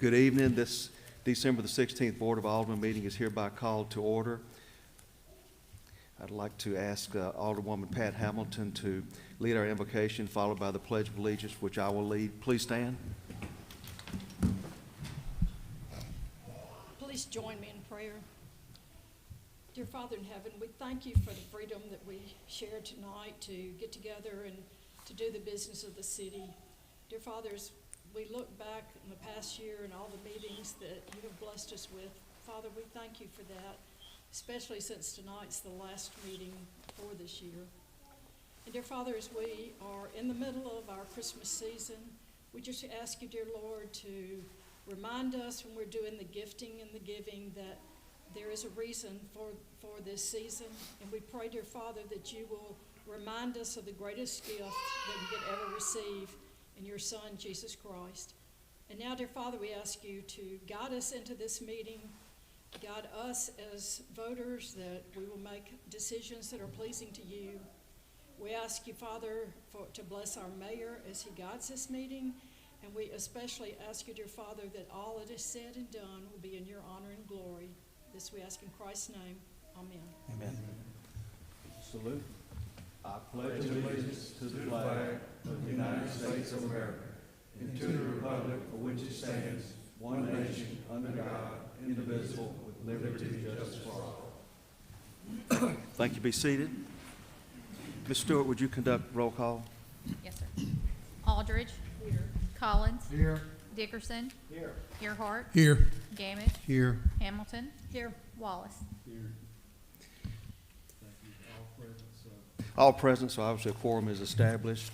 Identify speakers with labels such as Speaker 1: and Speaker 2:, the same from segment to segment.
Speaker 1: Good evening. This December the 16th Board of Aldermen meeting is hereby called to order. I'd like to ask Alderwoman Pat Hamilton to lead our invocation, followed by the Pledge of Allegiance, which I will lead. Please stand.
Speaker 2: Please join me in prayer. Dear Father in heaven, we thank you for the freedom that we share tonight to get together and to do the business of the city. Dear Fathers, we look back in the past year and all the meetings that you have blessed us with. Father, we thank you for that, especially since tonight's the last meeting for this year. And dear Father, as we are in the middle of our Christmas season, we just ask you, dear Lord, to remind us when we're doing the gifting and the giving that there is a reason for this season. And we pray, dear Father, that you will remind us of the greatest gift that we could ever receive in your Son, Jesus Christ. And now, dear Father, we ask you to guide us into this meeting, guide us as voters, that we will make decisions that are pleasing to you. We ask you, Father, to bless our mayor as he guides this meeting, and we especially ask you, dear Father, that all that is said and done will be in your honor and glory. This we ask in Christ's name. Amen.
Speaker 1: Amen. Salute. I pledge allegiance to the flag of the United States of America and to the republic for which it stands, one nation, under God, indivisible, with liberty and justice for all. Thank you. Be seated. Ms. Stewart, would you conduct roll call?
Speaker 3: Yes, sir. Aldridge.
Speaker 2: Here.
Speaker 3: Collins.
Speaker 4: Here.
Speaker 3: Dickerson.
Speaker 4: Here.
Speaker 3: Earhart.
Speaker 4: Here.
Speaker 3: Gamage.
Speaker 4: Here.
Speaker 3: Hamilton.
Speaker 2: Here.
Speaker 3: Wallace.
Speaker 4: Here. Thank you. All present.
Speaker 1: All present, so obviously a quorum is established.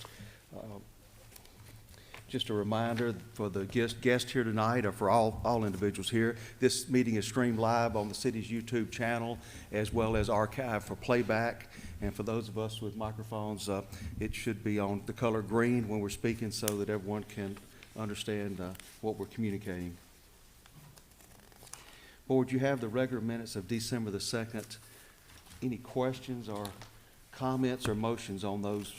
Speaker 1: Just a reminder for the guest here tonight, or for all individuals here, this meeting is streamed live on the city's YouTube channel as well as archived for playback. And for those of us with microphones, it should be on the color green when we're speaking so that everyone can understand what we're communicating. Board, you have the regular minutes of December the 2nd. Any questions or comments or motions on those?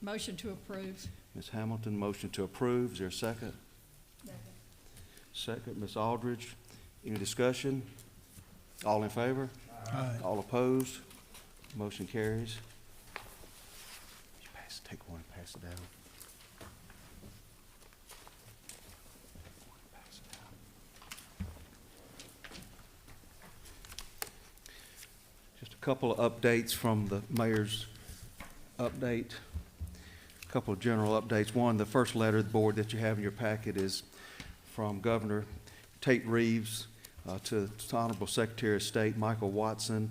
Speaker 2: Motion to approve.
Speaker 1: Ms. Hamilton, motion to approve. Is there a second? Second, Ms. Aldridge. Any discussion? All in favor?
Speaker 4: Aye.
Speaker 1: All opposed? Motion carries. Take one and pass it down. Pass it down. Just a couple of updates from the mayor's update. A couple of general updates. One, the first letter of the board that you have in your packet is from Governor Tate Reeves to Honorable Secretary of State Michael Watson.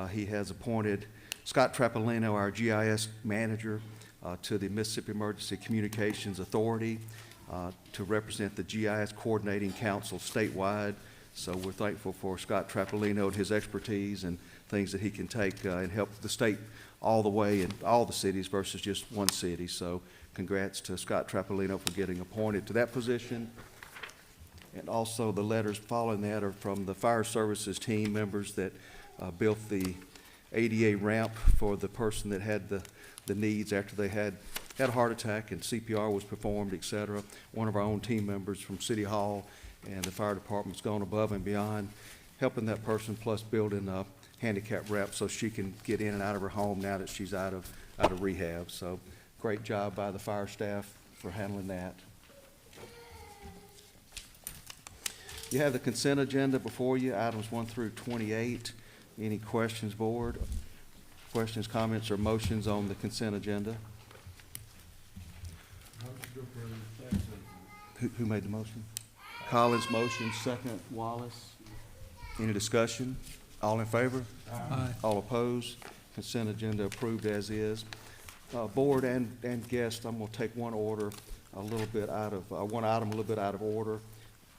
Speaker 1: He has appointed Scott Trapolino, our GIS manager, to the Mississippi Emergency Communications Authority to represent the GIS Coordinating Council statewide. So we're thankful for Scott Trapolino and his expertise and things that he can take and help the state all the way in all the cities versus just one city. So congrats to Scott Trapolino for getting appointed to that position. And also the letters following that are from the fire services team members that built the ADA ramp for the person that had the needs after they had a heart attack and CPR was performed, et cetera. One of our own team members from City Hall and the fire department's gone above and beyond helping that person, plus building a handicap ramp so she can get in and out of her home now that she's out of rehab. So great job by the fire staff for handling that. You have the consent agenda before you, items 1 through 28. Any questions, board? Questions, comments, or motions on the consent agenda? Who made the motion? Collins motion, second Wallace. Any discussion? All in favor?
Speaker 4: Aye.
Speaker 1: All opposed? Consent agenda approved as is. Board and guests, I'm going to take one item a little bit out of order.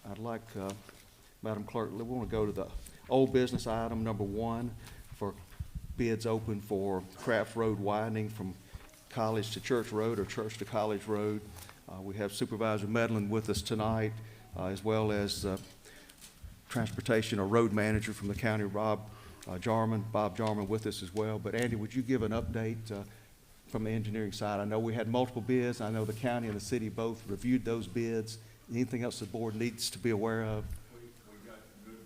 Speaker 1: I'd like, Madam Clerk, we want to go to the old business item number 1 for bids open for Craft Road widening from College to Church Road or Church to College Road. We have Supervisor Medlin with us tonight, as well as Transportation or Road Manager from the county, Bob Jarman with us as well. But Andy, would you give an update from the engineering side? I know we had multiple bids. I know the county and the city both reviewed those bids Anything else the board needs to be aware of?
Speaker 4: We got good,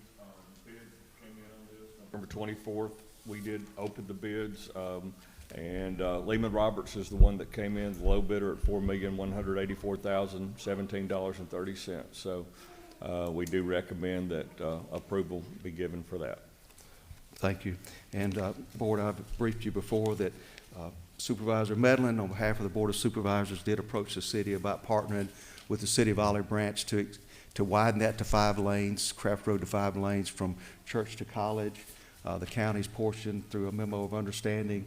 Speaker 4: bids came in on this. November 24th, we did open the bids, and Lehman Roberts is the one that came in, the low bidder at $4,184,017.30. So we do recommend that approval be given for that.
Speaker 1: Thank you. And, Board, I've briefed you before that Supervisor Medlin, on behalf of the Board of Supervisors, did approach the city about partnering with the city of Olive Branch to widen that to 5 lanes, Craft Road to 5 lanes from Church to College. The county's portion, through a memo of understanding,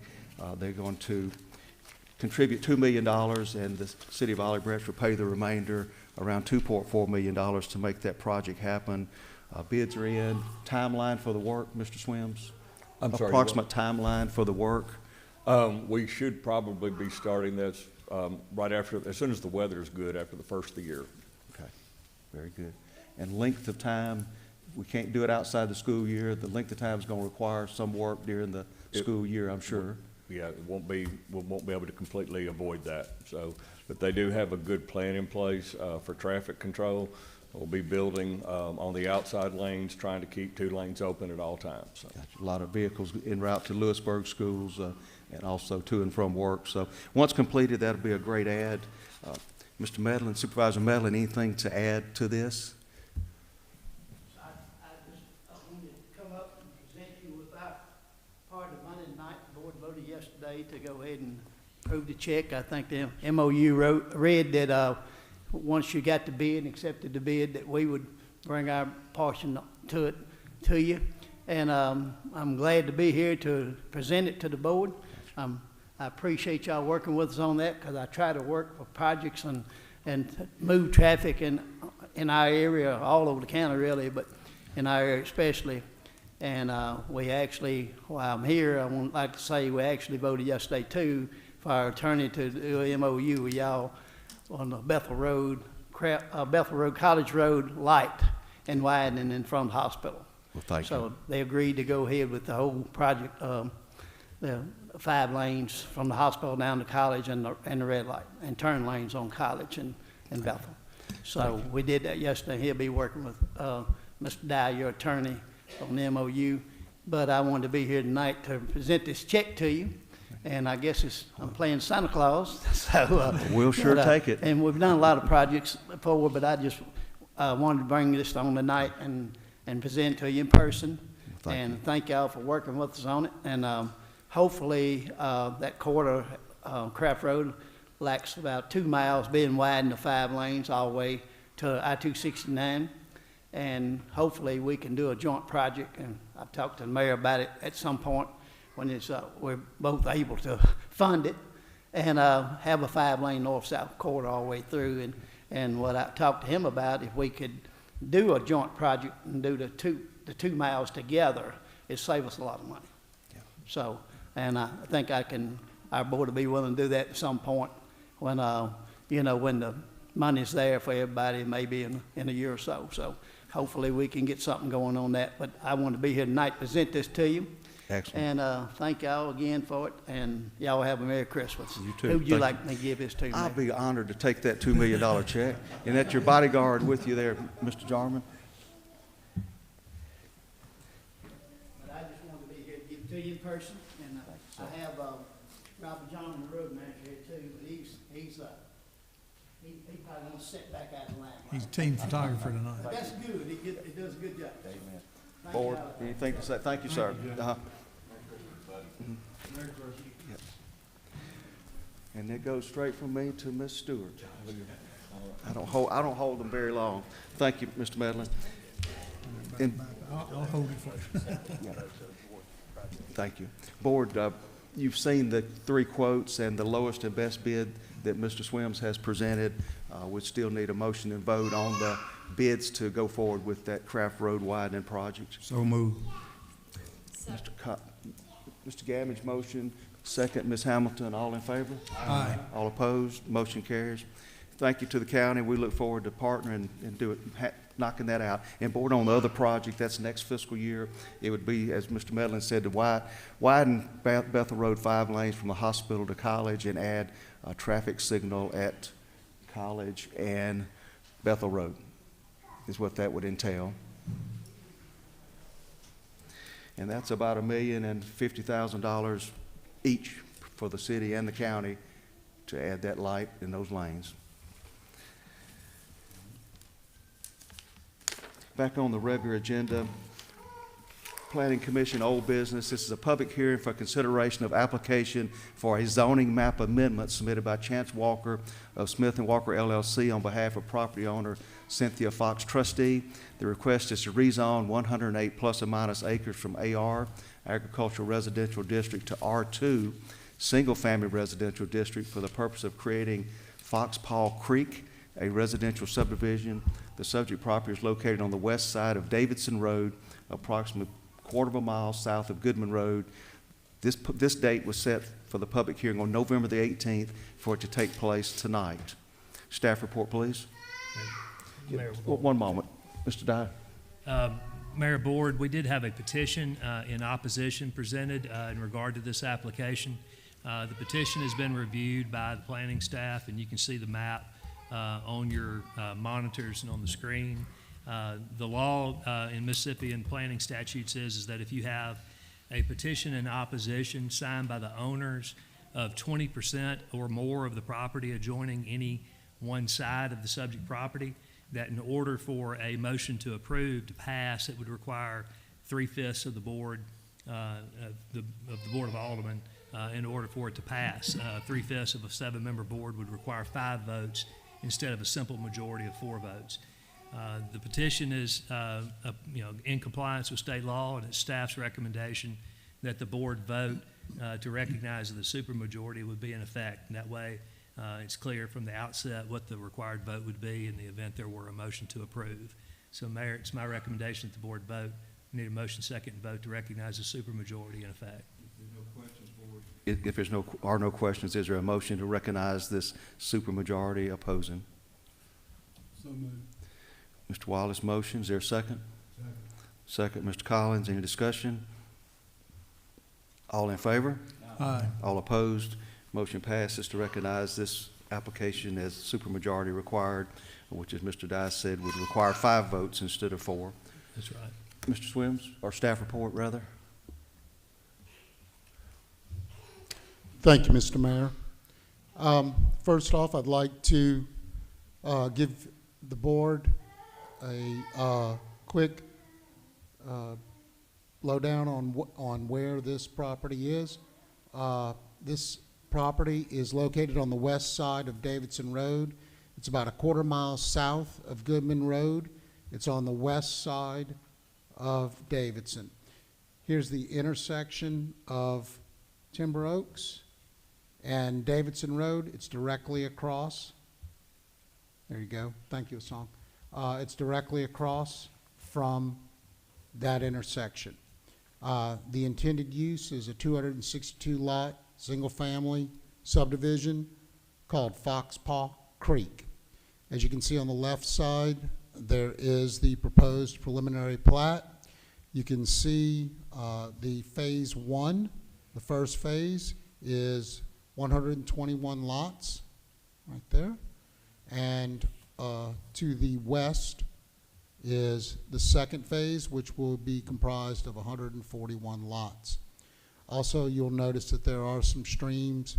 Speaker 1: they're going to contribute $2 million, and the city of Olive Branch will pay the remainder, around $2.4 million, to make that project happen. Bids are in. Timeline for the work, Mr. Swims?
Speaker 4: I'm sorry,
Speaker 1: Approximate timeline for the work?
Speaker 4: We should probably be starting this right after, as soon as the weather is good, after the first of the year.
Speaker 1: Okay, very good. And length of time, we can't do it outside the school year. The length of time is going to require some work during the school year, I'm sure.
Speaker 4: Yeah, we won't be able to completely avoid that. So, but they do have a good plan in place for traffic control. We'll be building on the outside lanes, trying to keep 2 lanes open at all times. So.
Speaker 1: Gotcha. A lot of vehicles en route to Lewisburg schools and also to and from work. So once completed, that'll be a great add. Mr. Medlin, Supervisor Medlin, anything to add to this?
Speaker 5: I wanted to come up and present you with our part of Monday night. The board voted yesterday to go ahead and approve the check. I think the MOU read that once you got the bid and accepted the bid, that we would bring our portion to you. And I'm glad to be here to present it to the board. I appreciate y'all working with us on that, because I try to work for projects and move traffic in our area, all over the county really, but in our area especially. And we actually, while I'm here, I would like to say we actually voted yesterday too for our attorney to do a MOU with y'all on the Bethel Road College Road light and widening in front of the hospital.
Speaker 1: Well, thank you.
Speaker 5: So they agreed to go ahead with the whole project, the 5 lanes from the hospital down to College and the red light, and turn lanes on College and Bethel. So we did that yesterday. He'll be working with Mr. Dye, your attorney, on the MOU. But I wanted to be here tonight to present this check to you. And I guess I'm playing Santa Claus. So
Speaker 1: We'll sure take it.
Speaker 5: And we've done a lot of projects before, but I just wanted to bring this on tonight and present to you in person. Thank y'all for working with us on it. And hopefully that corridor, Craft Road, lacks about 2 miles being widened to 5 lanes all the way to I-269. And hopefully we can do a joint project. And I've talked to the mayor about it at some point when we're both able to fund it, and have a 5-lane north-south corridor all the way through. And what I talked to him about, if we could do a joint project and do the 2 miles together, it save us a lot of money.
Speaker 1: Yeah.
Speaker 5: So, and I think our board will be willing to do that at some point when, when the money's there for everybody, maybe in a year or so. So hopefully we can get something going on that. But I want to be here tonight to present this to you.
Speaker 1: Excellent.
Speaker 5: And thank y'all again for it, and y'all have a Merry Christmas.
Speaker 1: You too.
Speaker 5: Who would you
Speaker 1: Thank
Speaker 5: like me to give this to?
Speaker 1: I'll be honored to take that $2 million check. And that's your bodyguard with you there, Mr. Jarman.
Speaker 5: But I just wanted to be here to give it to you in person, and I have Robert John, the road manager here too, but he probably won't sit back out of line.
Speaker 6: He's a team photographer tonight.
Speaker 5: But that's good, he does a good job.
Speaker 1: Amen.
Speaker 5: Thank
Speaker 1: Board,
Speaker 5: y'all.
Speaker 1: anything to say? Thank you, sir. Yep. And it goes straight from me to Miss Stewart. I don't hold them very long. Thank you, Mr. Medlin. And
Speaker 6: I'll hold it for you.
Speaker 1: thank you. Board, you've seen the 3 quotes and the lowest and best bid that Mr. Swims has presented. We still need a motion and vote on the bids to go forward with that Craft Road widening project.
Speaker 6: So move.
Speaker 1: Mr. Gammage motion, second, Ms. Hamilton, all in favor?
Speaker 6: Aye.
Speaker 1: All opposed? Motion carries. Thank you to the county. We look forward to partnering and knocking that out. And board, on the other project, that's next fiscal year. It would be, as Mr. Medlin said, to widen Bethel Road 5 lanes from the hospital to College and add a traffic signal at College and Bethel Road is what that would entail. And that's about $1,050,000 each for the city and the county to add that light in those lanes. Back on the regular agenda, Planning Commission old business. This is a public hearing for consideration of application for a zoning map amendment submitted by Chance Walker of Smith & Walker LLC on behalf of property owner Cynthia Fox, trustee. The request is to rezone 108 plus or minus acres from AR, Agricultural Residential District, to R2, Single Family Residential District, for the purpose of creating Fox Paw Creek, a residential subdivision. The subject property is located on the west side of Davidson Road, approximately quarter of a mile south of Goodman Road. This date was set for the public hearing on November the 18th for it to take place tonight. Staff report, please.
Speaker 7: Mayor,
Speaker 1: One moment. Mr. Dye.
Speaker 7: Mayor, Board, we did have a petition in opposition presented in regard to this application. The petition has been reviewed by the planning staff, and you can see the map on your monitors and on the screen. The law in Mississippi and planning statutes is that if you have a petition in opposition signed by the owners of 20% or more of the property adjoining any one side of the subject property, that in order for a motion to approve to pass, it would require 3/5 of the board, of the Board of Aldermen, in order for it to pass. 3/5 of a 7-member board would require 5 votes instead of a simple majority of 4 votes. The petition is, in compliance with state law, and it's staff's recommendation that the board vote to recognize that the supermajority would be in effect. And that way, it's clear from the outset what the required vote would be in the event there were a motion to approve. So, Mayor, it's my recommendation that the board vote. We need a motion second and vote to recognize the supermajority in effect.
Speaker 1: If there's no questions, is there a motion to recognize this supermajority opposing?
Speaker 6: So moved.
Speaker 1: Mr. Wallace motion. Is there a second? Second, Mr. Collins. Any discussion? All in favor?
Speaker 6: Aye.
Speaker 1: All opposed? Motion passes to recognize this application as supermajority required, which, as Mr. Dice said, would require 5 votes instead of 4.
Speaker 7: That's right.
Speaker 1: Mr. Swims, or staff report, rather?
Speaker 8: Thank you, Mr. Mayor. First off, I'd like to give the board a quick lowdown on where this property is. This property is located on the west side of Davidson Road. It's about a quarter mile south of Goodman Road. It's on the west side of Davidson. Here's the intersection of Timber Oaks and Davidson Road. It's directly across. There you go. Thank you, Song. It's directly across from that intersection. The intended use is a 262 lot single family subdivision called Fox Paw Creek. As you can see on the left side, there is the proposed preliminary plat. You can see the phase 1. The first phase is 121 lots right there. And to the west is the second phase, which will be comprised of 141 lots. Also, you'll notice that there are some streams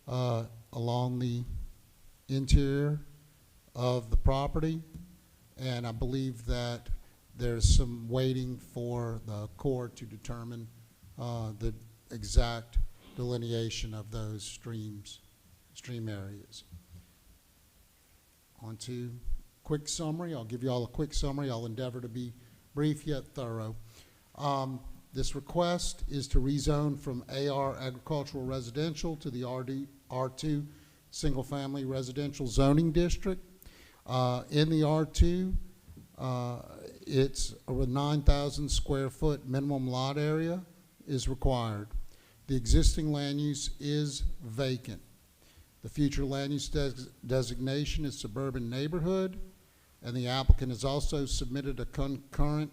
Speaker 8: along the interior of the property, and I believe that there's some waiting for the Corps to determine the exact delineation of those stream areas. On to quick summary. I'll give you all a quick summary. I'll endeavor to be brief yet thorough. This request is to rezone from AR Agricultural Residential to the R2 Single Family Residential Zoning District. In the R2, it's a 9,000 square foot minimum lot area is required. The existing land use is vacant. The future land use designation is suburban neighborhood, and the applicant has also submitted a concurrent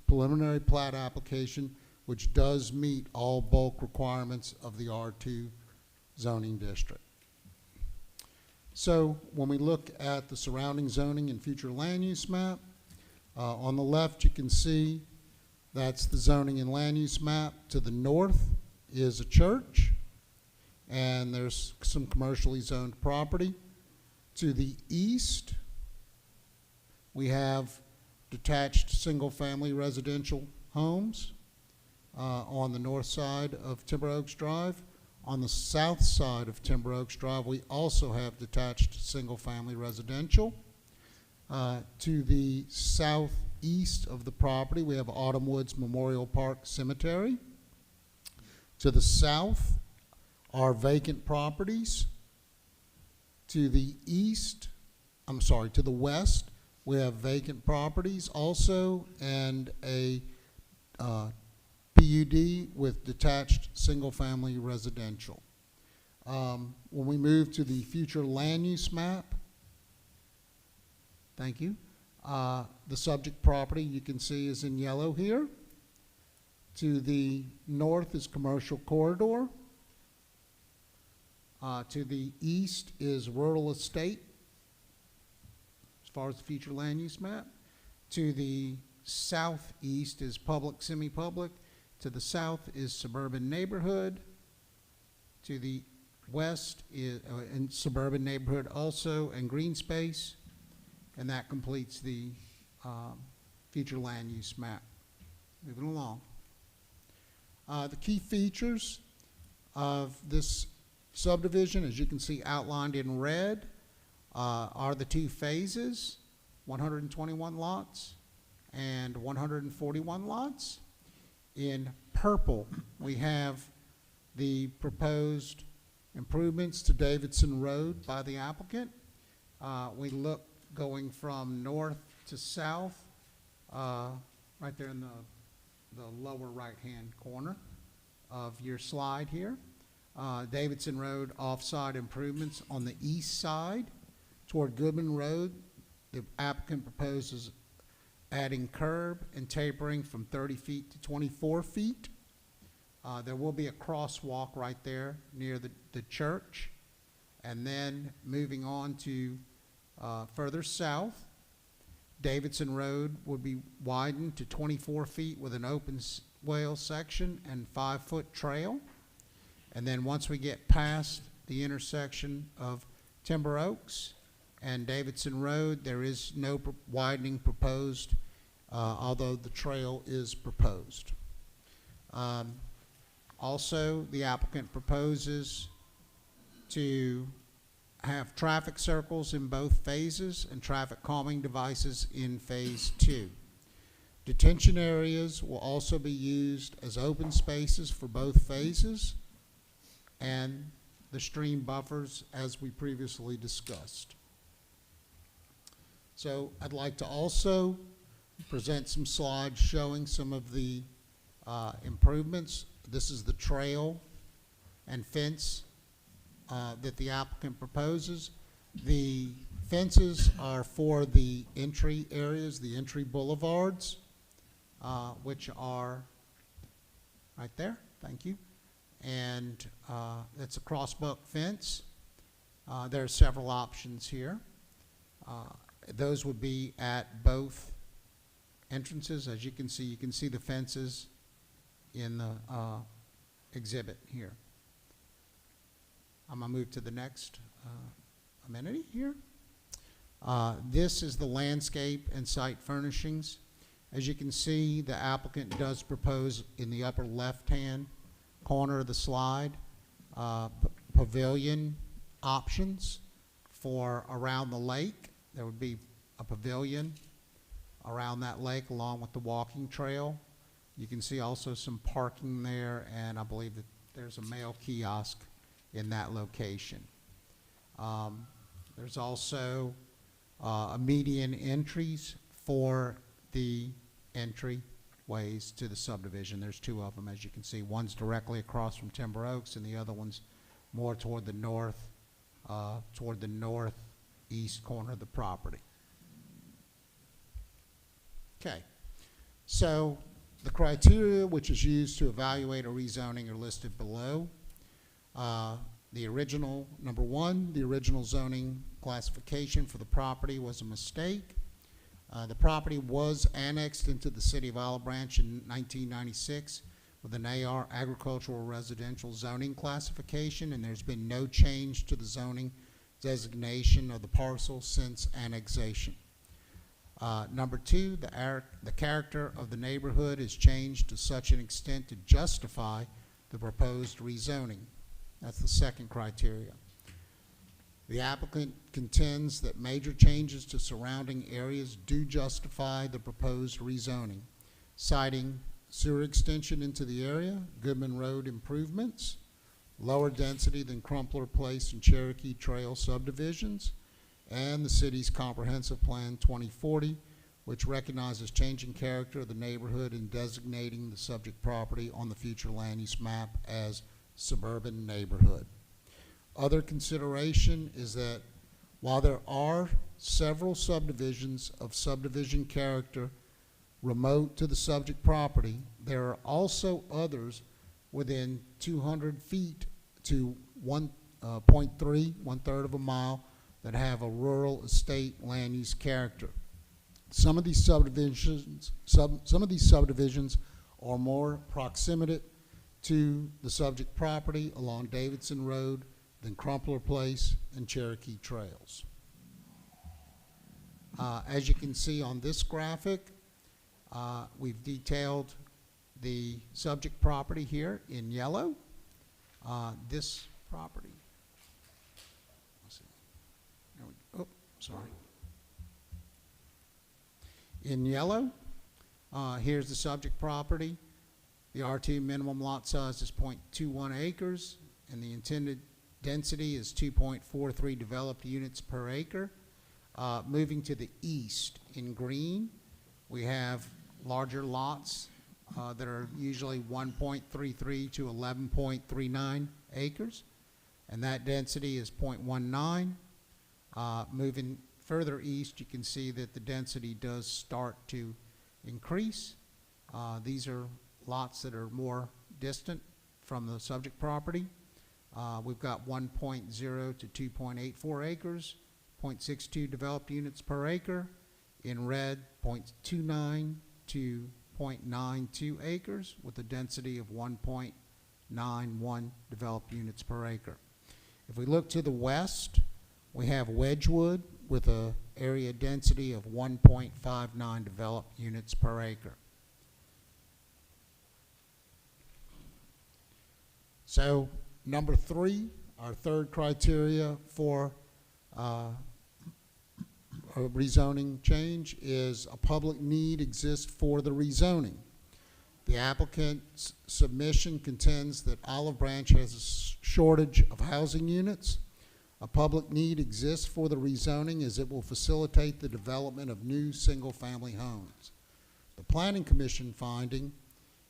Speaker 8: preliminary plat application which does meet all bulk requirements of the R2 zoning district. So when we look at the surrounding zoning and future land use map, on the left you can see that's the zoning and land use map. To the north is a church, and there's some commercially zoned property. To the east, we have detached single-family residential homes on the north side of Timber Oaks Drive. On the south side of Timber Oaks Drive, we also have detached single-family residential. To the southeast of the property, we have Autumn Woods Memorial Park Cemetery. To the south are vacant properties. To the to the west, we have vacant properties also, and a PUD with detached single-family residential. When we move to the future land use map, thank you, the subject property you can see is in yellow here. To the north is commercial corridor. To the east is rural estate, as far as the future land use map. To the southeast is public, semi-public. To the south is suburban neighborhood. To the west is in suburban neighborhood also, and green space. And that completes the future land use map. Moving along. The key features of this subdivision, as you can see outlined in red, are the two phases, 121 lots and 141 lots. In purple, we have the proposed improvements to Davidson Road by the applicant. We look going from north to south, right there in the lower right-hand corner of your slide here. Davidson Road offside improvements on the east side toward Goodman Road. The applicant proposes adding curb and tapering from 30 feet to 24 feet. There will be a crosswalk right there near the church. And then moving on to further south, Davidson Road would be widened to 24 feet with an open swale section and 5-foot trail. And then once we get past the intersection of Timber Oaks and Davidson Road, there is no widening proposed, although the trail is proposed. Also, the applicant proposes to have traffic circles in both phases and traffic calming devices in phase 2. Detention areas will also be used as open spaces for both phases, and the stream buffers as we previously discussed. So I'd like to also present some slides showing some of the improvements. This is the trail and fence that the applicant proposes. The fences are for the entry areas, the entry boulevards, which are right there. Thank you. And it's a crossbuck fence. There are several options here. Those would be at both entrances. As you can see the fences in the exhibit here. I'm going to move to the next amenity here. This is the landscape and site furnishings. As you can see, the applicant does propose in the upper left-hand corner of the slide pavilion options for around the lake. There would be a pavilion around that lake along with the walking trail. You can see also some parking there, and I believe that there's a mail kiosk in that location. There's also a median entries for the entryways to the subdivision. There's two of them, as you can see. One's directly across from Timber Oaks, and the other one's more toward the northeast corner of the property. Okay, so the criteria which is used to evaluate a rezoning are listed below. the original, number one, the original zoning classification for the property was a mistake. The property was annexed into the city of Olive Branch in 1996 with an AR, agricultural residential zoning classification, and there's been no change to the zoning designation of the parcel since annexation. Number two, the character of the neighborhood is changed to such an extent to justify the proposed rezoning. That's the second criteria. The applicant contends that major changes to surrounding areas do justify the proposed rezoning, citing sewer extension into the area, Goodman Road improvements, lower density than Crumpler Place and Cherokee Trail subdivisions, and the city's Comprehensive Plan 2040, which recognizes changing character of the neighborhood and designating the subject property on the future land use map as suburban neighborhood. Other consideration is that while there are several subdivisions of subdivision character remote to the subject property, there are also others within 200 feet to 1.3, one-third of a mile, that have a rural estate land use character. Some of these subdivisions are more proximate to the subject property along Davidson Road than Crumpler Place and Cherokee Trails. As you can see on this graphic, we've detailed the subject property here in yellow. This property, let's see. There we, oh, sorry. In yellow, here's the subject property. The R2 minimum lot size is 0.21 acres, and the intended density is 2.43 developed units per acre. Moving to the east in green, we have larger lots that are usually 1.33 to 11.39 acres, and that density is 0.19. Moving further east, you can see that the density does start to increase. These are lots that are more distant from the subject property. We've got 1.0 to 2.84 acres, 0.62 developed units per acre. In red, 0.29 to 0.92 acres with a density of 1.91 developed units per acre. If we look to the west, we have Wedgewood with a area density of 1.59 developed units per acre. So number three, our third criteria for a rezoning change is a public need exists for the rezoning. The applicant's submission contends that Olive Branch has a shortage of housing units. A public need exists for the rezoning as it will facilitate the development of new single-family homes. The Planning Commission finding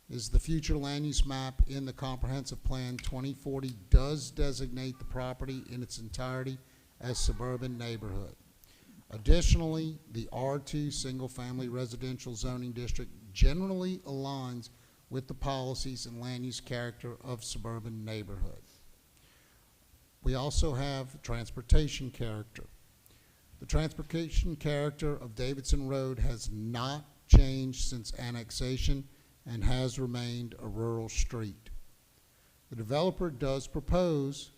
Speaker 8: is the future land use map in the Comprehensive Plan 2040 does designate the property in its entirety as suburban neighborhood. Additionally, the R2 single-family residential zoning district generally aligns with the policies and land use character of suburban neighborhood. We also have transportation character. The transportation character of Davidson Road has not changed since annexation and has remained a rural street. The developer does propose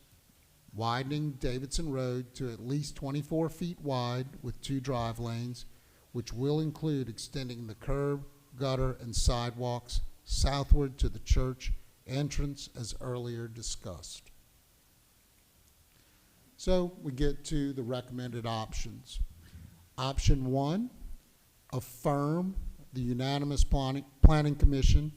Speaker 8: widening Davidson Road to at least 24 feet wide with 2 drive lanes, which will include extending the curb, gutter, and sidewalks southward to the church entrance as earlier discussed. So we get to the recommended options. Option 1, affirm the unanimous Planning Commission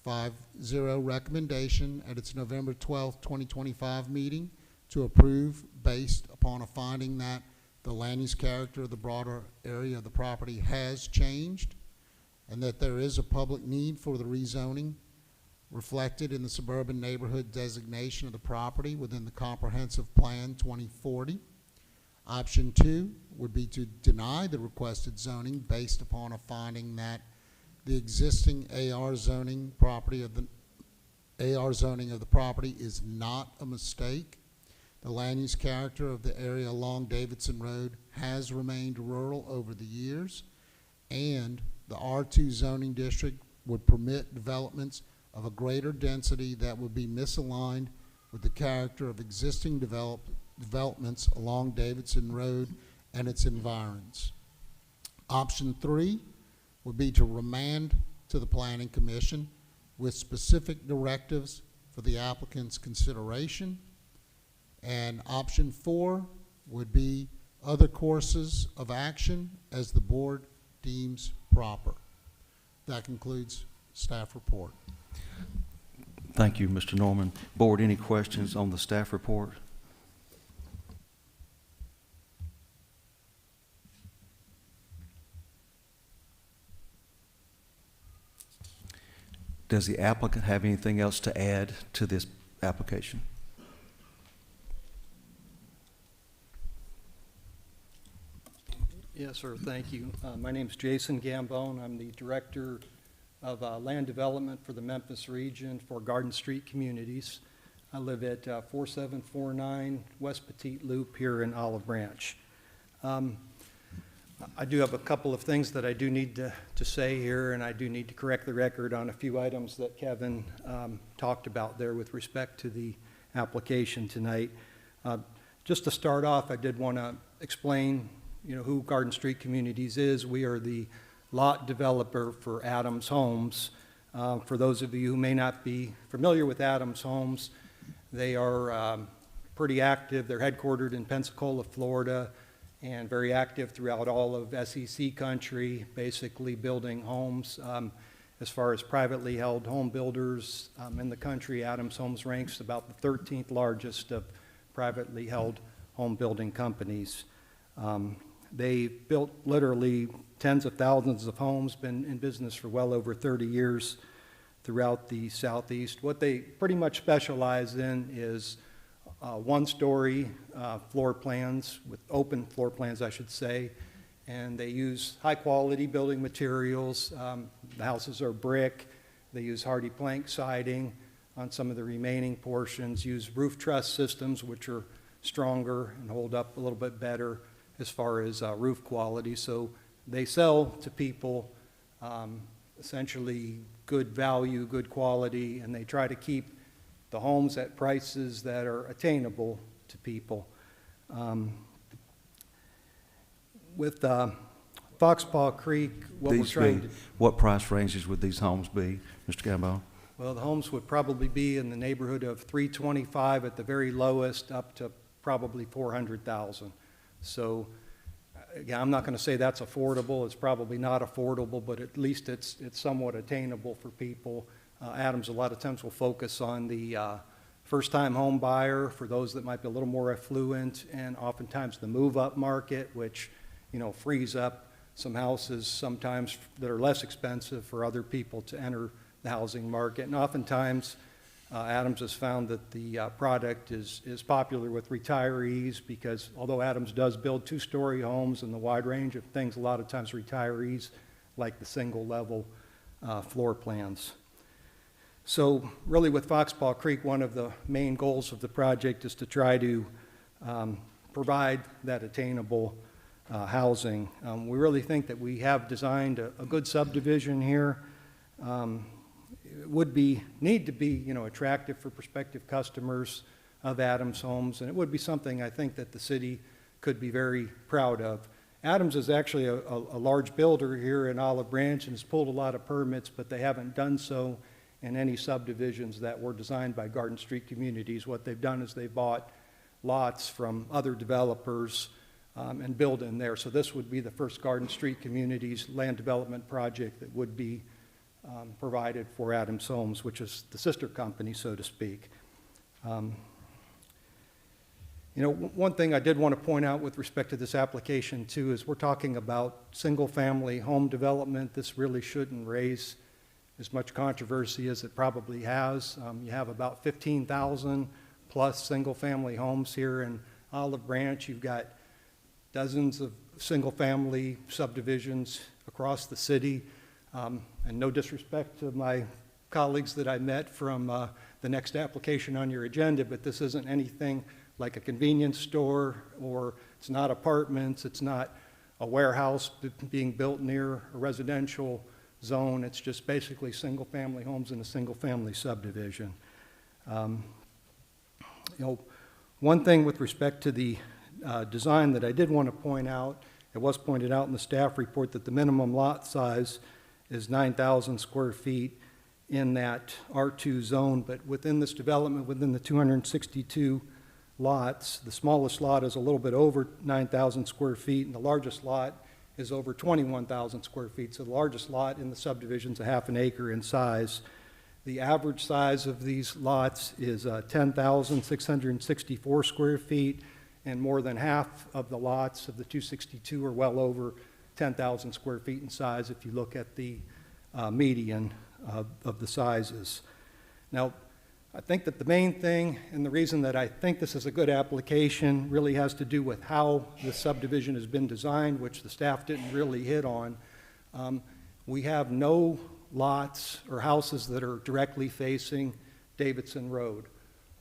Speaker 8: 5-0 recommendation at its November 12, 2025 meeting to approve based upon a finding that the land use character of the broader area of the property has changed and that there is a public need for the rezoning reflected in the suburban neighborhood designation of the property within the Comprehensive Plan 2040. Option 2 would be to deny the requested zoning based upon a finding that the existing AR zoning of the property is not a mistake The land use character of the area along Davidson Road has remained rural over the years, and the R2 zoning district would permit developments of a greater density that would be misaligned with the character of existing developments along Davidson Road and its environs. Option 3 would be to remand to the Planning Commission with specific directives for the applicant's consideration. And option 4 would be other courses of action as the board deems proper. That concludes staff report.
Speaker 1: Thank you, Mr. Norman. Board, any questions on the staff report? Does the applicant have anything else to add to this application?
Speaker 9: Yes, sir, thank you. My name is Jason Gambone. I'm the Director of Land Development for the Memphis region for Garden Street Communities. I live at 4749 West Petite Loop here in Olive Branch. I do have a couple of things that I do need to say here, and I do need to correct the record on a few items that Kevin talked about there with respect to the application tonight. Just to start off, I did want to explain who Garden Street Communities is. We are the lot developer for Adams Homes. For those of you who may not be familiar with Adams Homes, they are pretty active. They're headquartered in Pensacola, Florida, and very active throughout all of SEC country, basically building homes. As far as privately held home builders in the country, Adams Homes ranks about the 13th largest of privately held home building companies. They built literally tens of thousands of homes, been in business for well over 30 years throughout the Southeast. What they pretty much specialize in is one-story floor plans, with open floor plans, I should say, and they use high-quality building materials. The houses are brick. They use hardy plank siding on some of the remaining portions, use roof truss systems, which are stronger and hold up a little bit better as far as roof quality. So they sell to people essentially good value, good quality, and they try to keep the homes at prices that are attainable to people. With Foxpaw Creek, what we're trying to...
Speaker 1: What price ranges would these homes be, Mr. Gambone?
Speaker 9: Well, the homes would probably be in the neighborhood of $325 at the very lowest, up to probably $400,000. So, again, I'm not going to say that's affordable. It's probably not affordable, but at least it's somewhat attainable for people. Adams a lot of times will focus on the first-time home buyer, for those that might be a little more affluent, and oftentimes the move-up market, which frees up some houses sometimes that are less expensive for other people to enter the housing market. And oftentimes Adams has found that the product is popular with retirees, because although Adams does build two-story homes and the wide range of things, a lot of times retirees like the single-level floor plans. So really with Foxpaw Creek, one of the main goals of the project is to try to provide that attainable housing. We really think that we have designed a good subdivision here. It would need to be attractive for prospective customers of Adams Homes, and it would be something I think that the city could be very proud of. Adams is actually a large builder here in Olive Branch and has pulled a lot of permits, but they haven't done so in any subdivisions that were designed by Garden Street Communities. What they've done is they've bought lots from other developers and build in there. So this would be the first Garden Street Communities land development project that would be provided for Adams Homes, which is the sister company, so to speak. One thing I did want to point out with respect to this application too is we're talking about single-family home development. This really shouldn't raise as much controversy as it probably has. You have about 15,000 plus single-family homes here in Olive Branch. You've got dozens of single-family subdivisions across the city. And no disrespect to my colleagues that I met from the next application on your agenda, but this isn't anything like a convenience store, or it's not apartments, it's not a warehouse being built near a residential zone. It's just basically single-family homes in a single-family subdivision. One thing with respect to the design that I did want to point out, it was pointed out in the staff report that the minimum lot size is 9,000 square feet in that R2 zone, but within this development, within the 262 lots, the smallest lot is a little bit over 9,000 square feet, and the largest lot is over 21,000 square feet. So the largest lot in the subdivision is a half an acre in size. The average size of these lots is 10,664 square feet, and more than half of the lots of the 262 are well over 10,000 square feet in size if you look at the median of the sizes. Now, I think that the main thing, and the reason that I think this is a good application, really has to do with how the subdivision has been designed, which the staff didn't really hit on. We have no lots or houses that are directly facing Davidson Road.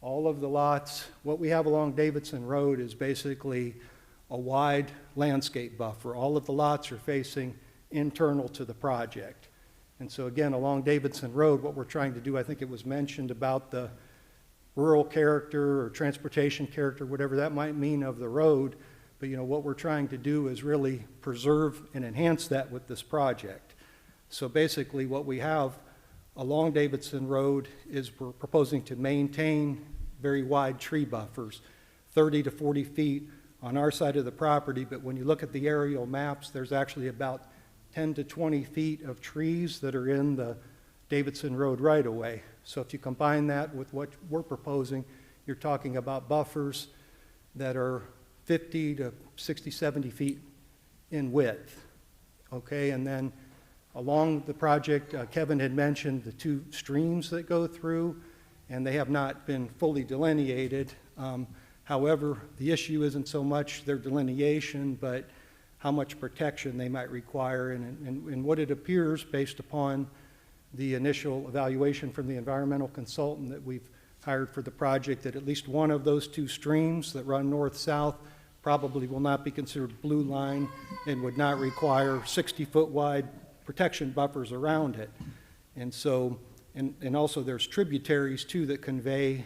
Speaker 9: All of the lots, what we have along Davidson Road is basically a wide landscape buffer. All of the lots are facing internal to the project. And so again, along Davidson Road, what we're trying to do, I think it was mentioned about the rural character or transportation character, whatever that might mean of the road, but what we're trying to do is really preserve and enhance that with this project. So basically what we have along Davidson Road is we're proposing to maintain very wide tree buffers, 30 to 40 feet on our side of the property, but when you look at the aerial maps, there's actually about 10 to 20 feet of trees that are in the Davidson Road right-of-way. So if you combine that with what we're proposing, you're talking about buffers that are 50 to 60, 70 feet in width, okay? And then along the project, Kevin had mentioned the two streams that go through, and they have not been fully delineated. However, the issue isn't so much their delineation, but how much protection they might require. And what it appears, based upon the initial evaluation from the environmental consultant that we've hired for the project, that at least one of those two streams that run north-south probably will not be considered blue line and would not require 60-foot wide protection buffers around it. And so, and also there's tributaries too that convey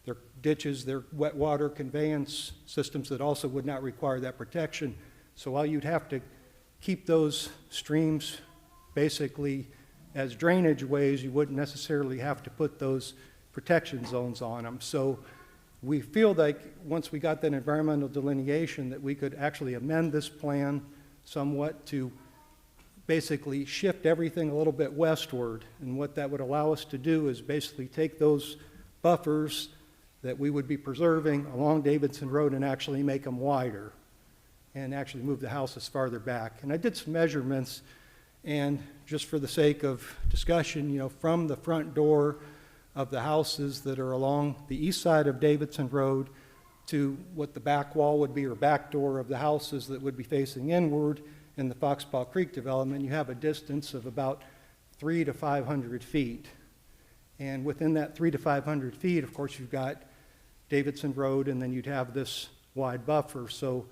Speaker 9: their ditches, their wet water conveyance systems that also would not require that protection. So while you'd have to keep those streams basically as drainage ways, you wouldn't necessarily have to put those protection zones on them. So we feel like once we got that environmental delineation that we could actually amend this plan somewhat to basically shift everything a little bit westward. And what that would allow us to do is basically take those buffers that we would be preserving along Davidson Road and actually make them wider and actually move the houses farther back. And I did some measurements, and just for the sake of discussion, from the front door of the houses that are along the east side of Davidson Road to what the back wall would be, or back door of the houses that would be facing inward in the Foxpaw Creek development, you have a distance of about 300 to 500 feet. And within that 300 to 500 feet, of course, you've got Davidson Road, and then you'd have this wide buffer. So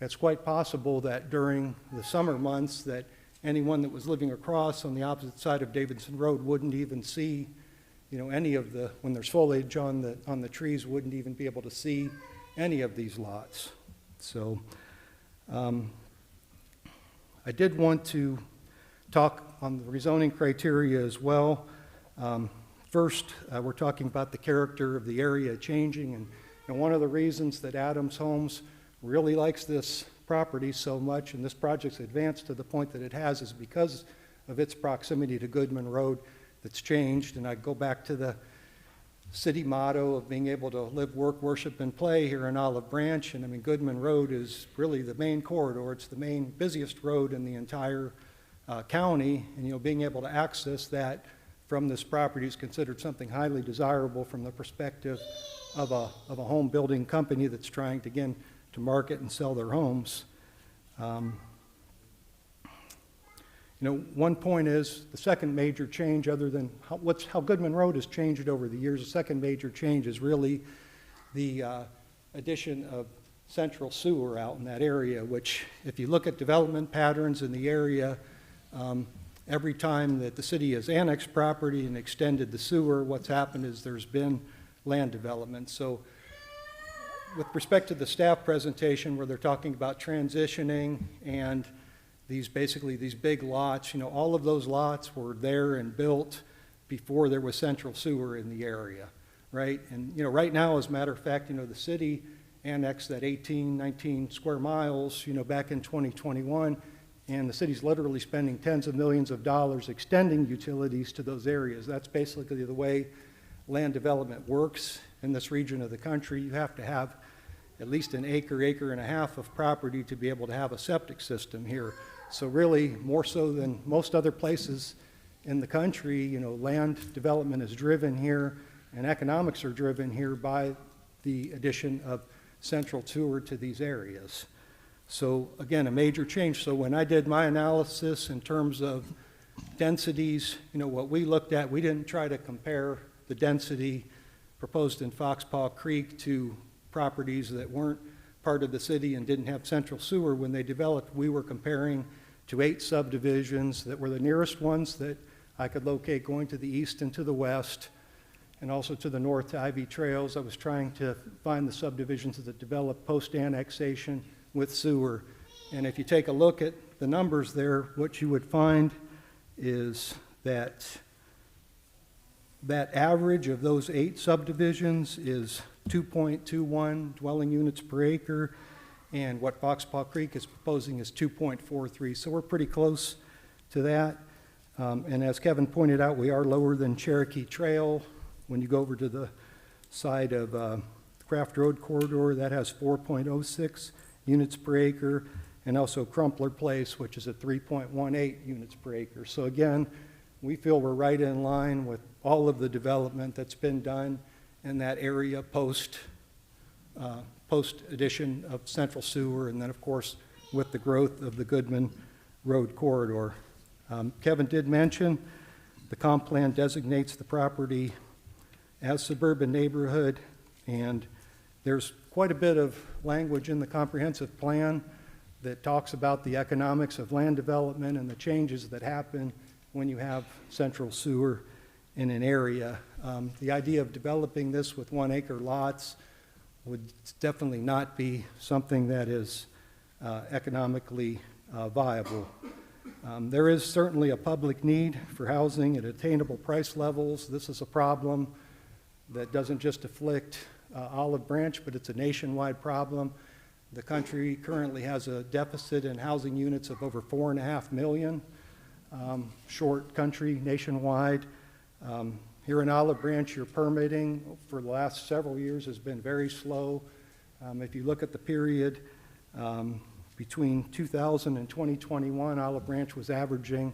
Speaker 9: it's quite possible that during the summer months that anyone that was living across on the opposite side of Davidson Road wouldn't even see, any of the, when there's foliage on the trees, wouldn't even be able to see any of these lots. So I did want to talk on the rezoning criteria as well. First, we're talking about the character of the area changing, and one of the reasons that Adams Homes really likes this property so much, and this project's advanced to the point that it has, is because of its proximity to Goodman Road that's changed. And I go back to the city motto of being able to live, work, worship, and play here in Olive Branch. And I mean, Goodman Road is really the main corridor. It's the main busiest road in the entire county, and being able to access that from this property is considered something highly desirable from the perspective of a home building company that's trying to, again, to market and sell their homes. One point is the second major change, other than how Goodman Road has changed over the years, the second major change is really the addition of central sewer out in that area, which if you look at development patterns in the area, every time that the city has annexed property and extended the sewer, what's happened is there's been land development. So with respect to the staff presentation where they're talking about transitioning and basically these big lots, all of those lots were there and built before there was central sewer in the area, right? And, right now, as a matter of fact, the city annexed that 19 square miles, back in 2021, and the city's literally spending tens of millions of dollars extending utilities to those areas. That's basically the way land development works in this region of the country. You have to have at least an acre and a half of property to be able to have a septic system here. So really, more so than most other places in the country, land development is driven here and economics are driven here by the addition of central sewer to these areas. So again, a major change. So when I did my analysis in terms of densities, what we looked at, we didn't try to compare the density proposed in Foxpaw Creek to properties that weren't part of the city and didn't have central sewer. When they developed, we were comparing to 8 subdivisions that were the nearest ones that I could locate going to the east and to the west, and also to the north to Ivy Trails. I was trying to find the subdivisions that developed post-annexation with sewer. And if you take a look at the numbers there, what you would find is that average of those 8 subdivisions is 2.21 dwelling units per acre, and what Foxpaw Creek is proposing is 2.43. So we're pretty close to that. And as Kevin pointed out, we are lower than Cherokee Trail. When you go over to the side of Craft Road Corridor, that has 4.06 units per acre, and also Crumpler Place, which is at 3.18 units per acre. So again, we feel we're right in line with all of the development that's been done in that area post addition of central sewer, and then of course with the growth of the Goodman Road Corridor. Kevin did mention the comp plan designates the property as suburban neighborhood, and there's quite a bit of language in the comprehensive plan that talks about the economics of land development and the changes that happen when you have central sewer in an area. The idea of developing this with 1-acre lots would definitely not be something that is economically viable. There is certainly a public need for housing at attainable price levels. This is a problem that doesn't just afflict Olive Branch, but it's a nationwide problem. The country currently has a deficit in housing units of over 4.5 million, short country nationwide. Here in Olive Branch, your permitting for the last several years has been very slow. If you look at the period between 2000 and 2021, Olive Branch was averaging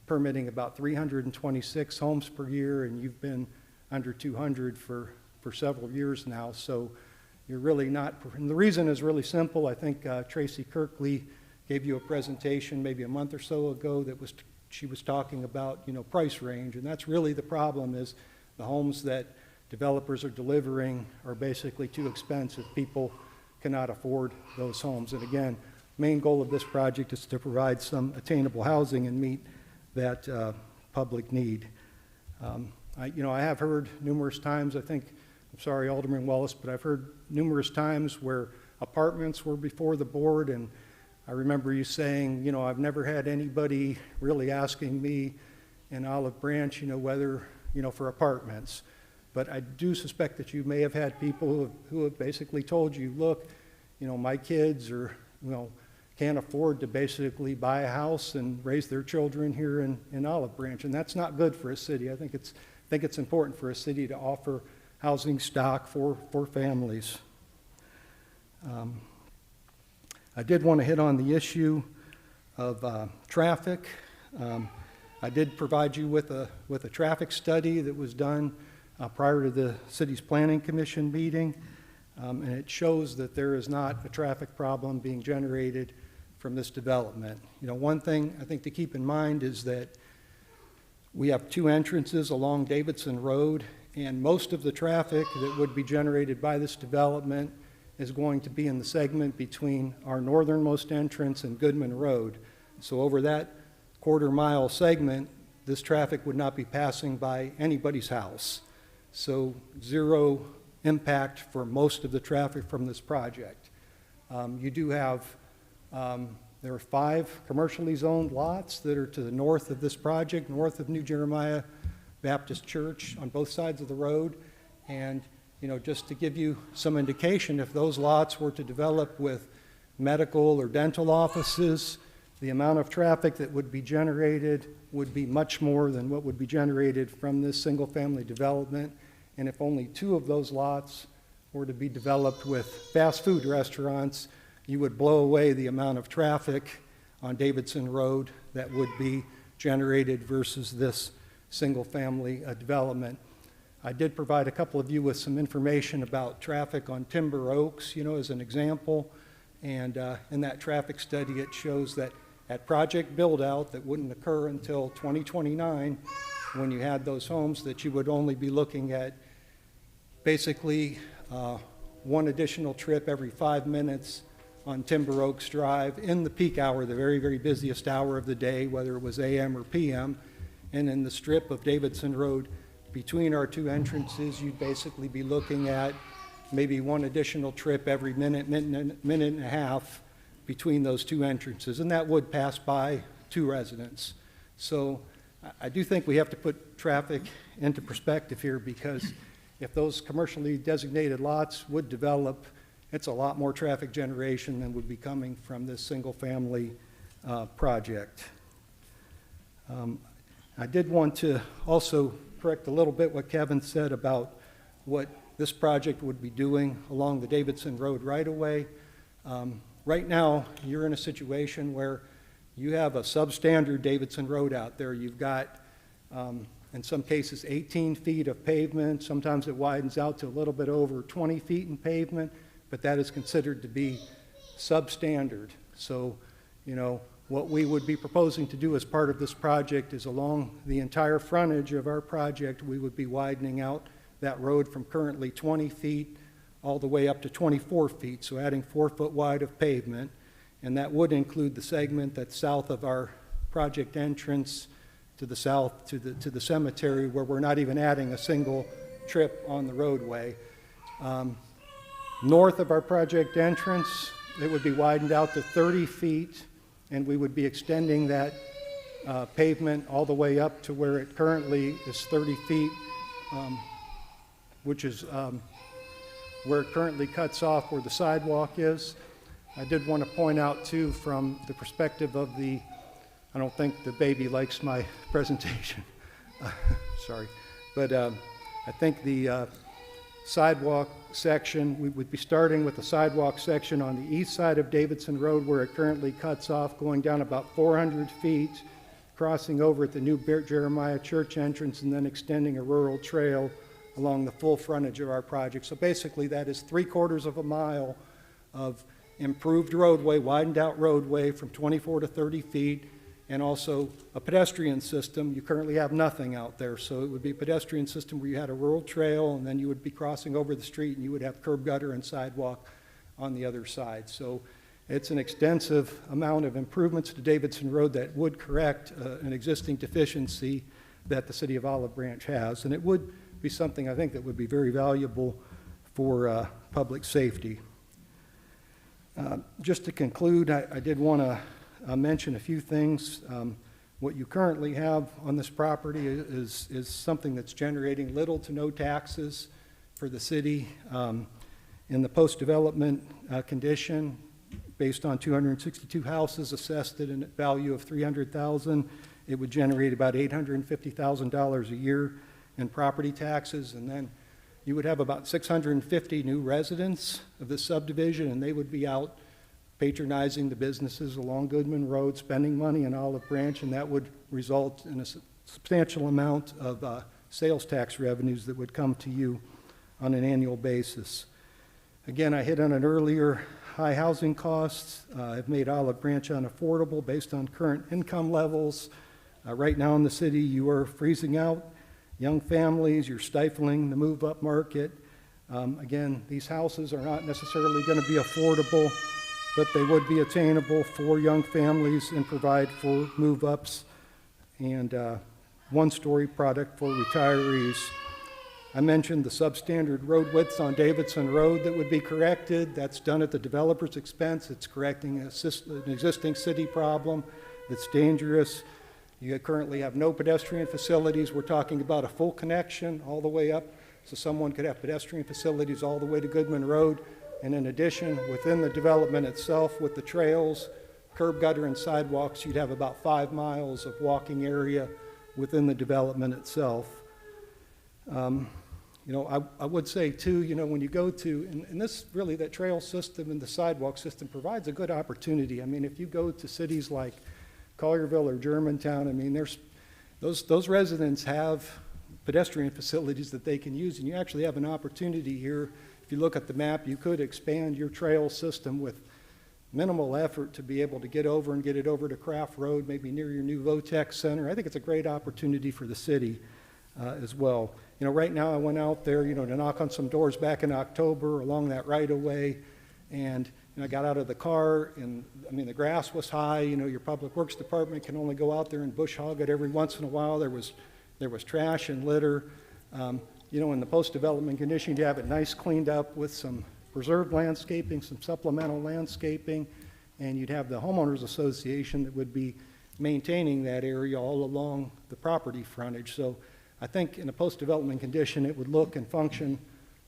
Speaker 9: permitting about 326 homes per year, and you've been under 200 for several years now. So you're really not, and the reason is really simple. I think Tracy Kirkley gave you a presentation maybe a month or so ago that she was talking about, price range, and that's really the problem is the homes that developers are delivering are basically too expensive. People cannot afford those homes. And again, main goal of this project is to provide some attainable housing and meet that public need. I have heard numerous times, I'm sorry, Alderman Wallace, but I've heard numerous times where apartments were before the board, and I remember you saying, I've never had anybody really asking me in Olive Branch, whether, for apartments. But I do suspect that you may have had people who have basically told you, look, my kids are, can't afford to basically buy a house and raise their children here in Olive Branch, and that's not good for a city. I think it's important for a city to offer housing stock for families. I did want to hit on the issue of traffic. I did provide you with a traffic study that was done prior to the city's planning commission meeting, and it shows that there is not a traffic problem being generated from this development. One thing I think to keep in mind is that we have 2 entrances along Davidson Road, and most of the traffic that would be generated by this development is going to be in the segment between our northernmost entrance and Goodman Road. So over that quarter-mile segment, this traffic would not be passing by anybody's house. So zero impact for most of the traffic from this project. You do have, there are 5 commercially zoned lots that are to the north of this project, north of New Jeremiah Baptist Church on both sides of the road. And, you know, just to give you some indication, if those lots were to develop with medical or dental offices, the amount of traffic that would be generated would be much more than what would be generated from this single-family development. And if only 2 of those lots were to be developed with fast food restaurants, you would blow away the amount of traffic on Davidson Road that would be generated versus this single-family development. I did provide a couple of you with some information about traffic on Timber Oaks, you know, as an example. And in that traffic study, it shows that at project build-out that wouldn't occur until 2029, when you had those homes, that you would only be looking at basically 1 additional trip every 5 minutes on Timber Oaks Drive in the peak hour, the very, very busiest hour of the day, whether it was AM or PM. And in the strip of Davidson Road between our 2 entrances, you'd basically be looking at maybe 1 additional trip every minute and a half between those 2 entrances, and that would pass by 2 residents. So I do think we have to put traffic into perspective here, because if those commercially designated lots would develop, it's a lot more traffic generation than would be coming from this single-family project. I did want to also correct a little bit what Kevin said about what this project would be doing along the Davidson Road right-of-way. Right now, you're in a situation where you have a substandard Davidson Road out there. You've got, in some cases, 18 feet of pavement. Sometimes it widens out to a little bit over 20 feet in pavement, but that is considered to be substandard. So, you know, what we would be proposing to do as part of this project is along the entire frontage of our project, we would be widening out that road from currently 20 feet all the way up to 24 feet, so adding 4 foot wide of pavement. And that would include the segment that's south of our project entrance to the south to the cemetery, where we're not even adding a single trip on the roadway. North of our project entrance, it would be widened out to 30 feet, and we would be extending that pavement all the way up to where it currently is 30 feet, which is where it currently cuts off where the sidewalk is. I did want to point out, too, from the perspective of the, I don't think the baby likes my presentation, sorry, but I think the sidewalk section, we would be starting with the sidewalk section on the east side of Davidson Road, where it currently cuts off, going down about 400 feet, crossing over at the new Jeremiah Church entrance, and then extending a rural trail along the full frontage of our project. So basically, that is 3/4 of a mile of improved roadway, widened out roadway from 24 to 30 feet, and also a pedestrian system. You currently have nothing out there, so it would be a pedestrian system where you had a rural trail, and then you would be crossing over the street, and you would have curb gutter and sidewalk on the other side. So it's an extensive amount of improvements to Davidson Road that would correct an existing deficiency that the city of Olive Branch has, and it would be something I think that would be very valuable for public safety. Just to conclude, I did want to mention a few things. What you currently have on this property is something that's generating little to no taxes for the city. In the post-development condition, based on 262 houses assessed at a value of $300,000, it would generate about $850,000 a year in property taxes, and then you would have about 650 new residents of this subdivision, and they would be out patronizing the businesses along Goodman Road, spending money in Olive Branch, and that would result in a substantial amount of sales tax revenues that would come to you on an annual basis. Again, I hit on it earlier, high housing costs have made Olive Branch unaffordable based on current income levels. Right now in the city, you are freezing out young families, you're stifling the move-up market. Again, these houses are not necessarily going to be affordable, but they would be attainable for young families and provide for move-ups and one-story product for retirees. I mentioned the substandard road widths on Davidson Road that would be corrected. That's done at the developer's expense. It's correcting an existing city problem that's dangerous. You currently have no pedestrian facilities. We're talking about a full connection all the way up, so someone could have pedestrian facilities all the way to Goodman Road. And in addition, within the development itself, with the trails, curb gutter, and sidewalks, you'd have about 5 miles of walking area within the development itself. I would say too, when you go to, and this really, that trail system and the sidewalk system provides a good opportunity. I mean, if you go to cities like Collierville or Germantown, I mean, those residents have pedestrian facilities that they can use, and you actually have an opportunity here. If you look at the map, you could expand your trail system with minimal effort to be able to get over and get it over to Craft Road, maybe near your new Votex Center. I think it's a great opportunity for the city as well. Right now I went out there, to knock on some doors back in October along that right-of-way, and I got out of the car, and the grass was high. Your Public Works Department can only go out there and bush hog it every once in a while. There was trash and litter. In the post-development condition, you have it nice cleaned up with some preserved landscaping, some supplemental landscaping, and you'd have the homeowners association that would be maintaining that area all along the property frontage. So I think in a post-development condition, it would look and function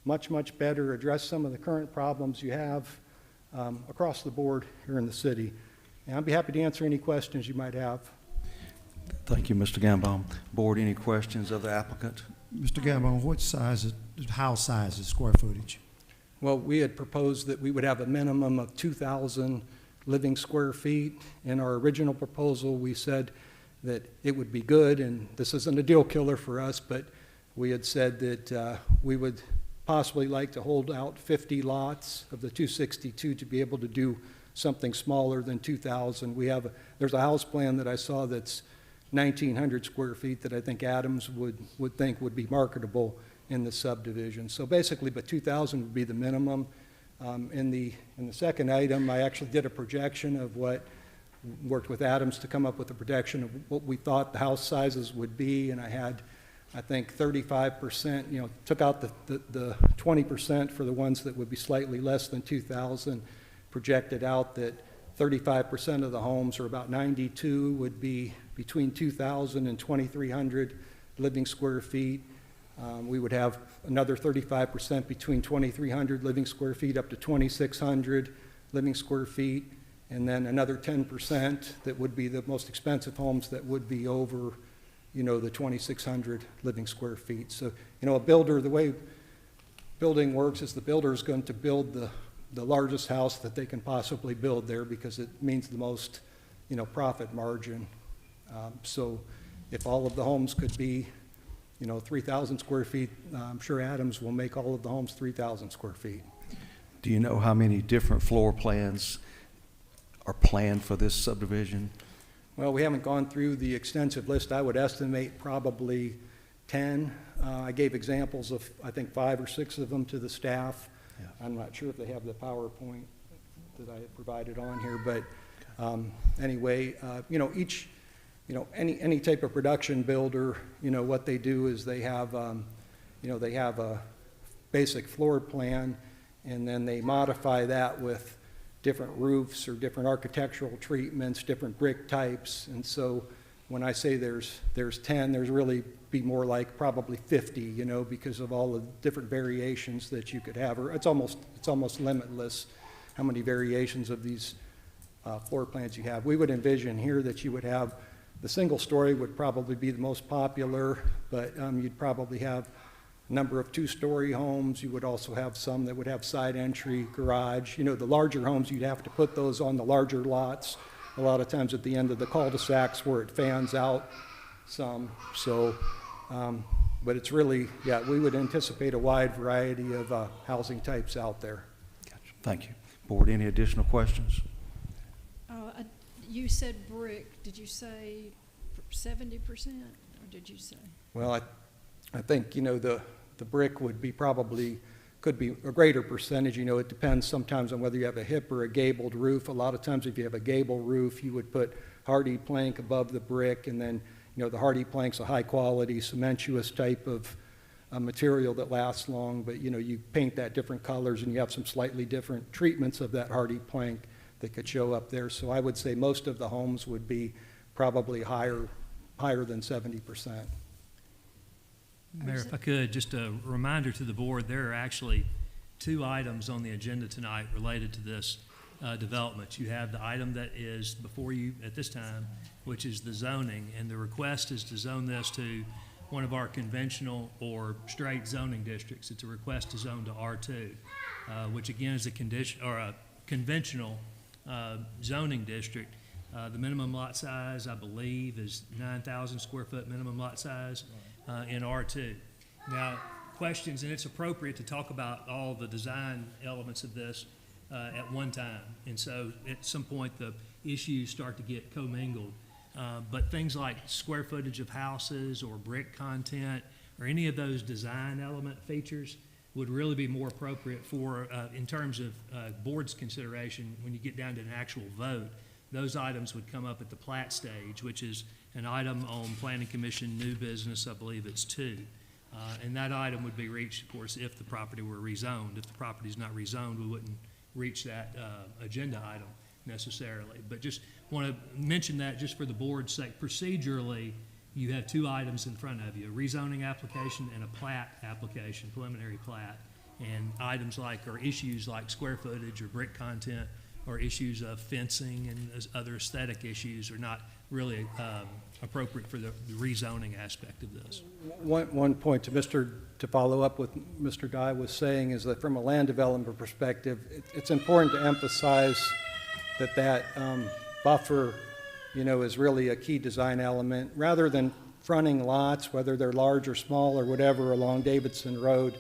Speaker 9: much, much better, address some of the current problems you have across the board here in the city. And I'd be happy to answer any questions you might have.
Speaker 1: Thank you, Mr. Gambon. Board, any questions of the applicant?
Speaker 6: Mr. Gambon, what size, house size is square footage?
Speaker 9: Well, we had proposed that we would have a minimum of 2,000 living square feet. In our original proposal, we said that it would be good, and this isn't a deal killer for us, but we had said that we would possibly like to hold out 50 lots of the 262 to be able to do something smaller than 2,000. There's a house plan that I saw that's 1,900 square feet that I think Adams would think would be marketable in the subdivision. So basically, but 2,000 would be the minimum. In the second item, I actually did a projection of worked with Adams to come up with a projection of what we thought the house sizes would be, and I had, I think, 35%, took out the 20% for the ones that would be slightly less than 2,000, projected out that 35% of the homes, or about 92, would be between 2,000 and 2,300 living square feet. We would have another 35% between 2,300 living square feet up to 2,600 living square feet, and then another 10% that would be the most expensive homes that would be over, the 2,600 living square feet. So, a builder, the way building works is the builder is going to build the largest house that they can possibly build there because it means the most, profit margin. So if all of the homes could be, 3,000 square feet, I'm sure Adams will make all of the homes 3,000 square feet.
Speaker 1: Do you know how many different floor plans are planned for this subdivision?
Speaker 9: Well, we haven't gone through the extensive list. I would estimate probably 10. I gave examples of, I think, 5 or 6 of them to the staff.
Speaker 1: Yeah.
Speaker 9: I'm not sure if they have the PowerPoint that I had provided on here, but anyway, any type of production builder, what they do is they have, they have a basic floor plan, and then they modify that with different roofs or different architectural treatments, different brick types. And so when I say there's 10, there's really be more like probably 50, because of all the different variations that you could have, or it's almost limitless how many variations of these floor plans you have. We would envision here that you would have the single story would probably be the most popular, but you'd probably have a number of 2-story homes. You would also have some that would have side entry, garage. The larger homes, you'd have to put those on the larger lots, a lot of times at the end of the cul-de-sacs where it fans out some. So, but it's really, we would anticipate a wide variety of housing types out there.
Speaker 1: Gotcha. Thank you. Board, any additional questions?
Speaker 2: You said brick. Did you say 70%, or did you say?
Speaker 9: Well, I think, the brick would be probably could be a greater percentage. You know, it depends sometimes on whether you have a hip or a gabled roof. A lot of times if you have a gable roof, you would put hardy plank above the brick, and then, you know, the hardy plank's a high-quality cementous type of material that lasts long, but, you know, you paint that different colors and you have some slightly different treatments of that hardy plank that could show up there. So I would say most of the homes would be probably higher than 70%.
Speaker 7: Mayor, if I could, just a reminder to the board, there are actually 2 items on the agenda tonight related to this development. You have the item that is before you at this time, which is the zoning, and the request is to zone this to one of our conventional or straight zoning districts. It's a request to zone to R2, which again is a condition, or a conventional zoning district. The minimum lot size, I believe, is 9,000 square foot minimum lot size in R2. Now, questions, and it's appropriate to talk about all the design elements of this at one time. And so at some point, the issues start to get commingled. But things like square footage of houses or brick content or any of those design element features would really be more appropriate for, in terms of board's consideration, when you get down to an actual vote. Those items would come up at the plat stage, which is an item on Planning Commission new business, I believe it's 2. And that item would be reached, of course, if the property were rezoned. If the property's not rezoned, we wouldn't reach that agenda item necessarily. But just want to mention that just for the board's sake. Procedurally, you have 2 items in front of you, a rezoning application and a plat application, preliminary plat. And items like, or issues like square footage or brick content or issues of fencing and other aesthetic issues are not really appropriate for the rezoning aspect of this.
Speaker 9: One point to follow up with Mr. Dye was saying is that from a land development perspective, it's important to emphasize that buffer, you know, is really a key design element. Rather than fronting lots, whether they're large or small or whatever, along Davidson Road,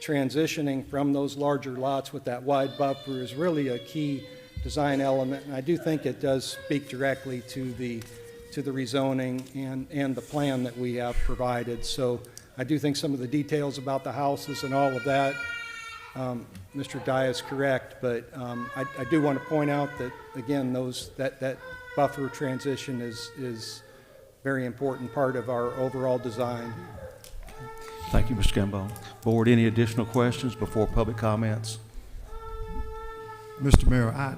Speaker 9: transitioning from those larger lots with that wide buffer is really a key design element. And I do think it does speak directly to the rezoning and the plan that we have provided. So I do think some of the details about the houses and all of that, Mr. Dye is correct, but I do want to point out that, again, that buffer transition is very important part of our overall design.
Speaker 1: Thank you, Mr. Kimball. Board, any additional questions before public comments?
Speaker 6: Mr. Mayor,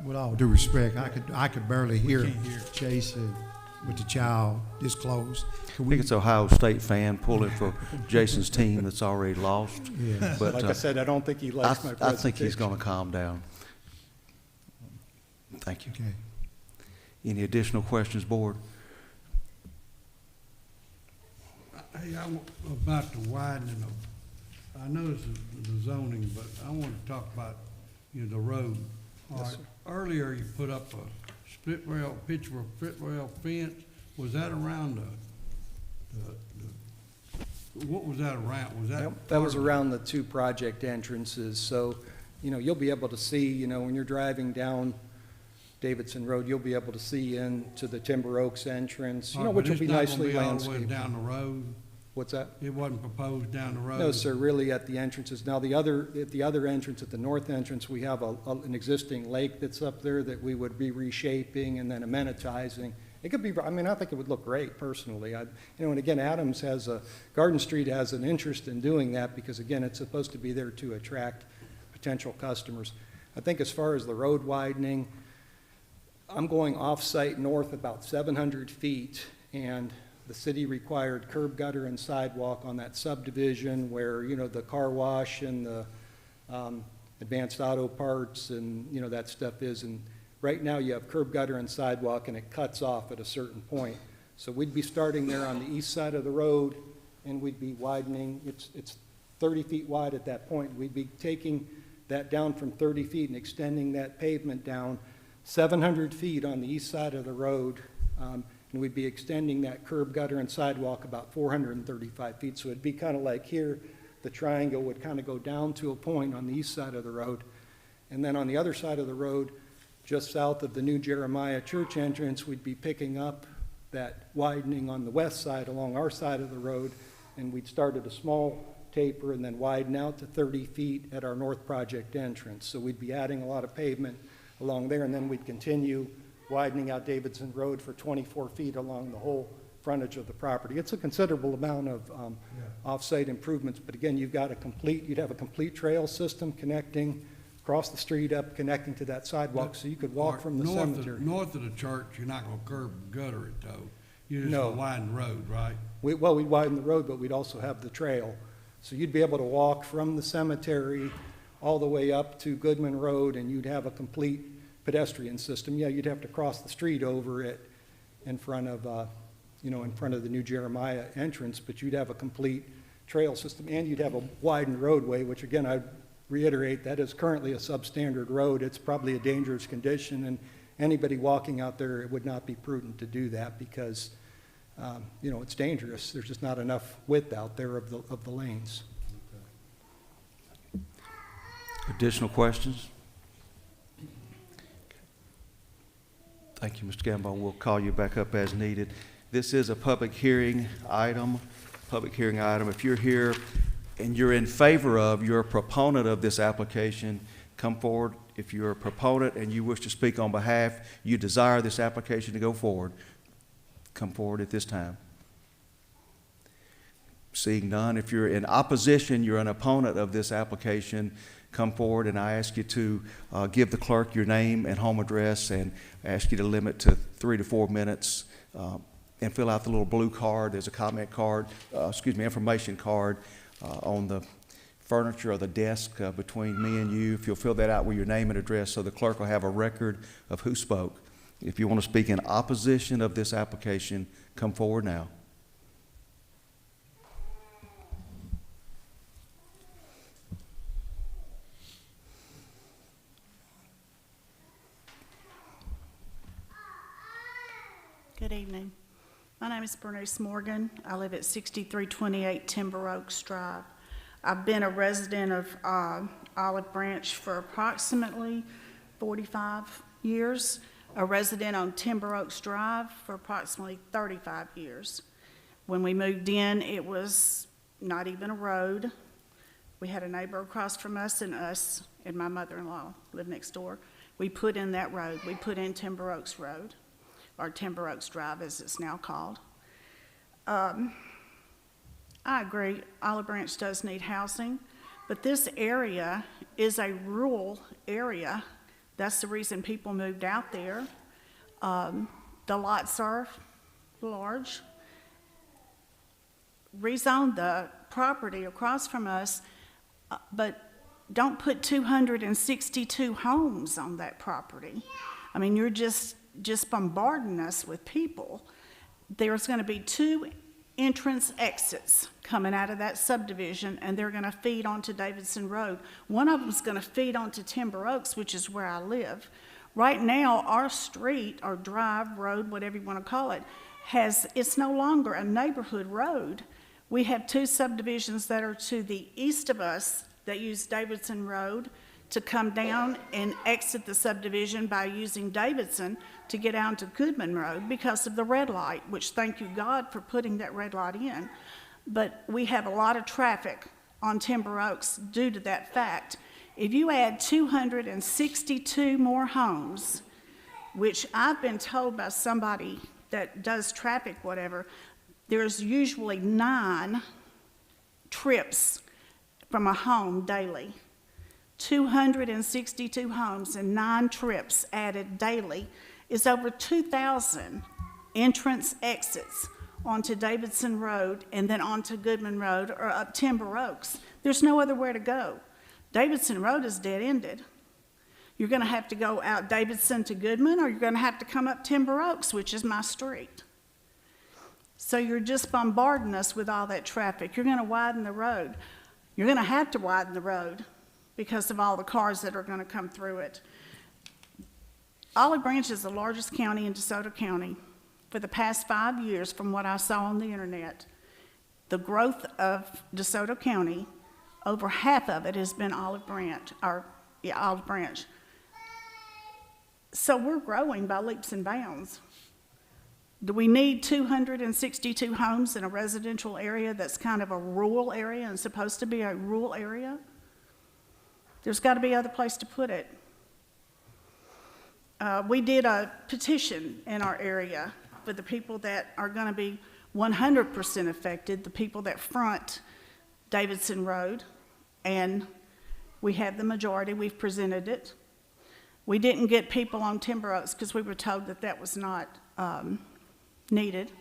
Speaker 6: with all due respect, I could barely hear Chase with the child this close.
Speaker 1: I think it's Ohio State fan pulling for Jason's team that's already lost.
Speaker 6: Yeah.
Speaker 1: But
Speaker 9: Like I said, I don't think he likes my presentation.
Speaker 1: I think he's going to calm down. Thank you.
Speaker 6: Okay.
Speaker 1: Any additional questions, board?
Speaker 10: Hey, about the widening of, I noticed the zoning, but I want to talk about, you know, the road. All
Speaker 9: Yes,
Speaker 10: right.
Speaker 9: sir.
Speaker 10: Earlier, you put up a picture of split rail fence. Was that around what was that around? Was that?
Speaker 9: That was around the 2 project entrances. So, you know, you'll be able to see, you know, when you're driving down Davidson Road, you'll be able to see into the Timber Oaks entrance, you know, which will be nicely
Speaker 10: All the
Speaker 9: landscaped.
Speaker 10: way down the road?
Speaker 9: What's that?
Speaker 10: It wasn't proposed down the road?
Speaker 9: No, sir, really at the entrances. Now, at the other entrance, at the north entrance, we have an existing lake that's up there that we would be reshaping and then amenitizing. It could be, I mean, I think it would look great personally. You know, and again, Garden Street has an interest in doing that because, again, it's supposed to be there to attract potential customers. I think as far as the road widening, I'm going off-site north about 700 feet, and the city required curb, gutter, and sidewalk on that subdivision where, you know, the car wash and the advanced auto parts and, you know, that stuff is. And right now you have curb, gutter, and sidewalk, and it cuts off at a certain point. So we'd be starting there on the east side of the road, and we'd be widening. It's 30 feet wide at that point. We'd be taking that down from 30 feet and extending that pavement down 700 feet on the east side of the road. And we'd be extending that curb, gutter, and sidewalk about 435 feet. So it'd be kind of like here, the triangle would kind of go down to a point on the east side of the road. And then on the other side of the road, just south of the new Jeremiah Church entrance, we'd be picking up that widening on the west side along our side of the road. And we'd start at a small taper, and then widen out to 30 feet at our north project entrance. So we'd be adding a lot of pavement along there, and then we'd continue widening out Davidson Road for 24 feet along the whole frontage of the property. It's a considerable amount of off-site improvements, but again, you'd have a complete trail system connecting across the street up, connecting to that sidewalk, so you could walk from the cemetery.
Speaker 10: North of the church, you're not gonna curb and gutter it though. You're just
Speaker 9: No.
Speaker 10: gonna widen the road, right?
Speaker 9: We'd widen the road, but we'd also have the trail. So you'd be able to walk from the cemetery all the way up to Goodman Road, and you'd have a complete pedestrian system. Yeah, you'd have to cross the street over it in front of the new Jeremiah entrance, but you'd have a complete trail system, and you'd have a widened roadway, which again, I'd reiterate, that is currently a substandard road. It's probably a dangerous condition, and anybody walking out there, it would not be prudent to do that because, it's dangerous. There's just not enough width out there of the lanes.
Speaker 1: Additional questions? Thank you, Mr. Gambone. We'll call you back up as needed. This is a public hearing item. If you're here and you're in favor of, you're a proponent of this application, come forward. If you're a proponent and you wish to speak on behalf, you desire this application to go forward, come forward at this time. Seeing none, if you're in opposition, you're an opponent of this application, come forward, and I ask you to give the clerk your name and home address, and ask you to limit to 3 to 4 minutes, and fill out the little blue card. There's a comment card, information card on the furniture or the desk between me and you. If you'll fill that out with your name and address, so the clerk will have a record of who spoke. If you want to speak in opposition of this application, come forward now.
Speaker 11: Good evening. My name is Bernice Morgan. I live at 6328 Timber Oaks Drive. I've been a resident of Olive Branch for approximately 45 years, a resident on Timber Oaks Drive for approximately 35 years. When we moved in, it was not even a road. We had a neighbor across from us and my mother-in-law lived next door. We put in that road. We put in Timber Oaks Road, or Timber Oaks Drive as it's now called. I agree, Olive Branch does need housing, but this area is a rural area. That's the reason people moved out there. The lots are large. Rezone the property across from us, but don't put 262 homes on that property. I mean, you're just bombarding us with people. There's going to be 2 entrance exits coming out of that subdivision, and they're going to feed onto Davidson Road. One of them's going to feed onto Timber Oaks, which is where I live. Right now, our street, or drive, road, whatever you want to call it, it's no longer a neighborhood road. We have 2 subdivisions that are to the east of us that use Davidson Road to come down and exit the subdivision by using Davidson to get down to Goodman Road because of the red light, which thank you God for putting that red light in. But we have a lot of traffic on Timber Oaks due to that fact. If you add 262 more homes, which I've been told by somebody that does traffic, whatever, there's usually 9 trips from a home daily. 262 homes and 9 trips added daily is over 2,000 entrance exits onto Davidson Road and then onto Goodman Road or up Timber Oaks. There's no other way to go. Davidson Road is dead-ended. You're going to have to go out Davidson to Goodman, or you're going to have to come up Timber Oaks, which is my street. So you're just bombarding us with all that traffic. You're going to widen the road. You're going to have to widen the road because of all the cars that are going to come through it. Olive Branch is the largest county in DeSoto County. For the past 5 years, from what I saw on the internet, the growth of DeSoto County, over half of it has been Olive Branch. So we're growing by leaps and bounds. Do we need 262 homes in a residential area that's kind of a rural area and supposed to be a rural area? There's got to be other place to put it. We did a petition in our area for the people that are going to be 100% affected, the people that front Davidson Road, and we have the majority. We've presented it. We didn't get people on Timber Oaks because we were told that that was not needed,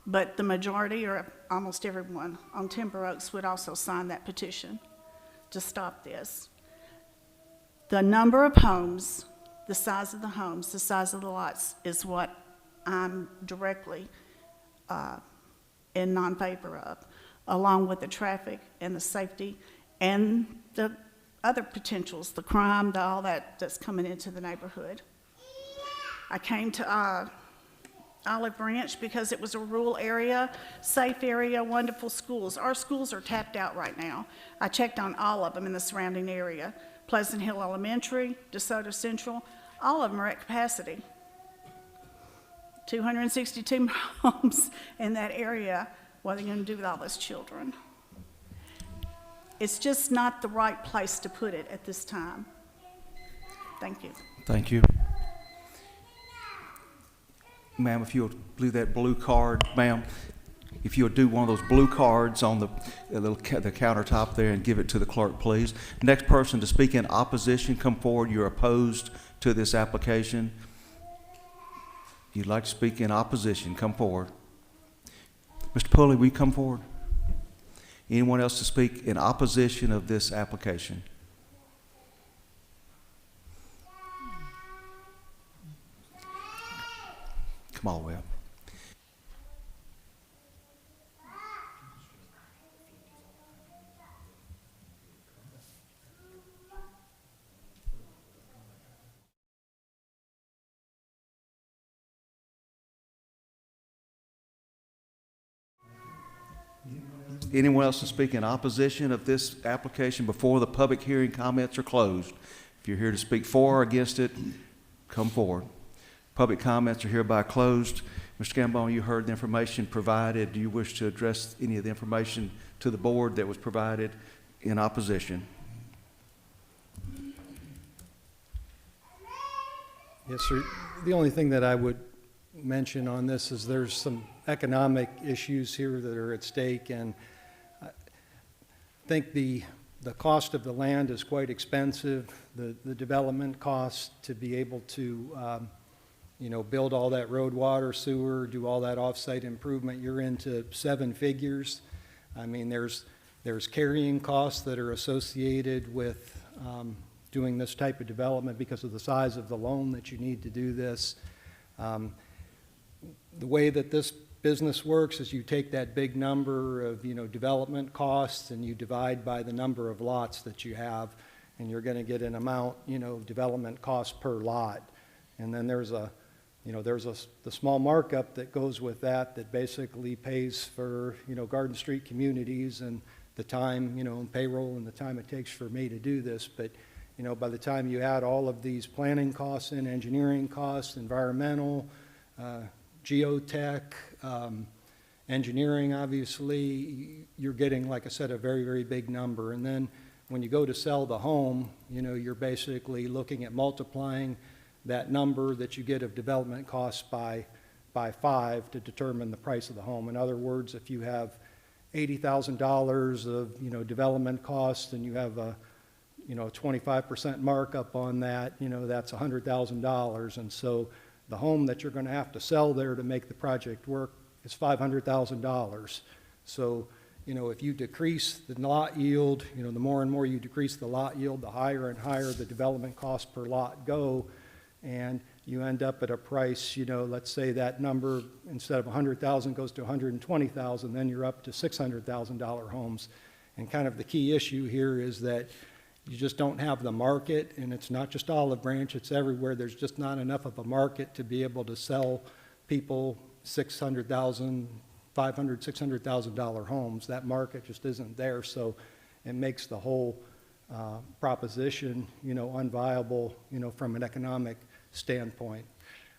Speaker 11: but the majority, or almost everyone on Timber Oaks, would also sign that petition to stop this. The number of homes, the size of the homes, the size of the lots is what I'm directly in non-favor of, along with the traffic and the safety and the other potentials, the crime, all that's coming into the neighborhood. I came to Olive Branch because it was a rural area, safe area, wonderful schools. Our schools are tapped out right now. I checked on all of them in the surrounding area. Pleasant Hill Elementary, DeSoto Central, all of them are at capacity. 262 homes in that area. What are they going to do with all those children? It's just not the right place to put it at this time. Thank you.
Speaker 1: Thank you. Ma'am, if you'll do that blue card, ma'am, if you'll do one of those blue cards on the countertop there and give it to the clerk, please. Next person to speak in opposition, come forward. You're opposed to this application. You'd like to speak in opposition, come forward. Mr. Pulley, will you come forward? Anyone else to speak in opposition of this application? Come all the way up. Anyone else to speak in opposition of this application before the public hearing comments are closed? If you're here to speak for or against it, come forward. Public comments are hereby closed. Mr. Gambone, you heard the information provided. Do you wish to address any of the information to the board that was provided in opposition?
Speaker 9: Yes, sir. The only thing that I would mention on this is there's some economic issues here that are at stake, and I think the cost of the land is quite expensive. The development cost to be able to build all that road, water, sewer, do all that off-site improvement, you're into 7 figures. I mean, there's carrying costs that are associated with doing this type of development because of the size of the loan that you need to do this. The way that this business works is you take that big number of development costs and you divide by the number of lots that you have, and you're going to get an amount development cost per lot. And then there's the small markup that goes with that basically pays for Garden Street communities and the time and payroll and the time it takes for me to do this. But by the time you add all of these planning costs in, engineering costs, environmental, geotech, engineering, obviously, you're getting, like I said, a very, very big number. And then when you go to sell the home, you're basically looking at multiplying that number that you get of development costs by 5 to determine the price of the home. In other words, if you have $80,000 of development costs and you have a 25% markup on that, that's $100,000. And so the home that you're going to have to sell there to make the project work is $500,000. So, if you decrease the lot yield, the more and more you decrease the lot yield, the higher and higher the development costs per lot go, and you end up at a price, let's say that number instead of $100,000 goes to $120,000, then you're up to $600,000 homes. And kind of the key issue here is that you just don't have the market, and it's not just Olive Branch, it's everywhere. There's just not enough of a market to be able to sell people $500,000, $600,000 homes. That market just isn't there, so it makes the whole proposition, unviable, from an economic standpoint.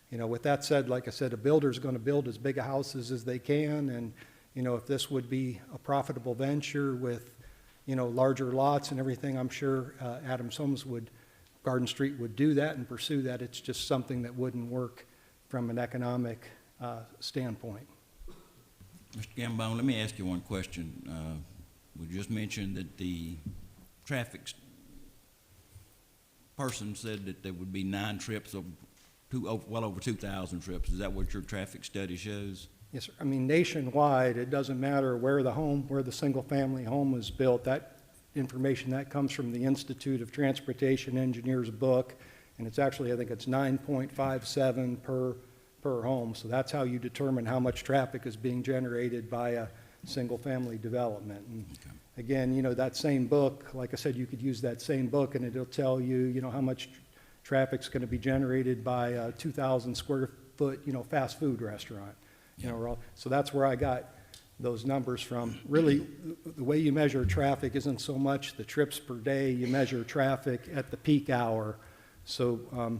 Speaker 9: You know, with that said, like I said, a builder's gonna build as big a houses as they can, and, you know, if this would be a profitable venture with, you know, larger lots and everything, I'm sure Adams Homes Garden Street would do that and pursue that. It's just something that wouldn't work from an economic standpoint.
Speaker 12: Mr. Gambone, let me ask you one question. We just mentioned that the traffic person said that there would be 9 trips of well over 2,000 trips. Is that what your traffic study shows?
Speaker 9: Yes, sir. I mean, nationwide, it doesn't matter where the single-family home was built. That information, that comes from the Institute of Transportation Engineers book, and it's actually, I think it's 9.57 per home. So that's how you determine how much traffic is being generated by a single-family development. And again, you know, that same book, like I said, you could use that same book, and it'll tell you, you know, how much traffic's going to be generated by a 2,000 square foot, you know, fast food restaurant. You know, so that's where I got those numbers from. Really, the way you measure traffic isn't so much the trips per day. You measure traffic at the peak hour. So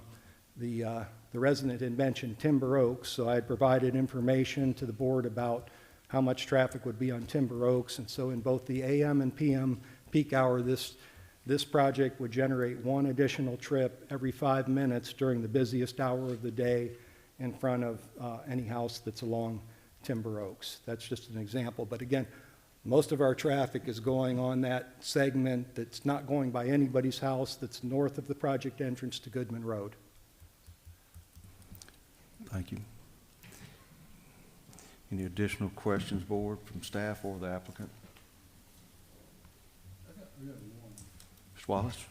Speaker 9: the resident had mentioned Timber Oaks, so I had provided information to the board about how much traffic would be on Timber Oaks. And so in both the AM and PM peak hour, this project would generate 1 additional trip every 5 minutes during the busiest hour of the day in front of any house that's along Timber Oaks. That's just an example. But again, most of our traffic is going on that segment that's not going by anybody's house that's north of the project entrance to Goodman Road.
Speaker 1: Thank you. Any additional questions, board, from staff or the applicant? Mr. Wallace?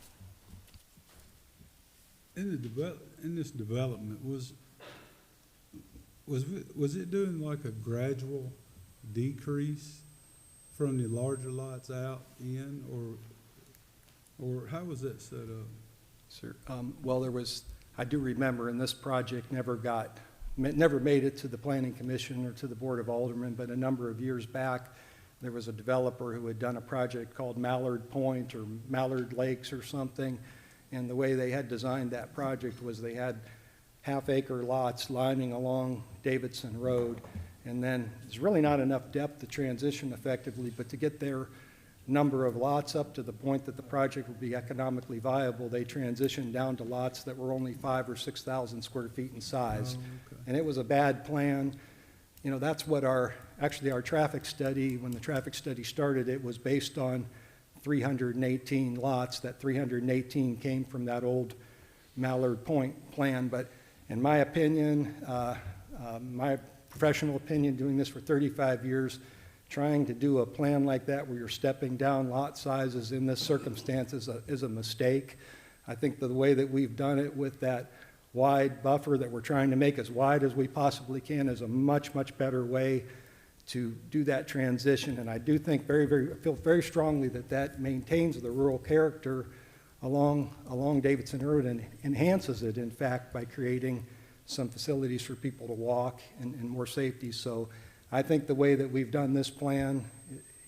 Speaker 10: In this development, was it doing like a gradual decrease from the larger lots out in, or how was that set up?
Speaker 9: Sir, well, I do remember, and this project never made it to the Planning Commission or to the Board of Aldermen, but a number of years back, there was a developer who had done a project called Mallard Point or Mallard Lakes or something, and the way they had designed that project was they had half-acre lots lining along Davidson Road, and then there's really not enough depth to transition effectively, but to get their number of lots up to the point that the project would be economically viable, they transitioned down to lots that were only 5,000 or 6,000 square feet in size.
Speaker 10: Oh, okay.
Speaker 9: And it was a bad plan. You know, that's what our traffic study, when the traffic study started, it was based on 318 lots. That 318 came from that old Mallard Point plan. But in my opinion, my professional opinion, doing this for 35 years, trying to do a plan like that where you're stepping down lot sizes in this circumstance is a mistake. I think the way that we've done it with that wide buffer that we're trying to make as wide as we possibly can is a much, much better way to do that transition. And I do think I feel very strongly that maintains the rural character along Davidson Road and enhances it, in fact, by creating some facilities for people to walk and more safety. So I think the way that we've done this plan,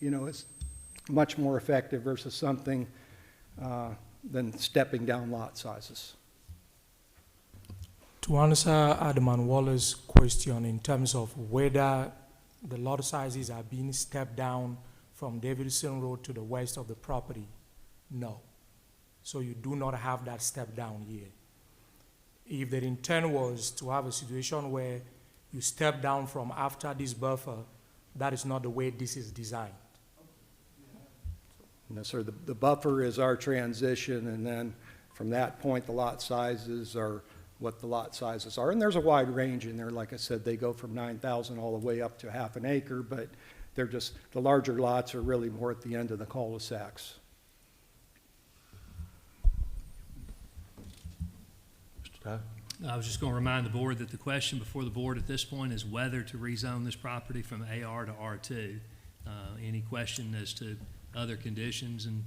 Speaker 9: you know, is much more effective versus something than stepping down lot sizes.
Speaker 13: To answer Alderman Waller's question in terms of whether the lot sizes are being stepped down from Davidson Road to the west of the property, no. So you do not have that step down here. If the intent was to have a situation where you step down from after this buffer, that is not the way this is designed.
Speaker 9: No, sir, the buffer is our transition, and then from that point, the lot sizes are what the lot sizes are. And there's a wide range in there. Like I said, they go from 9,000 all the way up to half an acre, but they're just, the larger lots are really more at the end of the cul-de-sacs.
Speaker 1: Mr. Dye?
Speaker 7: I was just going to remind the board that the question before the board at this point is whether to rezone this property from AR to R2. Any question as to other conditions and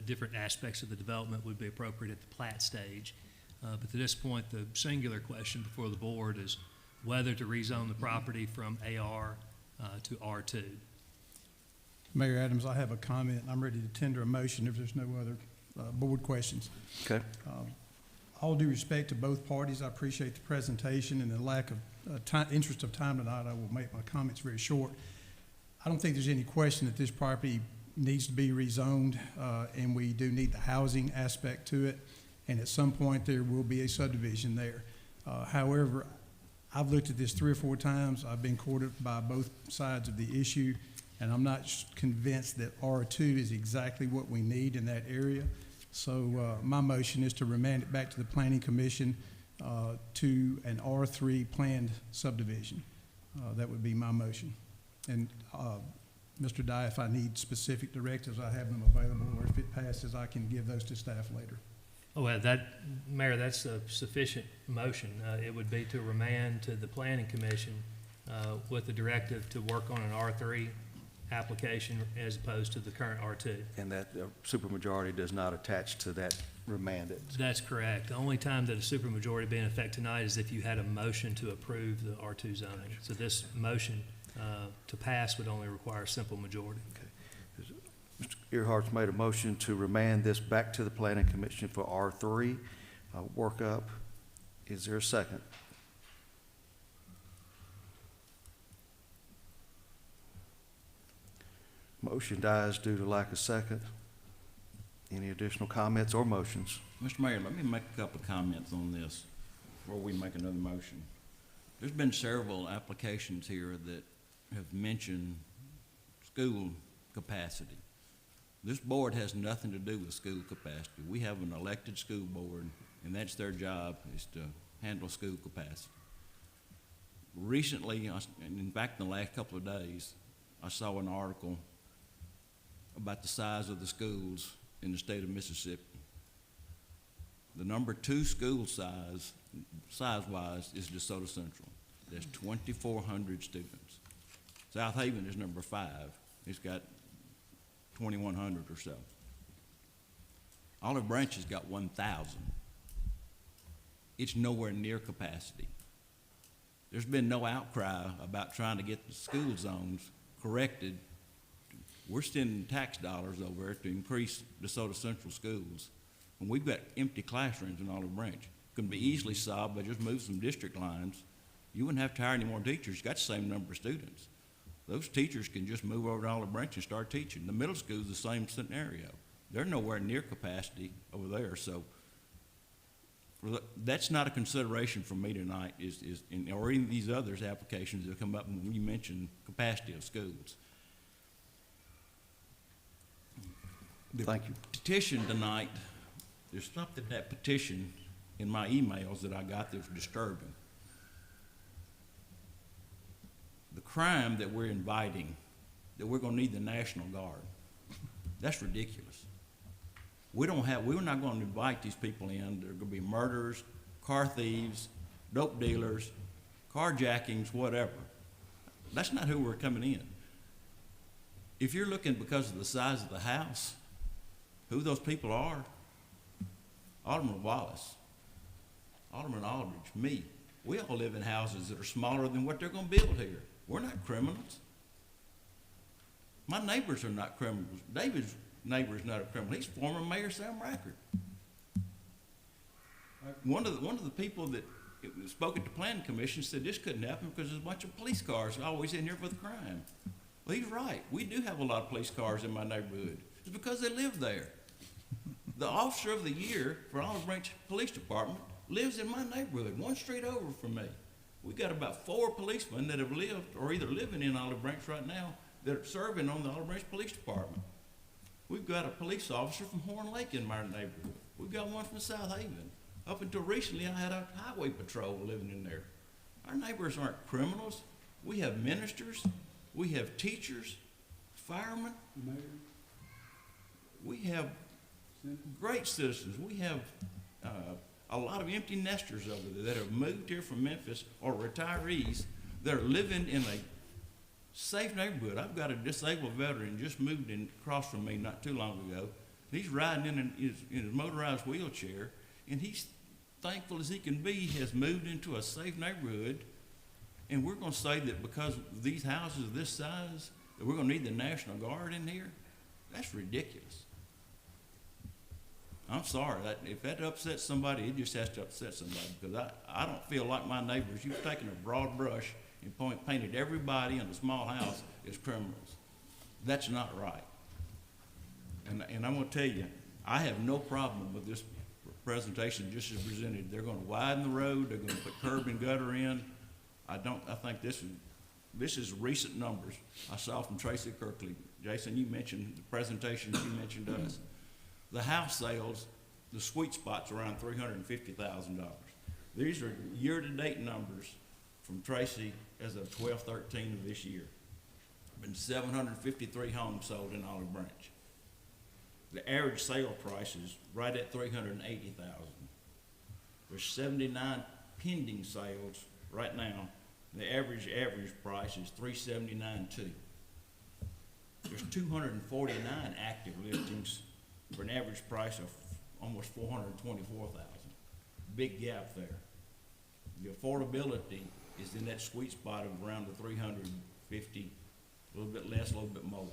Speaker 7: different aspects of the development would be appropriate at the plat stage. But to this point, the singular question before the board is whether to rezone the property from AR to R2.
Speaker 6: Mayor Adams, I have a comment. I'm ready to tender a motion if there's no other board questions.
Speaker 1: Okay.
Speaker 6: all due respect to both parties, I appreciate the presentation and the lack of interest of time tonight. I will make my comments very short. I don't think there's any question that this property needs to be rezoned, and we do need the housing aspect to it. And at some point, there will be a subdivision there. However, I've looked at this 3 or 4 times. I've been courted by both sides of the issue, and I'm not convinced that R2 is exactly what we need in that area. So my motion is to remand it back to the Planning Commission to an R3 planned subdivision. That would be my motion. And Mr. Dye, if I need specific directives, I have them available, or if it passes, I can give those to staff later.
Speaker 7: Oh, well, Mayor, that's a sufficient motion. It would be to remand to the Planning Commission with the directive to work on an R3 application as opposed to the current R2.
Speaker 1: And that supermajority does not attach to that remanded.
Speaker 7: That's correct. The only time that a supermajority be in effect tonight is if you had a motion to approve the R2 zoning. So this motion to pass would only require a simple majority.
Speaker 1: Okay. Mr. Earhart's made a motion to remand this back to the Planning Commission for R3 workup. Is there a second? Motion dies due to lack of second. Any additional comments or motions?
Speaker 12: Mr. Mayor, let me make a couple of comments on this before we make another motion. There's been several applications here that have mentioned school capacity. This board has nothing to do with school capacity. We have an elected school board, and that's their job, is to handle school capacity. Recently, and in fact in the last couple of days, I saw an article about the size of the schools in the state of Mississippi. The number 2 school size-wise is DeSoto Central. There's 2,400 students. South Haven is number 5. It's got 2,100 or so. Olive Branch has got 1,000. It's nowhere near capacity. There's been no outcry about trying to get the school zones corrected. We're sending tax dollars over there to increase DeSoto Central schools. And we've got empty classrooms in Olive Branch. Can be easily solved by just moving some district lines. You wouldn't have to hire any more teachers. You got the same number of students. Those teachers can just move over to Olive Branch and start teaching. The middle school is the same scenario. They're nowhere near capacity over there. So that's not a consideration for me tonight, or any of these other applications that come up when you mention capacity of schools.
Speaker 1: Thank you.
Speaker 12: Petition tonight, there's something in that petition in my emails that I got that was disturbing. The crime that we're inviting, that we're going to need the National Guard, that's ridiculous. We're not going to invite these people in. They're going to be murderers, car thieves, dope dealers, carjackings, whatever. That's not who we're coming in. If you're looking because of the size of the house, who those people are, Alderman Wallace, Alderman Aldridge, me, we all live in houses that are smaller than what they're going to build here. We're not criminals. My neighbors are not criminals. David's neighbor is not a criminal. He's former Mayor Sam Rackard. One of the people that spoke at the Planning Commission said this couldn't happen because there's a bunch of police cars always in here for the crime. Well, he's right. We do have a lot of police cars in my neighborhood. It's because they live there. The officer of the year for Olive Branch Police Department lives in my neighborhood, 1 street over from me. We got about 4 policemen that have lived or either living in Olive Branch right now that are serving on the Olive Branch Police Department. We've got a police officer from Horn Lake in my neighborhood. We've got one from South Haven. Up until recently, I had a highway patrol living in there. Our neighbors aren't criminals. We have ministers. We have teachers, firemen. We have great citizens. We have a lot of empty nesters over there that have moved here from Memphis or retirees that are living in a safe neighborhood. I've got a disabled veteran just moved in across from me not too long ago. He's riding in his motorized wheelchair, and he's thankful as he can be. He has moved into a safe neighborhood, and we're going to say that because of these houses of this size that we're going to need the National Guard in here? That's ridiculous. I'm sorry, if that upsets somebody, it just has to upset somebody, because I don't feel like my neighbors, you've taken a broad brush and painted everybody in a small house as criminals. That's not right. And I'm gonna tell you, I have no problem with this presentation just as presented. They're gonna widen the road, they're gonna put curb and gutter in. I think this is recent numbers I saw from Tracy Kirkley. Jason, you mentioned the presentation, you mentioned us. The house sales, the sweet spot's around $350,000. These are year-to-date numbers from Tracy as of 12/13 of this year. Been 753 homes sold in Olive Branch. The average sale price is right at $380,000. There's 79 pending sales right now. The average price is $379,200. There's 249 active listings for an average price of almost $424,000. Big gap there. The affordability is in that sweet spot of around the 350, a little bit less, a little bit more.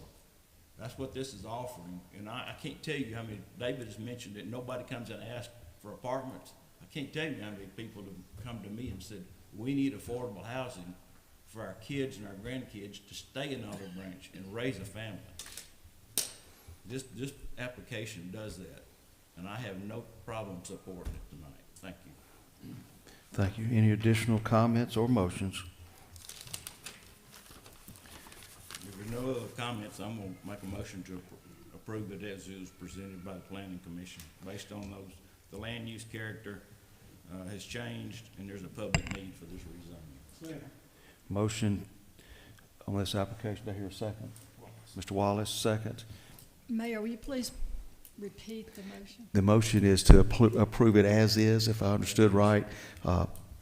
Speaker 12: That's what this is offering. And I can't tell you how many, David has mentioned that nobody comes in and asks for apartments. I can't tell you how many people have come to me and said, we need affordable housing for our kids and our grandkids to stay in Olive Branch and raise a family. This application does that, and I have no problem supporting it tonight. Thank you.
Speaker 1: Thank you. Any additional comments or motions?
Speaker 12: If there's no other comments, I'm gonna make a motion to approve it as is presented by the Planning Commission, based on the land use character has changed, and there's a public need for this rezoning.
Speaker 1: Motion on this application. Do I hear a second? Mr. Wallace, second.
Speaker 2: Mayor, will you please repeat the motion?
Speaker 1: The motion is to approve it as is, if I understood right.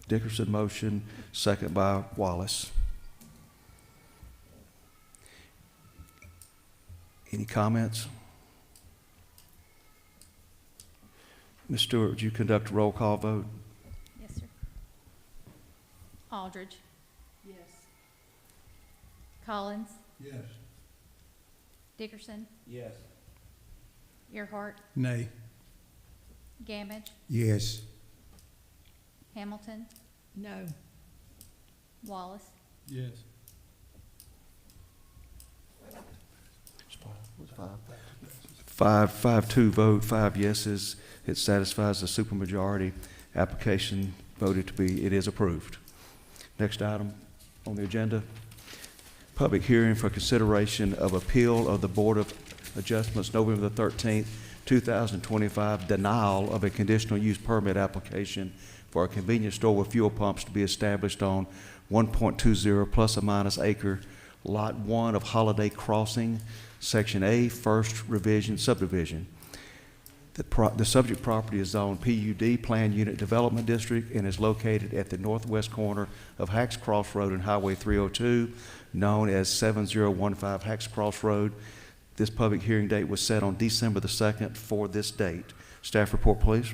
Speaker 1: Dickerson motion, second by Wallace. Any comments? Ms. Stewart, would you conduct a roll call vote?
Speaker 3: Yes, sir. Aldridge,
Speaker 2: Yes.
Speaker 3: Collins,
Speaker 10: Yes.
Speaker 3: Dickerson,
Speaker 12: Yes.
Speaker 3: Earhart,
Speaker 6: Nay.
Speaker 3: Gamage,
Speaker 8: Yes.
Speaker 3: Hamilton,
Speaker 2: No.
Speaker 3: Wallace,
Speaker 10: Yes.
Speaker 1: Five, two vote, 5 yeses. It satisfies the supermajority. Application voted to be, it is approved. Next item on the agenda, public hearing for consideration of appeal of the Board of Adjustments, November the 13th, 2025, denial of a conditional use permit application for a convenience store with fuel pumps to be established on 1.20 plus or minus acre Lot 1 of Holiday Crossing, Section A, First Revision Subdivision. The subject property is zoned PUD, Planned Unit Development District, and is located at the northwest corner of Hacks Cross Road and Highway 302, known as 7015 Hacks Cross Road. This public hearing date was set on December the 2nd for this date. Staff report, please.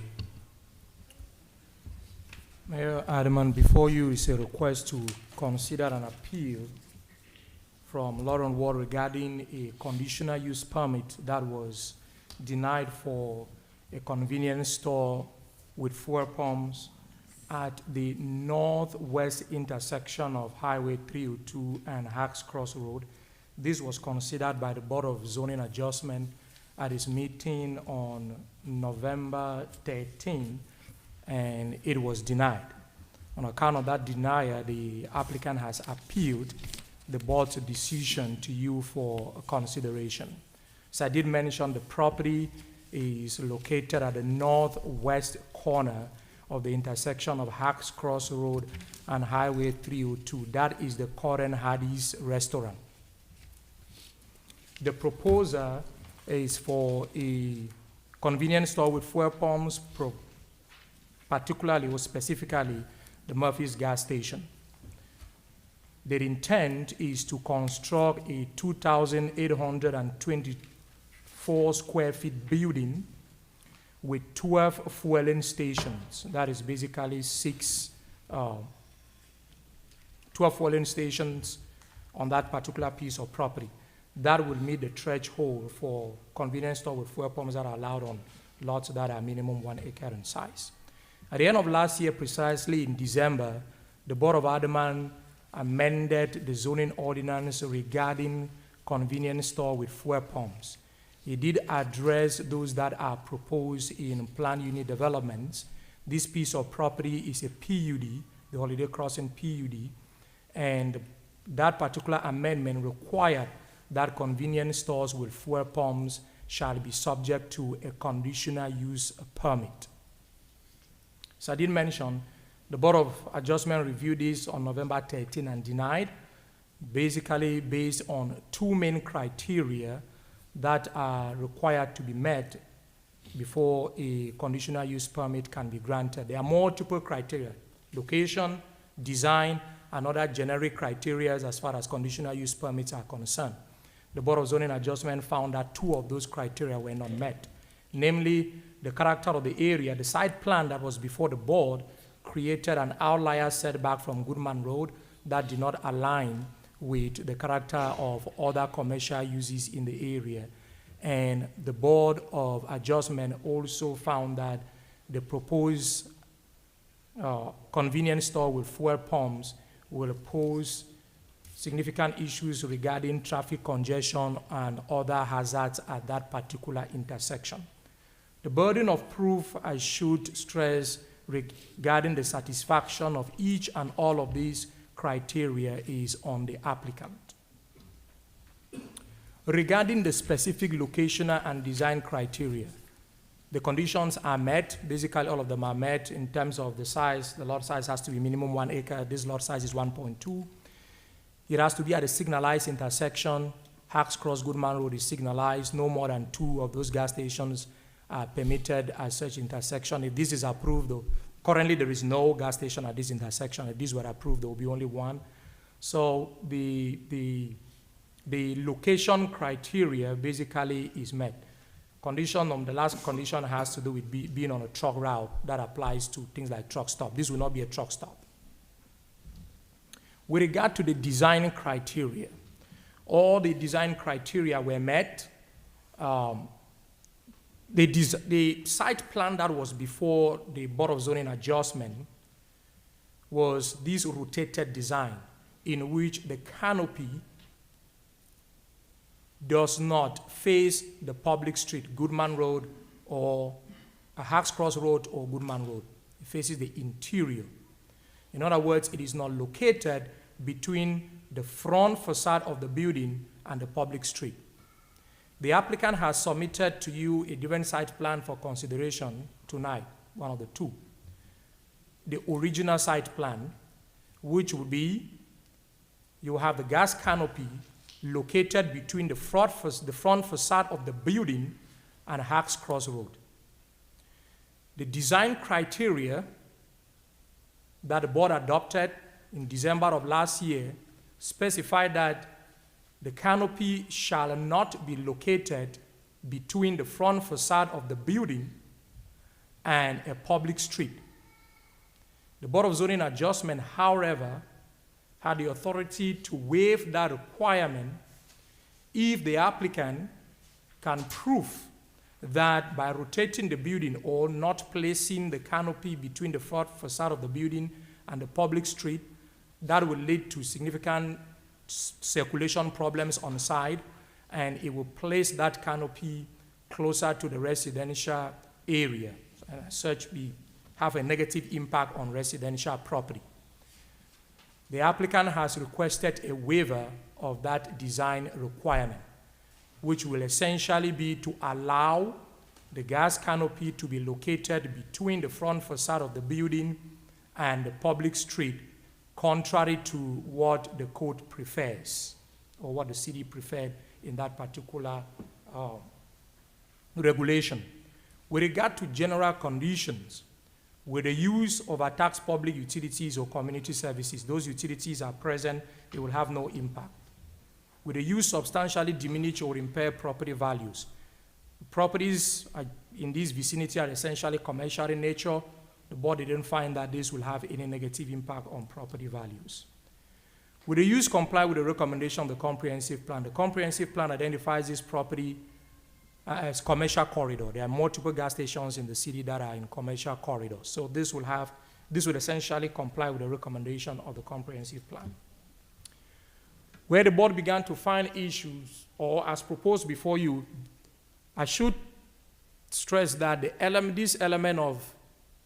Speaker 13: Mayor Aldermen, before you is a request to consider an appeal from Lauren Ward regarding a conditional use permit that was denied for a convenience store with fuel pumps at the northwest intersection of Highway 302 and Hacks Cross Road. This was considered by the Board of Zoning Adjustment at its meeting on November 13, and it was denied. On account of that denial, the applicant has appealed the board's decision to you for consideration. So I did mention the property is located at the northwest corner of the intersection of Hacks Cross Road and Highway 302. That is the current Hardee's restaurant. The proposal is for a convenience store with fuel pumps, particularly or specifically the Murphy's gas station. Their intent is to construct a 2,824 square feet building with 12 fueling stations. That is basically 12 fueling stations on that particular piece of property. That will meet the threshold for convenience store with fuel pumps that are allowed on lots that are minimum 1 acre in size. At the end of last year, precisely in December, the Board of Aldermen amended the zoning ordinance regarding convenience store with fuel pumps. It did address those that are proposed in planned unit developments. This piece of property is a PUD, the Holiday Crossing PUD, and that particular amendment required that convenience stores with fuel pumps shall be subject to a conditional use permit. So I did mention, the Board of Adjustment reviewed this on November 13 and denied, basically based on two main criteria that are required to be met before a conditional use permit can be granted. There are multiple criteria: location, design, and other generic criteria as far as conditional use permits are concerned. The Board of Zoning Adjustment found that two of those criteria were not met, namely the character of the area. The site plan that was before the board created an outlier setback from Goodman Road that did not align with the character of other commercial uses in the area. And the Board of Adjustment also found that the proposed convenience store with fuel pumps will pose significant issues regarding traffic congestion and other hazards at that particular intersection. The burden of proof, I should stress, regarding the satisfaction of each and all of these criteria is on the applicant. Regarding the specific locational and design criteria, the conditions are met. Basically, all of them are met in terms of the size. The lot size has to be minimum 1 acre. This lot size is 1.2. It has to be at a signalized intersection. Hacks Cross Goodman Road is signalized. No more than 2 of those gas stations are permitted at such intersection. If this is approved, though, currently there is no gas station at this intersection. If this were approved, there will be only one. So the location criteria basically is met. The last condition has to do with being on a truck route. That applies to things like truck stop. This will not be a truck stop. With regard to the design criteria, all the design criteria were met. The site plan that was before the Board of Zoning Adjustment was this rotated design in which the canopy does not face the public street, Goodman Road or Hacks Cross Road or Goodman Road. It faces the interior. In other words, it is not located between the front facade of the building and the public street. The applicant has submitted to you a different site plan for consideration tonight, one of the two. The original site plan, which would be, you have the gas canopy located between the front facade of the building and Hacks Cross Road. The design criteria that the board adopted in December of last year specified that the canopy shall not be located between the front facade of the building and a public street. The Board of Zoning Adjustment, however, had the authority to waive that requirement if the applicant can prove that by rotating the building or not placing the canopy between the front facade of the building and the public street, that will lead to significant circulation problems on site, and it will place that canopy closer to the residential area, and as such have a negative impact on residential property. The applicant has requested a waiver of that design requirement, which will essentially be to allow the gas canopy to be located between the front facade of the building and the public street, contrary to what the code prefers, or what the city preferred in that particular regulation. With regard to general conditions, with the use of taxed public utilities or community services, those utilities are present, they will have no impact. With the use substantially diminish or impair property values, properties in this vicinity are essentially commercial in nature. The board didn't find that this will have any negative impact on property values. With the use comply with the recommendation of the comprehensive plan. The comprehensive plan identifies this property as commercial corridor. There are multiple gas stations in the city that are in commercial corridors. So this will essentially comply with the recommendation of the comprehensive plan. Where the board began to find issues, or as proposed before you, I should stress that this element of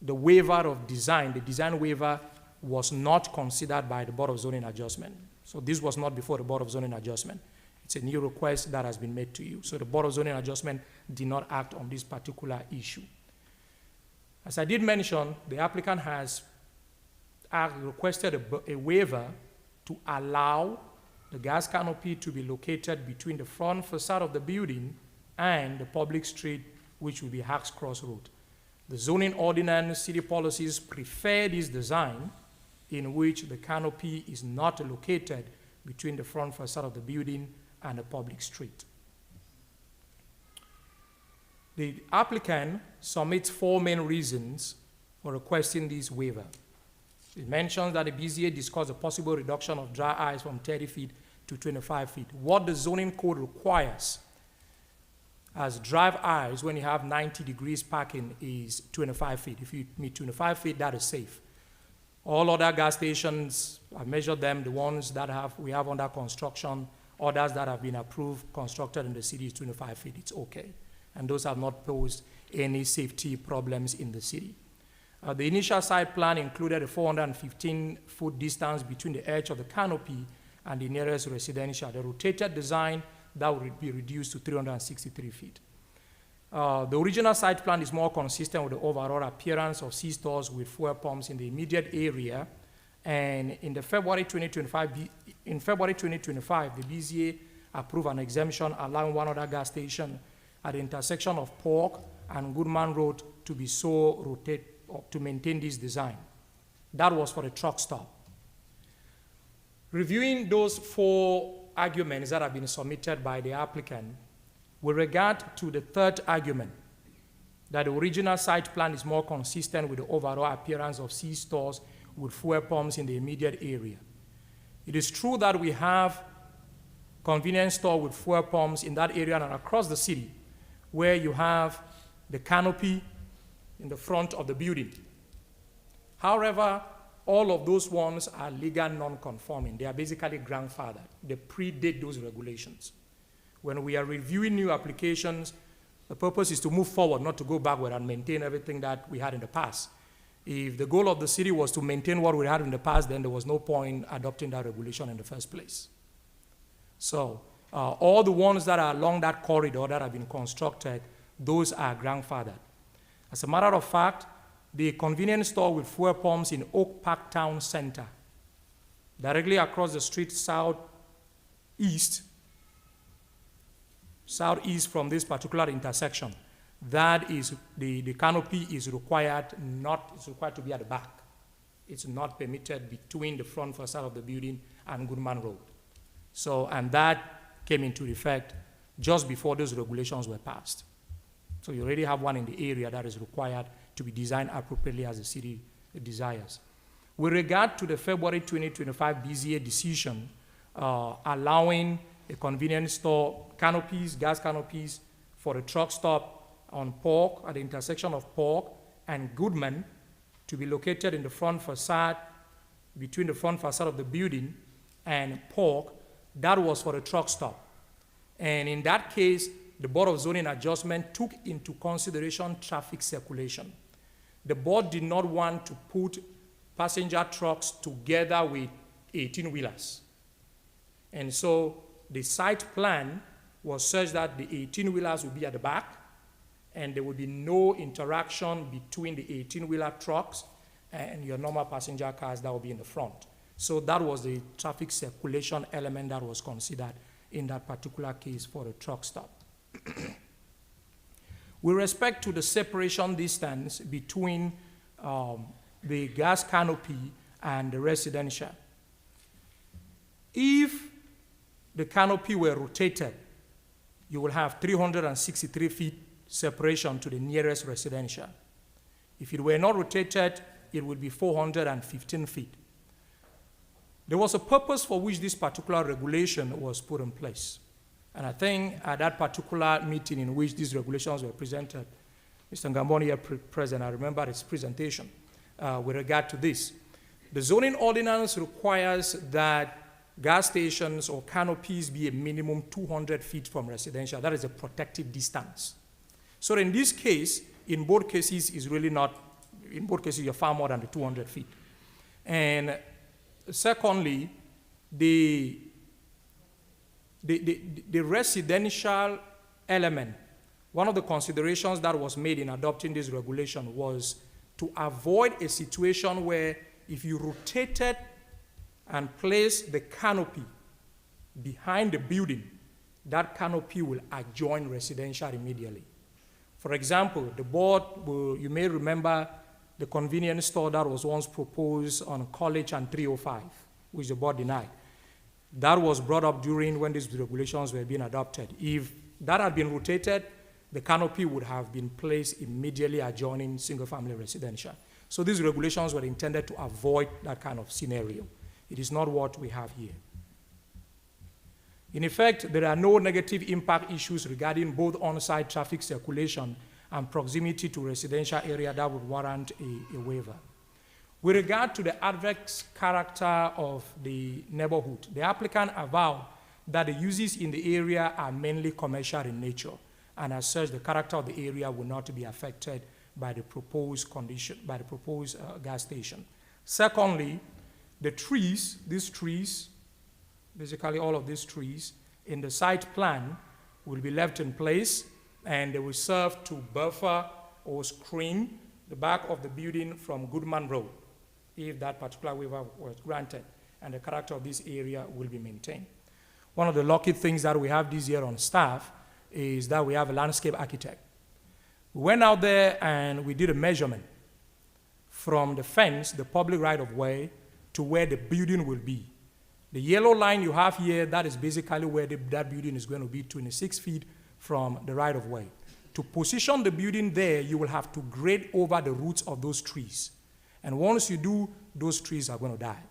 Speaker 13: the waiver of design, the design waiver, was not considered by the Board of Zoning Adjustment. So this was not before the Board of Zoning Adjustment. It's a new request that has been made to you. So the Board of Zoning Adjustment did not act on this particular issue. As I did mention, the applicant has requested a waiver to allow the gas canopy to be located between the front facade of the building and the public street, which will be Hacks Cross Road. The zoning ordinance, city policies prefer this design in which the canopy is not located between the front facade of the building and a public street. The applicant submits 4 main reasons for requesting this waiver. It mentions that the BZA discussed a possible reduction of dry ice from 30 feet to 25 feet. What the zoning code requires as drive ice when you have 90 degrees parking is 25 feet. If you meet 25 feet, that is safe. All other gas stations, I've measured them, the ones that we have under construction, others that have been approved, constructed in the city is 25 feet, it's okay. And those have not posed any safety problems in the city. The initial site plan included a 415-foot distance between the edge of the canopy and the nearest residential. The rotated design, that would be reduced to 363 feet. The original site plan is more consistent with the overall appearance of C-stores with fuel pumps in the immediate area. And in February 2025, the BZA approved an exemption allowing one other gas station at the intersection of Polk and Goodman Road to be so rotated to maintain this design. That was for the truck stop. Reviewing those 4 arguments that have been submitted by the applicant, with regard to the third argument, that the original site plan is more consistent with the overall appearance of C-stores with fuel pumps in the immediate area. It is true that we have convenience store with fuel pumps in that area and across the city, where you have the canopy in the front of the building. However, all of those ones are legal non-conforming. They are basically grandfathered. They predate those regulations. When we are reviewing new applications, the purpose is to move forward, not to go backward and maintain everything that we had in the past. If the goal of the city was to maintain what we had in the past, then there was no point adopting that regulation in the first place. So all the ones that are along that corridor that have been constructed, those are grandfathered. As a matter of fact, the convenience store with fuel pumps in Oak Park Town Center, directly across the street southeast from this particular intersection, that is, the canopy is required to be at the back. It's not permitted between the front facade of the building and Goodman Road. So, and that came into effect just before those regulations were passed. So you already have one in the area that is required to be designed appropriately as the city desires. With regard to the February 2025 BZA decision allowing a convenience store canopies, gas canopies for a truck stop on Polk, at the intersection of Polk and Goodman, to be located in the front facade, between the front facade of the building and Polk, that was for a truck stop. And in that case, the Board of Zoning Adjustment took into consideration traffic circulation. The board did not want to put passenger trucks together with 18-wheelers. And so the site plan was such that the 18-wheelers would be at the back, and there would be no interaction between the 18-wheeler trucks and your normal passenger cars that would be in the front. So that was the traffic circulation element that was considered in that particular case for the truck stop. With respect to the separation distance between the gas canopy and the residential, if the canopy were rotated, you will have 363 feet separation to the nearest residential. If it were not rotated, it would be 415 feet. There was a purpose for which this particular regulation was put in place. And I think at that particular meeting in which these regulations were presented, Mr. Ngamboni here present, I remember his presentation with regard to this. The zoning ordinance requires that gas stations or canopies be a minimum 200 feet from residential. That is a protective distance. So in this case, in both cases, is really not, in both cases, you're far more than the 200 feet. And secondly, the residential element, one of the considerations that was made in adopting this regulation was to avoid a situation where if you rotated and placed the canopy behind the building, that canopy will adjoin residential immediately. For example, the board will, you may remember the convenience store that was once proposed on College and 305, which the board denied. That was brought up during when these regulations were being adopted. If that had been rotated, the canopy would have been placed immediately adjoining single-family residential. So these regulations were intended to avoid that kind of scenario. It is not what we have here. In effect, there are no negative impact issues regarding both on-site traffic circulation and proximity to residential area that would warrant a waiver. With regard to the adverse character of the neighborhood, the applicant avowed that the uses in the area are mainly commercial in nature, and as such, the character of the area will not be affected by the proposed gas station. Secondly, the trees, these trees, basically all of these trees in the site plan will be left in place, and they will serve to buffer or screen the back of the building from Goodman Road, if that particular waiver was granted, and the character of this area will be maintained. One of the lucky things that we have this year on staff is that we have a landscape architect. We went out there and we did a measurement from the fence, the public right-of-way, to where the building will be. The yellow line you have here, that is basically where that building is going to be, 26 feet from the right-of-way. To position the building there, you will have to grade over the roots of those trees. And once you do, those trees are going to die.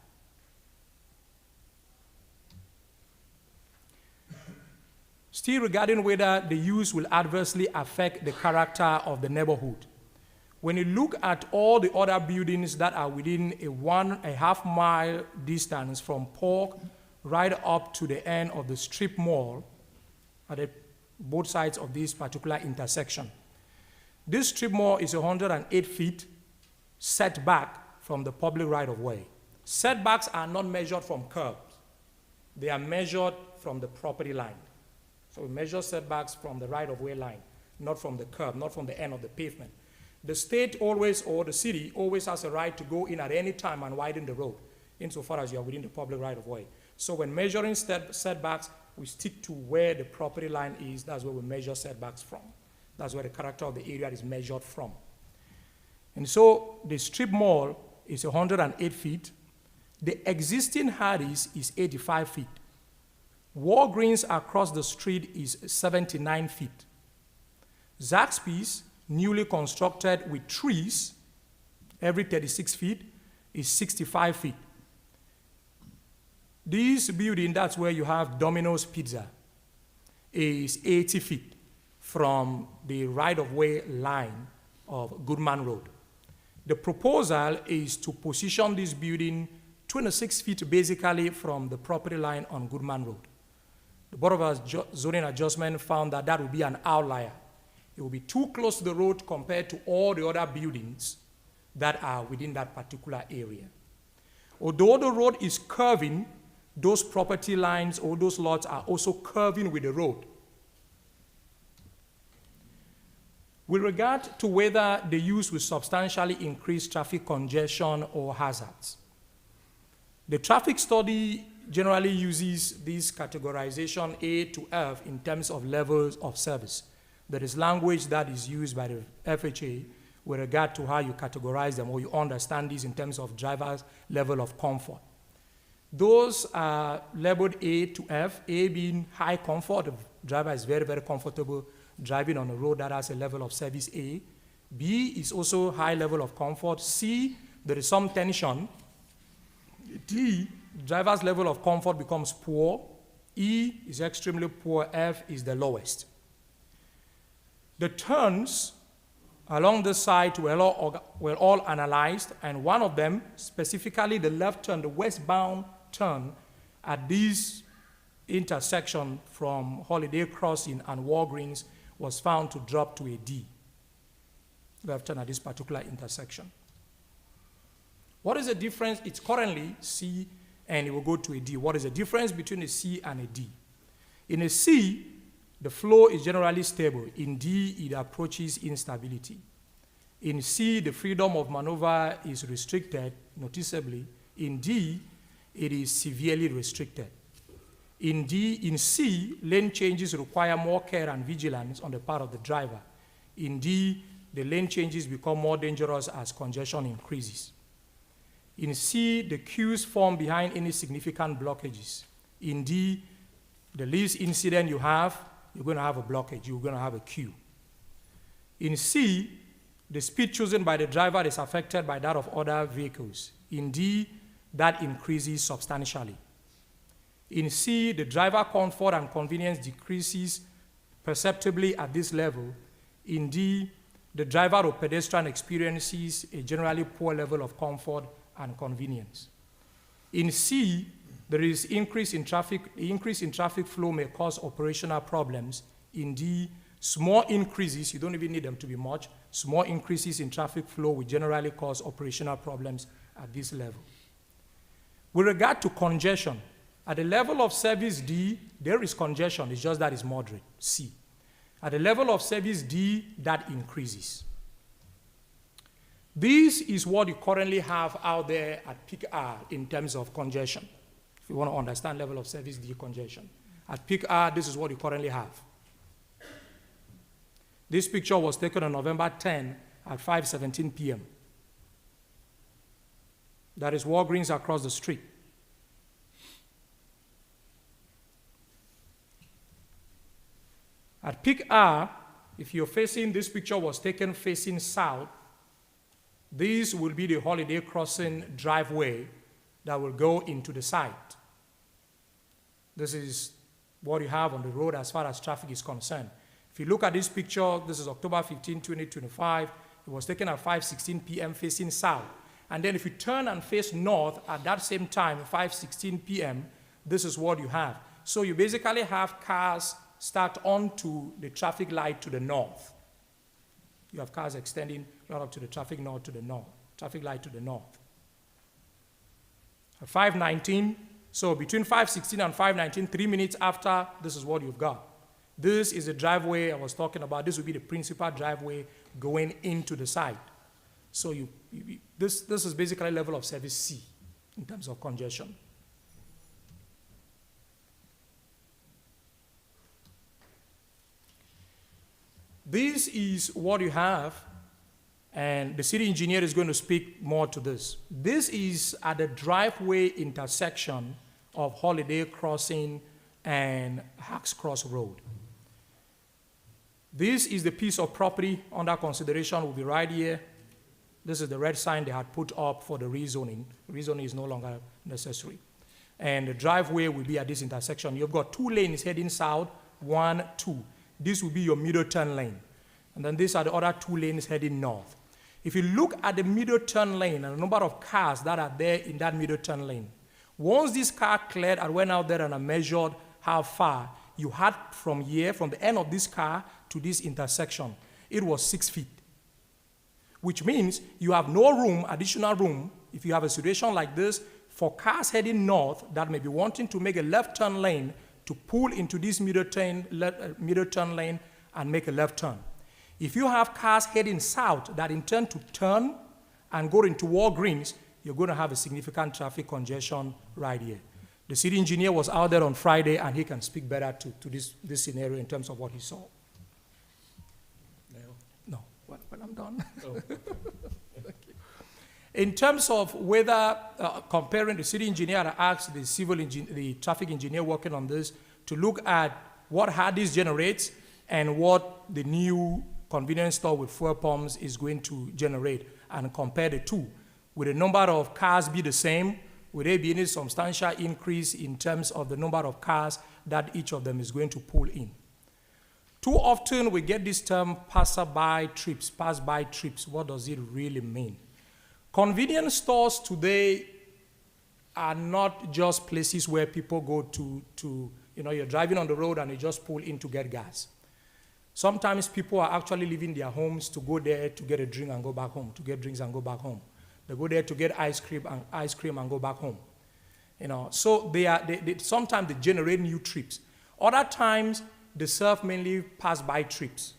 Speaker 13: Still regarding whether the use will adversely affect the character of the neighborhood. When you look at all the other buildings that are within a 1.5 mile distance from Park right up to the end of the strip mall at both sides of this particular intersection. This strip mall is 108 feet setback from the public right-of-way. Setbacks are not measured from curbs. They are measured from the property line. So we measure setbacks from the right-of-way line, not from the curb, not from the end of the pavement. The state always, or the city, always has a right to go in at any time and widen the road, insofar as you are within the public right-of-way. So when measuring setbacks, we stick to where the property line is. That's where we measure setbacks from. That's where the character of the area is measured from. And so the strip mall is 108 feet. The existing Hardee's is 85 feet. Walgreens across the street is 79 feet. Zaxby's, newly constructed with trees, every 36 feet, is 65 feet. This building, that's where you have Domino's Pizza, is 80 feet from the right-of-way line of Goodman Road. The proposal is to position this building 26 feet basically from the property line on Goodman Road. The Board of Zoning Adjustment found that that would be an outlier. It will be too close to the road compared to all the other buildings that are within that particular area. Although the road is curving, those property lines or those lots are also curving with the road. With regard to whether the use will substantially increase traffic congestion or hazards, the traffic study generally uses this categorization A to F in terms of levels of service. There is language that is used by the FHA with regard to how you categorize them, or you understand these in terms of driver's level of comfort. Those are labeled A to F, A being high comfort. The driver is very, very comfortable driving on a road that has a level of service A. B is also high level of comfort. C, there is some tension. D, driver's level of comfort becomes poor. E is extremely poor, F is the lowest. The turns along this side were all analyzed, and one of them, specifically the left turn, the westbound turn at this intersection from Holiday Crossing and Walgreens, was found to drop to a D. Left turn at this particular intersection. What is the difference? It's currently C and it will go to a D. What is the difference between a C and a D? In a C, the flow is generally stable. In D, it approaches instability. In C, the freedom of maneuver is restricted noticeably. In D, it is severely restricted. In C, lane changes require more care and vigilance on the part of the driver. In D, the lane changes become more dangerous as congestion increases. In C, the queues form behind any significant blockages. In D, the least incident you have, you're going to have a blockage, you're going to have a queue. In C, the speed chosen by the driver is affected by that of other vehicles. In D, that increases substantially. In C, the driver comfort and convenience decreases perceptibly at this level. In D, the driver or pedestrian experiences a generally poor level of comfort and convenience. In C, there is increase in traffic. The increase in traffic flow may cause operational problems. In D, small increases, you don't even need them to be much, small increases in traffic flow will generally cause operational problems at this level. With regard to congestion, at the level of service D, there is congestion, it's just that it's moderate, C. At the level of service D, that increases. This is what you currently have out there at peak hour in terms of congestion. If you want to understand level of service D congestion. At peak hour, this is what you currently have. This picture was taken on November 10 at 5:17 p.m. That is Walgreens across the street. At peak hour, if you're facing, this picture was taken facing south, this will be the Holiday Crossing driveway that will go into the site. This is what you have on the road as far as traffic is concerned. If you look at this picture, this is October 15, 2025. It was taken at 5:16 p.m. facing south. And then if you turn and face north at that same time, 5:16 p.m., this is what you have. So you basically have cars start onto the traffic light to the north. You have cars extending right up to the traffic light to the north. At 5:19, so between 5:16 and 5:19, 3 minutes after, this is what you've got. This is the driveway I was talking about. This will be the principal driveway going into the site. So this is basically level of service C in terms of congestion. This is what you have, and the city engineer is going to speak more to this. This is at the driveway intersection of Holiday Crossing and Hacks Cross Road. This is the piece of property under consideration, will be right here. This is the red sign they had put up for the rezoning. Rezoning is no longer necessary. And the driveway will be at this intersection. You've got 2 lanes heading south, 1, 2. This will be your middle turn lane. And then these are the other 2 lanes heading north. If you look at the middle turn lane and the number of cars that are there in that middle turn lane, once this car cleared, I went out there and I measured how far you had from here, from the end of this car to this intersection. It was 6 feet, which means you have no room, additional room, if you have a situation like this, for cars heading north that may be wanting to make a left turn lane to pull into this middle turn lane and make a left turn. If you have cars heading south that intend to turn and go into Walgreens, you're going to have a significant traffic congestion right here. The city engineer was out there on Friday, and he can speak better to this scenario in terms of what he saw. No, when I'm done. Oh. Thank you. In terms of whether, comparing, the city engineer asked the traffic engineer working on this to look at what Hardee's generates and what the new convenience store with fuel pumps is going to generate, and compare the two. Will the number of cars be the same? Will there be any substantial increase in terms of the number of cars that each of them is going to pull in. Too often we get this term passer-by trips, pass-by trips. What does it really mean? Convenience stores today are not just places where people go to you're driving on the road and you just pull in to get gas. Sometimes people are actually leaving their homes to go there to get a drink and go back home, to get drinks and go back home. They go there to get ice cream and go back home. So sometimes they generate new trips. Other times, they serve mainly pass-by trips.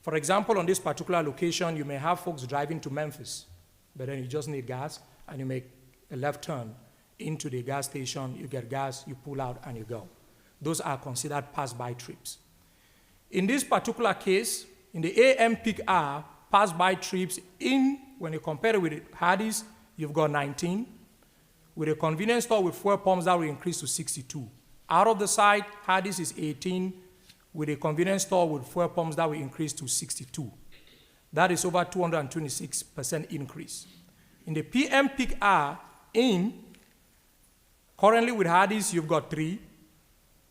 Speaker 13: For example, on this particular location, you may have folks driving to Memphis, but then you just need gas, and you make a left turn into the gas station, you get gas, you pull out, and you go. Those are considered pass-by trips. In this particular case, in the AM peak hour, pass-by trips when you compare it with Hardee's, you've got 19. With a convenience store with fuel pumps, that will increase to 62. Out of the site, Hardee's is 18. With a convenience store with fuel pumps, that will increase to 62. That is over 226% increase. In the PM peak hour, currently with Hardee's, you've got 3.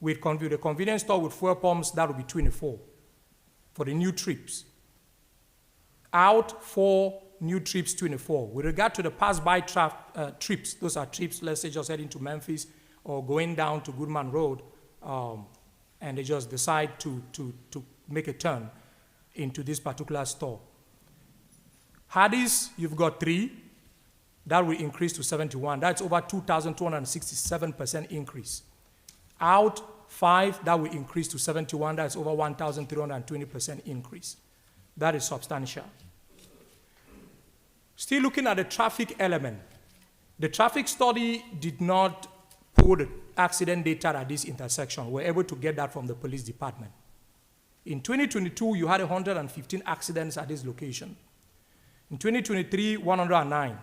Speaker 13: With the convenience store with fuel pumps, that will be 24 for the new trips. Out 4, new trips 24. With regard to the pass-by trips, those are trips, let's say just heading to Memphis or going down to Goodman Road, and they just decide to make a turn into this particular store. Hardee's, you've got 3. That will increase to 71. That's over 2,267% increase. Out 5, that will increase to 71. That's over 1,320% increase. That is substantial. Still looking at the traffic element. The traffic study did not pull the accident data at this intersection. We're able to get that from the police department. In 2022, you had 115 accidents at this location. In 2023, 109.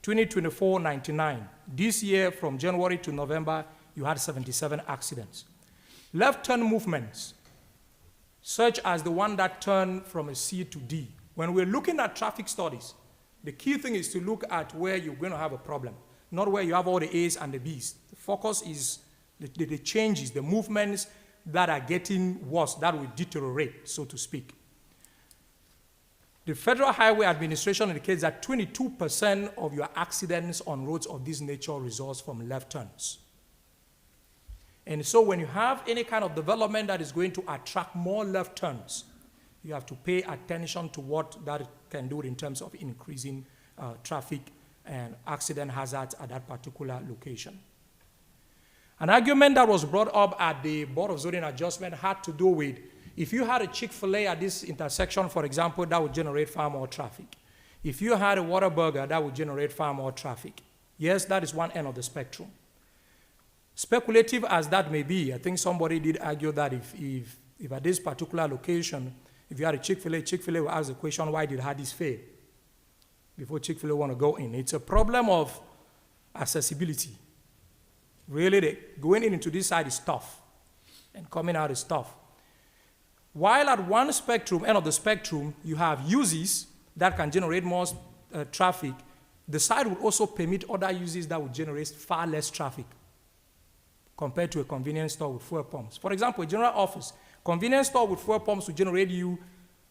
Speaker 13: 2024, 99. This year, from January to November, you had 77 accidents. Left turn movements, such as the one that turned from a C to D. When we're looking at traffic studies, the key thing is to look at where you're going to have a problem, not where you have all the A's and the B's. The focus is the changes, the movements that are getting worse, that will deteriorate, so to speak. The Federal Highway Administration indicates that 22% of your accidents on roads of this nature results from left turns. And so when you have any kind of development that is going to attract more left turns, you have to pay attention to what that can do in terms of increasing traffic and accident hazards at that particular location. An argument that was brought up at the Board of Zoning Adjustment had to do with if you had a Chick-fil-A at this intersection, for example, that would generate far more traffic. If you had a Whataburger, that would generate far more traffic. Yes, that is one end of the spectrum. Speculative as that may be, I think somebody did argue that if at this particular location, if you had a Chick-fil-A will ask the question, why did Hardee's fail? Before Chick-fil-A want to go in. It's a problem of accessibility. Really, going into this side is tough, and coming out is tough. While at one end of the spectrum, you have uses that can generate more traffic, the side would also permit other uses that would generate far less traffic compared to a convenience store with fuel pumps. For example, a general office, convenience store with fuel pumps will generate you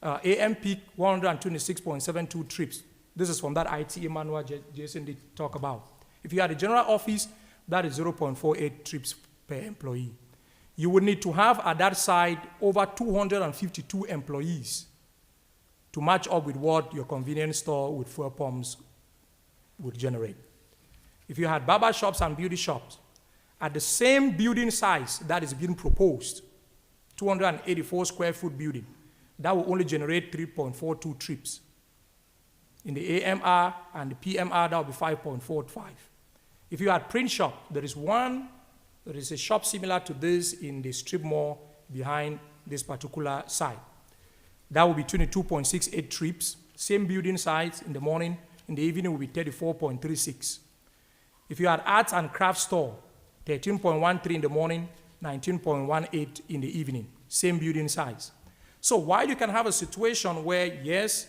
Speaker 13: AM peak 126.72 trips. This is from that ITA manual Jason did talk about. If you had a general office, that is 0.48 trips per employee. You would need to have at that side over 252 employees to match up with what your convenience store with fuel pumps would generate. If you had barber shops and beauty shops, at the same building size that is being proposed, 284 square foot building, that will only generate 3.42 trips. In the AMR and the PMR, that will be 5.45. If you had print shop, there is a shop similar to this in the strip mall behind this particular site. That will be 22.68 trips, same building size in the morning, in the evening will be 34.36. If you had arts and craft store, 13.13 in the morning, 19.18 in the evening, same building size. So while you can have a situation where, yes,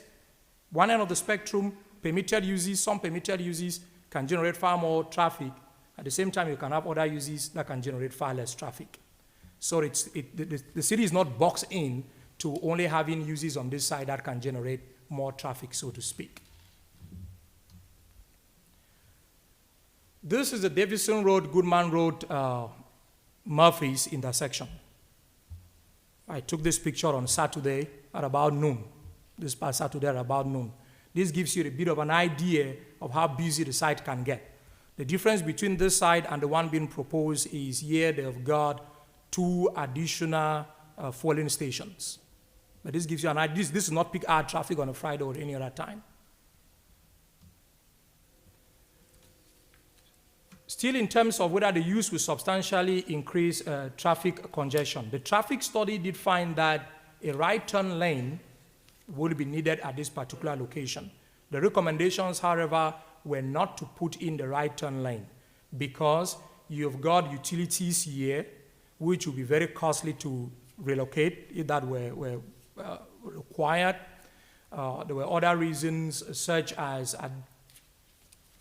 Speaker 13: one end of the spectrum, permitted uses, some permitted uses can generate far more traffic, at the same time you can have other uses that can generate far less traffic. So the city is not boxed in to only having uses on this side that can generate more traffic, so to speak. This is the Davidson Road, Goodman Road, Murphy's intersection. I took this picture on Saturday at about noon. This past Saturday at about noon. This gives you a bit of an idea of how busy the site can get. The difference between this site and the one being proposed is here they've got 2 additional fueling stations. But this gives you an idea. This is not peak hour traffic on a Friday or any other time. Still, in terms of whether the use will substantially increase traffic congestion, the traffic study did find that a right turn lane would be needed at this particular location. The recommendations, however, were not to put in the right turn lane because you've got utilities here which will be very costly to relocate if that were required. There were other reasons such as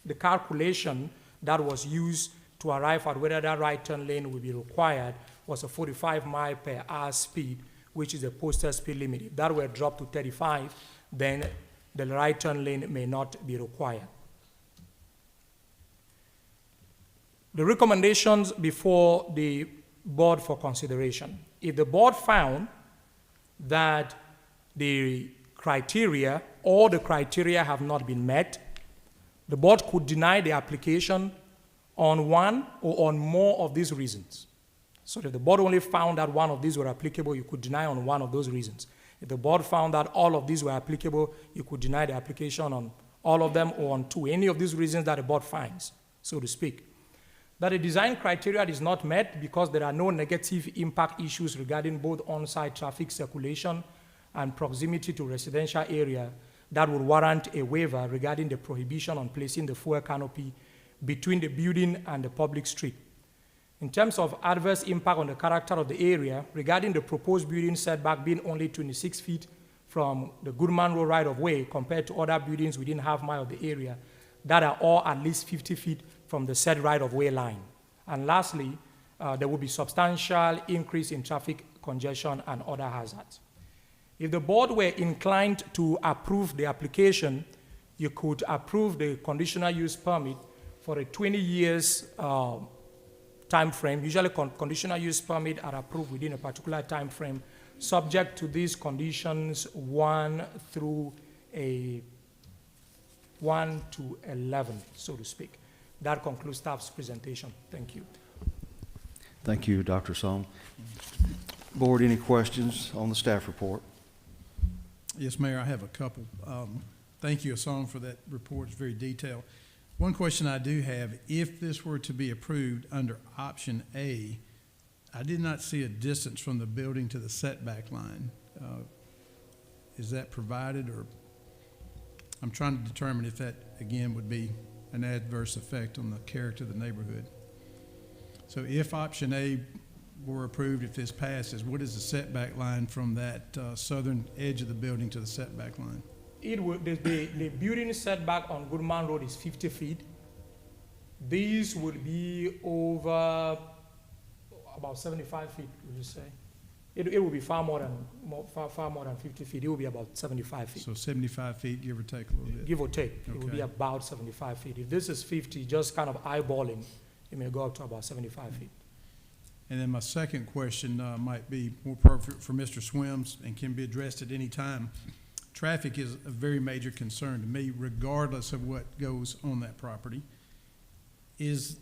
Speaker 13: the calculation that was used to arrive at whether that right turn lane will be required was a 45 mile per hour speed, which is the posted speed limit. If that were dropped to 35, then the right turn lane may not be required. The recommendations before the board for consideration. If the board found that the criteria, all the criteria have not been met, the board could deny the application on one or on more of these reasons. So if the board only found that one of these were applicable, you could deny on one of those reasons. If the board found that all of these were applicable, you could deny the application on all of them or on 2, any of these reasons that the board finds, so to speak. That the design criteria is not met because there are no negative impact issues regarding both on-site traffic circulation and proximity to residential area that would warrant a waiver regarding the prohibition on placing the fuel canopy between the building and the public street. In terms of adverse impact on the character of the area, regarding the proposed building setback being only 26 feet from the Goodman Road right-of-way compared to other buildings within half mile of the area that are all at least 50 feet from the said right-of-way line. And lastly, there will be substantial increase in traffic congestion and other hazards. If the board were inclined to approve the application, you could approve the conditional use permit for a 20 years time frame. Usually conditional use permit are approved within a particular time frame, subject to these conditions 1 through 1 to 11, so to speak. That concludes staff's presentation. Thank you.
Speaker 1: Thank you, Dr. Song. Board, any questions on the staff report?
Speaker 6: Yes, Mayor, I have a couple. Thank you, Asong, for that report. It's very detailed. One question I do have, if this were to be approved under option A, I did not see a distance from the building to the setback line. Is that provided, or I'm trying to determine if that, again, would be an adverse effect on the character of the neighborhood. So if option A were approved, if this passes, what is the setback line from that southern edge of the building to the setback line?
Speaker 13: It would, the building setback on Goodman Road is 50 feet. These would be over about 75 feet, would you say? It would be far more than 50 feet. It would be about 75 feet.
Speaker 6: So 75 feet, give or take a little bit.
Speaker 13: Give or take, it would be
Speaker 6: Okay.
Speaker 13: about 75 feet. If this is 50, just kind of eyeballing, it may go up to about 75 feet.
Speaker 6: And then my second question might be more appropriate for Mr. Swims and can be addressed at any time. Traffic is a very major concern to me, regardless of what goes on that property. Is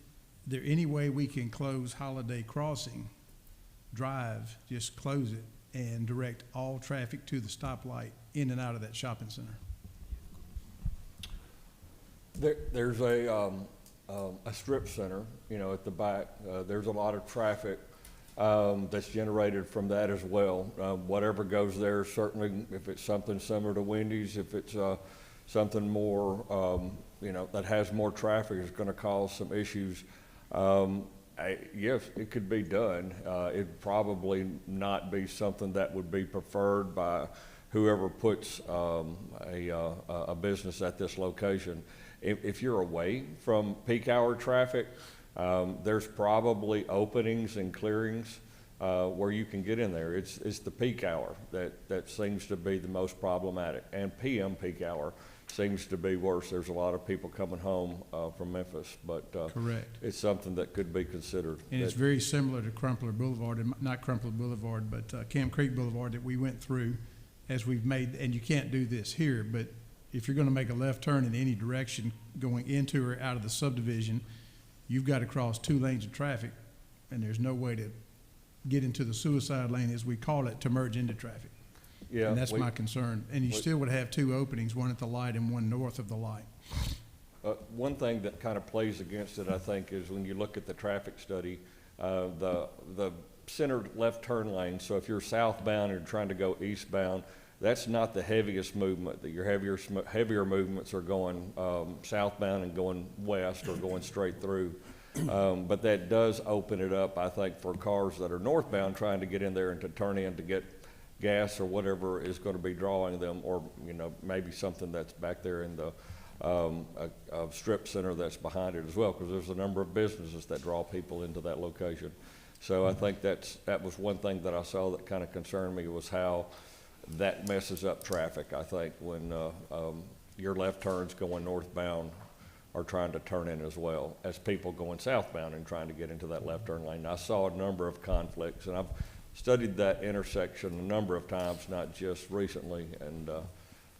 Speaker 6: there any way we can close Holiday Crossing Drive, just close it, and direct all traffic to the stoplight in and out of that shopping center?
Speaker 4: There's a strip center, at the back. There's a lot of traffic that's generated from that as well. Whatever goes there, certainly, if it's something similar to Wendy's, if it's something more, that has more traffic, is going to cause some issues. Yes, it could be done. It'd probably not be something that would be preferred by whoever puts a business at this location. If you're away from peak hour traffic, there's probably openings and clearings where you can get in there. It's the peak hour that seems to be the most problematic, and PM peak hour seems to be worse. There's a lot of people coming home from Memphis, but
Speaker 6: Correct.
Speaker 4: it's something that could be considered.
Speaker 6: And it's very similar to Crumpler Boulevard, and not Crumpler Boulevard, but Camp Creek Boulevard that we went through as we've made, and you can't do this here, but if you're gonna make a left turn in any direction going into or out of the subdivision, you've got to cross 2 lanes of traffic, and there's no way to get into the suicide lane, as we call it, to merge into traffic.
Speaker 4: Yeah,
Speaker 6: And that's my concern. And you
Speaker 4: we-
Speaker 6: still would have 2 openings, one at the light and one north of the light.
Speaker 4: One thing that kind of plays against it, I think, is when you look at the traffic study, the centered left turn lane, so if you're southbound and trying to go eastbound, that's not the heaviest movement. Your heavier movements are going southbound and going west or going straight through. But that does open it up, I think, for cars that are northbound trying to get in there and to turn in to get gas or whatever is going to be drawing them, or, you know, maybe something that's back there in the a strip center that's behind it as well, because there's a number of businesses that draw people into that location. So I think that was one thing that I saw that kind of concerned me, was how that messes up traffic, I think, when your left turns going northbound are trying to turn in as well as people going southbound and trying to get into that left turn lane. I saw a number of conflicts, and I've studied that intersection a number of times, not just recently, and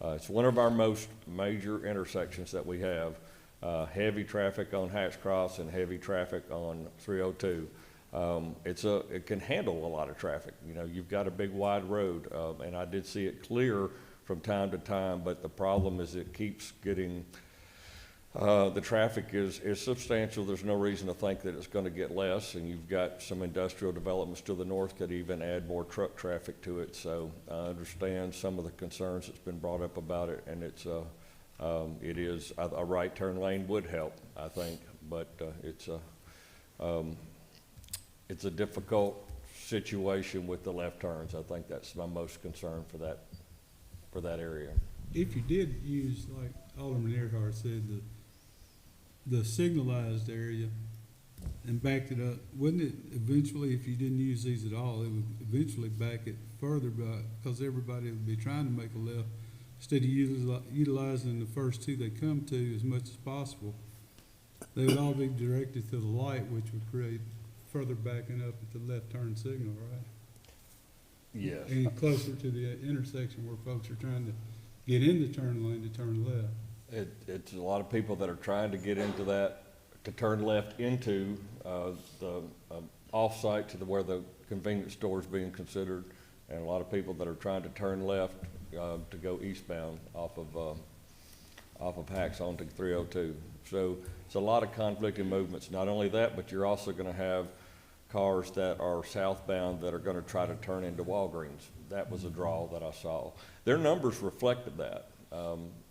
Speaker 4: it's one of our most major intersections that we have. Heavy traffic on Hatch Cross and heavy traffic on 302. It can handle a lot of traffic. You know, you've got a big wide road, and I did see it clear from time to time, but the problem is it keeps getting, the traffic is substantial. There's no reason to think that it's going to get less, and you've got some industrial developments to the north that even add more truck traffic to it. So I understand some of the concerns that's been brought up about it, and it is a right turn lane would help, I think, but it's a difficult situation with the left turns. I think that's my most concern for that area.
Speaker 10: If you did use, like Alderman Earhart said, the signalized area and backed it up, wouldn't it eventually, if you didn't use these at all, it would eventually back it further back, because everybody would be trying to make a left instead of utilizing the first 2 they come to as much as possible. They would all be directed to the light, which would create further backing up at the left turn signal, right?
Speaker 4: Yes.
Speaker 10: And closer to the intersection where folks are trying to get in the turn lane to turn left.
Speaker 4: It's a lot of people that are trying to get into that, to turn left into the off-site to where the convenience store is being considered, and a lot of people that are trying to turn left to go eastbound off of Hacks onto 302. So it's a lot of conflicting movements. Not only that, but you're also going to have cars that are southbound that are going to try to turn into Walgreens. That was a draw that I saw. Their numbers reflected that.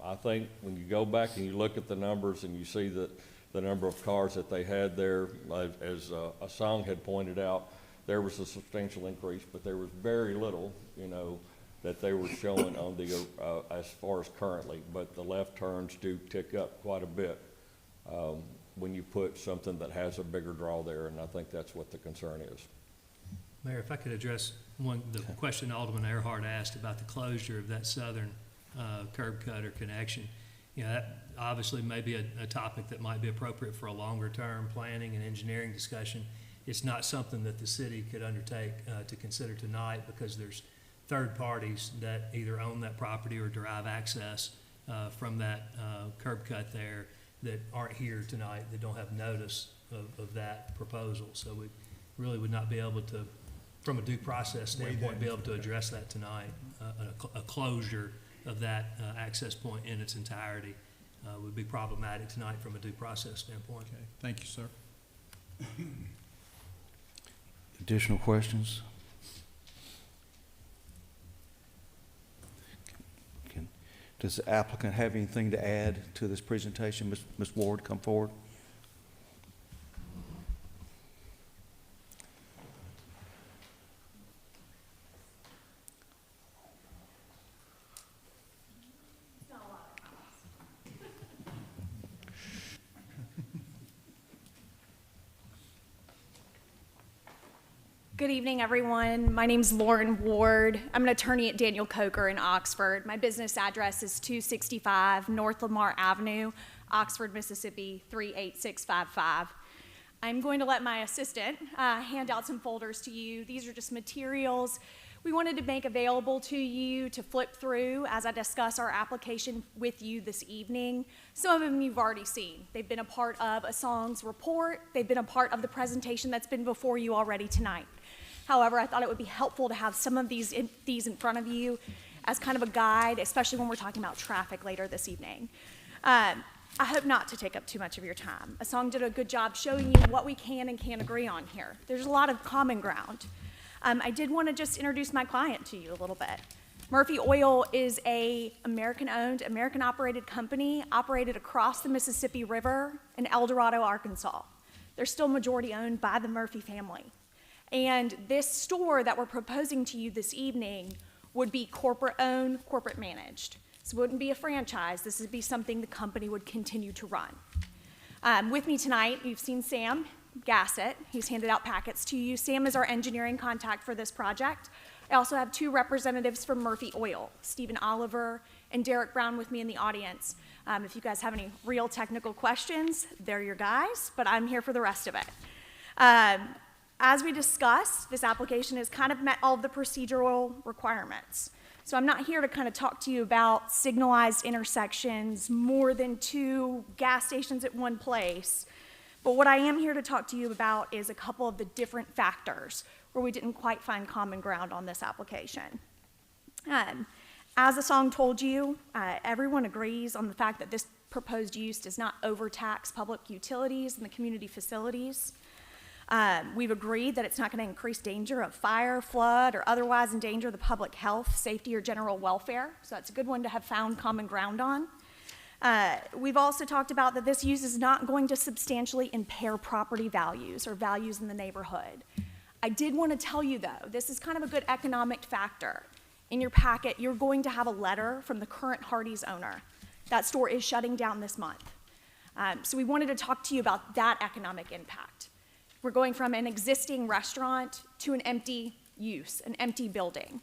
Speaker 4: I think when you go back and you look at the numbers and you see that the number of cars that they had there, as a song had pointed out, there was a substantial increase, but there was very little, you know, that they were showing on the as far as currently. But the left turns do tick up quite a bit when you put something that has a bigger draw there, and I think that's what the concern is.
Speaker 7: Mayor, if I could address the question Alderman Earhart asked about the closure of that southern curb cut or connection. You know, that obviously may be a topic that might be appropriate for a longer term planning and engineering discussion. It's not something that the city could undertake to consider tonight, because there's third parties that either own that property or derive access from that curb cut there that aren't here tonight, that don't have notice of that proposal. So we really would not be able to, from a due process standpoint, be able to address that tonight. A closure of that access point in its entirety would be problematic tonight from a due process standpoint.
Speaker 6: Okay, thank you, sir.
Speaker 1: Additional questions? Does the applicant have anything to add to this presentation? Ms. Ward, come forward.
Speaker 14: Good evening, everyone. My name's Lauren Ward. I'm an attorney at Daniel Coker in Oxford. My business address is 265 North Lamar Avenue, Oxford, Mississippi 38655. I'm going to let my assistant hand out some folders to you. These are just materials we wanted to make available to you to flip through as I discuss our application with you this evening. Some of them you've already seen. They've been a part of a song's report. They've been a part of the presentation that's been before you already tonight. However, I thought it would be helpful to have some of these in front of you as kind of a guide, especially when we're talking about traffic later this evening. I hope not to take up too much of your time. A song did a good job showing you what we can and can't agree on here. There's a lot of common ground. I did want to just introduce my client to you a little bit. Murphy Oil is a American-owned, American-operated company operated across the Mississippi River in El Dorado, Arkansas. They're still majority-owned by the Murphy family. And this store that we're proposing to you this evening would be corporate-owned, corporate-managed. So it wouldn't be a franchise. This would be something the company would continue to run. With me tonight, you've seen Sam Gassett. He's handed out packets to you. Sam is our engineering contact for this project. I also have two representatives from Murphy Oil, Stephen Oliver and Derek Brown, with me in the audience. If you guys have any real technical questions, they're your guys, but I'm here for the rest of it. As we discussed, this application has kind of met all of the procedural requirements. So I'm not here to kind of talk to you about signalized intersections, more than 2 gas stations at one place. But what I am here to talk to you about is a couple of the different factors where we didn't quite find common ground on this application. As the song told you, everyone agrees on the fact that this proposed use does not overtax public utilities and the community facilities. We've agreed that it's not going to increase danger of fire, flood, or otherwise endanger the public health, safety, or general welfare. So that's a good one to have found common ground on. We've also talked about that this use is not going to substantially impair property values or values in the neighborhood. I did want to tell you, though, this is kind of a good economic factor. In your packet, you're going to have a letter from the current Hardee's owner. That store is shutting down this month. So we wanted to talk to you about that economic impact. We're going from an existing restaurant to an empty use, an empty building.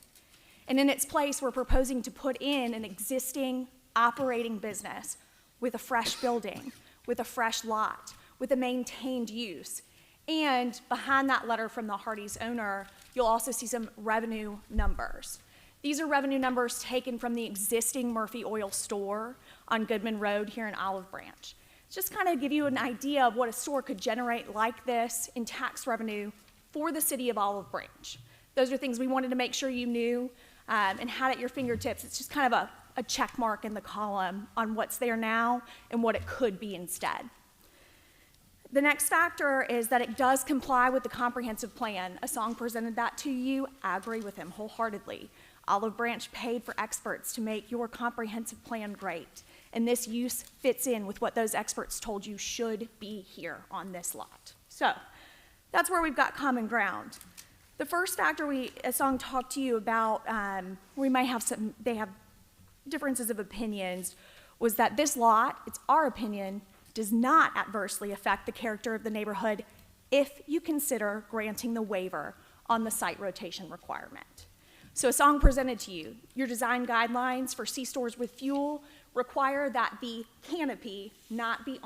Speaker 14: And in its place, we're proposing to put in an existing operating business with a fresh building, with a fresh lot, with a maintained use. And behind that letter from the Hardee's owner, you'll also see some revenue numbers. These are revenue numbers taken from the existing Murphy Oil store on Goodman Road here in Olive Branch. Just kind of give you an idea of what a store could generate like this in tax revenue for the city of Olive Branch. Those are things we wanted to make sure you knew and had at your fingertips. It's just kind of a check mark in the column on what's there now and what it could be instead. The next factor is that it does comply with the comprehensive plan. A song presented that to you. I agree with him wholeheartedly. Olive Branch paid for experts to make your comprehensive plan great. And this use fits in with what those experts told you should be here on this lot. So that's where we've got common ground. The first factor a song talked to you about, we might have they have differences of opinions, was that this lot, it's our opinion, does not adversely affect the character of the neighborhood if you consider granting the waiver on the site rotation requirement. So a song presented to you, your design guidelines for C-stores with fuel require that the canopy not be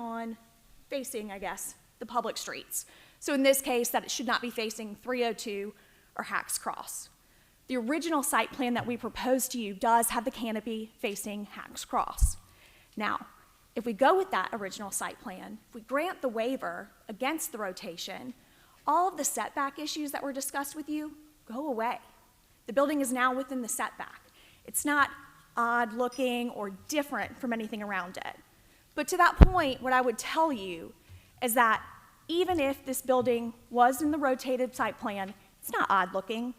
Speaker 14: facing, I guess, the public streets. So in this case, that it should not be facing 302 or Hacks Cross. The original site plan that we proposed to you does have the canopy facing Hacks Cross. Now, if we go with that original site plan, if we grant the waiver against the rotation, all of the setback issues that were discussed with you go away. The building is now within the setback. It's not odd looking or different from anything around it. But to that point, what I would tell you is that even if this building was in the rotated site plan, it's not odd looking.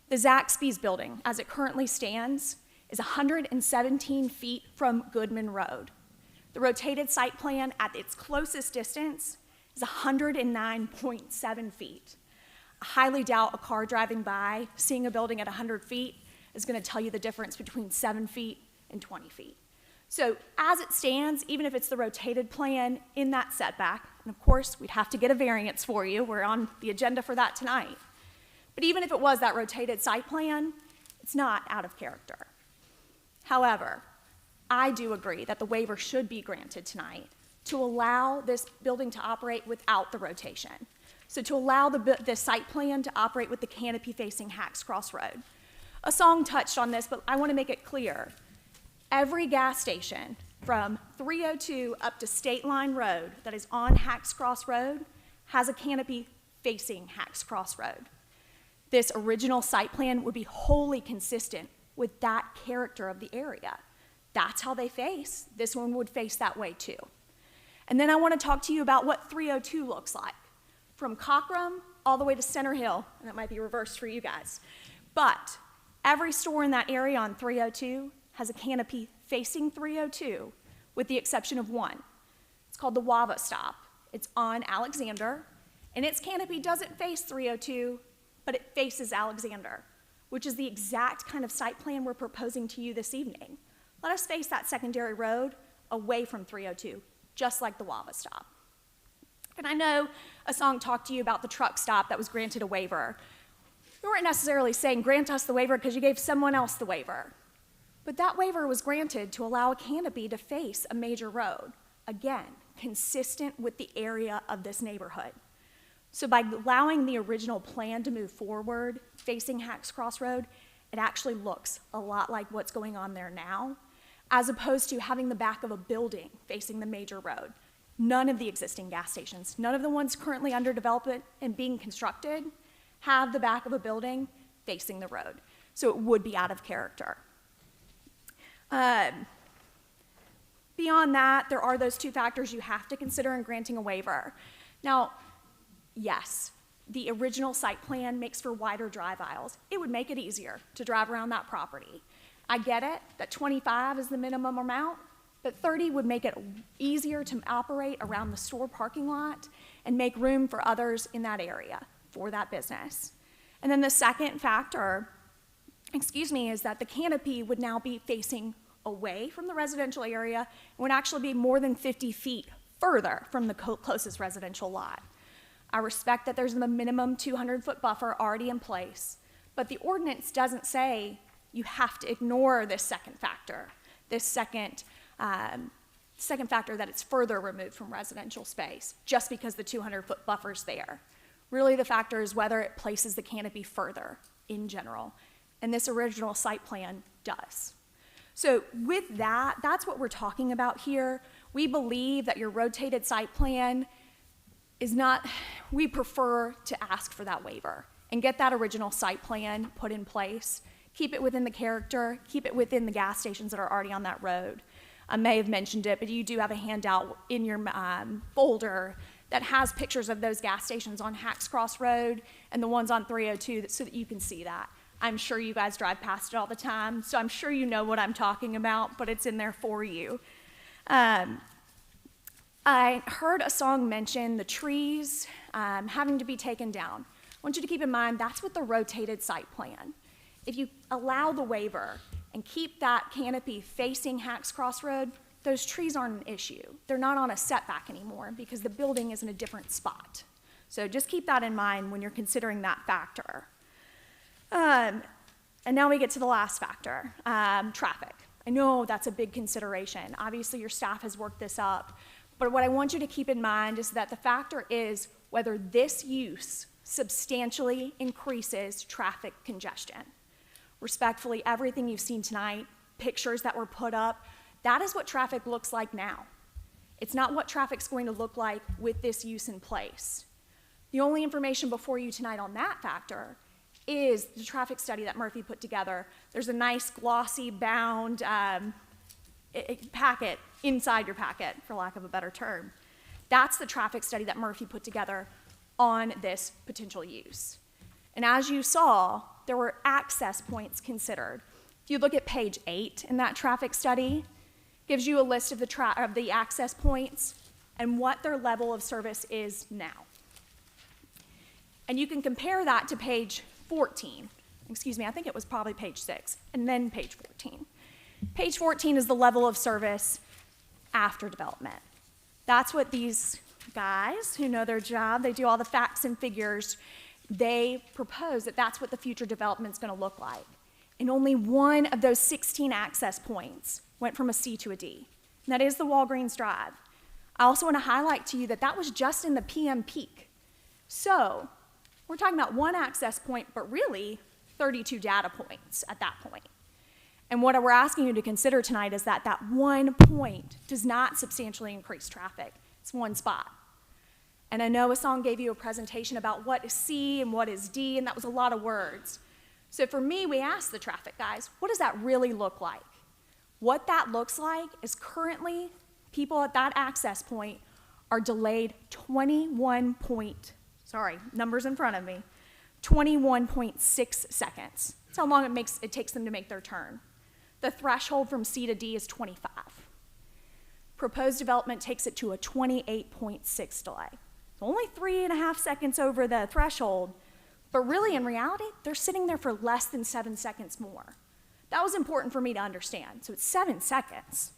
Speaker 14: The Zaxby's building, as it currently stands, is 117 feet from Goodman Road. The rotated site plan at its closest distance is 109.7 feet. I highly doubt a car driving by, seeing a building at 100 feet, is going to tell you the difference between 7 feet and 20 feet. So as it stands, even if it's the rotated plan in that setback, and of course we'd have to get a variance for you, we're on the agenda for that tonight, But even if it was that rotated site plan, it's not out of character. However, I do agree that the waiver should be granted tonight to allow this building to operate without the rotation. So to allow the site plan to operate with the canopy facing Hacks Cross Road. A song touched on this, but I want to make it clear. Every gas station from 302 up to State Line Road that is on Hacks Cross Road has a canopy facing Hacks Cross Road. This original site plan would be wholly consistent with that character of the area. That's how they face. This one would face that way too. And then I want to talk to you about what 302 looks like. From Cockrum all the way to Center Hill, and that might be reversed for you guys. But every store in that area on 302 has a canopy facing 302, with the exception of one. It's called the Wava Stop. It's on Alexander, and its canopy doesn't face 302, but it faces Alexander, which is the exact kind of site plan we're proposing to you this evening. Let us face that secondary road away from 302, just like the Wava Stop. And I know a song talked to you about the truck stop that was granted a waiver. We weren't necessarily saying grant us the waiver because you gave someone else the waiver. But that waiver was granted to allow a canopy to face a major road. Again, consistent with the area of this neighborhood. So by allowing the original plan to move forward, facing Hacks Cross Road, it actually looks a lot like what's going on there now, as opposed to having the back of a building facing the major road. None of the existing gas stations, none of the ones currently under development and being constructed, have the back of a building facing the road. So it would be out of character. Beyond that, there are those two factors you have to consider in granting a waiver. Now, yes, the original site plan makes for wider drive aisles. It would make it easier to drive around that property. I get it, that 25 is the minimum amount, but 30 would make it easier to operate around the store parking lot and make room for others in that area for that business. And then the second factor, is that the canopy would now be facing away from the residential area and would actually be more than 50 feet further from the closest residential lot. I respect that there's a minimum 200-foot buffer already in place, but the ordinance doesn't say you have to ignore this second factor, second factor that it's further removed from residential space just because the 200-foot buffer's there. Really, the factor is whether it places the canopy further in general, and this original site plan does. So with that, that's what we're talking about here. We believe that your rotated site plan is not, we prefer to ask for that waiver and get that original site plan put in place, keep it within the character, keep it within the gas stations that are already on that road. I may have mentioned it, but you do have a handout in your folder that has pictures of those gas stations on Hacks Cross Road and the ones on 302 so that you can see that. I'm sure you guys drive past it all the time, so I'm sure you know what I'm talking about, but it's in there for you. I heard a song mention the trees having to be taken down. I want you to keep in mind that's with the rotated site plan. If you allow the waiver and keep that canopy facing Hacks Cross Road, those trees aren't an issue. They're not on a setback anymore because the building is in a different spot. So just keep that in mind when you're considering that factor. And now we get to the last factor, traffic. I know that's a big consideration. Obviously, your staff has worked this up. But what I want you to keep in mind is that the factor is whether this use substantially increases traffic congestion. Respectfully, everything you've seen tonight, pictures that were put up, that is what traffic looks like now. It's not what traffic's going to look like with this use in place. The only information before you tonight on that factor is the traffic study that Murphy put together. There's a nice glossy bound packet inside your packet, for lack of a better term. That's the traffic study that Murphy put together on this potential use. And as you saw, there were access points considered. If you look at page 8 in that traffic study, it gives you a list of the access points and what their level of service is now. And you can compare that to page 14. I think it was probably page 6, and then page 14. Page 14 is the level of service after development. That's what these guys who know their job, they do all the facts and figures, they propose that that's what the future development's gonna look like. And only one of those 16 access points went from a C to a D, and that is the Walgreens Drive. I also wanna highlight to you that that was just in the PM peak. So, we're talking about one access point, but really 32 data points at that point. And what we're asking you to consider tonight is that that one point does not substantially increase traffic. It's one spot. And I know Asong gave you a presentation about what is C and what is D, and that was a lot of words. So for me, we asked the traffic guys, what does that really look like? What that looks like is currently people at that access point are delayed 21.6 seconds. That's how long it takes them to make their turn. The threshold from C to D is 25. Proposed development takes it to a 28.6 delay. So only 3.5 seconds over the threshold, but really in reality, they're sitting there for less than 7 seconds more. That was important for me to understand. So it's 7 seconds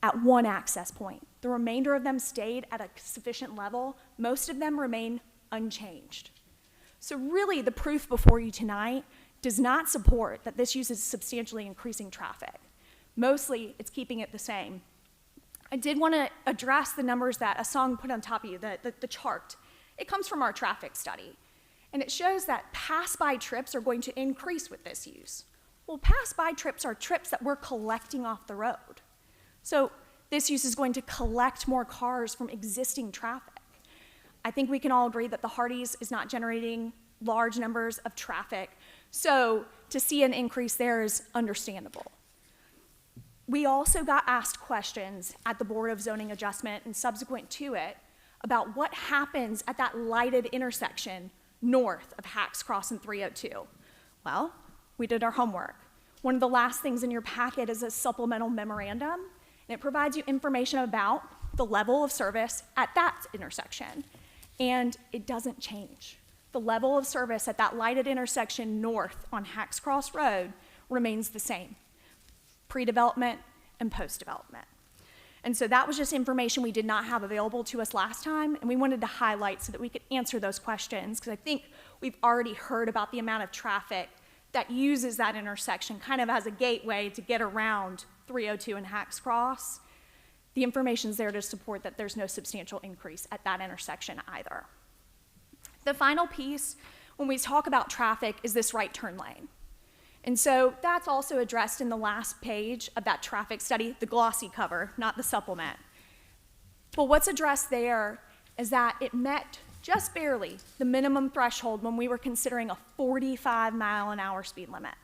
Speaker 14: at one access point. The remainder of them stayed at a sufficient level. Most of them remain unchanged. So really, the proof before you tonight does not support that this use is substantially increasing traffic. Mostly, it's keeping it the same. I did want to address the numbers that Asong put on top of you, the chart. It comes from our traffic study, and it shows that pass-by trips are going to increase with this use. Well, pass-by trips are trips that we're collecting off the road. So this use is going to collect more cars from existing traffic. I think we can all agree that the Hardee's is not generating large numbers of traffic, so to see an increase there is understandable. We also got asked questions at the Board of Zoning Adjustment and subsequent to it about what happens at that lighted intersection north of Hacks Cross and 302. Well, we did our homework. One of the last things in your packet is a supplemental memorandum, and it provides you information about the level of service at that intersection, and it doesn't change. The level of service at that lighted intersection north on Hacks Cross Road remains the same, pre-development and post-development. And so that was just information we did not have available to us last time, and we wanted to highlight so that we could answer those questions, because I think we've already heard about the amount of traffic that uses that intersection kind of as a gateway to get around 302 and Hacks Cross. The information's there to support that there's no substantial increase at that intersection either. The final piece, when we talk about traffic, is this right turn lane. And so that's also addressed in the last page of that traffic study, the glossy cover, not the supplement. But what's addressed there is that it met just barely the minimum threshold when we were considering a 45-mile-an-hour speed limit.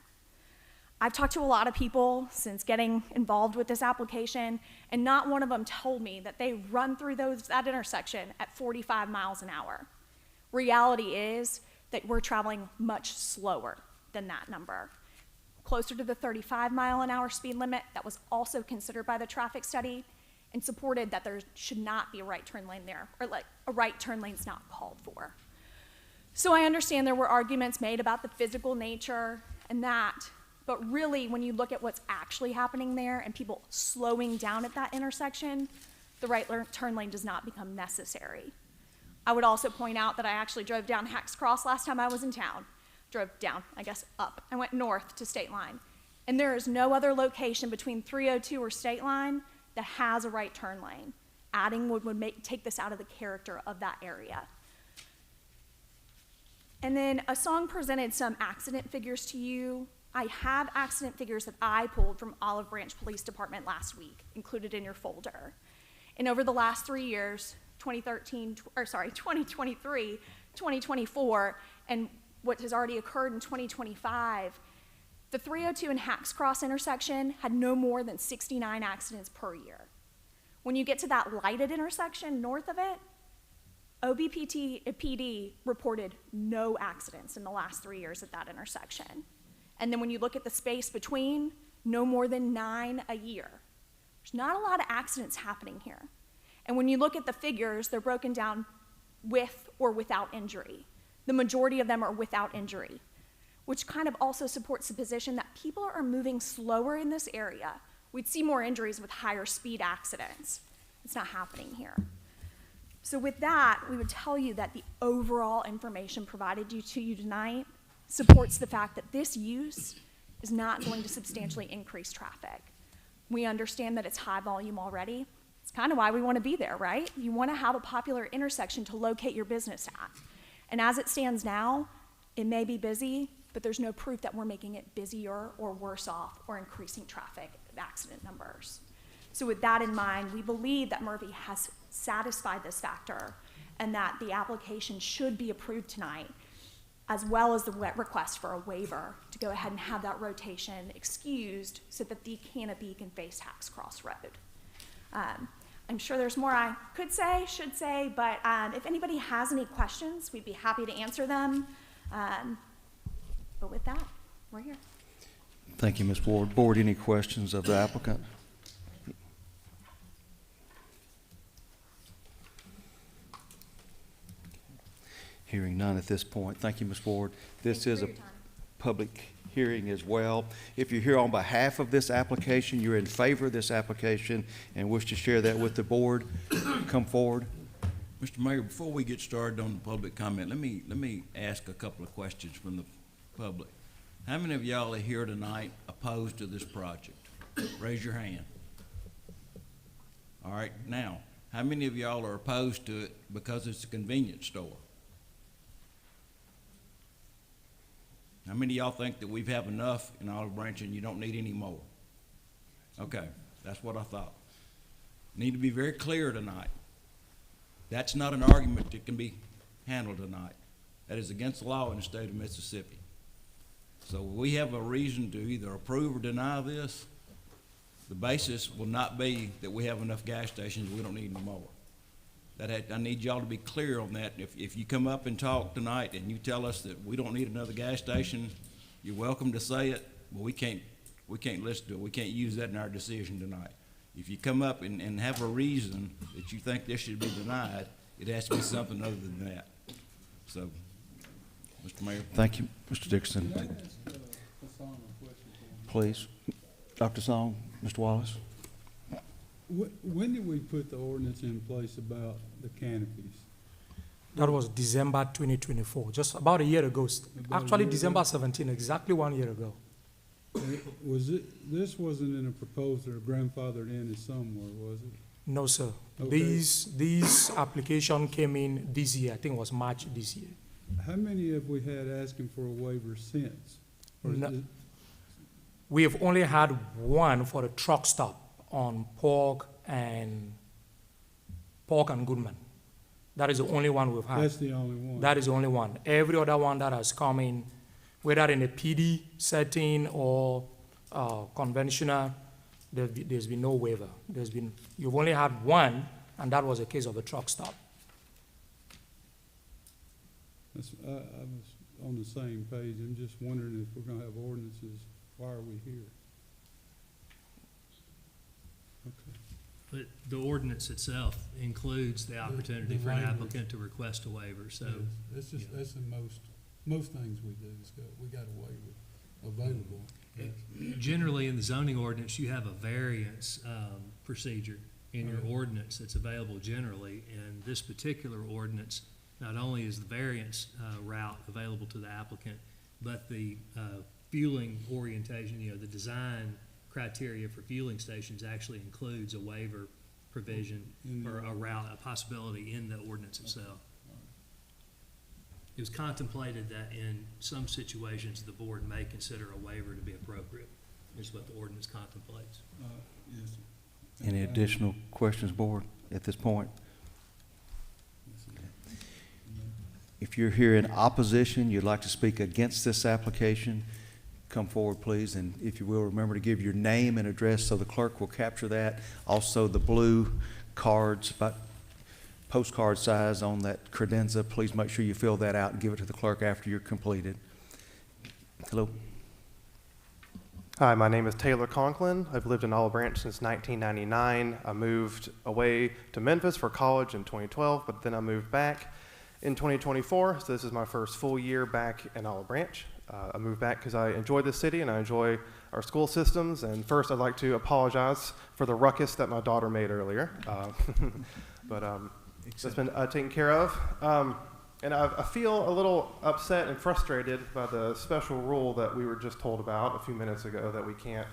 Speaker 14: I've talked to a lot of people since getting involved with this application, and not one of them told me that they run through that intersection at 45 miles an hour. Reality is that we're traveling much slower than that number. Closer to the 35-mile-an-hour speed limit that was also considered by the traffic study and supported that there should not be a right turn lane there, or like a right turn lane's not called for. So I understand there were arguments made about the physical nature and that, but really when you look at what's actually happening there and people slowing down at that intersection, the right turn lane does not become necessary. I would also point out that I actually drove down Hacks Cross last time I was in town. Drove down, I guess up. I went north to State Line. And there is no other location between 302 or State Line that has a right turn lane. Adding would take this out of the character of that area. And then Asong presented some accident figures to you. I have accident figures that I pulled from Olive Branch Police Department last week, included in your folder. And over the last 3 years, 2023, 2024, and what has already occurred in 2025, the 302 and Hacks Cross intersection had no more than 69 accidents per year. When you get to that lighted intersection north of it, OBPD reported no accidents in the last 3 years at that intersection. And then when you look at the space between, no more than 9 a year. There's not a lot of accidents happening here. And when you look at the figures, they're broken down with or without injury. The majority of them are without injury, which kind of also supports the position that people are moving slower in this area. We'd see more injuries with higher speed accidents. It's not happening here. So with that, we would tell you that the overall information provided to you tonight supports the fact that this use is not going to substantially increase traffic. We understand that it's high volume already. It's kind of why we want to be there, right? You want to have a popular intersection to locate your business at. And as it stands now, it may be busy, but there's no proof that we're making it busier or worse off or increasing traffic accident numbers. So with that in mind, we believe that Murphy has satisfied this factor and that the application should be approved tonight, as well as the request for a waiver to go ahead and have that rotation excused so that the canopy can face Hacks Cross Road. I'm sure there's more I could say, should say, but if anybody has any questions, we'd be happy to answer them. But with that, we're here.
Speaker 1: Thank you, Ms. Ward. Board, any questions of the applicant? Hearing none at this point. Thank you, Ms. Ward. This is a public hearing as well. If you're here on behalf of this application, you're in favor of this application and wish to share that with the board, come forward.
Speaker 12: Mr. Mayor, before we get started on the public comment, let me ask a couple of questions from the public. How many of y'all are here tonight opposed to this project? Raise your hand. All right, now, how many of y'all are opposed to it because it's a convenience store? How many of y'all think that we have enough in Olive Branch and you don't need any more? Okay, that's what I thought. Need to be very clear tonight. That's not an argument that can be handled tonight. That is against the law in the state of Mississippi. So we have a reason to either approve or deny this. The basis will not be that we have enough gas stations, we don't need any more. I need y'all to be clear on that. If you come up and talk tonight and you tell us that we don't need another gas station, you're welcome to say it, but we can't listen to it. We can't use that in our decision tonight. If you come up and have a reason that you think this should be denied, it has to be something other than that. So, Mr. Mayor.
Speaker 1: Thank you, Mr. Dixon. Please. Dr. Song, Mr. Wallace.
Speaker 10: When did we put the ordinance in place about the canopies?
Speaker 13: That was December 2024, just about a year ago. Actually, December 17, exactly 1 year ago.
Speaker 10: This wasn't in a proposal or grandfathered in somewhere, was it?
Speaker 13: No, sir.
Speaker 10: Okay.
Speaker 13: These application came in this year. I think it was March this year.
Speaker 10: How many have we had asking for a waiver since?
Speaker 13: No. We have only had one for the truck stop on Pork and Goodman. That is the only one we've had.
Speaker 10: That's the only one?
Speaker 13: That is the only one. Every other one that has come in, whether in a PD setting or conventional, there's been no waiver. You've only had one, and that was a case of a truck stop.
Speaker 10: I was on the same page. I'm just wondering if we're gonna have ordinances, why are we here? Okay.
Speaker 7: But the ordinance itself includes the opportunity
Speaker 10: the
Speaker 7: for an
Speaker 10: waiver.
Speaker 7: applicant to request a waiver, so.
Speaker 10: Yes, that's in most things we do, we got a waiver available. Yes.
Speaker 7: Generally, in the zoning ordinance, you have a variance procedure in your
Speaker 10: Right.
Speaker 7: ordinance that's available generally. And this particular ordinance, not only is the variance route available to the applicant, but the fueling orientation, the design criteria for fueling stations actually includes a waiver provision or a route, a possibility in the ordinance itself. It was contemplated that in some situations, the board may consider a waiver to be appropriate, is what the ordinance contemplates.
Speaker 10: Yes.
Speaker 1: Any additional questions, board, at this point? If you're here in opposition, you'd like to speak against this application, come forward, please. And if you will, remember to give your name and address so the clerk will capture that. Also, the blue cards, about postcard size on that credenza, please make sure you fill that out and give it to the clerk after you're completed. Hello.
Speaker 15: Hi, my name is Taylor Conklin. I've lived in Olive Branch since 1999. I moved away to Memphis for college in 2012, but then I moved back in 2024, so this is my first full year back in Olive Branch. I moved back because I enjoy this city and I enjoy our school systems. And first, I'd like to apologize for the ruckus that my daughter made earlier. But that's been taken care of. And I feel a little upset and frustrated by the special rule that we were just told about a few minutes ago, that we can't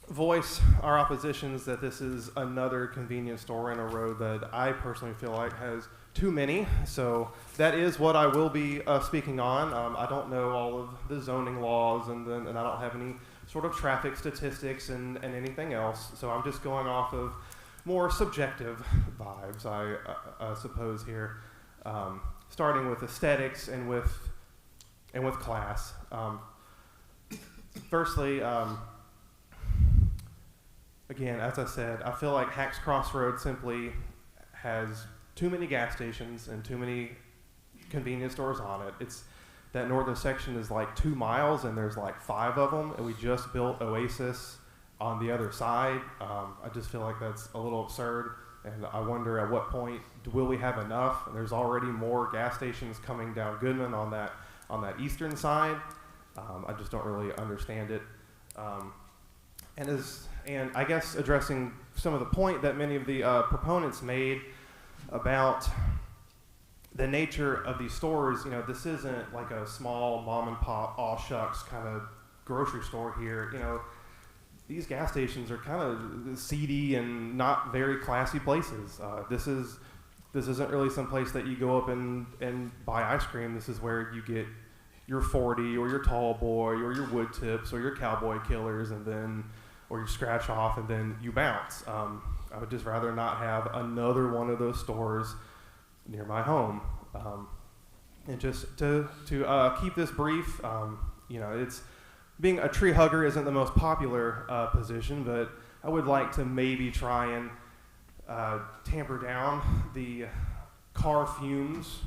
Speaker 15: voice our oppositions, that this is another convenience store in a road that I personally feel like has too many. So that is what I will be speaking on. I don't know all of the zoning laws, and I don't have any sort of traffic statistics and anything else. So I'm just going off of more subjective vibes, I suppose here, starting with aesthetics and with class. Firstly, again, as I said, I feel like Hacks Crossroad simply has too many gas stations and too many convenience stores on it. That northern section is like 2 miles, and there's like 5 of them, and we just built Oasis on the other side. I just feel like that's a little absurd, and I wonder at what point will we have enough? And there's already more gas stations coming down Goodman on that eastern side. I just don't really understand it. And I guess addressing some of the point that many of the proponents made about the nature of these stores, this isn't like a small mom and pop, aw shucks kind of grocery store here. These gas stations are kind of seedy and not very classy places. This isn't really some place that you go up and buy ice cream. This is where you get your 40 or your tall boy or your wood tips or your cowboy killers, or you scratch off and then you bounce. I would just rather not have another one of those stores near my home. And just to keep this brief, it's being a tree hugger isn't the most popular position, but I would like to maybe try and tamper down the car fumes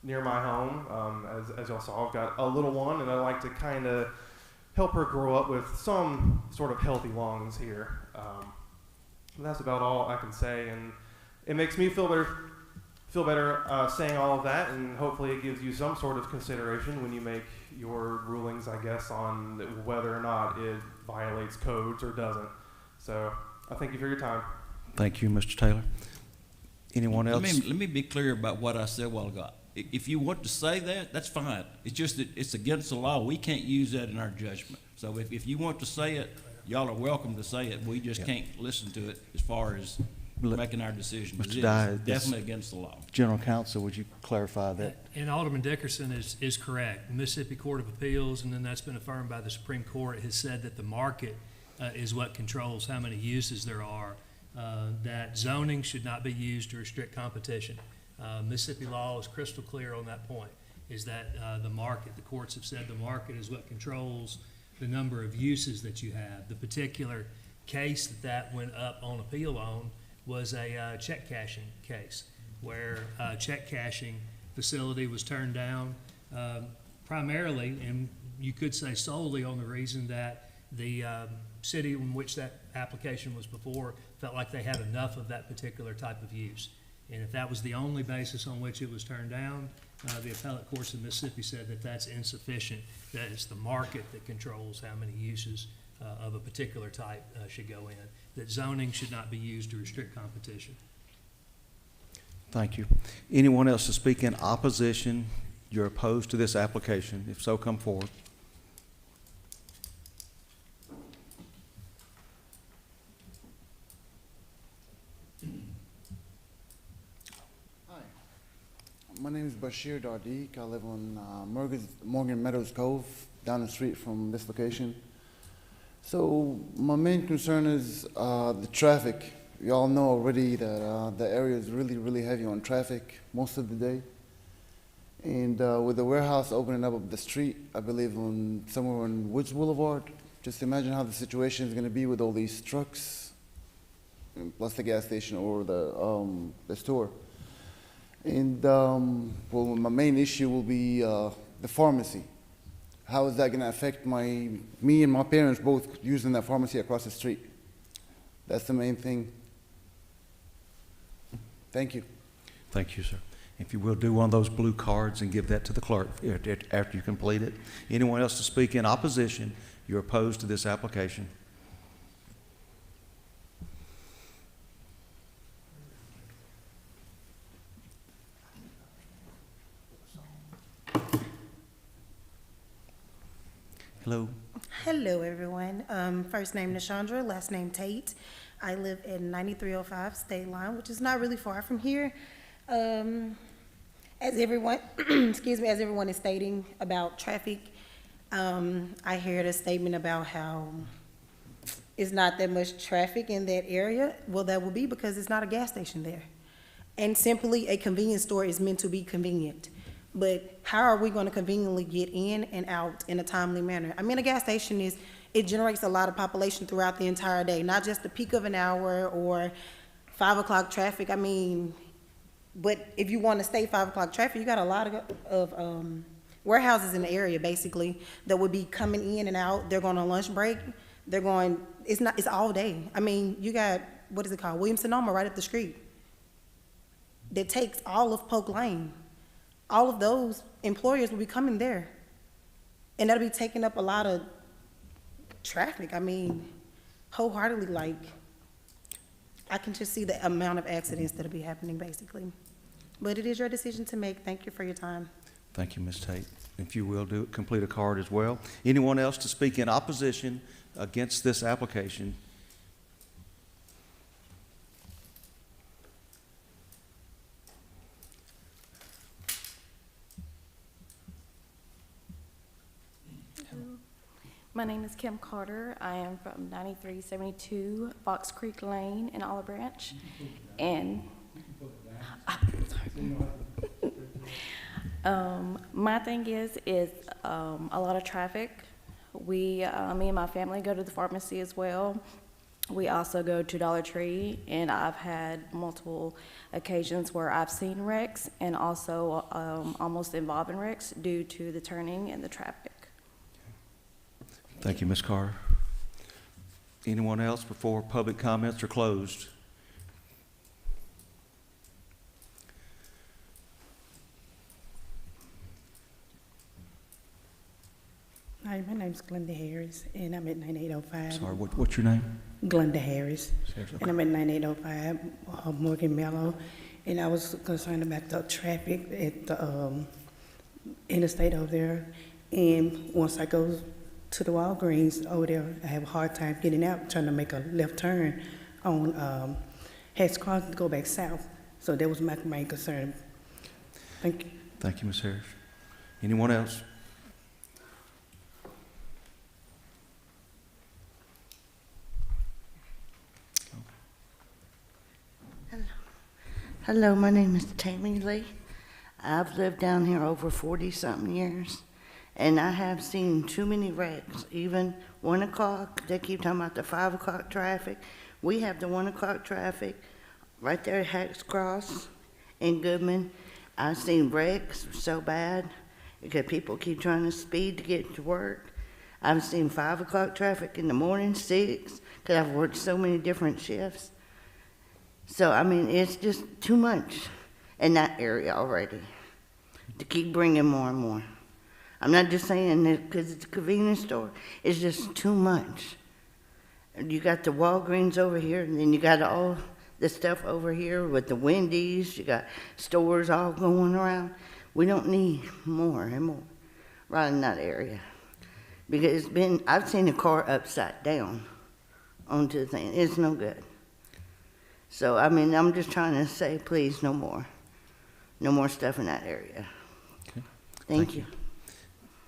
Speaker 15: near my home. As y'all saw, I've got a little one, and I like to kind of help her grow up with some sort of healthy lungs here. That's about all I can say, and it makes me feel better saying all of that, and hopefully it gives you some sort of consideration when you make your rulings, I guess, on whether or not it violates codes or doesn't. So I thank you for your time.
Speaker 1: Thank you, Mr. Taylor. Anyone else?
Speaker 12: Let me be clear about what I said a while ago. If you want to say that, that's fine. It's just that it's against the law. We can't use that in our judgment. So if you want to say it, y'all are welcome to say it. We just can't listen to it as far as making our decision.
Speaker 1: Mr.
Speaker 12: It
Speaker 1: Dye,
Speaker 12: is definitely against the law.
Speaker 1: General Counsel, would you clarify that?
Speaker 7: And Alderman Dickerson is correct. The Mississippi Court of Appeals, and then that's been affirmed by the Supreme Court, has said that the market is what controls how many uses there are, that zoning should not be used to restrict competition. Mississippi law is crystal clear on that point, is that the courts have said the market is what controls the number of uses that you have. The particular case that went up on appeal on was a check cashing case, where a check cashing facility was turned down primarily, and you could say solely, on the reason that the city in which that application was before felt like they had enough of that particular type of use. And if that was the only basis on which it was turned down, the appellate courts in Mississippi said that that's insufficient, that it's the market that controls how many uses of a particular type should go in, that zoning should not be used to restrict competition.
Speaker 1: Thank you. Anyone else to speak in opposition? You're opposed to this application? If so, come forward.
Speaker 16: My name is Bashir Dardiq. I live on Morgan Meadows Cove, down the street from this location. So my main concern is the traffic. You all know already that the area is really, really heavy on traffic most of the day. And with the warehouse opening up the street, I believe somewhere on Woods Boulevard, just imagine how the situation is going to be with all these trucks, and plus the gas station or the store. And well, my main issue will be the pharmacy. How is that going to affect me and my parents both using that pharmacy across the street? That's the main thing. Thank you.
Speaker 1: Thank you, sir. If you will, do one of those blue cards and give that to the clerk after you complete it. Anyone else to speak in opposition? You're opposed to this application? Hello.
Speaker 17: Hello, everyone. First name Nashandra, last name Tate. I live at 9305 State Line, which is not really far from here. As everyone, excuse me, as everyone is stating about traffic, I heard a statement about how it's not that much traffic in that area. Well, that will be because it's not a gas station there. And simply, a convenience store is meant to be convenient. But how are we going to conveniently get in and out in a timely manner? I mean, a gas station it generates a lot of population throughout the entire day, not just the peak of an hour or 5 o'clock traffic. I mean, but if you want to stay 5 o'clock traffic, you got a lot of warehouses in the area, basically, that would be coming in and out. They're going on lunch break. They're going, it's all day. I mean, you got, what is it called? Williams-Sonoma right up the street. That takes all of Polk Lane. All of those employers will be coming there. And that'll be taking up a lot of traffic. I mean, wholeheartedly, like, I can just see the amount of accidents that'll be happening, basically. But it is your decision to make. Thank you for your time.
Speaker 1: Thank you, Ms. Tate. If you will complete a card as well. Anyone else to speak in opposition against this application?
Speaker 18: My name is Kim Carter. I am from 9372 Fox Creek Lane in Olive Branch. And my thing is a lot of traffic. Me and my family go to the pharmacy as well. We also go to Dollar Tree, and I've had multiple occasions where I've seen wrecks and also almost involving wrecks due to the turning and the traffic.
Speaker 1: Thank you, Ms. Carr. Anyone else before public comments are closed?
Speaker 17: Hi, my name's Glenda Harris, and I'm at 9805.
Speaker 1: Sorry, what's your name?
Speaker 17: Glenda Harris,
Speaker 1: Okay.
Speaker 17: and I'm at 9805 Morgan Mellow. And I was concerned about the traffic at the interstate over there. And once I go to the Walgreens over there, I have a hard time getting out, trying to make a left turn on Hess Cross to go back south. So that was my main concern. Thank you.
Speaker 1: Thank you, Ms. Harris. Anyone else?
Speaker 19: Hello, my name is Tammy Lee. I've lived down here over 40-something years, and I have seen too many wrecks. Even 1 o'clock, they keep talking about the 5 o'clock traffic. We have the 1 o'clock traffic right there at Hacks Cross in Goodman. I've seen wrecks so bad because people keep trying to speed to get to work. I've seen 5 o'clock traffic in the morning, 6, because I've worked so many different shifts. So, I mean, it's just too much in that area already to keep bringing more and more. I'm not just saying that because it's a convenience store. It's just too much. You got the Walgreens over here, and then you got all the stuff over here with the Wendy's. You got stores all going around. We don't need more and more right in that area. Because I've seen a car upside down onto the thing. It's no good. So, I mean, I'm just trying to say, please, no more. No more stuff in that area.
Speaker 1: Okay.
Speaker 19: Thank you.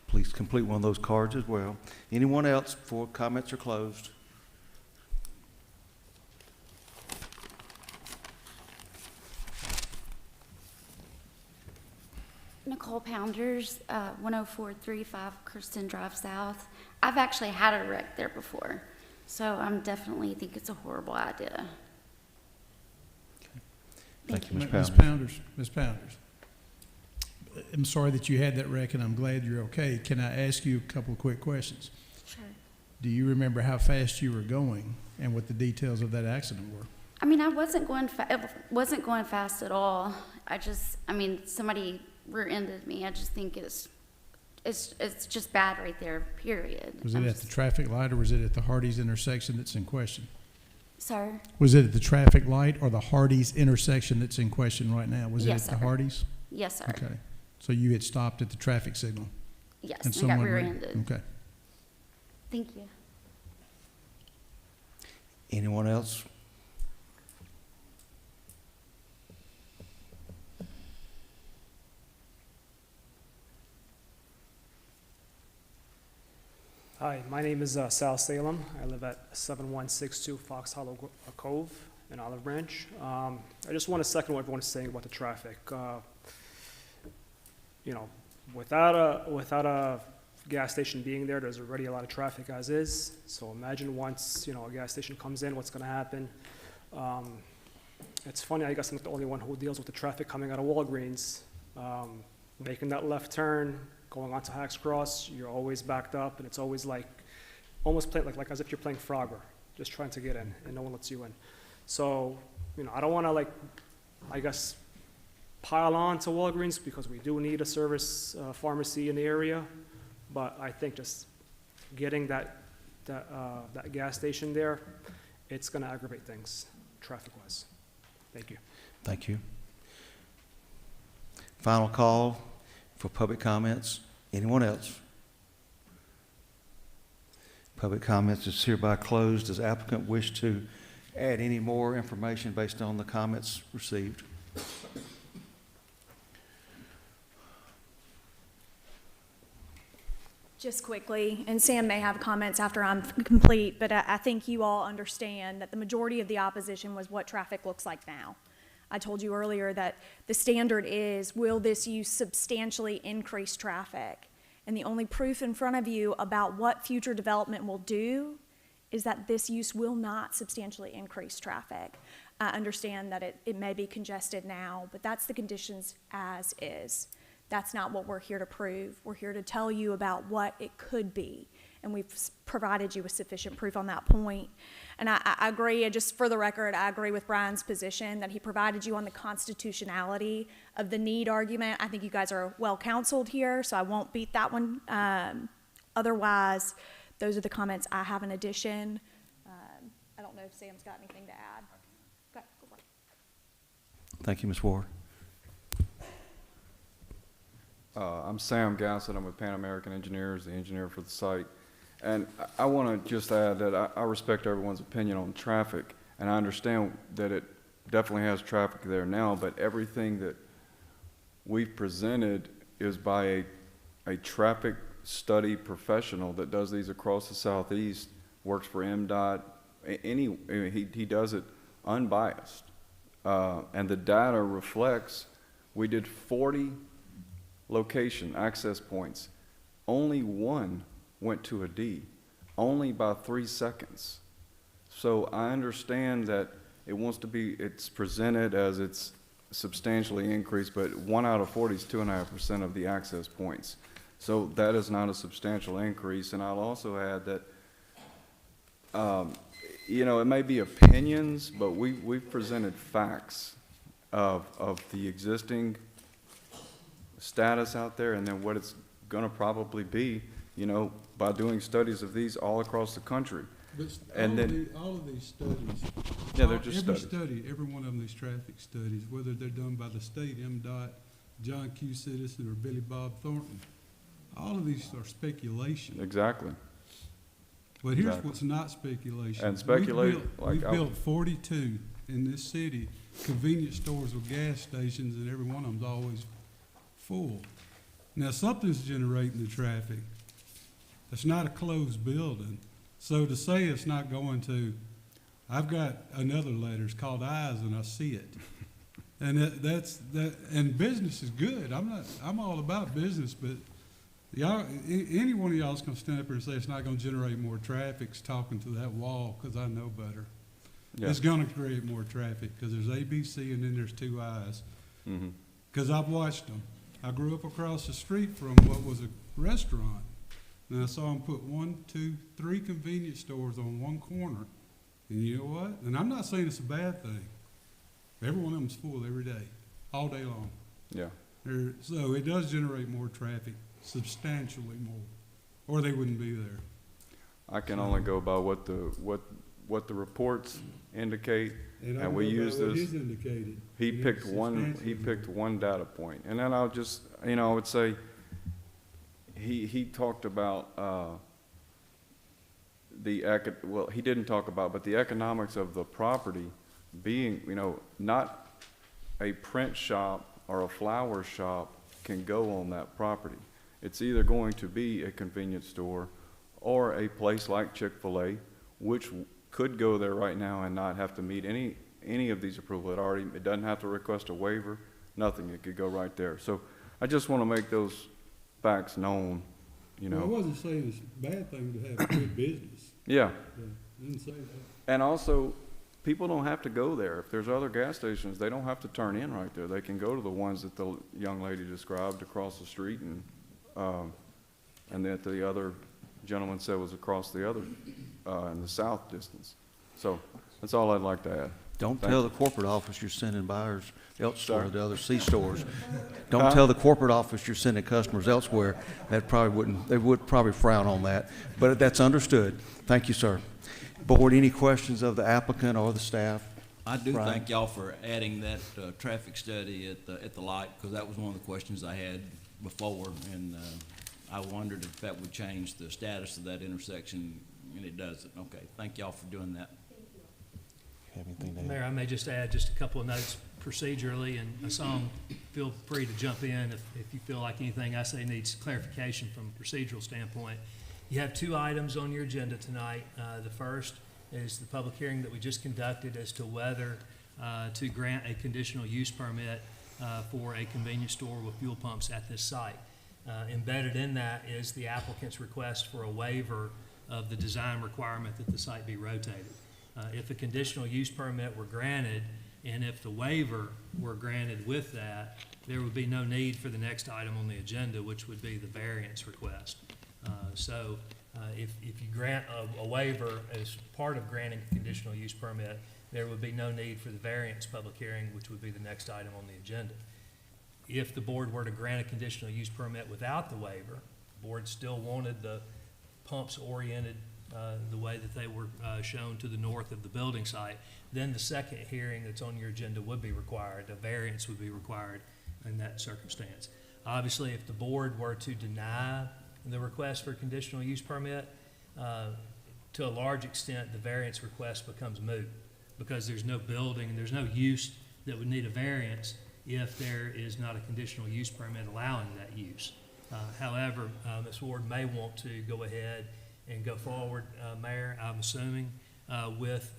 Speaker 1: Please complete one of those cards as well. Anyone else before comments are closed?
Speaker 20: Nicole Pounders, 10435 Kirsten Drive South. I've actually had a wreck there before, so I'm definitely think it's a horrible idea.
Speaker 1: Thank you, Ms.
Speaker 6: Ms.
Speaker 1: Pounders.
Speaker 6: Ms. Pounders, I'm sorry that you had that wreck, and I'm glad you're okay. Can I ask you a couple of quick questions?
Speaker 20: Sure.
Speaker 6: Do you remember how fast you were going and what the details of that accident were?
Speaker 20: I mean, I wasn't going fast at all. I mean, somebody rear-ended me. I just think it's just bad right there, period.
Speaker 6: Was it at the traffic light, or was it at the Hardee's intersection that's in question?
Speaker 20: Sir?
Speaker 6: Was it at the traffic light or the Hardee's intersection that's in question right now? Was
Speaker 20: Yes,
Speaker 6: it at the
Speaker 20: sir.
Speaker 6: Hardee's?
Speaker 20: Yes, sir.
Speaker 6: Okay. So you had stopped at the traffic signal?
Speaker 20: Yes,
Speaker 6: and
Speaker 20: I got
Speaker 6: someone
Speaker 20: rear-ended.
Speaker 6: Okay.
Speaker 20: Thank you.
Speaker 1: Anyone else?
Speaker 21: Hi, my name is Sal Salem. I live at 7162 Fox Hollow Cove in Olive Branch. I just want to second what everyone's saying about the traffic. You know, without a gas station being there, there's already a lot of traffic as is. So imagine once, you know, a gas station comes in, what's going to happen. It's funny, I guess I'm not the only one who deals with the traffic coming out of Walgreens. Making that left turn, going onto Hacks Cross, you're always backed up, and it's always like, almost like as if you're playing Frogger, just trying to get in, and no one lets you in. So, you know, I don't want to, like, I guess, pile on to Walgreens, because we do need a service pharmacy in the area, but I think just getting that gas station there, it's going to aggravate things traffic-wise. Thank you.
Speaker 1: Thank you. Final call for public comments. Anyone else? Public comments is hereby closed. Does applicant wish to add any more information based on the comments received?
Speaker 14: Just quickly, and Sam may have comments after I'm complete, but I think you all understand that the majority of the opposition was what traffic looks like now. I told you earlier that the standard is, will this use substantially increase traffic? And the only proof in front of you about what future development will do is that this use will not substantially increase traffic. I understand that it may be congested now, but that's the conditions as is. That's not what we're here to prove. We're here to tell you about what it could be, and we've provided you with sufficient proof on that point. And I agree, and just for the record, I agree with Brian's position that he provided you on the constitutionality of the need argument. I think you guys are well counseled here, so I won't beat that one. Otherwise, those are the comments I have in addition. I don't know if Sam's got anything to add. Okay, go for it.
Speaker 1: Thank you, Ms. Ward.
Speaker 22: I'm Sam Gassett. I'm with Pan American Engineers, the engineer for the site. And I want to just add that I respect everyone's opinion on traffic, and I understand that it definitely has traffic there now, but everything that we've presented is by a traffic study professional that does these across the Southeast, works for MDOT. He does it unbiased. And the data reflects we did 40 location access points. Only one went to a D, only by 3 seconds. So I understand that it's presented as it's substantially increased, but 1 out of 40 is 2.5% of the access points. So that is not a substantial increase. And I'll also add that, you know, it may be opinions, but we've presented facts of the existing status out there, and then what it's going to probably be, you know, by doing studies of these all across the country.
Speaker 10: But all of these studies,
Speaker 22: yeah, they're just
Speaker 10: every
Speaker 22: studies.
Speaker 10: every one of them, these traffic studies, whether they're done by the state, MDOT, John Q. Citizen, or Billy Bob Thornton, all of these are speculation.
Speaker 22: Exactly.
Speaker 10: But here's
Speaker 22: Exactly.
Speaker 10: what's not speculation.
Speaker 22: And speculate,
Speaker 10: We've built 42 in this city, convenience stores with gas stations, and every one of them's always full. Now, something's generating the traffic. It's not a closed building. So to say it's not going to, I've got another letter, it's called Eyes, and I see it. And and business is good. I'm all about business, but y'all, any one of y'all's gonna stand up here and say it's not gonna generate more traffic, is talking to that wall, because I know better.
Speaker 22: Yeah.
Speaker 10: It's gonna create more traffic, because there's ABC and then there's two Eyes.
Speaker 22: Mm-hmm.
Speaker 10: Because I've watched them. I grew up across the street from what was a restaurant. And I saw them put 1, 2, 3 convenience stores on one corner. And you know what? And I'm not saying it's a bad thing. Every one of them's full every day, all day long.
Speaker 22: Yeah.
Speaker 10: So it does generate more traffic, substantially more, or they wouldn't be there.
Speaker 22: I can only go by what the reports indicate, and we use this.
Speaker 10: His indicated.
Speaker 22: He picked one data point, and then I'll just, you know, I would say he talked about well, he didn't talk about, but the economics of the property being, you know, not a print shop or a flower shop can go on that property. It's either going to be a convenience store or a place like Chick-fil-A, which could go there right now and not have to meet any of these approvals. It doesn't have to request a waiver, nothing. It could go right there. So I just want to make those facts known, you know.
Speaker 10: Well, I wasn't saying it's a bad thing to have good business.
Speaker 22: Yeah.
Speaker 10: I didn't say that.
Speaker 22: And also, people don't have to go there. If there's other gas stations, they don't have to turn in right there. They can go to the ones that the young lady described across the street and that the other gentleman said was across the other, in the south distance. So that's all I'd like to add.
Speaker 1: Don't
Speaker 22: Thank
Speaker 1: tell
Speaker 22: you.
Speaker 1: the corporate office you're sending buyers elsewhere
Speaker 22: Sorry.
Speaker 1: to other C-stores. Don't tell the corporate office you're sending customers elsewhere. That probably wouldn't, they would probably frown on that, but that's understood. Thank you, sir. Board, any questions of the applicant or the staff?
Speaker 12: I do
Speaker 1: Brian?
Speaker 12: thank y'all for adding that traffic study at the light, because that was one of the questions I had before, and I wondered if that would change the status of that intersection, and it doesn't. Okay, thank y'all for doing that.
Speaker 1: Have anything to add?
Speaker 7: Mayor, I may just add just a couple of notes procedurally, and Hassan, feel free to jump in if you feel like anything I say needs clarification from a procedural standpoint. You have two items on your agenda tonight. The first is the public hearing that we just conducted as to whether to grant a conditional use permit for a convenience store with fuel pumps at this site. Embedded in that is the applicant's request for a waiver of the design requirement that the site be rotated. If a conditional use permit were granted, and if the waiver were granted with that, there would be no need for the next item on the agenda, which would be the variance request. If you grant a waiver as part of granting a conditional use permit, there would be no need for the variance public hearing, which would be the next item on the agenda. If the board were to grant a conditional use permit without the waiver, the board still wanted the pumps oriented the way that they were shown to the north of the building site, then the second hearing that's on your agenda would be required. A variance would be required in that circumstance. Obviously, if the board were to deny the request for a conditional use permit, to a large extent, the variance request becomes moot, because there's no building and there's no use that would need a variance if there is not a conditional use permit allowing that use. However, Ms. Ward may want to go ahead and go forward, Mayor, I'm assuming, with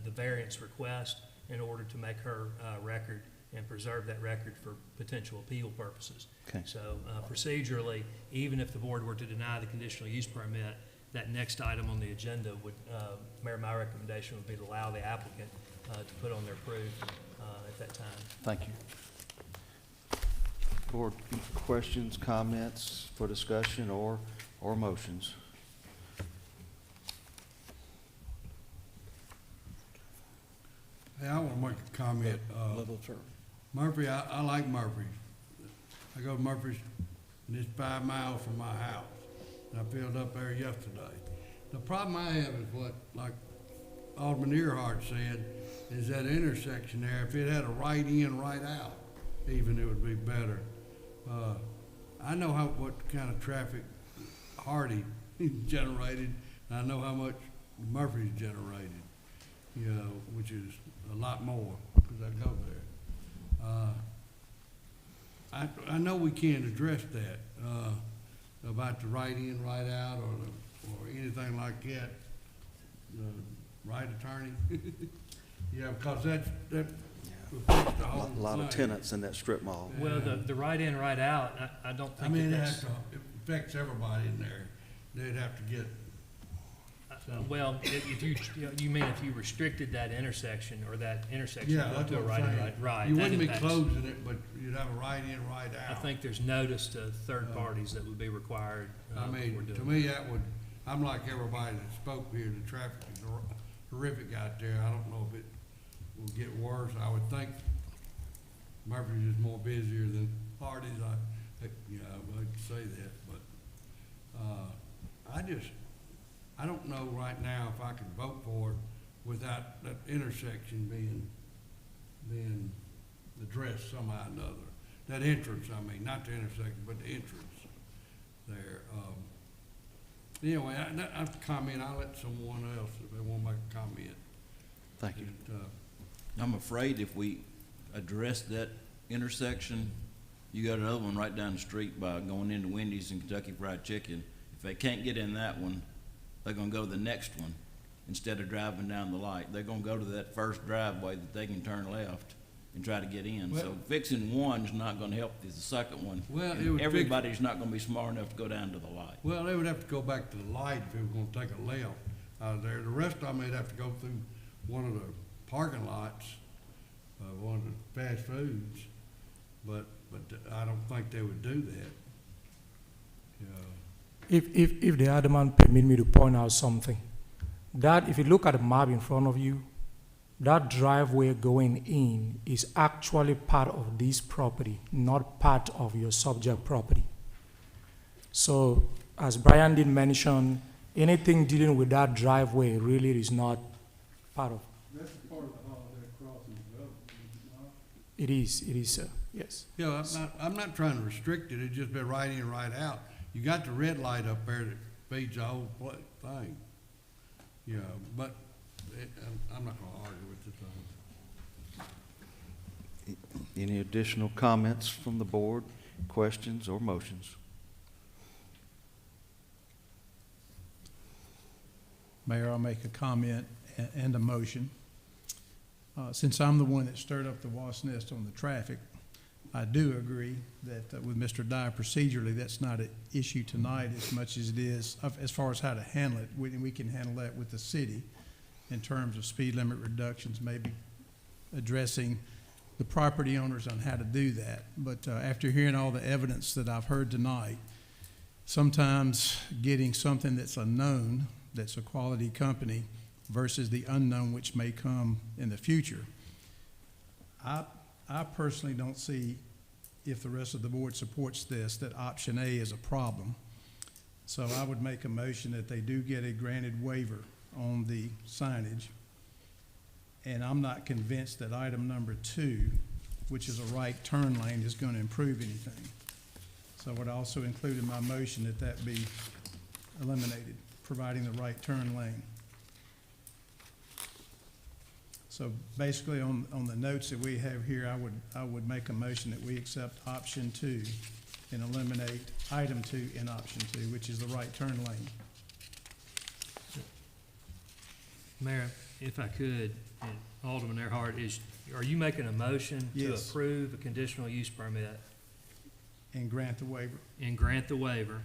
Speaker 7: the variance request in order to make her record and preserve that record for potential appeal purposes.
Speaker 1: Okay.
Speaker 7: So procedurally, even if the board were to deny the conditional use permit, that next item on the agenda would, Mayor, my recommendation would be to allow the applicant to put on their proof at that time.
Speaker 1: Thank you. Board, questions, comments for discussion or motions?
Speaker 10: Hey, I want to make a comment. Murphy, I like Murphy's. I go to Murphy's, and it's 5 miles from my house. And I filled up there yesterday. The problem I have is what, like Alderman Earhart said, is that intersection there. If it had a right in, right out, even it would be better. I know what kind of traffic Hardy generated. And I know how much Murphy's generated, you know, which is a lot more because I go there. I know we can't address that about the right in, right out, or anything like that. Right attorney, yeah, because that affects the whole
Speaker 1: A lot of
Speaker 10: thing.
Speaker 1: tenants in that strip mall.
Speaker 7: Well, the right in, right out, I don't
Speaker 10: I
Speaker 7: think
Speaker 10: mean,
Speaker 7: that
Speaker 10: it
Speaker 7: that's.
Speaker 10: it affects everybody in there. They'd have to get.
Speaker 7: Well, if you mean if you restricted that intersection or that intersection
Speaker 10: Yeah,
Speaker 7: to
Speaker 10: that's
Speaker 7: a
Speaker 10: what
Speaker 7: right
Speaker 10: I'm
Speaker 7: and
Speaker 10: saying.
Speaker 7: right,
Speaker 10: You
Speaker 7: that
Speaker 10: wouldn't be
Speaker 7: impacts-
Speaker 10: closing it, but you'd have a right in, right out.
Speaker 7: I think there's notice to third parties that would be required.
Speaker 10: I mean,
Speaker 7: before
Speaker 10: to
Speaker 7: doing
Speaker 10: me, that would, I'm like everybody that spoke here, the traffic is horrific out there. I don't know if it will get worse. I would think Murphy's is more busier than Hardy's. You know, I could say that, but, I don't know right now if I could vote for it without that intersection being addressed somehow or another. That entrance, I mean, not the intersection, but the entrance there. Anyway, I comment, I'll let someone else, if they want to make a comment.
Speaker 1: Thank you.
Speaker 10: And,
Speaker 12: I'm afraid if we address that intersection, you got another one right down the street by going into Wendy's and Kentucky Fried Chicken. If they can't get in that one, they're gonna go to the next one instead of driving down the light. They're gonna go to that first driveway that they can turn left and try to get in. So
Speaker 10: Well-
Speaker 12: fixing one's not gonna help the second one.
Speaker 10: Well, it
Speaker 12: And
Speaker 10: would fix-
Speaker 12: everybody's not gonna be smart enough to go down to the light.
Speaker 10: Well, they would have to go back to the light if they were gonna take a left out of there. The rest of them, they'd have to go through one of the parking lots, one of the fast foods, but I don't think they would do that.
Speaker 13: If the Alderman permit me to point out something, that if you look at the map in front of you, that driveway going in is actually part of this property, not part of your subject property. So, as Brian did mention, anything dealing with that driveway really is not part of.
Speaker 10: That's part of the Holiday Crossing development,
Speaker 13: It is, sir, yes.
Speaker 10: Yeah, I'm not trying to restrict it, it's just been right in, right out. You got the red light up there that feeds the whole thing. Yeah, but I'm not gonna argue with the thing.
Speaker 1: Any additional comments from the board, questions or motions?
Speaker 6: Mayor, I'll make a comment and a motion. Since I'm the one that stirred up the wasp nest on the traffic, I do agree that with Mr. Dyer procedurally, that's not an issue tonight as much as it is as far as how to handle it. We can handle that with the city in terms of speed limit reductions, maybe addressing the property owners on how to do that. But after hearing all the evidence that I've heard tonight, sometimes getting something that's a known, that's a quality company, versus the unknown which may come in the future. I personally don't see, if the rest of the board supports this, that option A is a problem. So I would make a motion that they do get a granted waiver on the signage. And I'm not convinced that item number 2, which is a right turn lane, is going to improve anything. So I would also include in my motion that that be eliminated, providing the right turn lane. So basically, on the notes that we have here, I would make a motion that we accept option 2 and eliminate item 2 in option 2, which is the right turn lane.
Speaker 7: Mayor, if I could, and Alderman Earhart, are you making a motion to
Speaker 6: Yes.
Speaker 7: approve a conditional use permit
Speaker 6: And grant the waiver.
Speaker 7: and grant the waiver?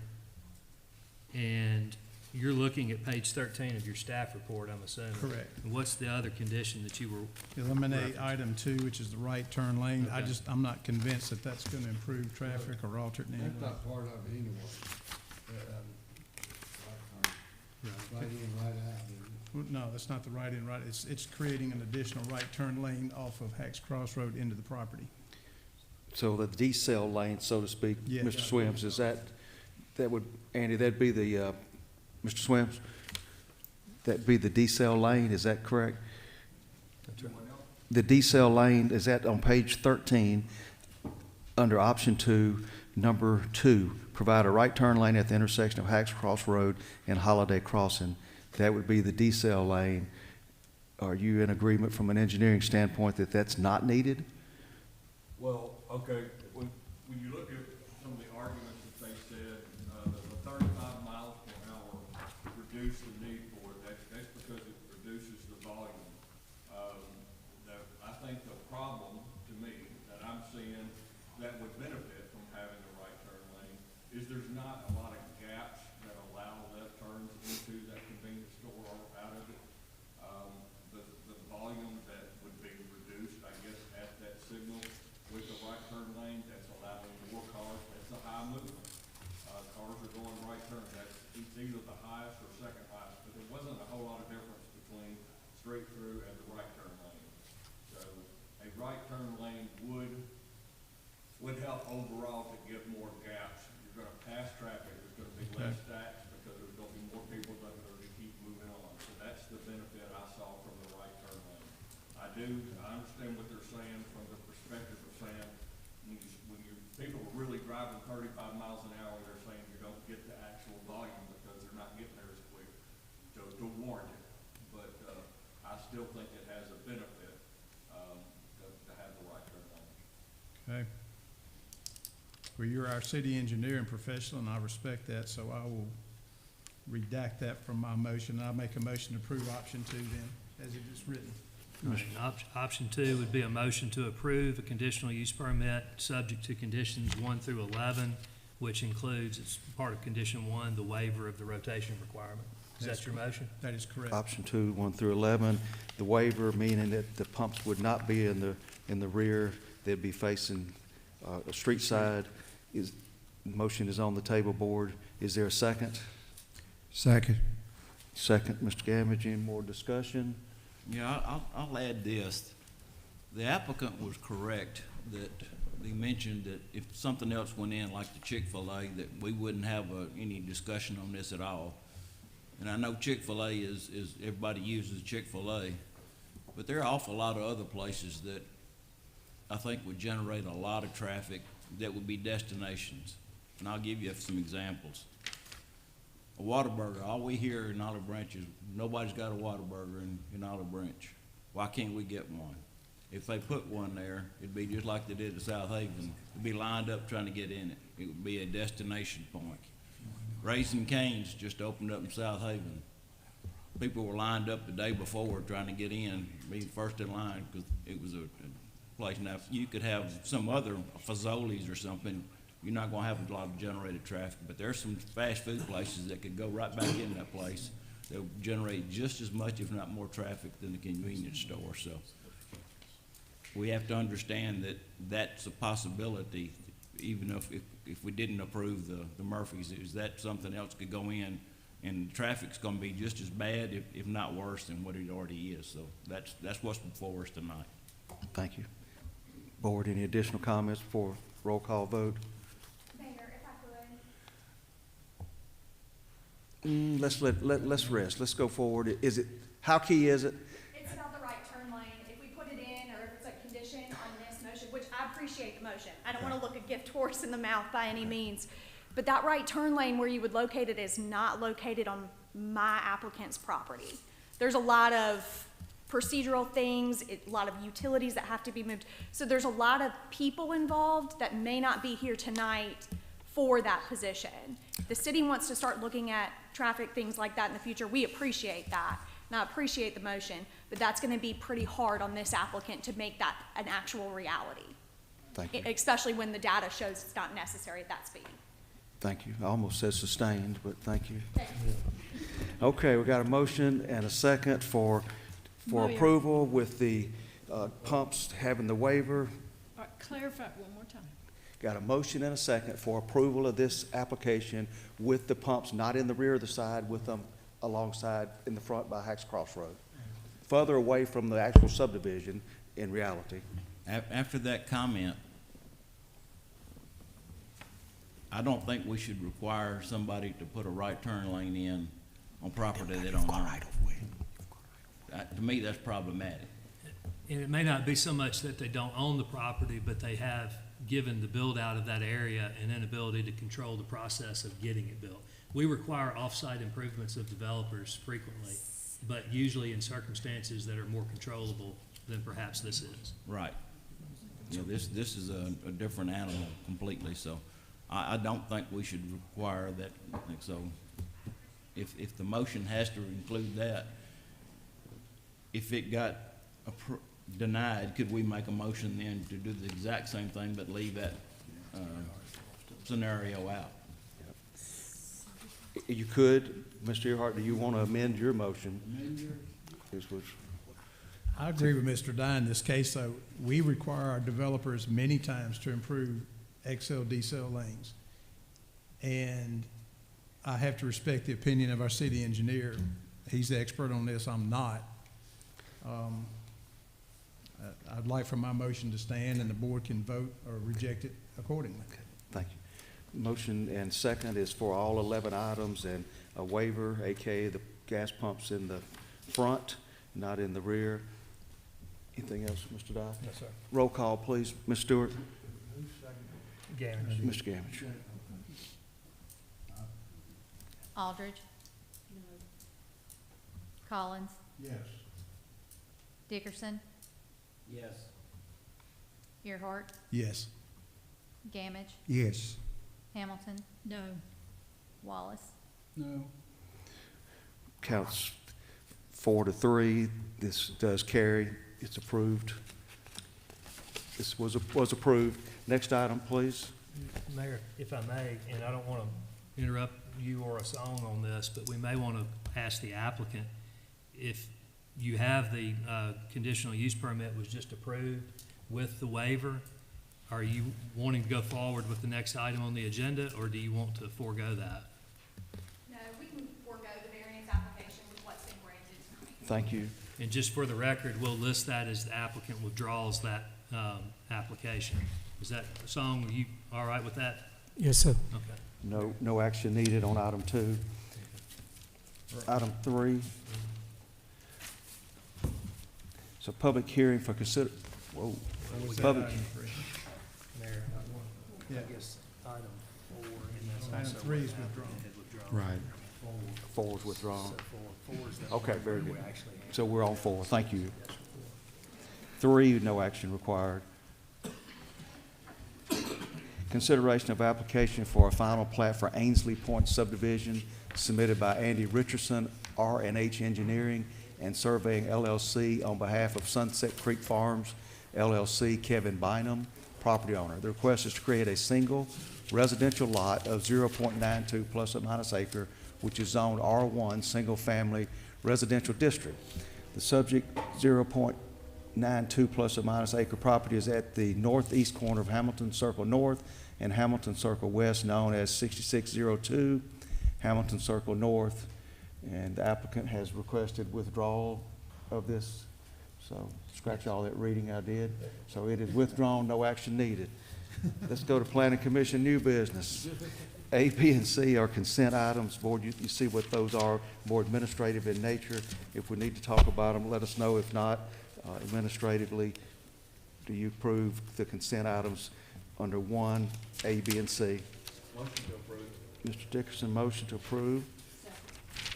Speaker 7: And you're looking at page 13 of your staff report, I'm assuming.
Speaker 6: Correct.
Speaker 7: And what's the other condition that you were?
Speaker 6: Eliminate item 2, which is the right turn lane.
Speaker 7: Okay.
Speaker 6: I'm not convinced that that's going to improve traffic or alter it in any
Speaker 10: That's
Speaker 6: way.
Speaker 10: not part of it anyway. Right in, right out.
Speaker 6: No, that's not the right in, right. It's creating an additional right turn lane off of Hacks Cross Road into the property.
Speaker 1: So the decel lane, so to speak,
Speaker 6: Yeah.
Speaker 1: Mr. Swims, Andy, that'd be the, Mr. Swims, that'd be the decel lane, is that correct?
Speaker 7: That's right.
Speaker 1: The decel lane, is that on page 13, under option 2, number 2, provide a right turn lane at the intersection of Hacks Cross Road and Holiday Crossing. That would be the decel lane. Are you in agreement from an engineering standpoint that that's not needed?
Speaker 4: Well, okay, when you look at some of the arguments that they said, the 35 miles per hour reduce the need for it, that's because it reduces the volume. I think the problem, to me, that I'm seeing that would benefit from having the right turn lane is there's not a lot of gaps that allow left turns into that convenience store or out of it. The volume that would be reduced, I guess, at that signal with the right turn lane, that's allowing more cars, that's a high movement. Cars are going right turn, it's either the highest or second highest, but there wasn't a whole lot of difference between straight through and the right turn lane. So a right turn lane would help overall to give more gaps. You're gonna pass traffic, there's gonna be less stacks because there's gonna be more people that are gonna keep moving on. So that's the benefit I saw from the right turn lane. I understand what they're saying from the perspective of saying, people are really driving 35 miles an hour, they're saying you don't get the actual volume because they're not getting
Speaker 6: Well, you're our city engineer and professional, and I respect that, so I will redact that from my motion. I'll make a motion to approve option 2 then, as it is written.
Speaker 7: All right, Option 2 would be a motion to approve a conditional use permit subject to conditions 1 through 11, which includes, as part of condition 1, the waiver of the rotation requirement. Is that your motion?
Speaker 6: That is correct.
Speaker 1: Option 2, 1 through 11, the waiver meaning that the pumps would not be in the rear, they'd be facing a street side. Motion is on the table, board. Is there a second?
Speaker 10: Second.
Speaker 1: Second, Mr. Gamage. Any more discussion?
Speaker 12: Yeah, I'll add this. The applicant was correct that they mentioned that if something else went in, like the Chick-fil-A, that we wouldn't have any discussion on this at all. And I know Chick-fil-A is everybody uses Chick-fil-A, but there are an awful lot of other places that I think would generate a lot of traffic that would be destinations. And I'll give you some examples. A Whataburger, all we hear in Olive Branch is nobody's got a Whataburger in Olive Branch. Why can't we get one? If they put one there, it'd be just like they did at South Haven. It'd be lined up trying to get in it. It would be a destination point. Raising Cane's just opened up in South Haven. People were lined up the day before trying to get in, be first in line, because it was a place. Now, if you could have some other Fazoli's or something, you're not gonna have a lot of generated traffic, but there's some fast food places that could go right back in that place. They'll generate just as much, if not more traffic than the convenience store, so. We have to understand that that's a possibility, even if we didn't approve the Murphys, is that something else could go in, and the traffic's gonna be just as bad, if not worse than what it already is, so that's what's before us tonight.
Speaker 1: Thank you. Board, any additional comments before roll call vote? Let's rest. Let's go forward. How key is it?
Speaker 14: It's about the right turn lane. If we put it in, or if it's a condition on this motion, which I appreciate the motion. I don't want to look a gift horse in the mouth by any means. But that right turn lane where you would locate it is not located on my applicant's property. There's a lot of procedural things, a lot of utilities that have to be moved. So there's a lot of people involved that may not be here tonight for that position. The city wants to start looking at traffic, things like that in the future. We appreciate that, and I appreciate the motion, but that's gonna be pretty hard on this applicant to make that an actual reality.
Speaker 1: Thank you.
Speaker 14: Especially when the data shows it's not necessary at that speed.
Speaker 1: Thank you. I almost said sustained, but thank you. Okay, we got a motion and a second for approval with the pumps having the waiver.
Speaker 2: All right, clarify it one more time.
Speaker 1: Got a motion and a second for approval of this application with the pumps not in the rear of the side, with them alongside in the front by Hacks Cross Road. Further away from the actual subdivision in reality.
Speaker 12: After that comment, I don't think we should require somebody to put a right turn lane in on property they don't own. To me, that's problematic.
Speaker 7: And it may not be so much that they don't own the property, but they have, given the build out of that area, an inability to control the process of getting it built. We require off-site improvements of developers frequently, but usually in circumstances that are more controllable than perhaps this is.
Speaker 12: Right. You know, this is a different animal completely, so I don't think we should require that. So if the motion has to include that, if it got denied, could we make a motion then to do the exact same thing but leave that scenario out?
Speaker 1: You could, Mr. Earhart, do you want to amend your motion?
Speaker 6: I agree with Mr. Dye in this case, though. We require our developers many times to improve XL, decel lanes. And I have to respect the opinion of our city engineer. He's the expert on this, I'm not. I'd like for my motion to stand and the board can vote or reject it accordingly.
Speaker 1: Okay, thank you. Motion and second is for all 11 items and a waiver, AKA the gas pumps in the front, not in the rear. Anything else, Mr. Dye?
Speaker 6: Yes, sir.
Speaker 1: Roll call, please. Ms. Stewart?
Speaker 7: Gamage.
Speaker 1: Mr. Gamage.
Speaker 3: Aldridge. Collins.
Speaker 10: Yes.
Speaker 3: Dickerson.
Speaker 12: Yes.
Speaker 3: Earhart.
Speaker 6: Yes.
Speaker 20: Gamage,
Speaker 6: Yes.
Speaker 3: Hamilton,
Speaker 2: No.
Speaker 3: Wallace.
Speaker 10: No.
Speaker 1: Counts 4-3. This does carry. It's approved. This was approved. Next item, please.
Speaker 7: Mayor, if I may, and I don't want to interrupt you or us on this, but we may want to ask the applicant, if you have the conditional use permit was just approved with the waiver, are you wanting to go forward with the next item on the agenda, or do you want to forego that?
Speaker 14: No, we can forego the variance application with what's been granted tonight.
Speaker 1: Thank you.
Speaker 7: And just for the record, we'll list that as the applicant withdraws that application. Is that, Song, are you all right with that?
Speaker 13: Yes, sir.
Speaker 7: Okay.
Speaker 1: No action needed on item 2. Item 3. So public hearing for
Speaker 7: What was that
Speaker 1: public.
Speaker 7: item 3? Mayor,
Speaker 6: Yeah.
Speaker 7: I guess item 4, and that's
Speaker 6: Item
Speaker 7: also
Speaker 6: 3 is
Speaker 7: what
Speaker 6: withdrawn.
Speaker 7: had withdrawn.
Speaker 6: Right.
Speaker 1: 4 is withdrawn.
Speaker 7: So 4 is the
Speaker 1: Okay,
Speaker 7: one
Speaker 1: very
Speaker 7: we
Speaker 1: good.
Speaker 7: actually had.
Speaker 1: So we're on 4. Thank you. 3, no action required. Consideration of application for a final plat for Ainsley Point subdivision submitted by Andy Richardson, R&H Engineering and Surveying LLC on behalf of Sunset Creek Farms LLC, Kevin Bynum, property owner. The request is to create a single residential lot of 0.92 plus or minus acre, which is zoned R1, single-family residential district. The subject 0.92 plus or minus acre property is at the northeast corner of Hamilton Circle North and Hamilton Circle West, known as 6602 Hamilton Circle North. And the applicant has requested withdrawal of this. So scratch all that reading I did. So it is withdrawn, no action needed. Let's go to Planning Commission, new business. A, B, and C are consent items. Board, you see what those are, more administrative in nature. If we need to talk about them, let us know. If not, administratively, do you approve the consent items under 1, A, B, and C?
Speaker 4: Motion to approve.
Speaker 1: Mr. Dickerson, motion to approve.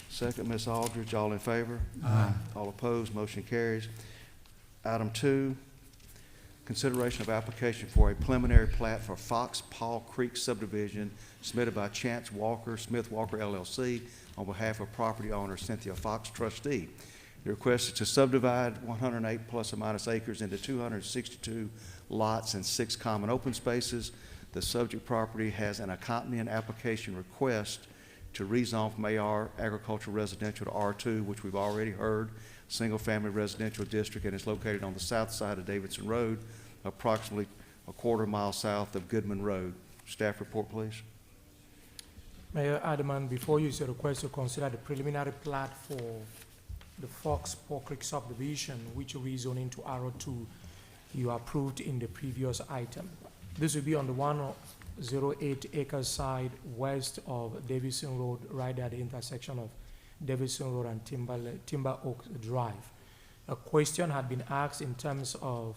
Speaker 1: Second, Ms. Aldridge, all in favor?
Speaker 6: Aye.
Speaker 1: All opposed, motion carries. Item 2, consideration of application for a preliminary plat for Fox Paw Creek subdivision submitted by Chance Walker, Smith Walker LLC on behalf of property owner Cynthia Fox, trustee. The request is to subdivide 108 plus or minus acres into 262 lots and 6 common open spaces. The subject property has an accompanying application request to rezone from AR agricultural residential to R2, which we've already heard, single-family residential district, and is located on the south side of Davidson Road, approximately a quarter mile south of Goodman Road. Staff report, please.
Speaker 13: Mayor Aldermen, before you is a request to consider the preliminary plat for the Fox Paw Creek subdivision, which rezoning to R2 you approved in the previous item. This will be on the 108 acre side west of Davidson Road, right at the intersection of Davidson Road and Timber Oak Drive. A question had been asked in terms of,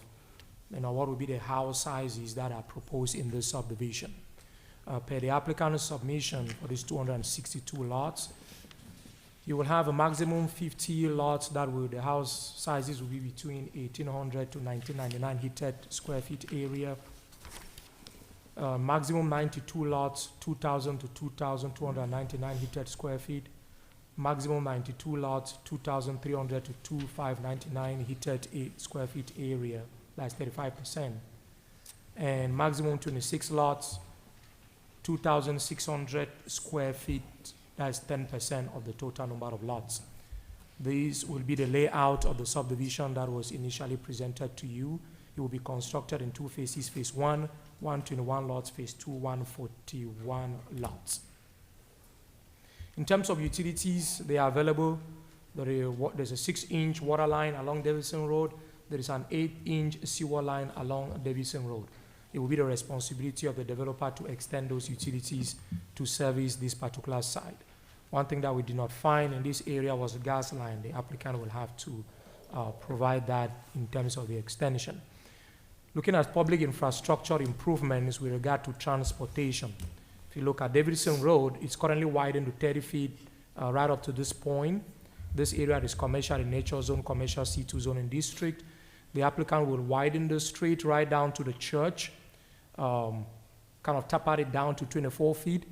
Speaker 13: what would be the house sizes that are proposed in this subdivision. Per the applicant's submission for these 262 lots, you will have a maximum 50 lots that will, the house sizes will be between 1,800 to 1,999 heated square feet area. Maximum 92 lots, 2,000 to 2,299 heated square feet. Maximum 92 lots, 2,300 to 2,599 heated square feet area, that's 35%. And maximum 26 lots, 2,600 square feet, that's 10% of the total number of lots. This will be the layout of the subdivision that was initially presented to you. It will be constructed in 2 phases, phase 1, 121 lots, phase 2, 141 lots. In terms of utilities, they are available. There's a 6-inch water line along Davidson Road. There is an 8-inch sewer line along Davidson Road. It will be the responsibility of the developer to extend those utilities to service this particular site. One thing that we did not find in this area was a gas line. The applicant will have to provide that in terms of the extension. Looking at public infrastructure improvements with regard to transportation. If you look at Davidson Road, it's currently widened to 30 feet right up to this point. This area is commercial in nature zone, commercial C2 zone in district. The applicant will widen the street right down to the church. kind of tap it down to 24 feet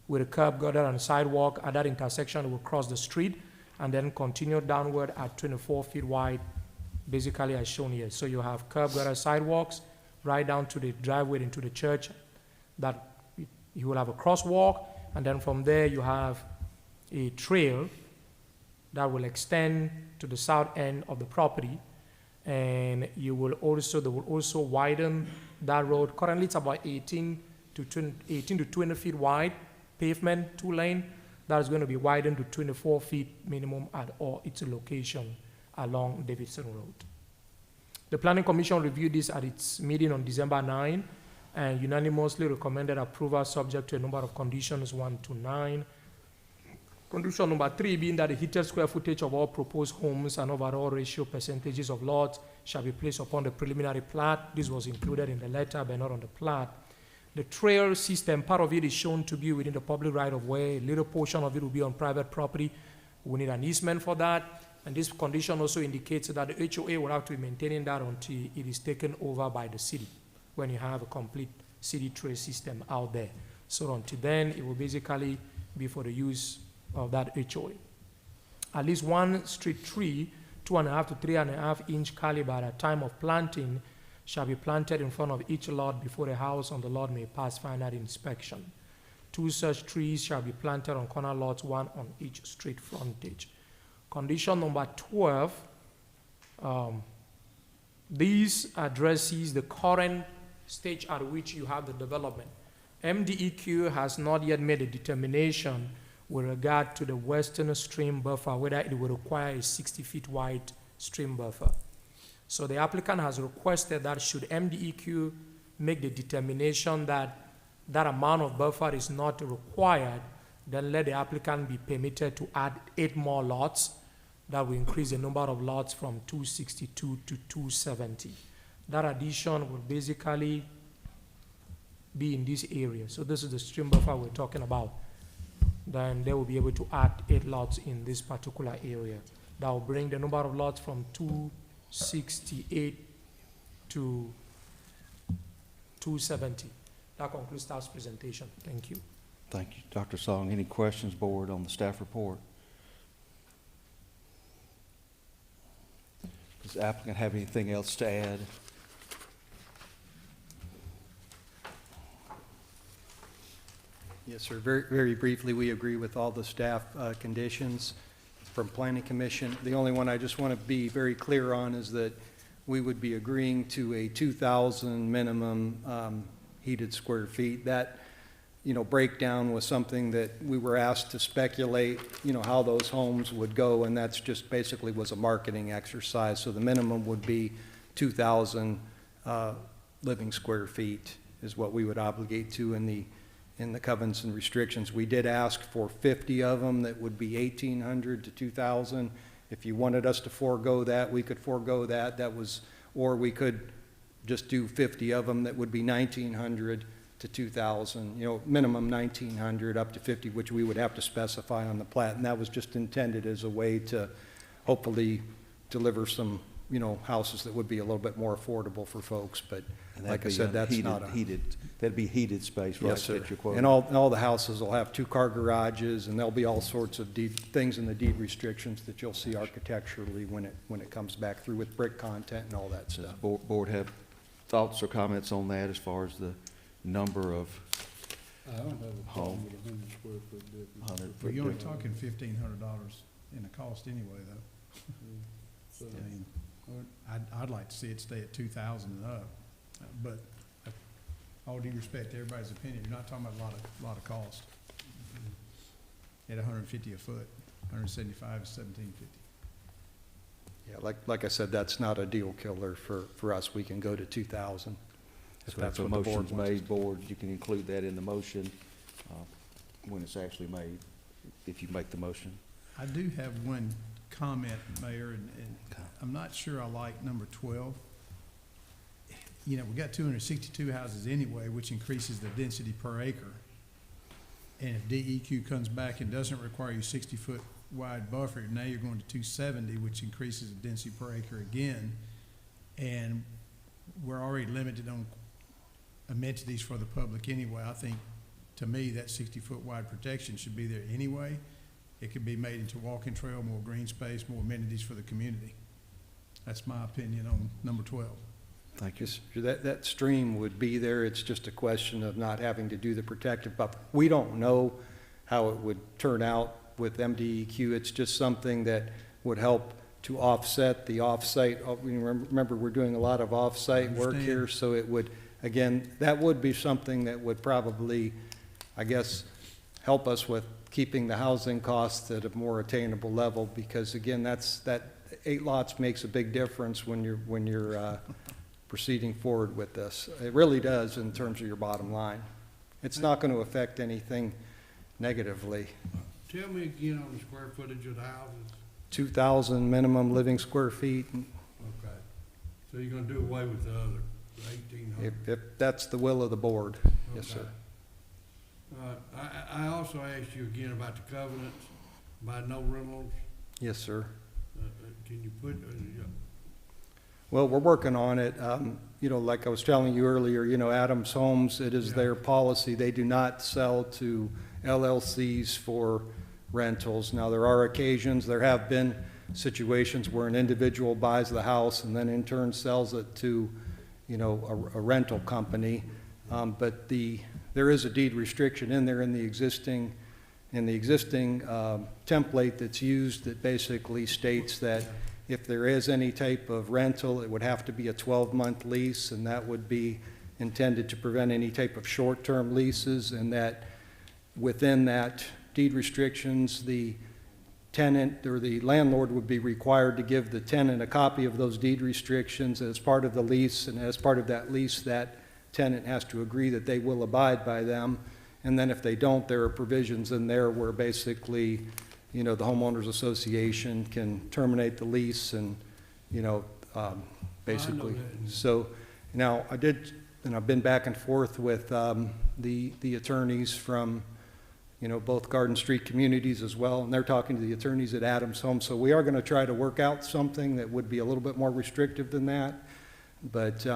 Speaker 13: with a curb gutter and sidewalk. At that intersection, it will cross the street and then continue downward at 24 feet wide, basically as shown here. So you have curb gutter sidewalks right down to the driveway into the church. That you will have a crosswalk, and then from there you have a trail that will extend to the south end of the property, and they will also widen that road. Currently it's about 18 to 20 feet wide, pavement, 2-lane. That is going to be widened to 24 feet minimum at all its location along Davidson Road. The Planning Commission reviewed this at its meeting on December 9 and unanimously recommended approval subject to a number of conditions 1 to 9. Condition number 3 being that the heated square footage of all proposed homes and overall ratio percentages of lots shall be placed upon the preliminary plat. This was included in the letter but not on the plat. The trail system, part of it is shown to be within the public right-of-way. A little portion of it will be on private property. We need an easement for that. And this condition also indicates that the HOA will have to be maintaining that until it is taken over by the city, when you have a complete city trail system out there. So until then, it will basically be for the use of that HOA. At least one street tree, 2.5 to 3.5 inch caliber at a time of planting, shall be planted in front of each lot before a house on the lot may pass final inspection. 2 such trees shall be planted on corner lots, 1 on each street frontage. Condition number 12, this addresses the current stage at which you have the development. MDEQ has not yet made a determination with regard to the western stream buffer, whether it will require a 60 feet wide stream buffer. So the applicant has requested that should MDEQ make the determination that that amount of buffer is not required, then let the applicant be permitted to add 8 more lots. That will increase the number of lots from 262 to 270. That addition will basically be in this area. So this is the stream buffer we're talking about. Then they will be able to add 8 lots in this particular area. That will bring the number of lots from 268 to 270. That concludes staff's presentation. Thank you.
Speaker 1: Thank you, Dr. Song. Any questions, board, on the staff report? Does the applicant have anything else to add?
Speaker 9: Yes, sir. Very, very briefly, we agree with all the staff conditions from Planning Commission. The only one I just want to be very clear on is that we would be agreeing to a 2,000 minimum heated square feet. That, breakdown was something that we were asked to speculate, how those homes would go, and that's just basically was a marketing exercise. So the minimum would be 2,000 living square feet is what we would obligate to in the covenants and restrictions. We did ask for 50 of them. That would be 1,800 to 2,000. If you wanted us to forego that, we could forego that. Or we could just do 50 of them. That would be 1,900 to 2,000. Minimum 1,900 up to 50, which we would have to specify on the plat. And that was just intended as a way to hopefully deliver some, houses that would be a little bit more affordable for folks. But like I said, that's not a
Speaker 1: that'd be heated space, right?
Speaker 9: Yes, sir.
Speaker 1: That you're quoting.
Speaker 9: And all the houses will have 2-car garages, and there'll be all sorts of things in the deed restrictions that you'll see architecturally when it comes back through with brick content and all that stuff.
Speaker 1: Does board have thoughts or comments on that as far as the number of
Speaker 10: I don't have a problem with 100 square foot difference.
Speaker 1: 100
Speaker 6: Well,
Speaker 1: foot
Speaker 6: you're only
Speaker 1: difference?
Speaker 6: talking $1,500 in the cost anyway, though.
Speaker 10: So,
Speaker 6: I mean, I'd like to see it stay at 2,000 and up, but all due respect to everybody's opinion, you're not talking about a lot of cost. At 150 a foot, 175 is 1,750.
Speaker 9: Yeah, like I said, that's not a deal killer for us. We can go to 2,000 if
Speaker 1: So
Speaker 9: that's
Speaker 1: if a
Speaker 9: what the board
Speaker 1: motion's
Speaker 9: wants.
Speaker 1: made, board, you can include that in the motion when it's actually made, if you make the motion.
Speaker 6: I do have one comment, Mayor, and I'm not sure I like number 12. We got 262 houses anyway, which increases the density per acre. And if DEQ comes back and doesn't require you 60-foot wide buffer, now you're going to 270, which increases the density per acre again. And we're already limited on amenities for the public anyway. I think, to me, that 60-foot wide protection should be there anyway. It could be made into walking trail, more green space, more amenities for the community. That's my opinion on number 12.
Speaker 1: Thank you.
Speaker 9: That stream would be there. It's just a question of not having to do the protective buffer. We don't know how it would turn out with MDEQ. It's just something that would help to offset the off-site. Remember, we're doing a lot of off-site work here, so it would, again, that would be something that would probably, I guess, help us with keeping the housing costs at a more attainable level, because again, that 8 lots makes a big difference when you're proceeding forward with this. It really does in terms of your bottom line. It's not going to affect anything negatively.
Speaker 10: Tell me again on the square footage of the houses.
Speaker 9: 2,000 minimum living square feet.
Speaker 10: Okay. So you're gonna do away with the other, the 1,800?
Speaker 9: If that's the will of the board. Yes, sir.
Speaker 10: I also asked you again about the covenants, about no rentals.
Speaker 9: Yes, sir.
Speaker 10: Can you put,
Speaker 9: Well, we're working on it. You know, like I was telling you earlier, you know, Adams Homes, it is their policy. They do not sell to LLCs for rentals. Now, there are occasions, there have been situations where an individual buys the house and then in turn sells it to, you know, a rental company. But there is a deed restriction in there in the existing template that's used that basically states that if there is any type of rental, it would have to be a 12-month lease, and that would be intended to prevent any type of short-term leases, and that within that deed restrictions, the tenant or the landlord would be required to give the tenant a copy of those deed restrictions as part of the lease, and as part of that lease, that tenant has to agree that they will abide by them. And then if they don't, there are provisions in there where basically, you know, the homeowners association can terminate the lease and, you know, basically. So now I did, and I've been back and forth with the attorneys from, you know, both Garden Street Communities as well, and they're talking to the attorneys at Adams Home. So we are going to try to work out something that would be a little bit more restrictive than that, but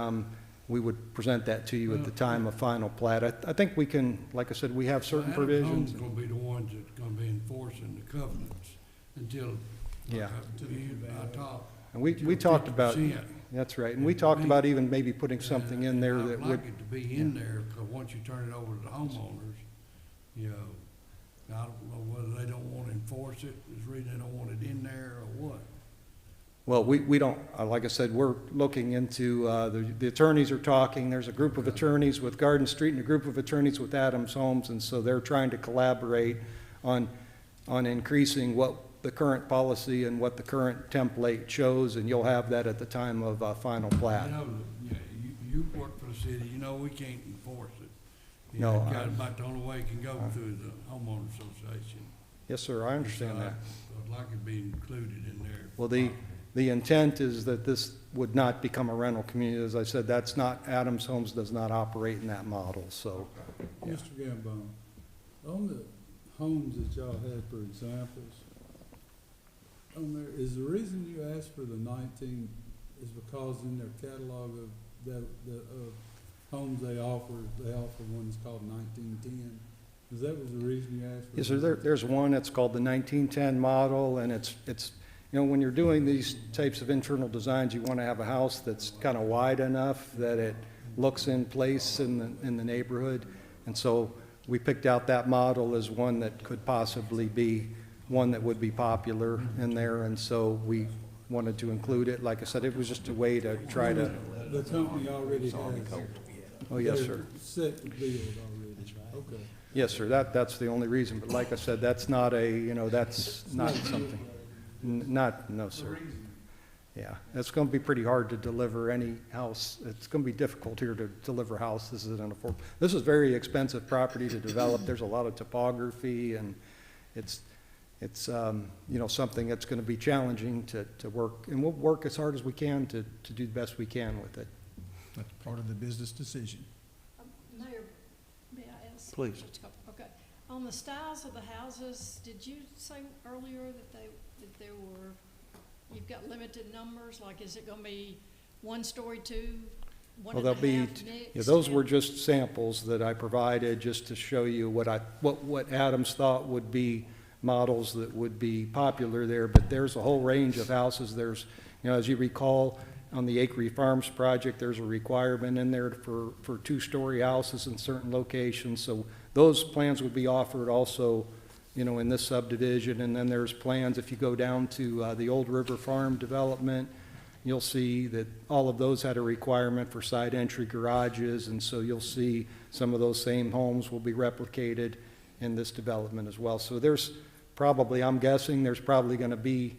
Speaker 9: we would present that to you at the time of final plat. I think we can, like I said, we have certain provisions.
Speaker 10: Adams Home's gonna be the ones that's gonna be enforcing the covenants until,
Speaker 9: Yeah.
Speaker 10: I talked.
Speaker 9: And we talked about, that's right, and we talked about even maybe putting something in there that
Speaker 10: I'd
Speaker 9: would.
Speaker 10: like it to be in there, because once you turn it over to the homeowners, you know, I don't know whether they don't want to enforce it, is the reason they don't want it in there, or what.
Speaker 9: Well, we don't, like I said, we're looking into, the attorneys are talking, there's a group of attorneys with Garden Street and a group of attorneys with Adams Homes, and so they're trying to collaborate on increasing what the current policy and what the current template shows, and you'll have that at the time of final plat.
Speaker 10: You know, yeah, you work for the city, you know we can't enforce it. You
Speaker 9: No,
Speaker 10: know, about the only way it can go through the homeowner association.
Speaker 9: Yes, sir, I understand
Speaker 10: So
Speaker 9: that.
Speaker 10: I'd like it to be included in there.
Speaker 9: Well, the intent is that this would not become a rental community. As I said, that's not, Adams Homes does not operate in that model, so. Yeah.
Speaker 10: Mr. Gambone, on the homes that y'all had for examples, on there, is the reason you asked for the 19 is because in their catalog of the homes they offer one that's called 1910? Is that was the reason you asked for?
Speaker 9: Yes, sir, there's one that's called the 1910 model, and it's, you know, when you're doing these types of internal designs, you want to have a house that's kind of wide enough that it looks in place in the neighborhood. And so we picked out that model as one that could possibly be one that would be popular in there, and so we wanted to include it. Like I said, it was just a way to try to.
Speaker 10: The company already has.
Speaker 9: Oh, yes, sir.
Speaker 10: Set build already, okay.
Speaker 9: Yes, sir, that's the only reason, but like I said, that's not a, you know, that's not something. No, sir. Yeah, it's going to be pretty hard to deliver any house. It's going to be difficult here to deliver houses at an affordable. This is very expensive property to develop. There's a lot of topography, and it's you know, something that's going to be challenging to work. And we'll work as hard as we can to do the best we can with it.
Speaker 6: That's part of the business decision.
Speaker 2: Mayor, may I ask?
Speaker 1: Please.
Speaker 2: Okay. On the styles of the houses, did you say earlier that there were, you've got limited numbers? Like, is it gonna be 1 story, 2 one
Speaker 9: Well,
Speaker 2: and a
Speaker 9: there'll be,
Speaker 2: half
Speaker 9: yeah,
Speaker 2: mixed?
Speaker 9: those were
Speaker 2: and-
Speaker 9: just samples that I provided just to show you what Adams thought would be models that would be popular there, but there's a whole range of houses. There's, as you recall, on the Acre Farms project, there's a requirement in there for two-story houses in certain locations. So those plans would be offered also, in this subdivision. And then there's plans, if you go down to the Old River Farm development, you'll see that all of those had a requirement for side entry garages. And so you'll see some of those same homes will be replicated in this development as well. So there's probably, I'm guessing, there's probably going to be,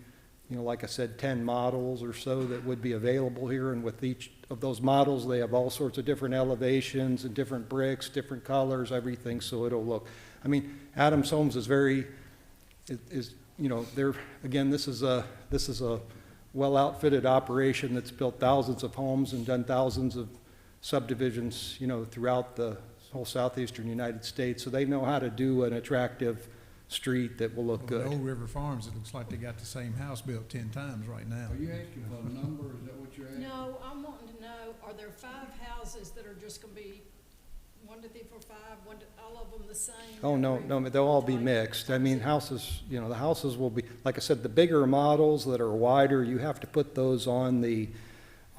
Speaker 9: like I said, 10 models or so that would be available here. And with each of those models, they have all sorts of different elevations and different bricks, different colors, everything. So it'll look, Adams Homes is very, they're, again, this is a well-outfitted operation that's built thousands of homes and done thousands of subdivisions, throughout the whole southeastern United States. So they know how to do an attractive street that will look good.
Speaker 6: Old River Farms, it looks like they got the same house built 10 times right now.
Speaker 10: Are you asking for a number, is that what you're asking?
Speaker 2: No, I'm wanting to know, are there 5 houses that are just gonna be 1, 2, 3, 4, 5, all of them the same?
Speaker 9: Oh, no, they'll all be mixed. Houses, the houses will be, like I said, the bigger models that are wider, you have to put those on the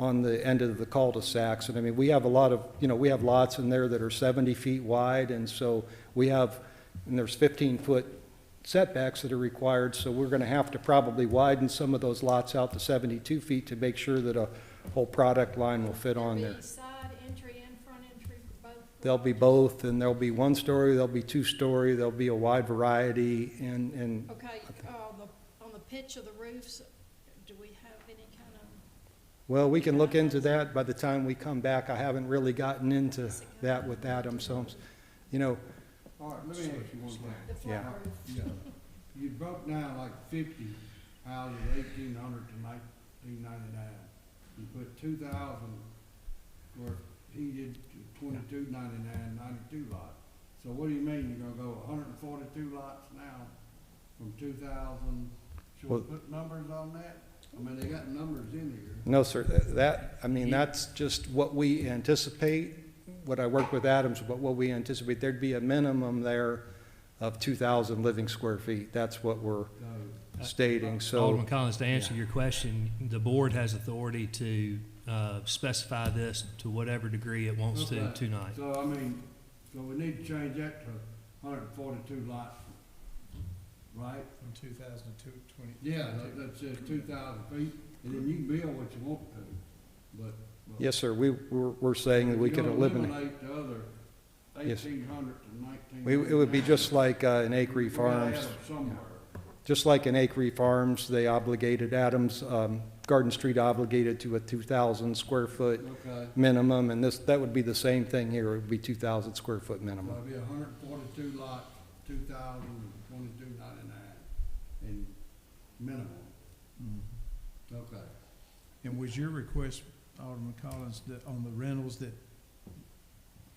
Speaker 9: end of the cul-de-sacs. And we have a lot of, we have lots in there that are 70 feet wide, and so and there's 15-foot setbacks that are required, so we're gonna have to probably widen some of those lots out to 72 feet to make sure that a whole product line will fit on there.
Speaker 2: There'll be side entry and front entry for both?
Speaker 9: There'll be both, and there'll be 1-story, there'll be 2-story, there'll be a wide variety, and
Speaker 2: Okay, on the pitch of the roofs, do we have any kind of?
Speaker 9: well, we can look into that by the time we come back. I haven't really gotten into that with Adams Homes.
Speaker 10: All right, let me ask you one thing.
Speaker 2: The
Speaker 9: Yeah.
Speaker 2: flat roof?
Speaker 10: Yeah. You broke down like 50 houses, 1800 to 1999. You put 2,000 were heated to 2299, 92 lots. So what do you mean, you're gonna go 142 lots now from 2,000? Should we
Speaker 9: Well-
Speaker 10: put numbers on that? They got numbers in here.
Speaker 9: No, sir, that's just what we anticipate. What I work with Adams, but what we anticipate, there'd be a minimum there of 2,000 living square feet. That's what we're stating, so.
Speaker 7: Alderman Collins, to answer your question, the board has authority to specify this to whatever degree it wants to
Speaker 10: Okay.
Speaker 7: tonight.
Speaker 10: So, so we need to change that to 142 lots, right?
Speaker 6: From 2000 to 20.
Speaker 10: Yeah, that says 2,000 feet, and then you can build what you want to, but.
Speaker 9: Yes, sir, we're saying that we could eliminate.
Speaker 10: Eliminate the other
Speaker 9: Yes.
Speaker 10: 1,800 to 1,900.
Speaker 9: It would be just like an Acre Farms.
Speaker 10: Somewhere.
Speaker 9: Just like in Acre Farms, they obligated Adams, Garden Street obligated to a 2,000 square foot
Speaker 10: Okay.
Speaker 9: minimum, and that would be the same thing here. It would be 2,000 square foot
Speaker 10: So
Speaker 9: minimum.
Speaker 10: it'd be 142 lots, 2,022.99 in minimum. Okay.
Speaker 6: And was your request, Alderman Collins, that on the rentals, that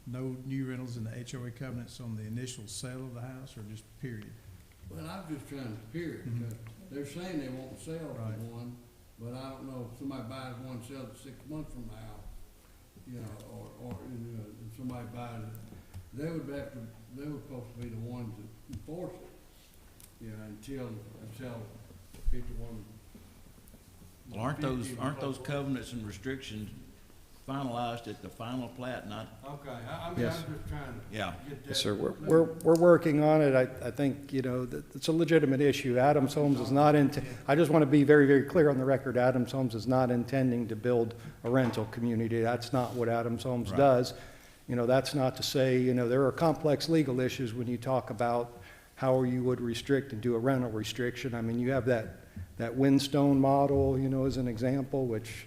Speaker 6: no new rentals in the HOA covenants on the initial sale of the house, or just period?
Speaker 10: Well, I'm just trying to period,
Speaker 6: Mhm.
Speaker 10: because they're saying they won't sell
Speaker 6: Right.
Speaker 10: for one, but I don't know if somebody buys one, sells it 6 months from now, or if somebody buys it, they were supposed to be the ones that enforce it, until 51.
Speaker 12: Well, aren't those covenants and restrictions finalized at the final plat, not?
Speaker 10: Okay, I'm
Speaker 9: Yes.
Speaker 10: just trying to
Speaker 12: Yeah.
Speaker 10: get that.
Speaker 9: Yes, sir, we're working on it. I think, that it's a legitimate issue. Adams Homes is not I just want to be very, very clear on the record. Adams Homes is not intending to build a rental community. That's not what Adams Homes
Speaker 12: Right.
Speaker 9: does. That's not to say, there are complex legal issues when you talk about how you would restrict and do a rental restriction. You have that Windstone model, as an example, which,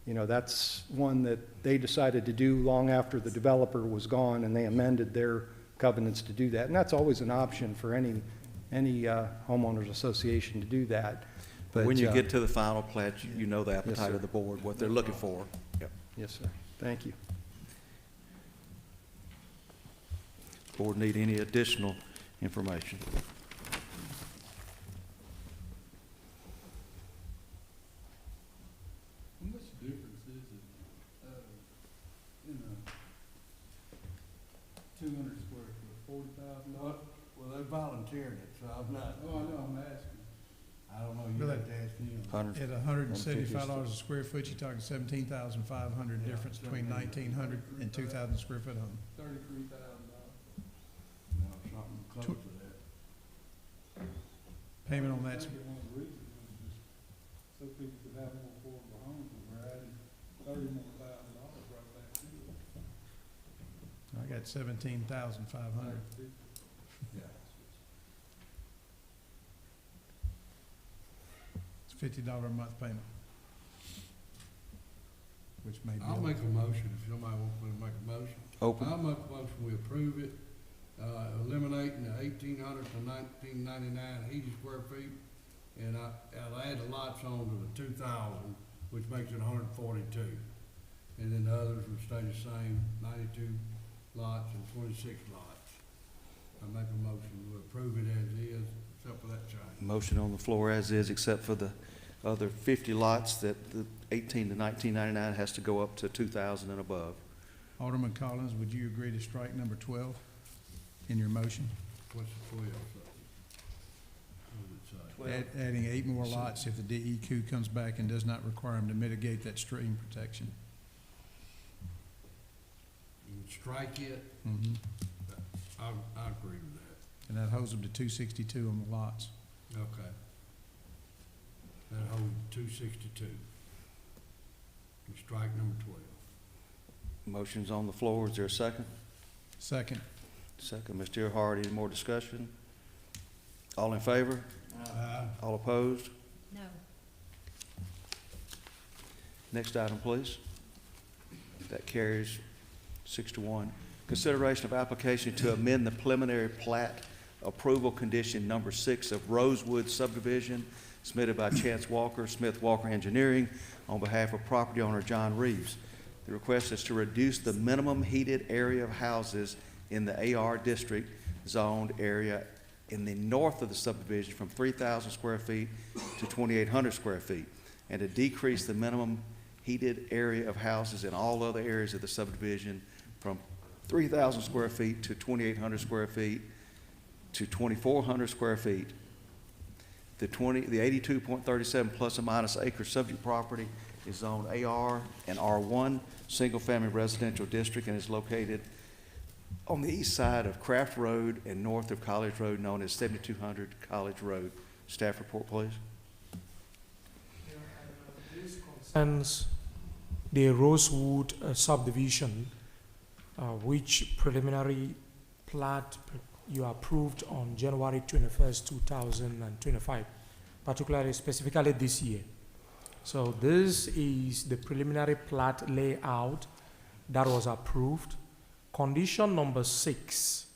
Speaker 9: that's one that they decided to do long after the developer was gone, and they amended their covenants to do that. And that's always an option for any homeowners association to do that. But
Speaker 1: When you get to the final plat, you know the appetite
Speaker 9: sir.
Speaker 1: of the board, what they're looking for. Yep.
Speaker 9: Yes, sir. Thank you.
Speaker 1: Board need any additional information?
Speaker 10: How much difference is it, 200 square foot, $40,000?
Speaker 5: Well, they volunteered it, so I'm not.
Speaker 10: Oh, I know, I'm asking.
Speaker 5: I don't know, you
Speaker 6: Really?
Speaker 5: have to ask him.
Speaker 6: At $175 a square foot, you're talking 17,500 difference between 1,900 and 2,000 square foot home.
Speaker 10: $33,000.
Speaker 5: No, something close to that.
Speaker 6: Payment on that's,
Speaker 10: I think one of the reasons was just so people could have more affordable homes, and we're adding $30,000 right back to it.
Speaker 6: I got 17,500.
Speaker 5: Yeah.
Speaker 6: It's $50 a month payment. Which may be.
Speaker 5: I'll make a motion if somebody wants me to make a motion.
Speaker 1: Open.
Speaker 5: I'll make a motion, we approve it, eliminating the 1,800 to 1,999 80 square feet. And I'll add the lots on to the 2,000, which makes it 142. And then the others would stay the same, 92 lots and 26 lots. I make a motion to approve it as is, except for that change.
Speaker 1: Motion on the floor as is, except for the other 50 lots that the 18 to 1999 has to go up to 2,000 and above.
Speaker 6: Alderman Collins, would you agree to strike number 12 in your motion?
Speaker 5: What's the 12? What does it say?
Speaker 6: Adding 8 more lots if the DEQ comes back and does not require them to mitigate that stream protection.
Speaker 5: You would strike it?
Speaker 6: Mhm.
Speaker 5: I agree with that.
Speaker 6: And that holds them to 262 on the lots.
Speaker 5: Okay. That holds 262. And strike number 12.
Speaker 1: Motion's on the floor. Is there a second?
Speaker 6: Second.
Speaker 1: Second, Mr. Earhart. Any more discussion? All in favor? All opposed?
Speaker 2: No.
Speaker 1: Next item, please. That carries 6-1. Consideration of application to amend the preliminary plat approval condition number 6 of Rosewood subdivision submitted by Chance Walker, Smith Walker Engineering, on behalf of property owner John Reeves. The request is to reduce the minimum heated area of houses in the AR district zoned area in the north of the subdivision from 3,000 square feet to 2,800 square feet, and to decrease the minimum heated area of houses in all other areas of the subdivision from 3,000 square feet to 2,800 square feet to 2,400 square feet. The 82.37 plus or minus acre subject property is zoned AR and R1, single-family residential district, and is located on the east side of Craft Road and north of College Road, known as 7200 College Road. Staff report, please.
Speaker 13: Concerns the Rosewood subdivision, which preliminary plat you approved on January 21st, 2025, particularly specifically this year. So this is the preliminary plat layout that was approved. Condition number 6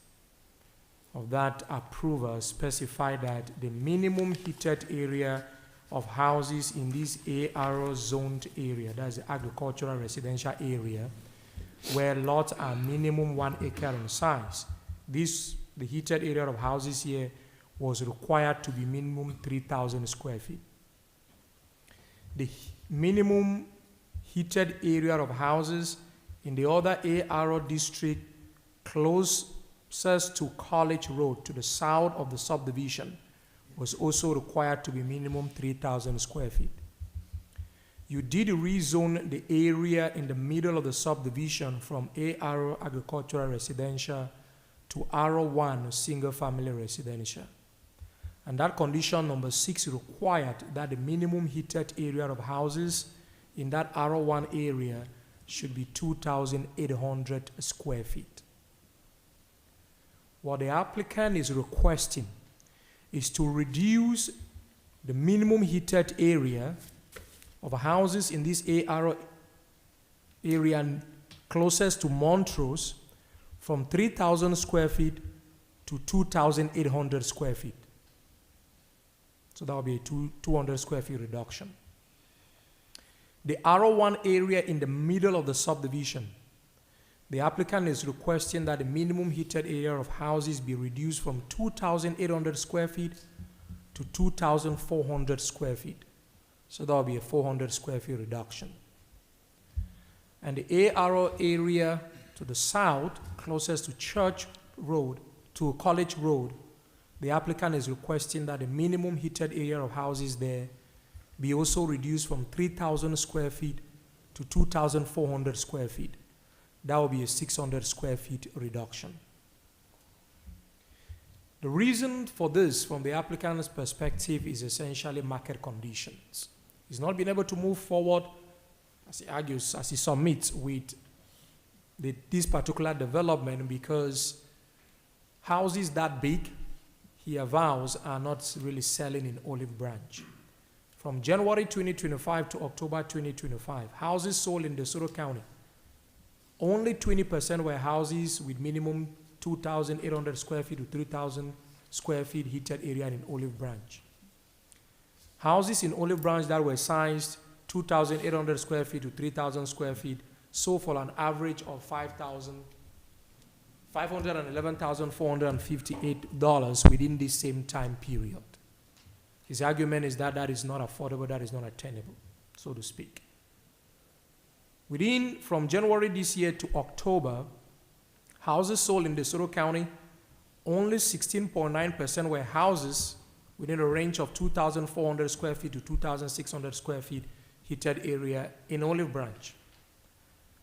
Speaker 13: of that approval specified that the minimum heated area of houses in this AR zoned area, that's the agricultural residential area, where lots are minimum 1 acre in size. The heated area of houses here was required to be minimum 3,000 square feet. The minimum heated area of houses in the other AR district closest to College Road to the south of the subdivision was also required to be minimum 3,000 square feet. You did rezone the area in the middle of the subdivision from AR agricultural residential to R1 single family residential. And that condition number 6 required that the minimum heated area of houses in that R1 area should be 2,800 square feet. What the applicant is requesting is to reduce the minimum heated area of houses in this AR area closest to Montrose from 3,000 square feet to 2,800 square feet. So that will be a 200 square feet reduction. The R1 area in the middle of the subdivision, the applicant is requesting that the minimum heated area of houses be reduced from 2,800 square feet to 2,400 square feet. So that will be a 400 square feet reduction. And the AR area To the south, closest to Church Road, to College Road, the applicant is requesting that the minimum heated area of houses there be also reduced from 3,000 square feet to 2,400 square feet. That will be a 600 square feet reduction. The reason for this, from the applicant's perspective, is essentially market conditions. He's not been able to move forward, as he argues, as he submits, with this particular development because houses that big, he avows, are not really selling in Olive Branch. From January 2025 to October 2025, houses sold in DeSoto County, only 20% were houses with minimum 2,800 square feet to 3,000 square feet heated area in Olive Branch. Houses in Olive Branch that were sized 2,800 square feet to 3,000 square feet sold for an average of $511,458 within this same time period. His argument is that that is not affordable, that is not attainable, so to speak. From January this year to October, houses sold in DeSoto County, only 16.9% were houses within a range of 2,400 square feet to 2,600 square feet heated area in Olive Branch.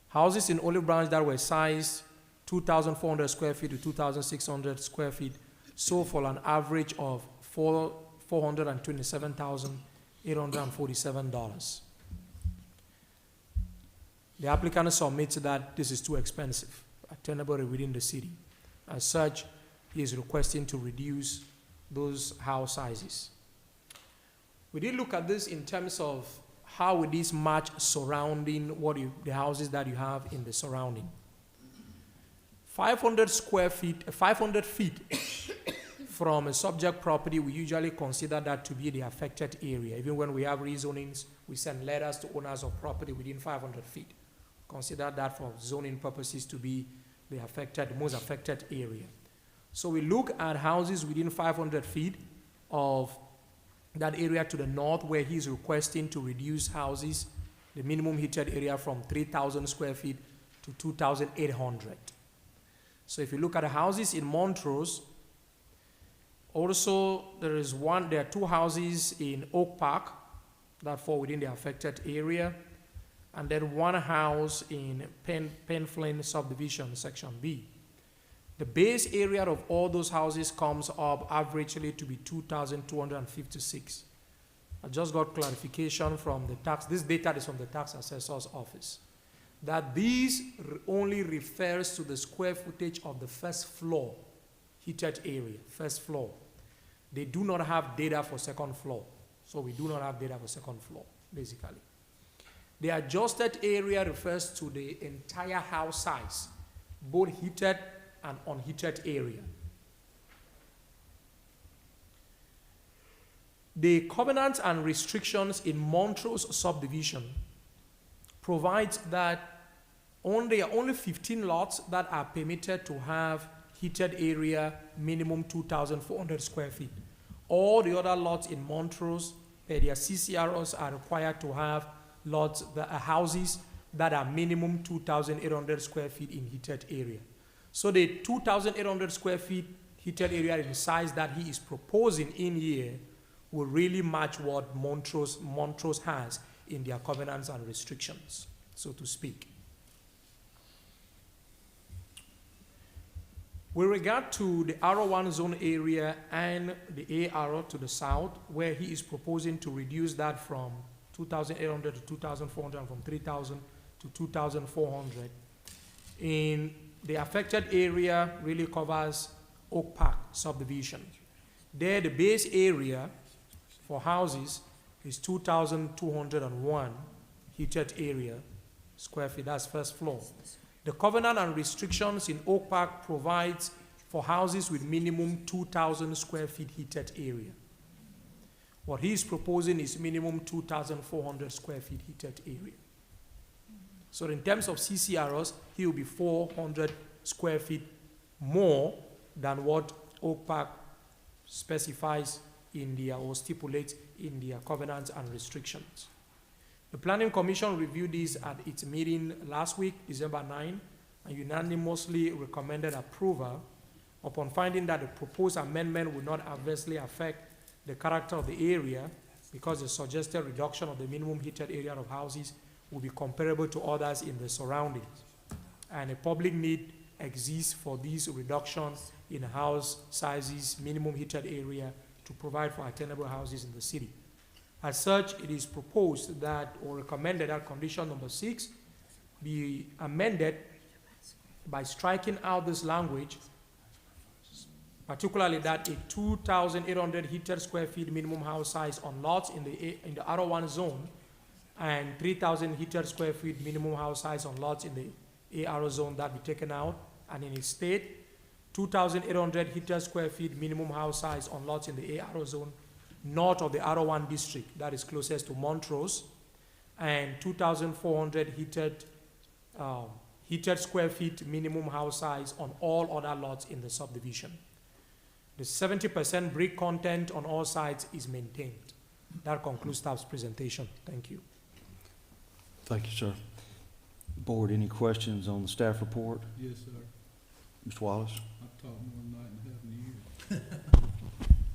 Speaker 13: Houses in Olive Branch that were sized 2,400 square feet to 2,600 square feet sold for an average of $427,847. The applicant submits that this is too expensive, attainable within the city. As such, he is requesting to reduce those house sizes. We did look at this in terms of how would this match surrounding the houses that you have in the surrounding. 500 feet from a subject property, we usually consider that to be the affected area. Even when we have rezonings, we send letters to owners of property within 500 feet. Consider that for zoning purposes to be the most affected area. So we look at houses within 500 feet of that area to the north where he's requesting to reduce houses, the minimum heated area from 3,000 square feet to 2,800. So if you look at the houses in Montrose, also there are two houses in Oak Park that fall within the affected area, and then one house in Penflin subdivision, section B. The base area of all those houses comes up averagely to be 2,256. I just got clarification from the tax. This data is from the tax assessor's office. That these only refers to the square footage of the first floor heated area, first floor. They do not have data for second floor. So we do not have data for second floor, basically. The adjusted area refers to the entire house size, both heated and unheated area. The covenants and restrictions in Montrose subdivision provides that there are only 15 lots that are permitted to have heated area minimum 2,400 square feet. All the other lots in Montrose, per their CCROs, are required to have houses that are minimum 2,800 square feet in heated area. So the 2,800 square feet heated area in size that he is proposing in here will really match what Montrose has in their covenants and restrictions, so to speak. With regard to the R1 zone area and the AR to the south, where he is proposing to reduce that from 2,800 to 2,400 and from 3,000 to 2,400, in the affected area really covers Oak Park subdivision. There, the base area for houses is 2,201 heated area square feet, that's first floor. The covenant and restrictions in Oak Park provides for houses with minimum 2,000 square feet heated area. What he is proposing is minimum 2,400 square feet heated area. So in terms of CCROs, he will be 400 square feet more than what Oak Park specifies in their, or stipulates in their covenants and restrictions. The Planning Commission reviewed this at its meeting last week, December 9, and unanimously recommended approval upon finding that the proposed amendment would not adversely affect the character of the area because the suggested reduction of the minimum heated area of houses will be comparable to others in the surroundings. And a public need exists for these reductions in house sizes, minimum heated area to provide for attainable houses in the city. As such, it is proposed that, or recommended that condition number 6 be amended by striking out this language, particularly that a 2,800 heated square feet minimum house size on lots in the R1 zone and 3,000 heated square feet minimum house size on lots in the AR zone that be taken out, and in its state, 2,800 heated square feet minimum house size on lots in the AR zone north of the R1 district that is closest to Montrose, and 2,400 heated square feet minimum house size on all other lots in the subdivision. The 70% brick content on all sides is maintained. That concludes staff's presentation. Thank you.
Speaker 1: Thank you, sir. Board, any questions on the staff report?
Speaker 10: Yes, sir.
Speaker 1: Mr. Wallace?
Speaker 10: I've taught more than night and a half in a year.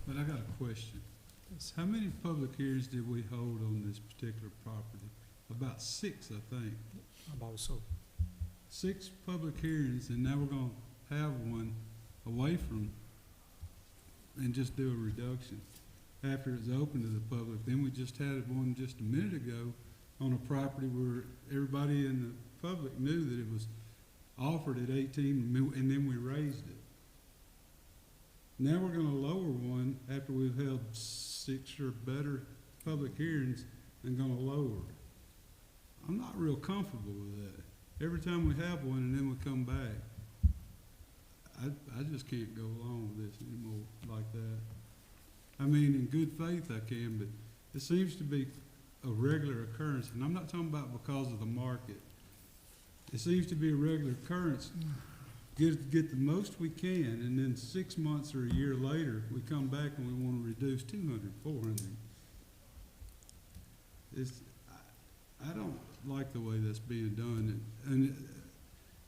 Speaker 10: But I got a question. How many public hearings did we hold on this particular property? About 6, I think.
Speaker 13: About so.
Speaker 10: 6 public hearings, and now we're gonna have one away from, and just do a reduction after it's open to the public. Then we just had one just a minute ago on a property where everybody in the public knew that it was offered at 18, and then we raised it. Now we're gonna lower one after we've held 6 or better public hearings and gonna lower it. I'm not real comfortable with that. Every time we have one and then we come back, I just can't go along with this anymore like that. I mean, in good faith I can, but it seems to be a regular occurrence, and I'm not talking about because of the market. It seems to be a regular occurrence. Get the most we can, and then 6 months or a year later, we come back and we want to reduce 200, 400. I don't like the way that's being done. And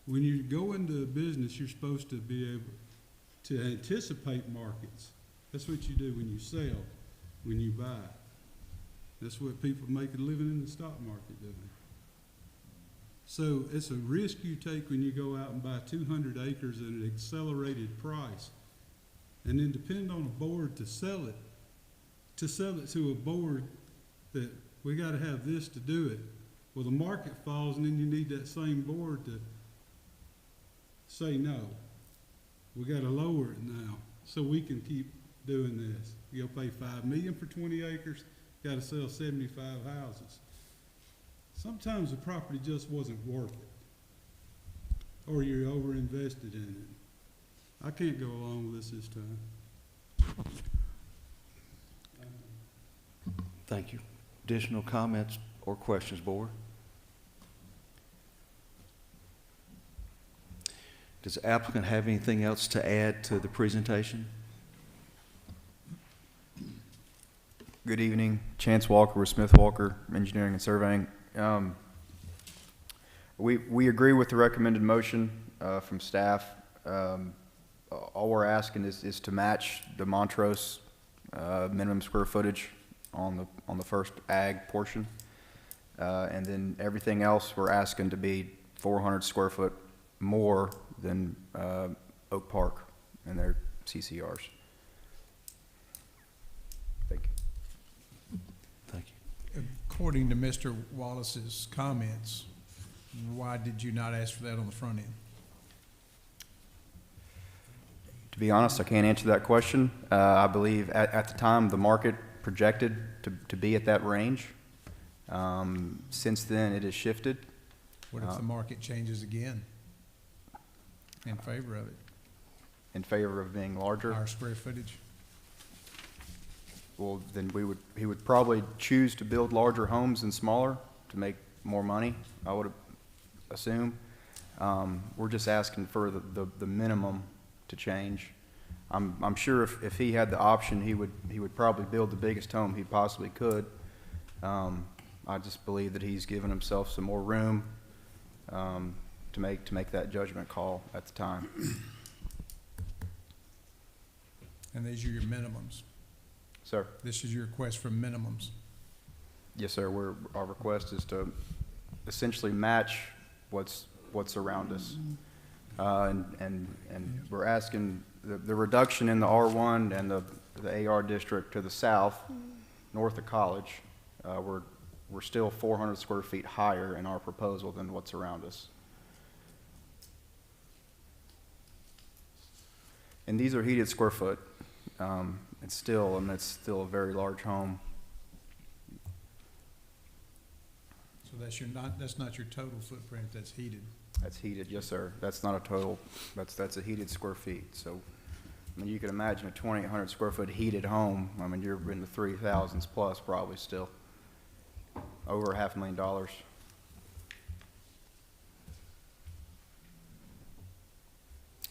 Speaker 10: when you go into a business, you're supposed to be able to anticipate markets. That's what you do when you sell, when you buy. That's what people make a living in the stock market doing. So it's a risk you take when you go out and buy 200 acres at an accelerated price, and then depend on a board to sell it to a board that we got to have this to do it. Well, the market falls, and then you need that same board to say no. We got to lower it now so we can keep doing this. You'll pay $5 million for 20 acres. Got to sell 75 houses. Sometimes the property just wasn't worth it, or you're over-invested in it. I can't go along with this time.
Speaker 1: Thank you. Additional comments or questions, board? Does the applicant have anything else to add to the presentation?
Speaker 8: Good evening. Chance Walker with Smith Walker Engineering and Surveying. We agree with the recommended motion from staff. All we're asking is to match the Montrose minimum square footage on the first ag portion, and then everything else we're asking to be 400 square foot more than Oak Park and their CCRs. Thank you.
Speaker 1: Thank you.
Speaker 6: According to Mr. Wallace's comments, why did you not ask for that on the front end?
Speaker 8: To be honest, I can't answer that question. I believe at the time the market projected to be at that range. Since then, it has shifted.
Speaker 6: What if the market changes again in favor of it?
Speaker 8: In favor of being larger?
Speaker 6: Higher square footage?
Speaker 8: Well, then he would probably choose to build larger homes than smaller to make more money, I would assume. We're just asking for the minimum to change. I'm sure if he had the option, he would probably build the biggest home he possibly could. I just believe that he's given himself some more room to make that judgment call at the time.
Speaker 6: And these are your minimums.
Speaker 8: Sir?
Speaker 6: This is your request for minimums.
Speaker 8: Yes, sir. Our request is to essentially match what's around us. And we're asking the reduction in the R1 and the AR district to the south, north of College. We're still 400 square feet higher in our proposal than what's around us. And these are heated square foot. It's still a very large home.
Speaker 6: So that's not your total footprint, that's heated.
Speaker 8: That's heated, yes, sir. That's not a total, that's a heated square feet. So, I mean, you can imagine a 2,800 square foot heated home. I mean, you're in the 3,000s plus probably still. Over $500,000.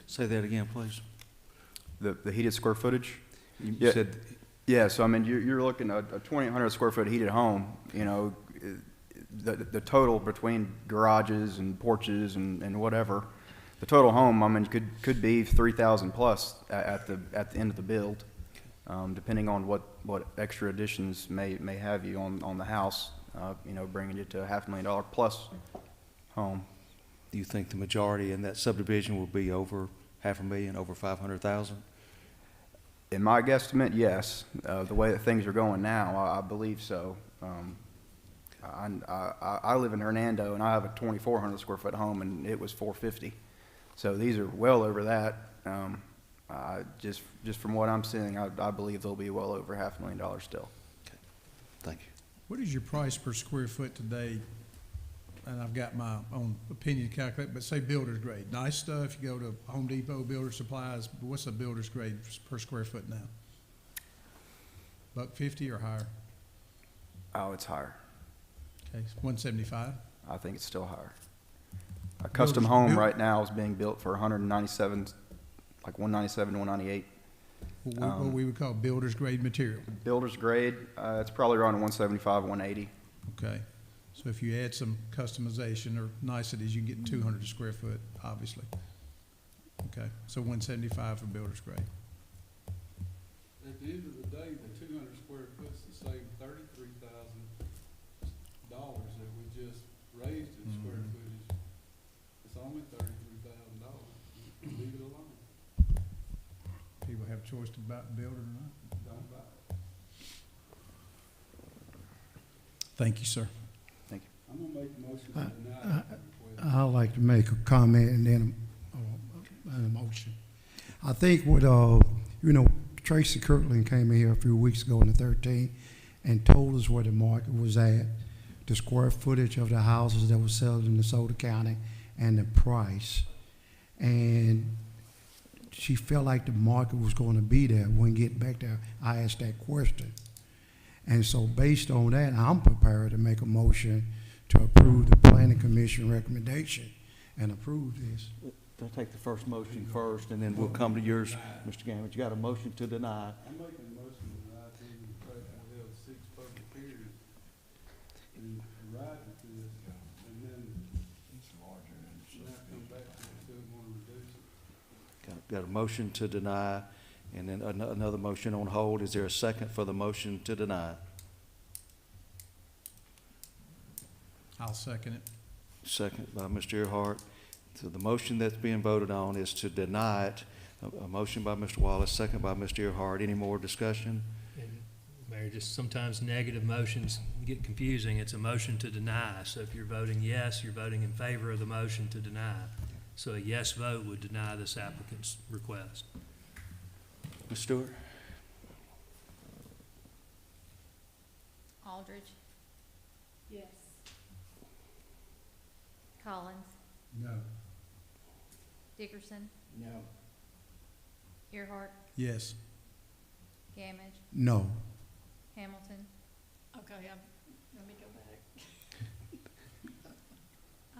Speaker 1: Say that again, please.
Speaker 8: The heated square footage?
Speaker 1: You said,
Speaker 8: yeah, so I mean, you're looking at a 2,800 square foot heated home, you know, the total between garages and porches and whatever, the total home, I mean, could be 3,000 plus at the end of the build, depending on what extra additions may have you on the house, you know, bringing you to a $500,000 plus home.
Speaker 1: do you think the majority in that subdivision will be over $500,000, over 500,000?
Speaker 8: In my guesstimate, yes. The way that things are going now, I believe so. I live in Hernando, and I have a 2,400 square foot home, and it was 450. So these are well over that. Just from what I'm seeing, I believe they'll be well over $500,000 still.
Speaker 1: Okay. Thank you.
Speaker 6: What is your price per square foot today? And I've got my own opinion to calculate, but say builder's grade. Nice stuff, you go to Home Depot, Builder Supplies, but what's a builder's grade per square foot now? $150 or higher?
Speaker 8: Oh, it's higher.
Speaker 6: Okay, 175?
Speaker 8: I think it's still higher. A custom home right now is being built for 197, like 197 to 198.
Speaker 6: What we would call builder's grade material.
Speaker 8: Builder's grade, it's probably around 175, 180.
Speaker 6: Okay. So if you add some customization or niceties, you can get 200 square foot, obviously. Okay, so 175 for builder's grade.
Speaker 10: At the end of the day, the 200 square foot's the same $33,000 that we just raised in square footage. It's only $33,000. Leave it alone.
Speaker 6: People have a choice to buy, build it or not.
Speaker 10: Don't buy it.
Speaker 6: Thank you, sir.
Speaker 8: Thank you.
Speaker 10: I'm gonna make a motion to deny that request.
Speaker 11: I'd like to make a comment and then a motion. I think what, you know, Tracy Kirkland came in here a few weeks ago on the 13th and told us where the market was at, the square footage of the houses that were sold in DeSoto County, and the price. And she felt like the market was going to be there. When get back there, I asked that question. And so based on that, I'm prepared to make a motion to approve the Planning Commission recommendation and approve this.
Speaker 1: They'll take the first motion first, and then we'll come to yours, Mr. Gammons. You got a motion to deny.
Speaker 10: I'm making a motion to deny the fact that we held 6 public hearings and arrived at this, and then now come back to it, still want to reduce it.
Speaker 1: Got a motion to deny, and then another motion on hold. Is there a second for the motion to deny?
Speaker 6: I'll second it.
Speaker 1: Second by Mr. Earhart. So the motion that's being voted on is to deny it. A motion by Mr. Wallace, second by Mr. Earhart. Any more discussion?
Speaker 7: And Mayor, just sometimes negative motions get confusing. It's a motion to deny. So if you're voting yes, you're voting in favor of the motion to deny. So a yes vote would deny this applicant's request.
Speaker 1: Ms. Stewart?
Speaker 3: Aldridge,
Speaker 2: Yes.
Speaker 3: Collins,
Speaker 5: No.
Speaker 3: Dickerson,
Speaker 12: No.
Speaker 3: Earhart,
Speaker 6: Yes.
Speaker 3: Gamage,
Speaker 11: No.
Speaker 3: Hamilton,
Speaker 2: Okay, let me go back.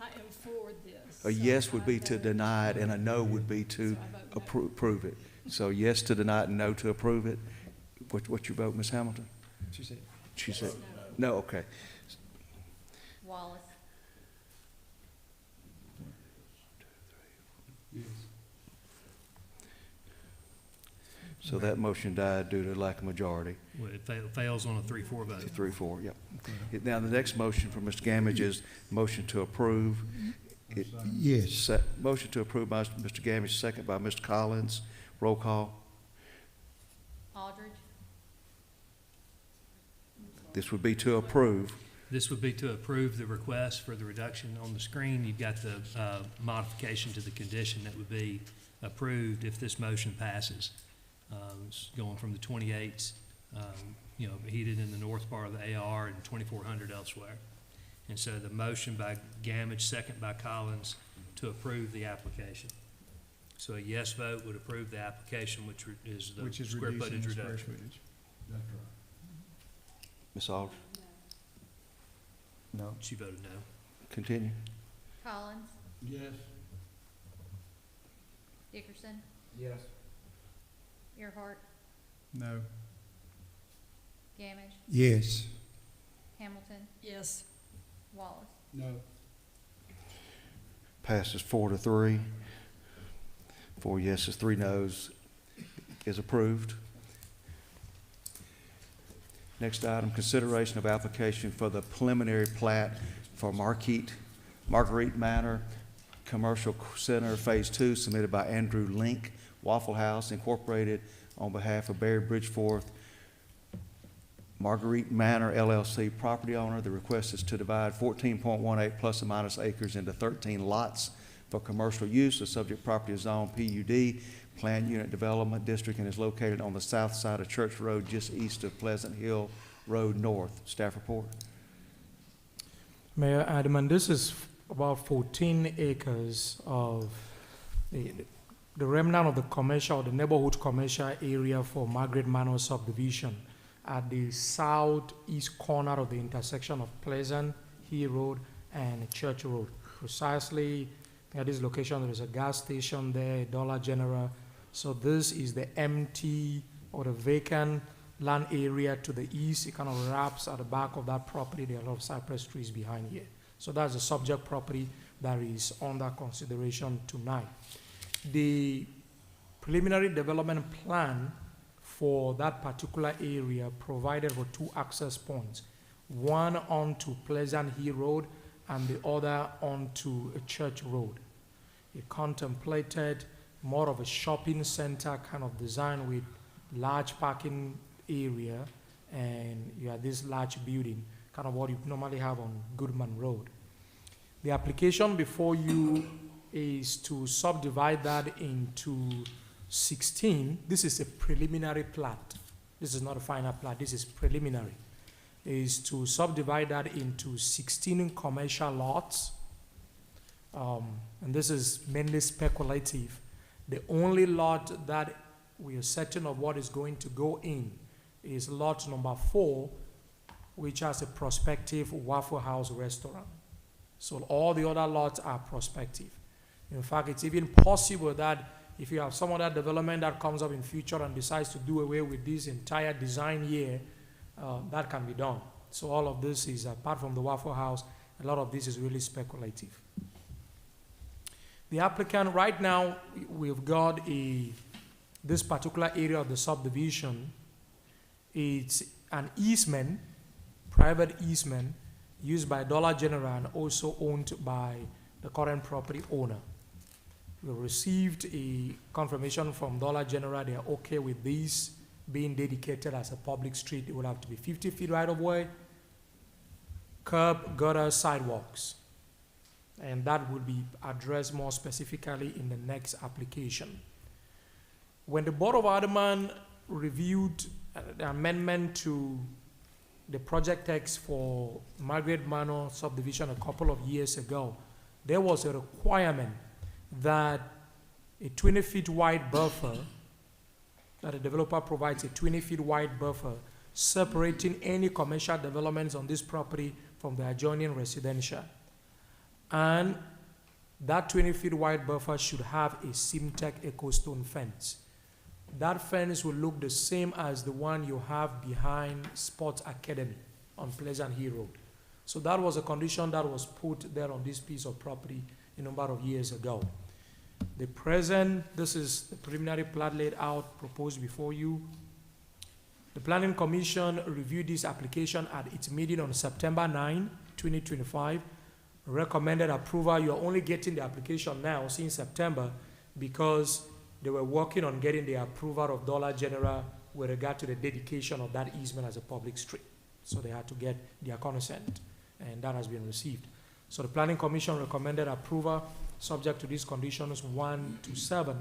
Speaker 2: I am for this.
Speaker 1: A yes would be to deny it, and a no would be to
Speaker 2: So I vote no.
Speaker 1: approve it. So yes to deny it and no to approve it. What's your vote, Ms. Hamilton?
Speaker 6: She said.
Speaker 1: She said, no, okay.
Speaker 3: Wallace,
Speaker 1: So that motion died due to lack of majority.
Speaker 7: Well, it fails on a 3-4 vote.
Speaker 1: 3-4, yep. Now, the next motion from Mr. Gamage is motion to approve.
Speaker 11: Yes.
Speaker 1: Motion to approve by Mr. Gamage, second by Mr. Collins. Roll call.
Speaker 3: Aldridge,
Speaker 1: This would be to approve.
Speaker 7: This would be to approve the request for the reduction on the screen. You've got the modification to the condition that would be approved if this motion passes. It's going from the 28s, heated in the north part of the AR and 2,400 elsewhere. And so the motion by Gamage, second by Collins, to approve the application. So a yes vote would approve the application, which is the square footage
Speaker 6: reducing the square
Speaker 7: reduction.
Speaker 6: footage.
Speaker 5: That's right.
Speaker 1: Ms. Aldridge? No.
Speaker 7: She voted no.
Speaker 1: Continue.
Speaker 3: Collins,
Speaker 5: Yes.
Speaker 3: Dickerson,
Speaker 9: Yes.
Speaker 3: Earhart,
Speaker 6: No.
Speaker 3: Gamage,
Speaker 11: Yes.
Speaker 3: Hamilton,
Speaker 2: Yes.
Speaker 3: Wallace.
Speaker 5: No.
Speaker 1: Passes 4-3. 4 yeses, 3 nos. Is approved. Next item, consideration of application for the preliminary plat for Marguerite Manor Commercial Center Phase 2, submitted by Andrew Link, Waffle House Incorporated, on behalf of Barry Bridgeforth, Marguerite Manor LLC property owner. The request is to divide 14.18 plus or minus acres into 13 lots for commercial use. The subject property is zoned PUD, Planned Unit Development District, and is located on the south side of Church Road, just east of Pleasant Hill Road North. Staff report.
Speaker 13: Mayor Aldermen, this is about 14 acres of the remnant of the commercial, the neighborhood commercial area for Margaret Manor subdivision at the southeast corner of the intersection of Pleasant Hill Road and Church Road. Precisely at this location, there is a gas station there, a Dollar General. So this is the empty or the vacant land area to the east. It kind of wraps at the back of that property. There are a lot of cypress trees behind here. So that's the subject property that is under consideration tonight. The preliminary development plan for that particular area provided for 2 access points, one onto Pleasant Hill Road and the other onto a Church Road. It contemplated more of a shopping center kind of design with large parking area, and you have this large building, kind of what you normally have on Goodman Road. The application before you is to subdivide that into 16. This is a preliminary plat. This is not a final plat, this is preliminary. Is to subdivide that into 16 commercial lots. And this is mainly speculative. The only lot that we are certain of what is going to go in is lot number 4, which has a prospective Waffle House restaurant. So all the other lots are prospective. In fact, it's even possible that if you have some other development that comes up in future and decides to do away with this entire design here, that can be done. So all of this is, apart from the Waffle House, a lot of this is really speculative. The applicant, right now, we've got this particular area of the subdivision. It's an easement, private easement, used by Dollar General and also owned by the current property owner. We received a confirmation from Dollar General. They are okay with this being dedicated as a public street. It will have to be 50 feet right of way, curb, gutter, sidewalks. And that will be addressed more specifically in the next application. When the Board of Aldermen reviewed the amendment to the project text for Margaret Manor subdivision a couple of years ago, there was a requirement that a 20-foot wide buffer, that a developer provides a 20-foot wide buffer separating any commercial developments on this property from the adjoining residential. And that 20-foot wide buffer should have a Simtech Ecostone fence. That fence will look the same as the one you have behind Sports Academy on Pleasant Hill Road. So that was a condition that was put there on this piece of property a number of years ago. This is the preliminary plat laid out, proposed before you. The Planning Commission reviewed this application at its meeting on September 9, 2025. Recommended approval. You're only getting the application now since September because they were working on getting the approval of Dollar General with regard to the dedication of that easement as a public street. So they had to get their consent, and that has been received. So the Planning Commission recommended approval subject to these conditions 1 to 7.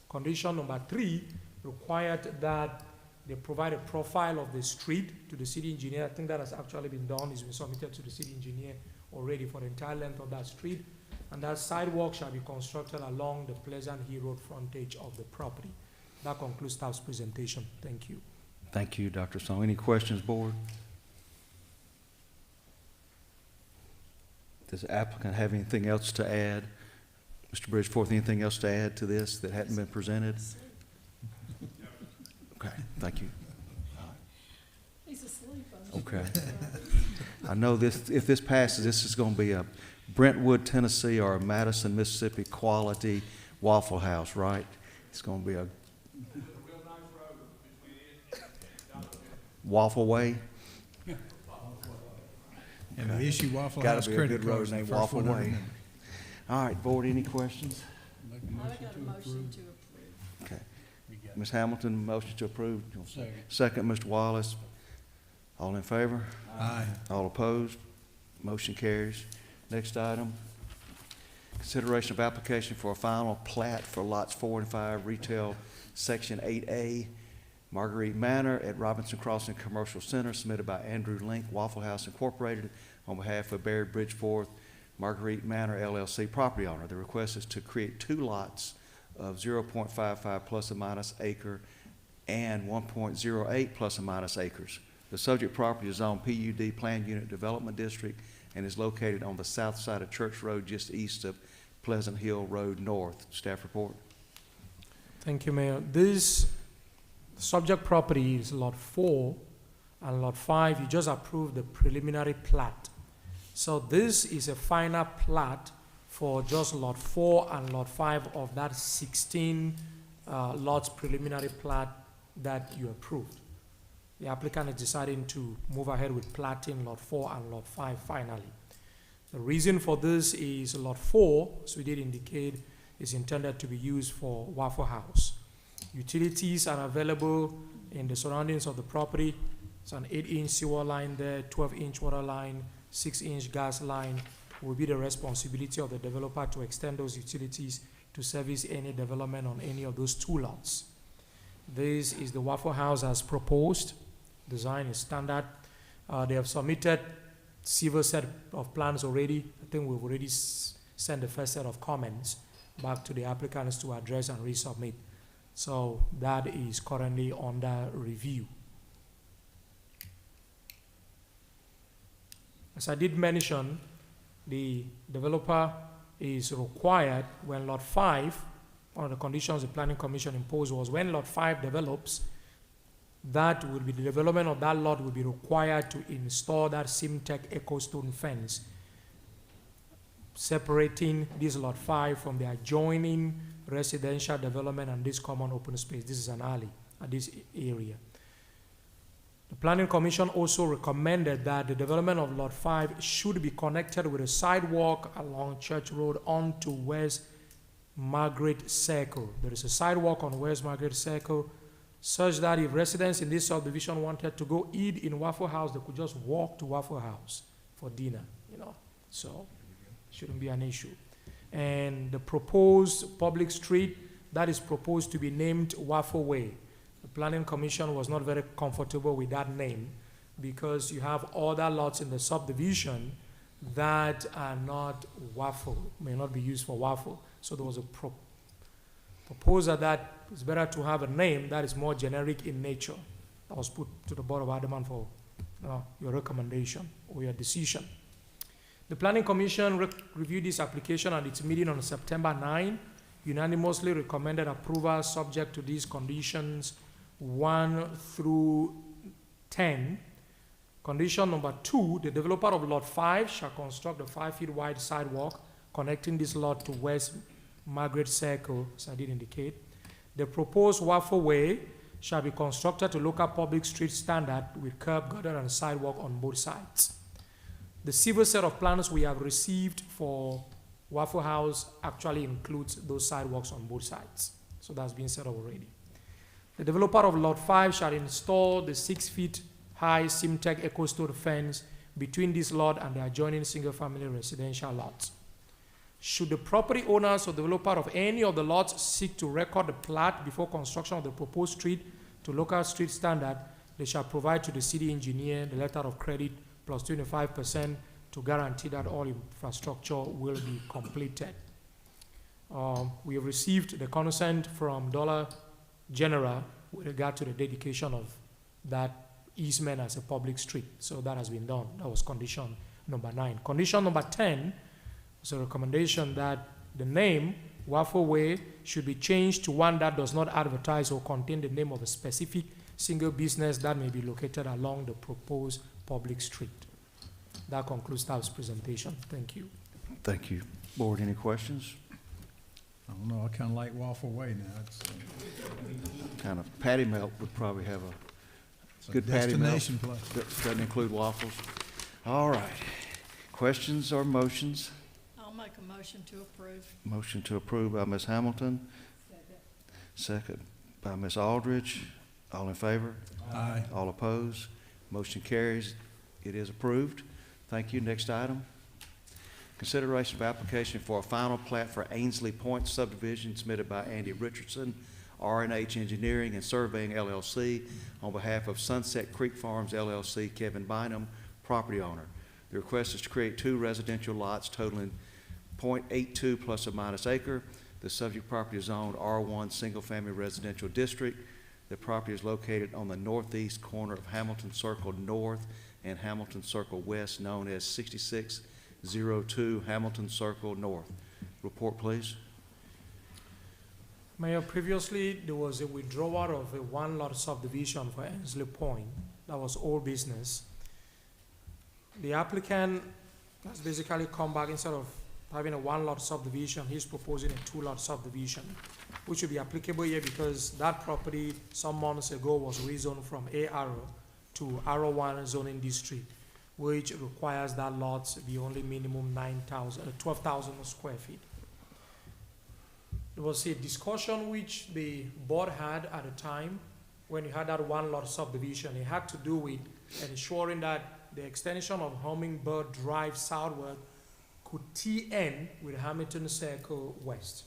Speaker 13: Condition number 3 required that they provide a profile of the street to the city engineer. I think that has actually been done. It's been submitted to the city engineer already for the entire length of that street. And that sidewalk shall be constructed along the Pleasant Hill Road frontage of the property. That concludes staff's presentation. Thank you.
Speaker 1: Thank you, Dr. Song. Any questions, board? Does the applicant have anything else to add? Mr. Bridgeforth, anything else to add to this that hadn't been presented? Okay, thank you.
Speaker 2: He's asleep.
Speaker 1: Okay. I know this, if this passes, this is going to be a Brentwood, Tennessee or a Madison, Mississippi quality Waffle House, right? It's going to be a Waffle Way.
Speaker 6: And the issue Waffle
Speaker 1: Gotta
Speaker 6: House
Speaker 1: be a
Speaker 6: credit
Speaker 1: good road
Speaker 6: cards.
Speaker 1: named Waffle Way. All right, board, any questions?
Speaker 5: Make a
Speaker 2: I
Speaker 5: motion
Speaker 2: got a
Speaker 5: to
Speaker 2: motion
Speaker 5: approve.
Speaker 2: to approve.
Speaker 1: Okay. Ms. Hamilton, motion to approve.
Speaker 5: Second.
Speaker 1: Second, Mr. Wallace. All in favor?
Speaker 6: Aye.
Speaker 1: All opposed? Motion carries. Next item, consideration of application for a final plat for lots 4 and 5, retail, section 8A, Marguerite Manor at Robinson Crossing Commercial Center, submitted by Andrew Link, Waffle House Incorporated, on behalf of Baird Bridgeforth, Marguerite Manor LLC property owner. The request is to create 2 lots of 0.55 plus or minus acre and 1.08 plus or minus acres. The subject property is on PUD Planned Unit Development District and is located on the south side of Church Road, just east of Pleasant Hill Road North. Staff report.
Speaker 13: Thank you, Mayor. This subject property is Lot 4 and Lot 5. You just approved the preliminary plat. So this is a final plat for just Lot 4 and Lot 5 of that 16 lots preliminary plat that you approved. The applicant is deciding to move ahead with platting Lot 4 and Lot 5 finally. The reason for this is Lot 4, as we did indicate, is intended to be used for Waffle House. Utilities are available in the surroundings of the property. It's an 8-inch sewer line there, 12-inch water line, 6-inch gas line. It will be the responsibility of the developer to extend those utilities to service any development on any of those 2 lots. This is the Waffle House as proposed. Design is standard. They have submitted several set of plans already. I think we've already sent the first set of comments back to the applicants to address and resubmit. So that is currently under review. As I did mention, the developer is required when Lot 5, one of the conditions the Planning Commission imposed was when Lot 5 develops, that will be the development of that lot will be required to install that Simtech Ecostone fence, separating this Lot 5 from the adjoining residential development and this common open space. This is an alley at this area. The Planning Commission also recommended that the development of Lot 5 should be connected with a sidewalk along Church Road onto West Margaret Circle. There is a sidewalk on West Margaret Circle such that if residents in this subdivision wanted to go eat in Waffle House, they could just walk to Waffle House for dinner, so shouldn't be an issue. And the proposed public street that is proposed to be named Waffle Way. The Planning Commission was not very comfortable with that name because you have other lots in the subdivision that are not waffle, may not be used for waffle. So there was a proposal that it's better to have a name that is more generic in nature. That was put to the Board of Aldermen for your recommendation or your decision. The Planning Commission reviewed this application at its meeting on September 9, unanimously recommended approval subject to these conditions 1 through 10. Condition number 2, the developer of Lot 5 shall construct a 5 feet wide sidewalk connecting this lot to West Margaret Circle, as I did indicate. The proposed Waffle Way shall be constructed to local public street standard with curb, gutter, and sidewalk on both sides. The civil set of plans we have received for Waffle House actually includes those sidewalks on both sides. So that's been set up already. The developer of Lot 5 shall install the 6-foot high Simtech EcoStone fence between this lot and the adjoining single-family residential lots. Should the property owners or developer of any of the lots seek to record the plat before construction of the proposed street to local street standard, they shall provide to the city engineer the letter of credit plus 25% to guarantee that all infrastructure will be completed. We have received the consent from Dollar General with regard to the dedication of that easement as a public street. So that has been done. That was condition number 9. Condition number 10 is a recommendation that the name Waffle Way should be changed to one that does not advertise or contain the name of a specific single business that may be located along the proposed public street. That concludes staff's presentation. Thank you.
Speaker 1: Thank you. Board, any questions?
Speaker 6: I don't know, I kind of like Waffle Way now. It's
Speaker 1: Kind of patty melt would probably have
Speaker 6: it's a
Speaker 1: good patty melt.
Speaker 6: destination place.
Speaker 1: Doesn't include waffles. All right. Questions or motions?
Speaker 2: I'll make a motion to approve.
Speaker 1: Motion to approve by Ms. Hamilton. Second by Ms. Aldridge. All in favor?
Speaker 6: Aye.
Speaker 1: All opposed? Motion carries. It is approved. Thank you. Next item. Consideration of application for a final plat for Ainsley Point subdivision submitted by Andy Richardson, R&H Engineering and Surveying LLC, on behalf of Sunset Creek Farms LLC, Kevin Bynum, property owner. The request is to create 2 residential lots totaling .82 plus or minus acre. The subject property is zoned R1 Single Family Residential District. The property is located on the northeast corner of Hamilton Circle North and Hamilton Circle West, known as 6602 Hamilton Circle North. Report, please.
Speaker 13: Mayor, previously there was a withdrawal of a 1-lot subdivision for Ainsley Point. That was all business. The applicant has basically come back. Instead of having a 1-lot subdivision, he's proposing a 2-lot subdivision, which will be applicable here because that property some months ago was rezoned from AR to R1 zoning district, which requires that lot to be only minimum 12,000 square feet. There was a discussion which the board had at the time when you had that 1-lot subdivision. It had to do with ensuring that the extension of Hummingbird Drive southward could TN with Hamilton Circle West.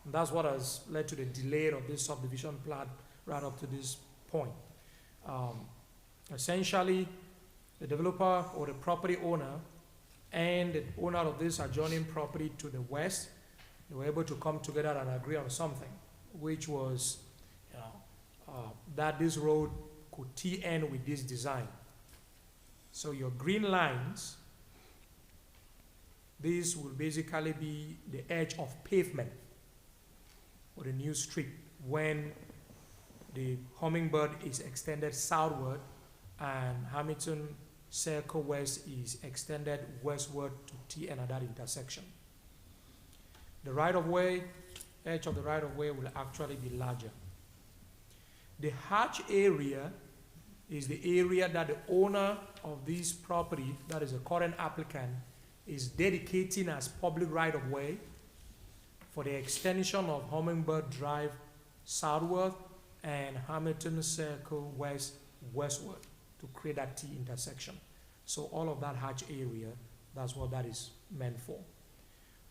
Speaker 13: And that's what has led to the delay of this subdivision plan right up to this point. Essentially, the developer or the property owner and the owner of this adjoining property to the west, they were able to come together and agree on something, which was that this road could TN with this design. So your green lines, this will basically be the edge of pavement for the new street when the Hummingbird is extended southward and Hamilton Circle West is extended westward to TN at that intersection. The right-of-way, edge of the right-of-way will actually be larger. The hatch area is the area that the owner of this property, that is a current applicant, is dedicating as public right-of-way for the extension of Hummingbird Drive southward and Hamilton Circle West westward to create that T intersection. So all of that hatch area, that's what that is meant for.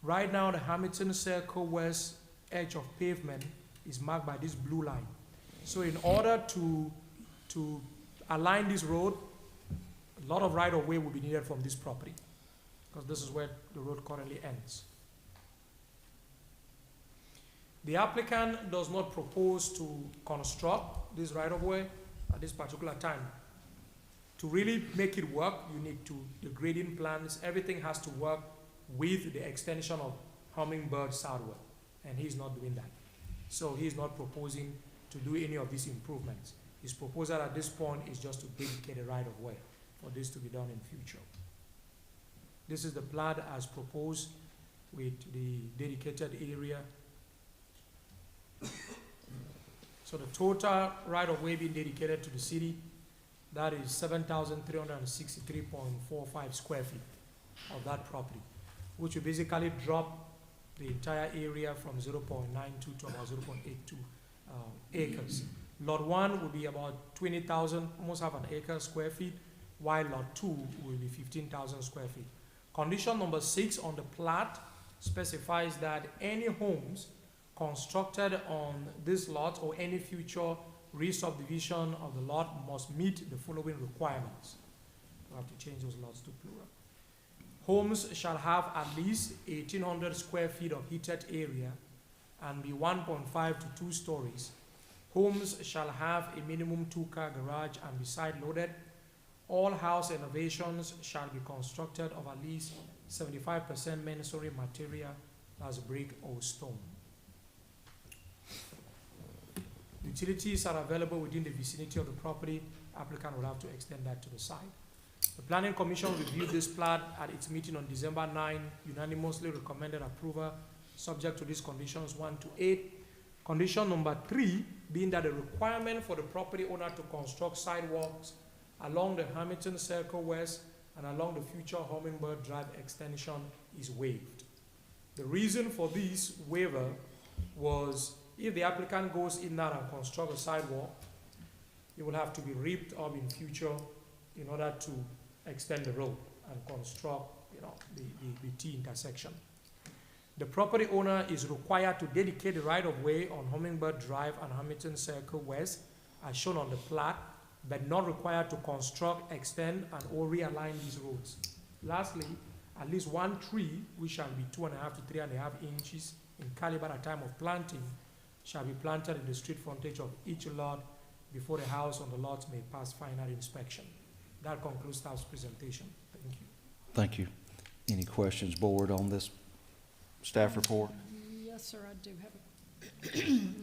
Speaker 13: Right now, the Hamilton Circle West edge of pavement is marked by this blue line. So in order to align this road, a lot of right-of-way will be needed from this property because this is where the road currently ends. The applicant does not propose to construct this right-of-way at this particular time. To really make it work, you need the grading plans, everything has to work with the extension of Hummingbird southward, and he's not doing that. So he's not proposing to do any of these improvements. His proposal at this point is just to dedicate a right-of-way for this to be done in future. This is the plan as proposed with the dedicated area So the total right-of-way being dedicated to the city, that is 7,363.45 square feet of that property, which will basically drop the entire area from 0.92 to about 0.82 acres. Lot 1 will be about 20,000, almost half an acre square feet, while Lot 2 will be 15,000 square feet. Condition number 6 on the plat specifies that any homes constructed on this lot or any future re-subdivision of the lot must meet the following requirements. I have to change those lots to plural. Homes shall have at least 1,800 square feet of heated area and be 1.5 to 2 stories. Homes shall have a minimum 2-car garage and be side-loaded. All house renovations shall be constructed of at least 75% masonry material, as brick or stone. Utilities are available within the vicinity of the property. Applicant will have to extend that to the side. The Planning Commission reviewed this plat at its meeting on December 9, unanimously recommended approval subject to these conditions 1 to 8. Condition number 3 being that the requirement for the property owner to construct sidewalks along the Hamilton Circle West and along the future Hummingbird Drive extension is waived. The reason for this waiver was if the applicant goes in there and construct a sidewalk, it will have to be ripped up in future in order to extend the road and construct, the T intersection. The property owner is required to dedicate the right-of-way on Hummingbird Drive and Hamilton Circle West, as shown on the plat, but not required to construct, extend, and or realign these roads. Lastly, at least one tree, which shall be 2.5 to 3.5 inches in caliber at time of planting, shall be planted in the street frontage of each lot before the house on the lot may pass final inspection. That concludes staff's presentation. Thank you.
Speaker 1: Thank you. Any questions, board, on this staff report?
Speaker 2: Yes, sir, I do have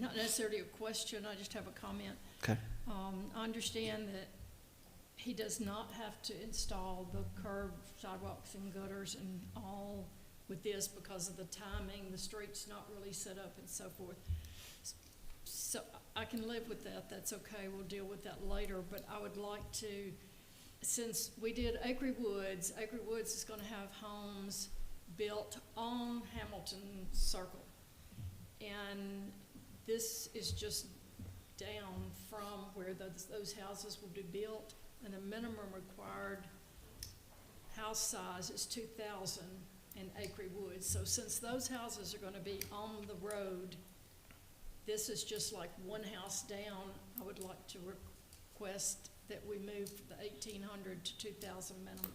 Speaker 2: not necessarily a question, I just have a comment.
Speaker 1: Okay.
Speaker 2: I understand that he does not have to install the curb, sidewalks, and gutters and all with this because of the timing, the street's not really set up and so forth. So I can live with that, that's okay, we'll deal with that later, but I would like to, since we did Acre Woods is gonna have homes built on Hamilton Circle. And this is just down from where those houses will be built, and the minimum required house size is 2,000 in Acre Woods. So since those houses are gonna be on the road, this is just like one house down. I would like to request that we move the 1,800 to 2,000 minimum.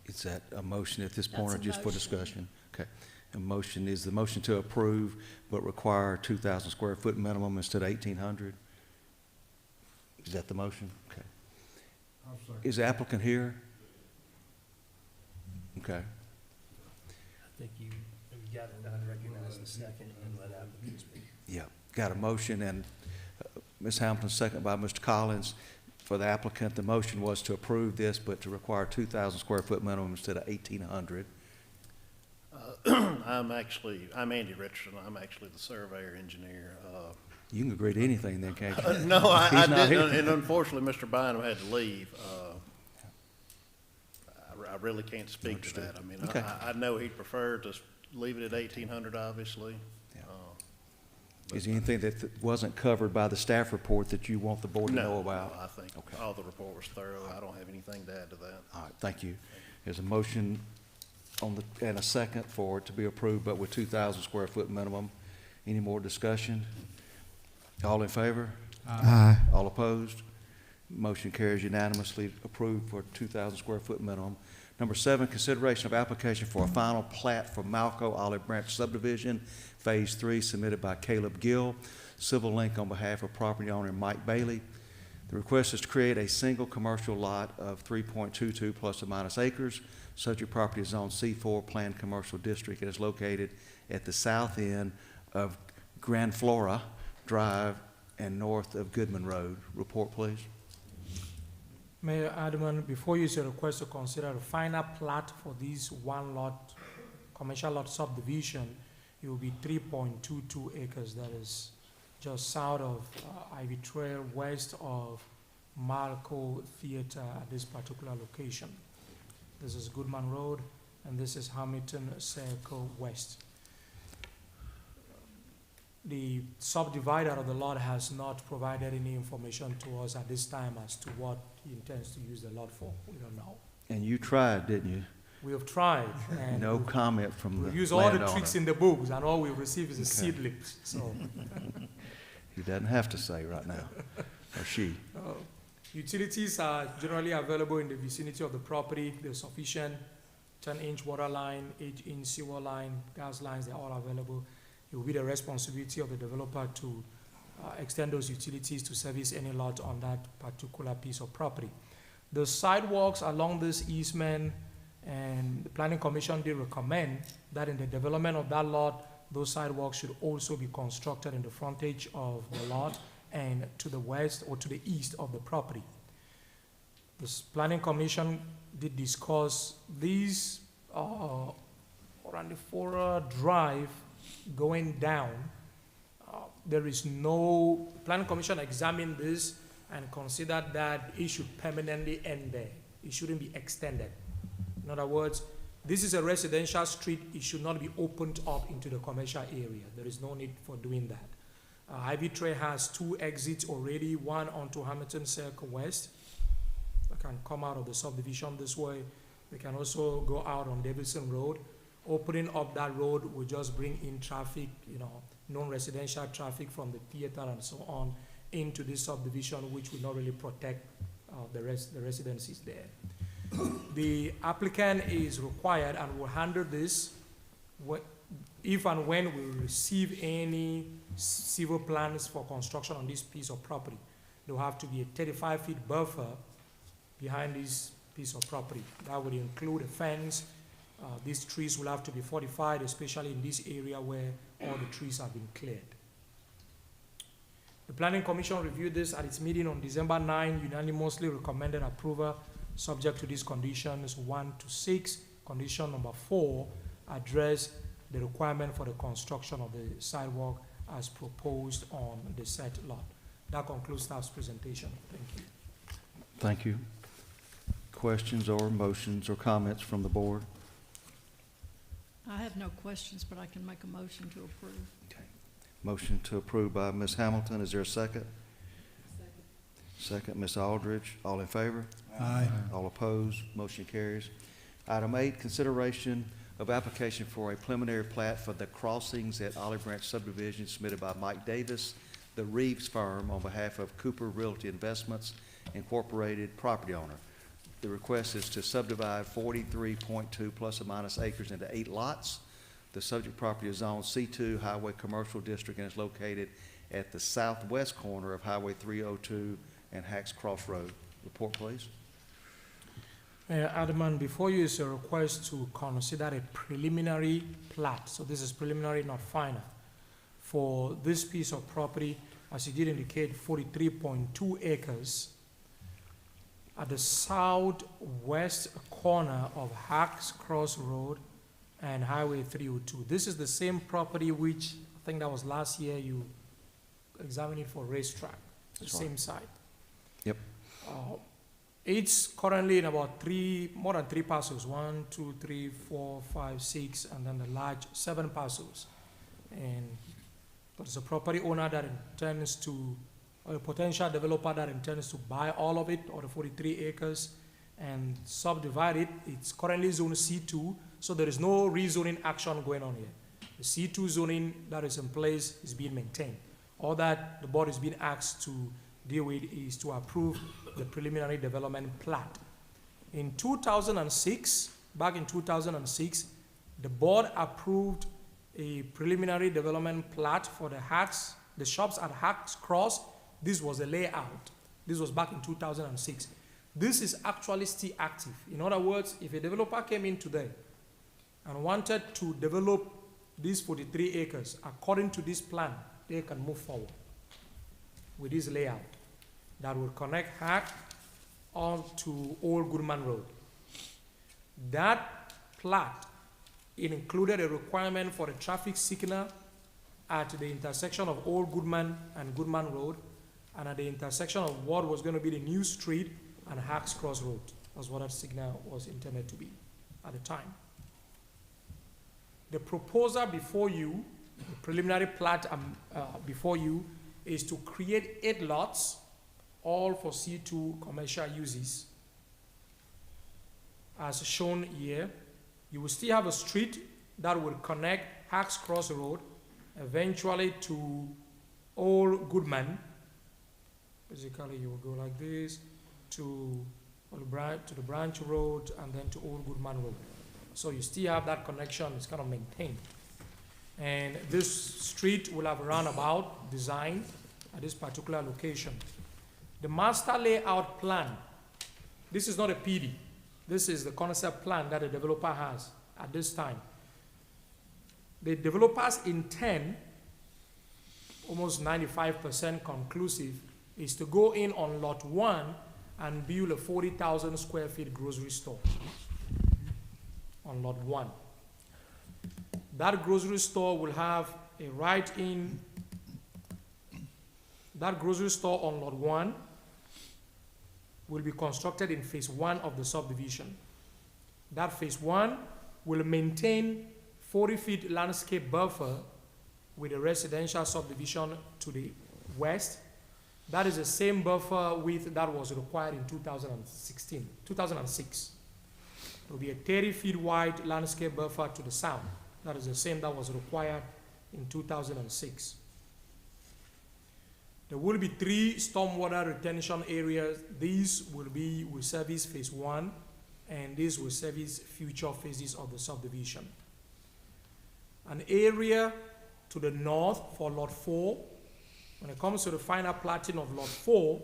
Speaker 1: Is that a motion at this point, or
Speaker 2: That's a
Speaker 1: just for
Speaker 2: motion.
Speaker 1: discussion? Okay. A motion, is the motion to approve but require 2,000 square foot minimum instead of 1,800? Is that the motion? Okay.
Speaker 5: I'll second.
Speaker 1: Is the applicant here? Okay.
Speaker 7: I think you got it, I'd recognize the second and let applicant speak.
Speaker 1: Yeah. Got a motion, and Ms. Hamilton, second by Mr. Collins. For the applicant, the motion was to approve this, but to require 2,000 square foot minimum instead of 1,800.
Speaker 15: I'm Andy Richardson. I'm actually the surveyor engineer.
Speaker 1: You can agree to anything then, can't you?
Speaker 15: No, I
Speaker 1: He's not
Speaker 15: didn't,
Speaker 1: here.
Speaker 15: and unfortunately, Mr. Bynum had to leave. I really can't speak to that. I mean,
Speaker 1: Okay.
Speaker 15: I know he'd prefer to leave it at 1,800, obviously.
Speaker 1: Is there anything that wasn't covered by the staff report that you want the board to know about?
Speaker 15: No, I think
Speaker 1: Okay.
Speaker 15: all the report was thorough. I don't have anything to add to that.
Speaker 1: All right, thank you. There's a motion and a second for it to be approved, but with 2,000 square foot minimum. Any more discussion? All in favor?
Speaker 11: Aye.
Speaker 1: All opposed? Motion carries unanimously, approved for 2,000 square foot minimum. Number 7, consideration of application for a final plat for Malco Olive Branch subdivision, Phase 3, submitted by Caleb Gill, Civil Link on behalf of property owner Mike Bailey. The request is to create a single commercial lot of 3.22 plus or minus acres. Subject property is zone C4 Planned Commercial District. It is located at the south end of Grand Flora Drive and north of Goodman Road. Report, please.
Speaker 13: Mayor Adamant, before you is a request to consider a final plat for this one lot, commercial lot subdivision. it will be 3.22 acres. That is just south of Ivy Trail, west of Marco Theater at this particular location. This is Goodman Road, and this is Hamilton Circle West. The subdivider of the lot has not provided any information to us at this time as to what he intends to use the lot for. We don't know.
Speaker 1: And you tried, didn't you?
Speaker 13: We have tried. And
Speaker 1: No comment from the
Speaker 13: we've used all the
Speaker 1: landowner.
Speaker 13: tricks in the books, and all we've received is a seed lips. So,
Speaker 1: He doesn't have to say right now, or she.
Speaker 13: utilities are generally available in the vicinity of the property. There's sufficient 10-inch water line, 8-inch sewer line, gas lines, they're all available. It will be the responsibility of the developer to extend those utilities to service any lot on that particular piece of property. The sidewalks along this easement, and the Planning Commission did recommend that in the development of that lot, those sidewalks should also be constructed in the frontage of the lot and to the west or to the east of the property. The Planning Commission did discuss these Orandifora Drive going down. There is no, Planning Commission examined this and considered that it should permanently end there. It shouldn't be extended. In other words, this is a residential street. It should not be opened up into the commercial area. There is no need for doing that. Ivy Trail has 2 exits already, one onto Hamilton Circle West. They can come out of the subdivision this way. They can also go out on Davidson Road. Opening up that road will just bring in traffic, non-residential traffic from the theater and so on into this subdivision, which will not really protect the residences there. The applicant is required and will handle this if and when we receive any civil plans for construction on this piece of property. There will have to be a 35-foot buffer behind this piece of property. That would include a fence. These trees will have to be fortified, especially in this area where all the trees have been cleared. The Planning Commission reviewed this at its meeting on December 9, unanimously recommended approval subject to these conditions 1 to 6. Condition number 4 address the requirement for the construction of the sidewalk as proposed on the said lot. That concludes staff's presentation. Thank you.
Speaker 1: Thank you. Questions or motions or comments from the board?
Speaker 2: I have no questions, but I can make a motion to approve.
Speaker 1: Okay. Motion to approve by Ms. Hamilton. Is there a second? Second, Ms. Aldridge. All in favor?
Speaker 6: Aye.
Speaker 1: All opposed? Motion carries. Item 8, consideration of application for a preliminary plat for the crossings at Olive Branch subdivision submitted by Mike Davis, the Reeves firm, on behalf of Cooper Realty Investments Incorporated property owner. The request is to subdivide 43.2 plus or minus acres into 8 lots. The subject property is zoned C2 Highway Commercial District and is located at the southwest corner of Highway 302 and Hacks Cross Road. Report, please.
Speaker 13: Alderman, before you is a request to consider a preliminary plat. So this is preliminary, not final. For this piece of property, as you did indicate, 43.2 acres at the southwest corner of Hacks Cross Road and Highway 302. This is the same property which I think that was last year you examined it for racetrack, the same site.
Speaker 1: Yep.
Speaker 13: It's currently in about more than 3 parcels, 1, 2, 3, 4, 5, 6, and then the large 7 parcels. And there's a property owner that intends to, or a potential developer that intends to buy all of it, or the 43 acres, and subdivide it. It's currently zone C2, so there is no rezoning action going on here. The C2 zoning that is in place is being maintained. All that the board is being asked to deal with is to approve the preliminary development plat. In 2006, back in 2006, the board approved a preliminary development plat for the shops at Hacks Cross. This was a layout. This was back in 2006. This is actually still active. In other words, if a developer came in today and wanted to develop these 43 acres according to this plan, they can move forward with this layout that will connect Hack on to Old Goodman Road. That plat it included a requirement for a traffic signal at the intersection of Old Goodman and Goodman Road, and at the intersection of what was going to be the new street and Hacks Cross Road. That's what that signal was intended to be at the time. The proposal before you, the preliminary plat before you, is to create 8 lots, all for C2 commercial uses. As shown here, you will still have a street that will connect Hacks Cross Road eventually to Old Goodman. Basically, you will go like this to the Branch Road and then to Old Goodman Road. So you still have that connection, it's kind of maintained. And this street will have a roundabout design at this particular location. The master layout plan, this is not a PD. This is the concept plan that the developer has at this time. The developer's intent, almost 95% conclusive, is to go in on lot 1 and build a 40,000 square feet grocery store on lot 1. That grocery store will have a right-in. That grocery store on lot 1 will be constructed in phase 1 of the subdivision. That phase 1 will maintain 40 feet landscape buffer with a residential subdivision to the west. That is the same buffer width that was required in 2006. There will be a 30 feet wide landscape buffer to the south. That is the same that was required in 2006. There will be 3 stormwater retention areas. These will service phase 1, and these will service future phases of the subdivision. An area to the north for lot 4. When it comes to the final platting of lot 4,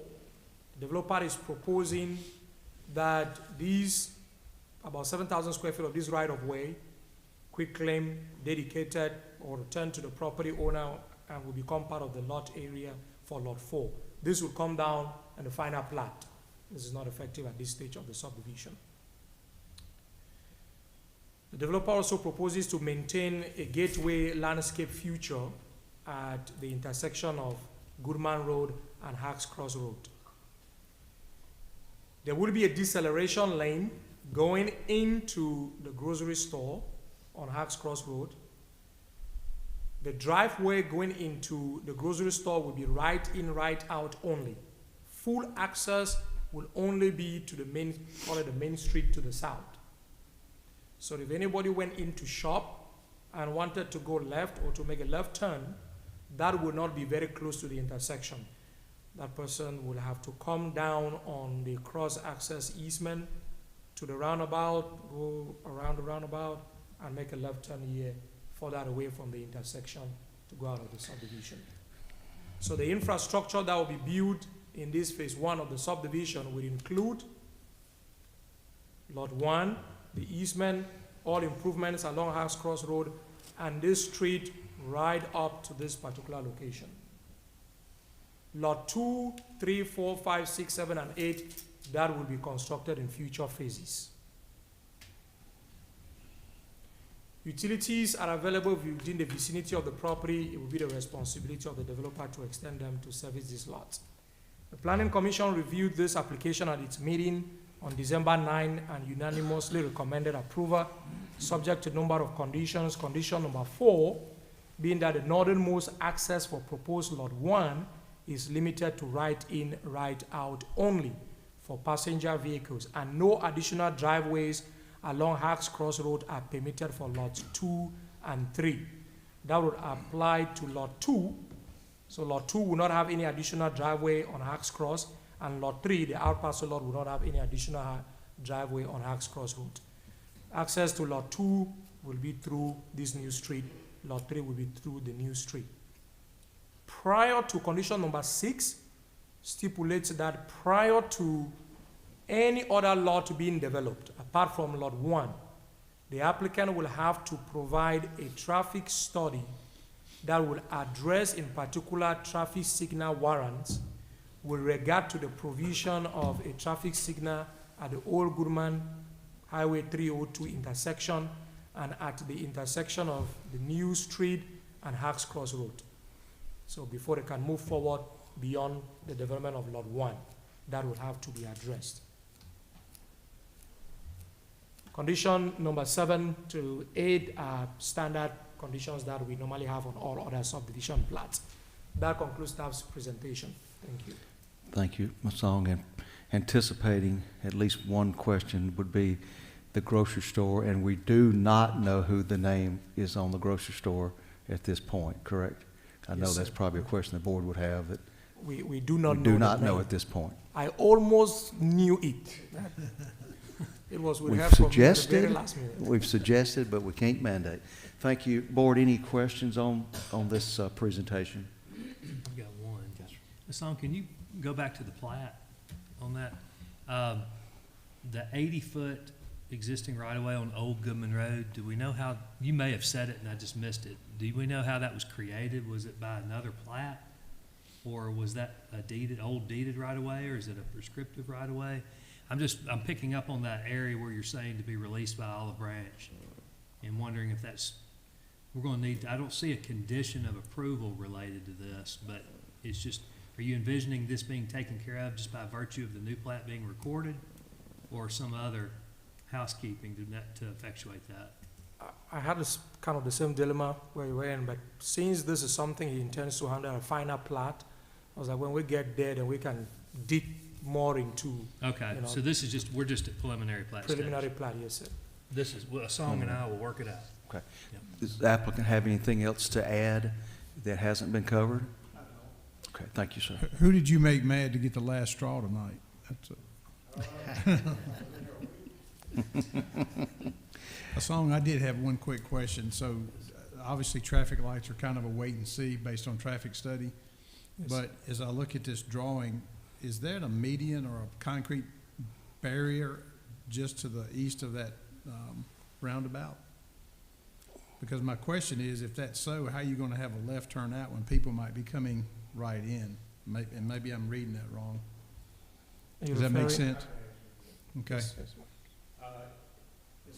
Speaker 13: the developer is proposing that these, about 7,000 square feet of this right-of-way, quick claim, dedicated, or returned to the property owner and will become part of the lot area for lot 4. This will come down in the final plat. This is not effective at this stage of the subdivision. The developer also proposes to maintain a gateway landscape feature at the intersection of Goodman Road and Hacks Cross Road. There will be a deceleration lane going into the grocery store on Hacks Cross Road. The driveway going into the grocery store will be right in, right out only. Full access will only be to the main, call it the main street to the south. So if anybody went in to shop and wanted to go left or to make a left turn, that would not be very close to the intersection. That person will have to come down on the cross-access easement to the roundabout, go around the roundabout, and make a left turn here, further away from the intersection to go out of the subdivision. So the infrastructure that will be built in this phase 1 of the subdivision will include lot 1, the easement, all improvements along Hacks Cross Road, and this street right up to this particular location. Lot 2, 3, 4, 5, 6, 7, and 8, that will be constructed in future phases. Utilities are available within the vicinity of the property. It will be the responsibility of the developer to extend them to service these lots. The Planning Commission reviewed this application at its meeting on December 9 and unanimously recommended approval, subject to a number of conditions. Condition number 4 being that the northernmost access for proposed lot 1 is limited to right in, right out only for passenger vehicles, and no additional driveways along Hacks Cross Road are permitted for lots 2 and 3. That would apply to lot 2. So lot 2 will not have any additional driveway on Hacks Cross, and lot 3, the out parcel lot, will not have any additional driveway on Hacks Cross Road. Access to lot 2 will be through this new street. Lot 3 will be through the new street. Prior to condition number 6, stipulates that prior to any other lot being developed, apart from lot 1, the applicant will have to provide a traffic study that will address in particular traffic signal warrants with regard to the provision of a traffic signal at the Old Goodman Highway 302 intersection and at the intersection of the New Street and Hacks Cross Road. So before they can move forward beyond the development of Lot 1, that would have to be addressed. Condition number 7 to 8 are standard conditions that we normally have on all other subdivision plats. That concludes staff's presentation. Thank you.
Speaker 1: Thank you, Ms. Song. And anticipating at least one question would be the grocery store, and we do not know who the name is on the grocery store at this point, correct? I know
Speaker 13: Yes,
Speaker 1: that's
Speaker 13: sir.
Speaker 1: probably a question the board would have that
Speaker 13: We do not
Speaker 1: we
Speaker 13: know.
Speaker 1: do
Speaker 13: the
Speaker 1: not know
Speaker 13: name.
Speaker 1: at this point.
Speaker 13: I almost knew it. It was
Speaker 1: We've
Speaker 13: withheld from me at the very
Speaker 1: suggested,
Speaker 13: last minute.
Speaker 1: we've suggested, but we can't mandate. Thank you. Board, any questions on this presentation?
Speaker 7: I've got one. Ms. Song, can you go back to the plat on that? The 80-foot existing right-of-way on Old Goodman Road, do we know how, you may have said it and I just missed it. Do we know how that was created? Was it by another plat? Or was that a old deeded right-of-way, or is it a prescriptive right-of-way? I'm picking up on that area where you're saying to be released by Olive Branch and wondering if we're gonna need, I don't see a condition of approval related to this, but it's just, are you envisioning this being taken care of just by virtue of the new plat being recorded, or some other housekeeping to effectuate that?
Speaker 13: I had kind of the same dilemma where you were in, but since this is something he intends to handle a final plat, I was like, when we get there, then we can dig more into.
Speaker 7: Okay,
Speaker 13: you know,
Speaker 7: so this is we're just at preliminary plat stage.
Speaker 13: preliminary plat, yes, sir.
Speaker 7: This is, well, Song and I will work it out.
Speaker 1: Okay.
Speaker 7: Yep.
Speaker 1: Does the applicant have anything else to add that hasn't been covered? Okay, thank you, sir.
Speaker 6: Who did you make mad to get the last straw tonight? A song, I did have one quick question. So obviously traffic lights are kind of a wait and see based on traffic study.
Speaker 13: Yes.
Speaker 6: But as I look at this drawing, is there a median or a concrete barrier just to the east of that roundabout? Because my question is, if that's so, how are you going to have a left turn out when people might be coming right in? And maybe I'm reading that wrong. Does that make sense? Okay.
Speaker 9: It's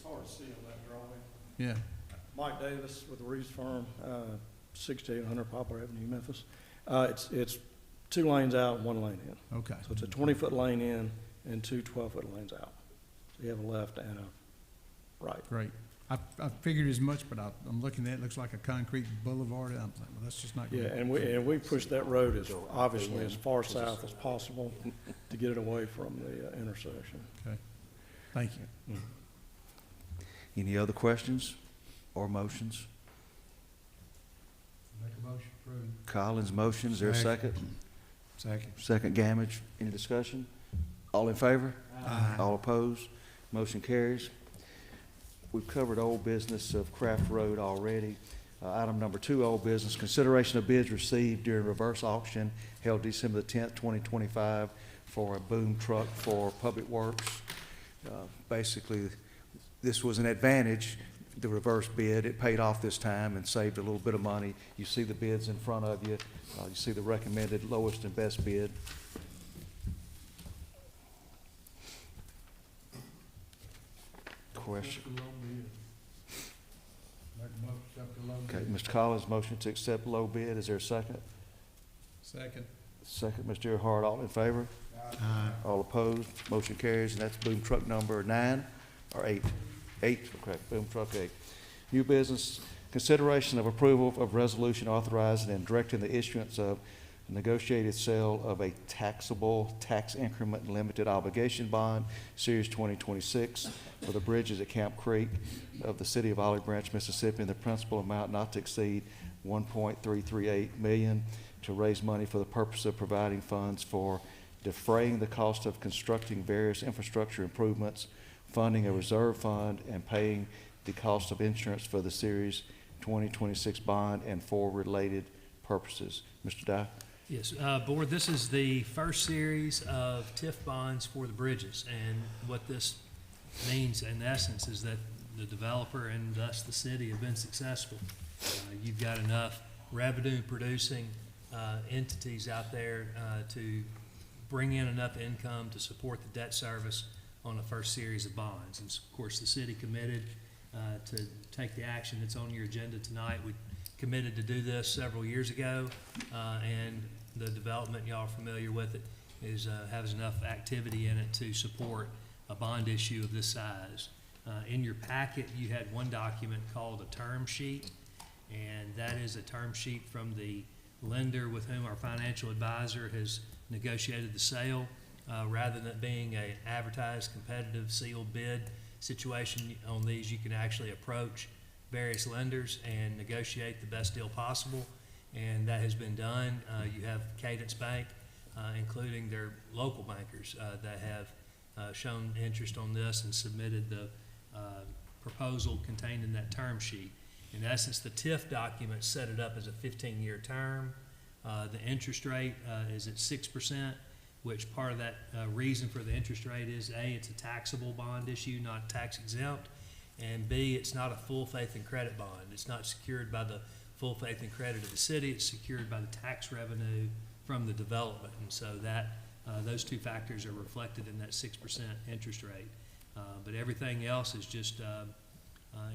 Speaker 9: hard to see on that drawing.
Speaker 6: Yeah.
Speaker 9: Mike Davis with the Reeves Firm, 6800 Poplar Avenue, Memphis. It's 2 lanes out and 1 lane in.
Speaker 6: Okay.
Speaker 9: So it's a 20-foot lane in and 2 12-foot lanes out. So you have a left and a right.
Speaker 6: Great. I figured as much, but I'm looking at it, looks like a concrete boulevard. I'm thinking, well, that's just not good.
Speaker 9: Yeah, and we pushed that road obviously as far south as possible to get it away from the intersection.
Speaker 6: Okay. Thank you.
Speaker 1: Any other questions or motions?
Speaker 5: Make a motion approved.
Speaker 1: Collins' motion, is there a second?
Speaker 11: Second.
Speaker 1: Second, Gamage. Any discussion? All in favor?
Speaker 11: Aye.
Speaker 1: All opposed? Motion carries. We've covered old business of Craft Road already. Item number 2, old business, consideration of bids received during reverse auction held December the 10th, 2025 for a boom truck for Public Works. Basically, this was an advantage, the reverse bid. It paid off this time and saved a little bit of money. You see the bids in front of you. You see the recommended lowest and best bid. Question?
Speaker 5: Make a motion, accept the low
Speaker 1: Okay,
Speaker 5: bid.
Speaker 1: Mr. Collins, motion to accept low bid. Is there a second?
Speaker 6: Second.
Speaker 1: Second, Mr. Earhart. All in favor?
Speaker 11: Aye.
Speaker 1: All opposed? Motion carries, and that's boom truck number 9 or 8? 8, okay, boom truck 8. New business, consideration of approval of resolution authorizing and directing the issuance of a negotiated sale of a taxable tax increment limited obligation bond, Series 2026, for the bridges at Camp Creek of the city of Olive Branch, Mississippi, in the principal amount not to exceed $1.338 million to raise money for the purpose of providing funds for defraying the cost of constructing various infrastructure improvements, funding a reserve fund, and paying the cost of insurance for the Series 2026 bond and for related purposes. Mr. Dye?
Speaker 7: Yes, Board, this is the first series of TIF bonds for the bridges, and what this means in essence is that the developer and thus the city have been successful. You've got enough revenue-producing entities out there to bring in enough income to support the debt service on the first series of bonds. And of course, the city committed to take the action that's on your agenda tonight. We committed to do this several years ago, and the development, y'all are familiar with it, is has enough activity in it to support a bond issue of this size. In your packet, you had one document called a term sheet, and that is a term sheet from the lender with whom our financial advisor has negotiated the sale. Rather than it being an advertised, competitive, sealed bid situation on these, you can actually approach various lenders and negotiate the best deal possible, and that has been done. You have Cadence Bank, including their local bankers, that have shown interest on this and submitted the proposal contained in that term sheet. In essence, the TIF document set it up as a 15-year term. The interest rate is at 6%, which part of that reason for the interest rate is A, it's a taxable bond issue, not tax exempt, and B, it's not a full faith and credit bond. It's not secured by the full faith and credit of the city, it's secured by the tax revenue from the development. And so that those two factors are reflected in that 6% interest rate. But everything else is just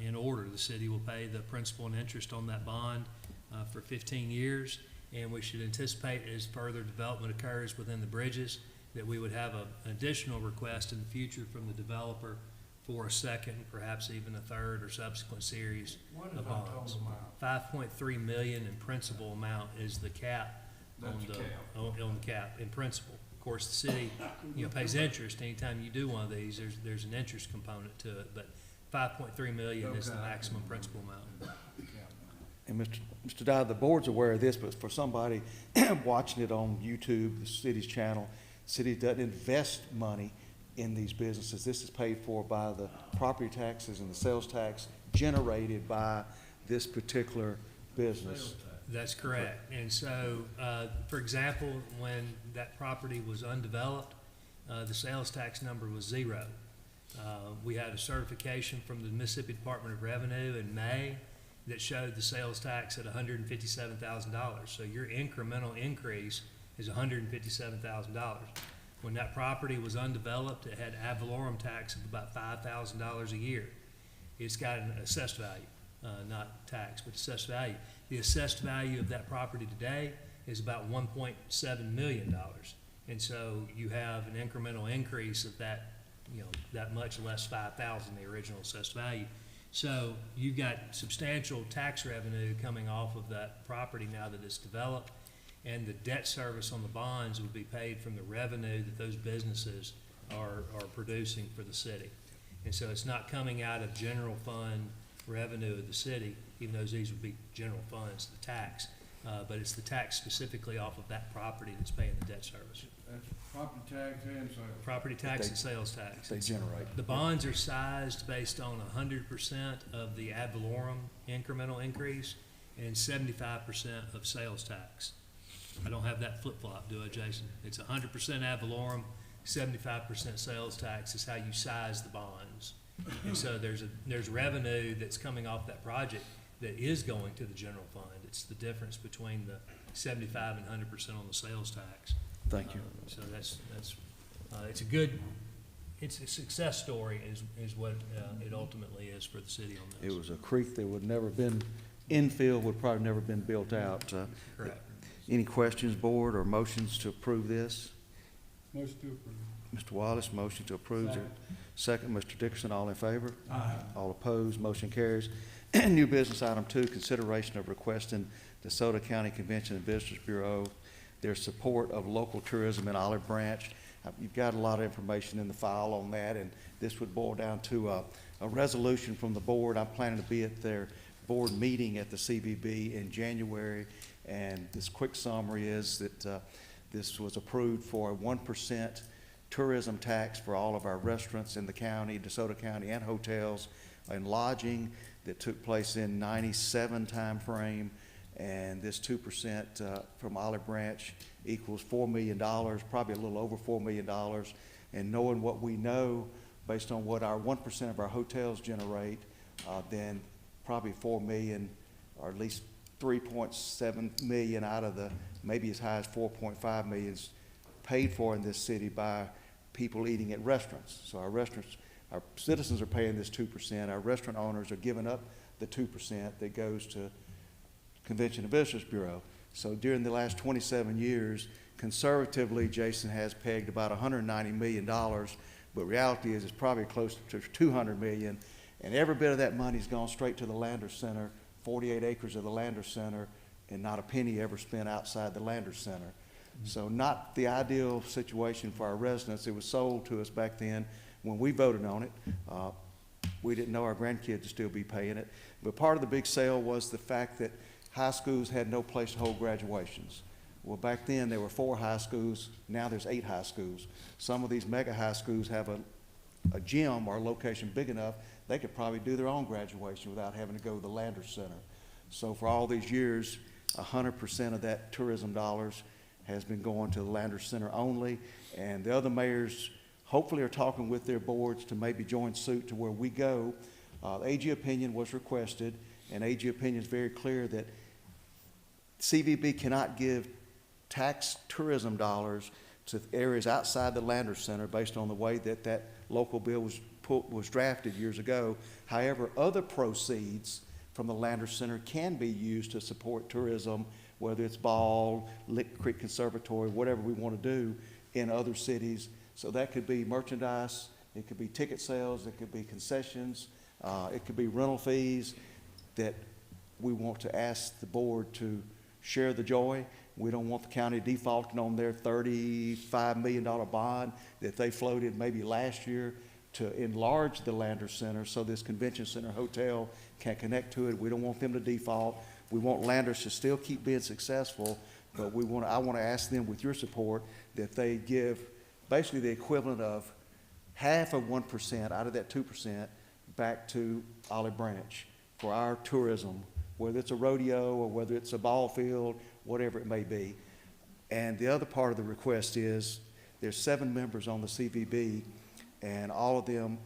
Speaker 7: in order. The city will pay the principal and interest on that bond for 15 years. And we should anticipate, as further development occurs within the bridges, that we would have an additional request in the future from the developer for a second, perhaps even a third or subsequent series of bonds. 5.3 million in principal amount is the cap on the cap in principal. Of course, the city, pays interest anytime you do one of these. There's an interest component to it, but 5.3 million is the maximum principal amount.
Speaker 1: And Mr. Dye, the board's aware of this, but for somebody watching it on YouTube, the city's channel, the city doesn't invest money in these businesses. This is paid for by the property taxes and the sales tax generated by this particular business.
Speaker 7: That's correct. And so, for example, when that property was undeveloped, the sales tax number was 0. We had a certification from the Mississippi Department of Revenue in May that showed the sales tax at $157,000. So your incremental increase is $157,000. When that property was undeveloped, it had ad valorem tax of about $5,000 a year. It's got an assessed value, not tax, but assessed value. The assessed value of that property today is about $1.7 million. And so you have an incremental increase of that, that much less 5,000, the original assessed value. So you've got substantial tax revenue coming off of that property now that it's developed, and the debt service on the bonds would be paid from the revenue that those businesses are producing for the city. And so it's not coming out of general fund revenue of the city, even though these would be general funds, the tax, but it's the tax specifically off of that property that's paying the debt service.
Speaker 5: That's property tax and sales.
Speaker 7: Property tax and sales tax.
Speaker 1: They generate.
Speaker 7: The bonds are sized based on 100% of the ad valorem incremental increase and 75% of sales tax. I don't have that flip-flop, do I, Jason? It's 100% ad valorem, 75% sales tax is how you size the bonds. And so there's revenue that's coming off that project that is going to the general fund. It's the difference between the 75 and 100% on the sales tax.
Speaker 1: Thank you.
Speaker 7: So it's a success story is what it ultimately is for the city on this.
Speaker 1: It was a creek that would never been infill, would probably never been built out.
Speaker 7: Correct.
Speaker 1: Any questions, board, or motions to approve this?
Speaker 10: Motion to approve.
Speaker 1: Mr. Wallace, motion to approve. Second, Mr. Dickerson, all in favor?
Speaker 10: Aye.
Speaker 1: All opposed, motion carries. New business item 2, consideration of requesting the DeSoto County Convention and Visitors Bureau their support of local tourism in Olive Branch. You've got a lot of information in the file on that, and this would boil down to a resolution from the board. I'm planning to be at their board meeting at the CVB in January, and this quick summary is that this was approved for a 1% tourism tax for all of our restaurants in the county, DeSoto County, and hotels and lodging that took place in '97 timeframe. And this 2% from Olive Branch equals $4 million, probably a little over $4 million. And knowing what we know based on what our 1% of our hotels generate, then probably 4 million or at least 3.7 million out of the maybe as high as 4.5 million is paid for in this city by people eating at restaurants. So our restaurants our citizens are paying this 2%, our restaurant owners are giving up the 2% that goes to Convention and Visitors Bureau. So during the last 27 years, conservatively, Jason has pegged about $190 million, but reality is it's probably close to $200 million, and every bit of that money's gone straight to the Landers Center, 48 acres of the Landers Center, and not a penny ever spent outside the Landers Center. Mm-hmm. So not the ideal situation for our residents. It was sold to us back then when we voted on it. We didn't know our grandkids would still be paying it, but part of the big sale was the fact that high schools had no place to hold graduations. Well, back then there were 4 high schools, now there's 8 high schools. Some of these mega high schools have a gym or a location big enough, they could probably do their own graduation without having to go to the Landers Center. So for all these years, 100% of that tourism dollars has been going to the Landers Center only, and the other mayors hopefully are talking with their boards to maybe join suit to where we go. AG opinion was requested, and AG opinion is very clear that CVB cannot give tax tourism dollars to areas outside the Landers Center based on the way that that local bill was drafted years ago. However, other proceeds from the Landers Center can be used to support tourism, whether it's Ball, Lick Creek Conservatory, whatever we want to do in other cities. So that could be merchandise, it could be ticket sales, it could be concessions, it could be rental fees that we want to ask the board to share the joy. We don't want the county defaulting on their $35 million bond that they floated maybe last year to enlarge the Landers Center so this convention center hotel can connect to it. We don't want them to default. We want Landers to still keep being successful, but I want to ask them with your support that they give basically the equivalent of half of 1% out of that 2% back to Olive Branch for our tourism, whether it's a rodeo or whether it's a ball field, whatever it may be. And the other part of the request is there's 7 members on the CVB, and all of them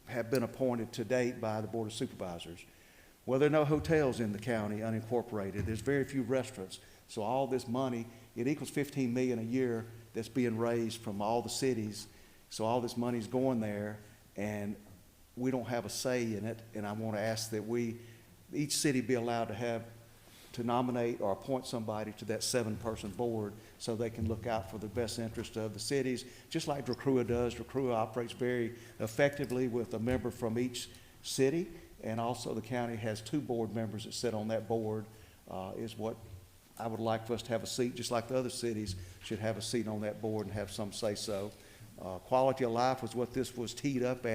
Speaker 1: have been appointed to date by the Board of Supervisors. Well, there are no hotels in the county unincorporated. There's very few restaurants. So all this money, it equals $15 million a year that's being raised from all the cities. So all this money's going there, and we don't have a say in it. And I want to ask that each city be allowed to nominate or appoint somebody to that 7-person board so they can look out for the best interest of the cities, just like DRCRUA does. DRCRUA operates very effectively with a member from each city, and also the county has 2 board members that sit on that board, is what I would like for us to have a seat, just like the other cities should have a seat on that board and have some say-so. Quality of life was what this was teed up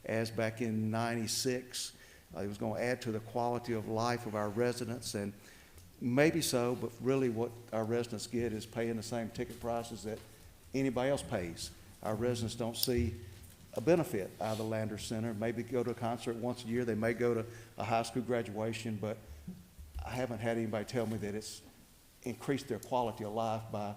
Speaker 1: as back in '96. It was going to add to the quality of life of our residents, and maybe so, but really what our residents get is paying the same ticket prices that anybody else pays. Our residents don't see a benefit out of the Landers Center. Maybe go to a concert once a year. They may go to a high school graduation, but I haven't had anybody tell me that it's increased their quality of life by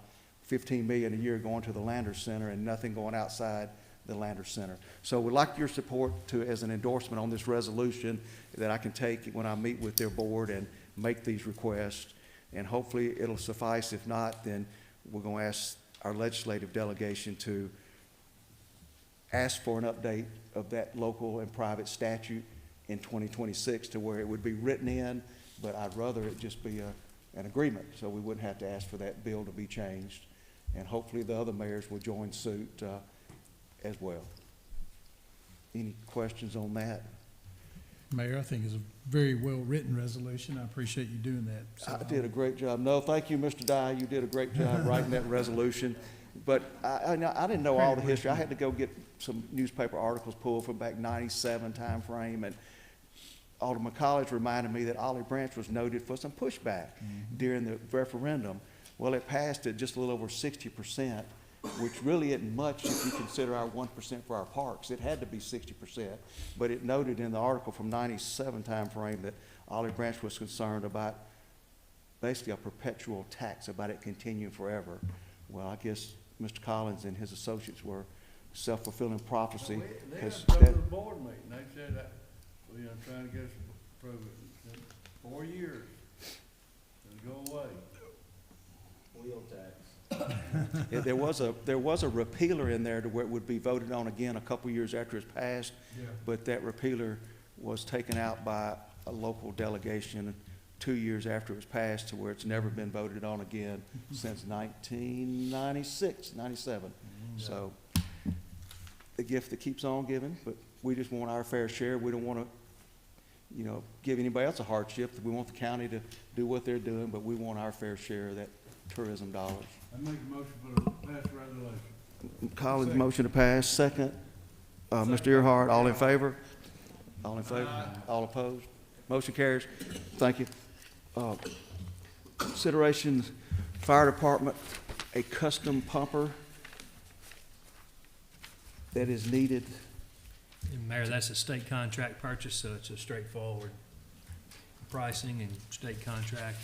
Speaker 1: $15 million a year going to the Landers Center and nothing going outside the Landers Center. So we'd like your support as an endorsement on this resolution that I can take when I meet with their board and make these requests. And hopefully it'll suffice. If not, then we're going to ask our legislative delegation to ask for an update of that local and private statute in 2026 to where it would be written in, but I'd rather it just be an agreement so we wouldn't have to ask for that bill to be changed. And hopefully the other mayors will join suit as well. Any questions on that?
Speaker 6: Mayor, I think it's a very well-written resolution. I appreciate you doing that. So
Speaker 1: I did a great job. No, thank you, Mr. Dye. You did a great job writing that resolution. But I didn't know all the history. I had to go get some newspaper articles pulled from back '97 time frame, and Alderman College reminded me that Olive Branch was noted for some pushback during the referendum. Well, it passed at just a little over 60%, which really isn't much if you consider our 1% for our parks. It had to be 60%, but it noted in the article from '97 time frame that Olive Branch was concerned about basically a perpetual tax, about it continuing forever. Well, I guess Mr. Collins and his associates were self-fulfilling prophecy.
Speaker 5: They had to come to the board meeting. They said that, trying to get us to approve it. 4 years. It'll go away.
Speaker 12: Wheel tax.
Speaker 1: There was a repealer in there to where it would be voted on again a couple years after it's passed.
Speaker 5: Yeah.
Speaker 1: But that repealer was taken out by a local delegation 2 years after it was passed, to where it's never been voted on again since 1996, 97. So, the gift that keeps on giving, but we just want our fair share. We don't want to, give anybody else a hardship. We want the county to do what they're doing, but we want our fair share of that tourism dollars.
Speaker 5: I make a motion for the pass resolution.
Speaker 1: Collins, motion to pass, second. Mr. Earhart, all in favor? All in favor? All opposed? Motion carries. Thank you. Consideration, fire department, a custom pumper that is needed.
Speaker 7: And Mayor, that's a state contract purchase, so it's a straightforward pricing and state contract.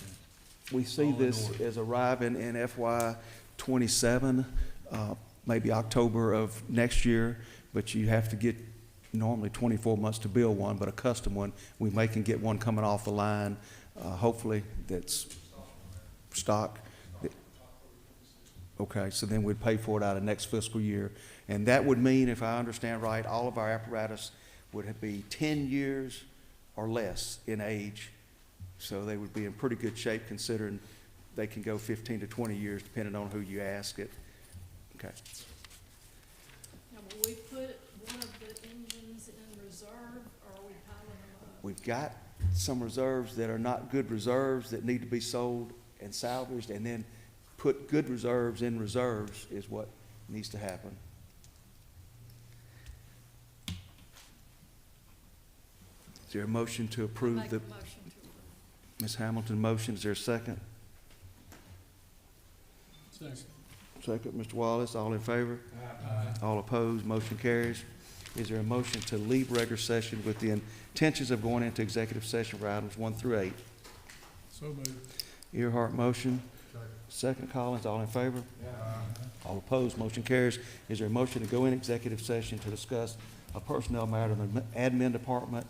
Speaker 1: We see
Speaker 7: All in
Speaker 1: this
Speaker 7: order.
Speaker 1: as arriving in FY '27, maybe October of next year, but you have to get normally 24 months to build one, but a custom one, we may can get one coming off the line, hopefully that's stock. Okay, so then we'd pay for it out of next fiscal year. And that would mean, if I understand right, all of our apparatus would be 10 years or less in age. So they would be in pretty good shape, considering they can go 15 to 20 years depending on who you ask it. Okay.
Speaker 2: Now, will we put one of the engines in reserve, or are we piling them up?
Speaker 1: We've got some reserves that are not good reserves that need to be sold and salvaged, and then put good reserves in reserves is what needs to happen. Is there a motion to approve
Speaker 2: Make a
Speaker 1: the,
Speaker 2: motion to approve.
Speaker 1: Ms. Hamilton motion? Is there a second?
Speaker 10: Second.
Speaker 1: Second, Mr. Wallace, all in favor? All opposed, motion carries. Is there a motion to leave regular session with the intentions of going into executive session for items 1 through 8?
Speaker 10: So moved.
Speaker 1: Earhart motion. Second, Collins, all in favor? All opposed, motion carries. Is there a motion to go in executive session to discuss a personnel matter in the admin department,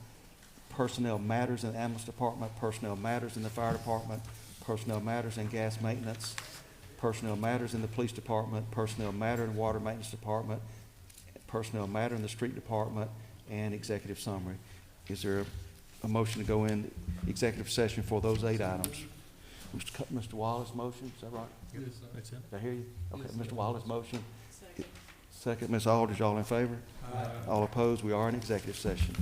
Speaker 1: personnel matters in the ambulance department, personnel matters in the fire department, personnel matters in gas maintenance, personnel matters in the police department, personnel matter in the water maintenance department, personnel matter in the street department, and executive summary? Is there a motion to go in executive session for those 8 items? Mr. Wallace motion, is that right?
Speaker 10: Yes, sir.
Speaker 7: That's it.
Speaker 1: Did I hear you? Okay,
Speaker 10: Yes,
Speaker 1: Mr.
Speaker 10: sir.
Speaker 1: Wallace motion.
Speaker 2: Second.
Speaker 1: Second, Ms. Aldridge, all in favor? All opposed, we are in executive session.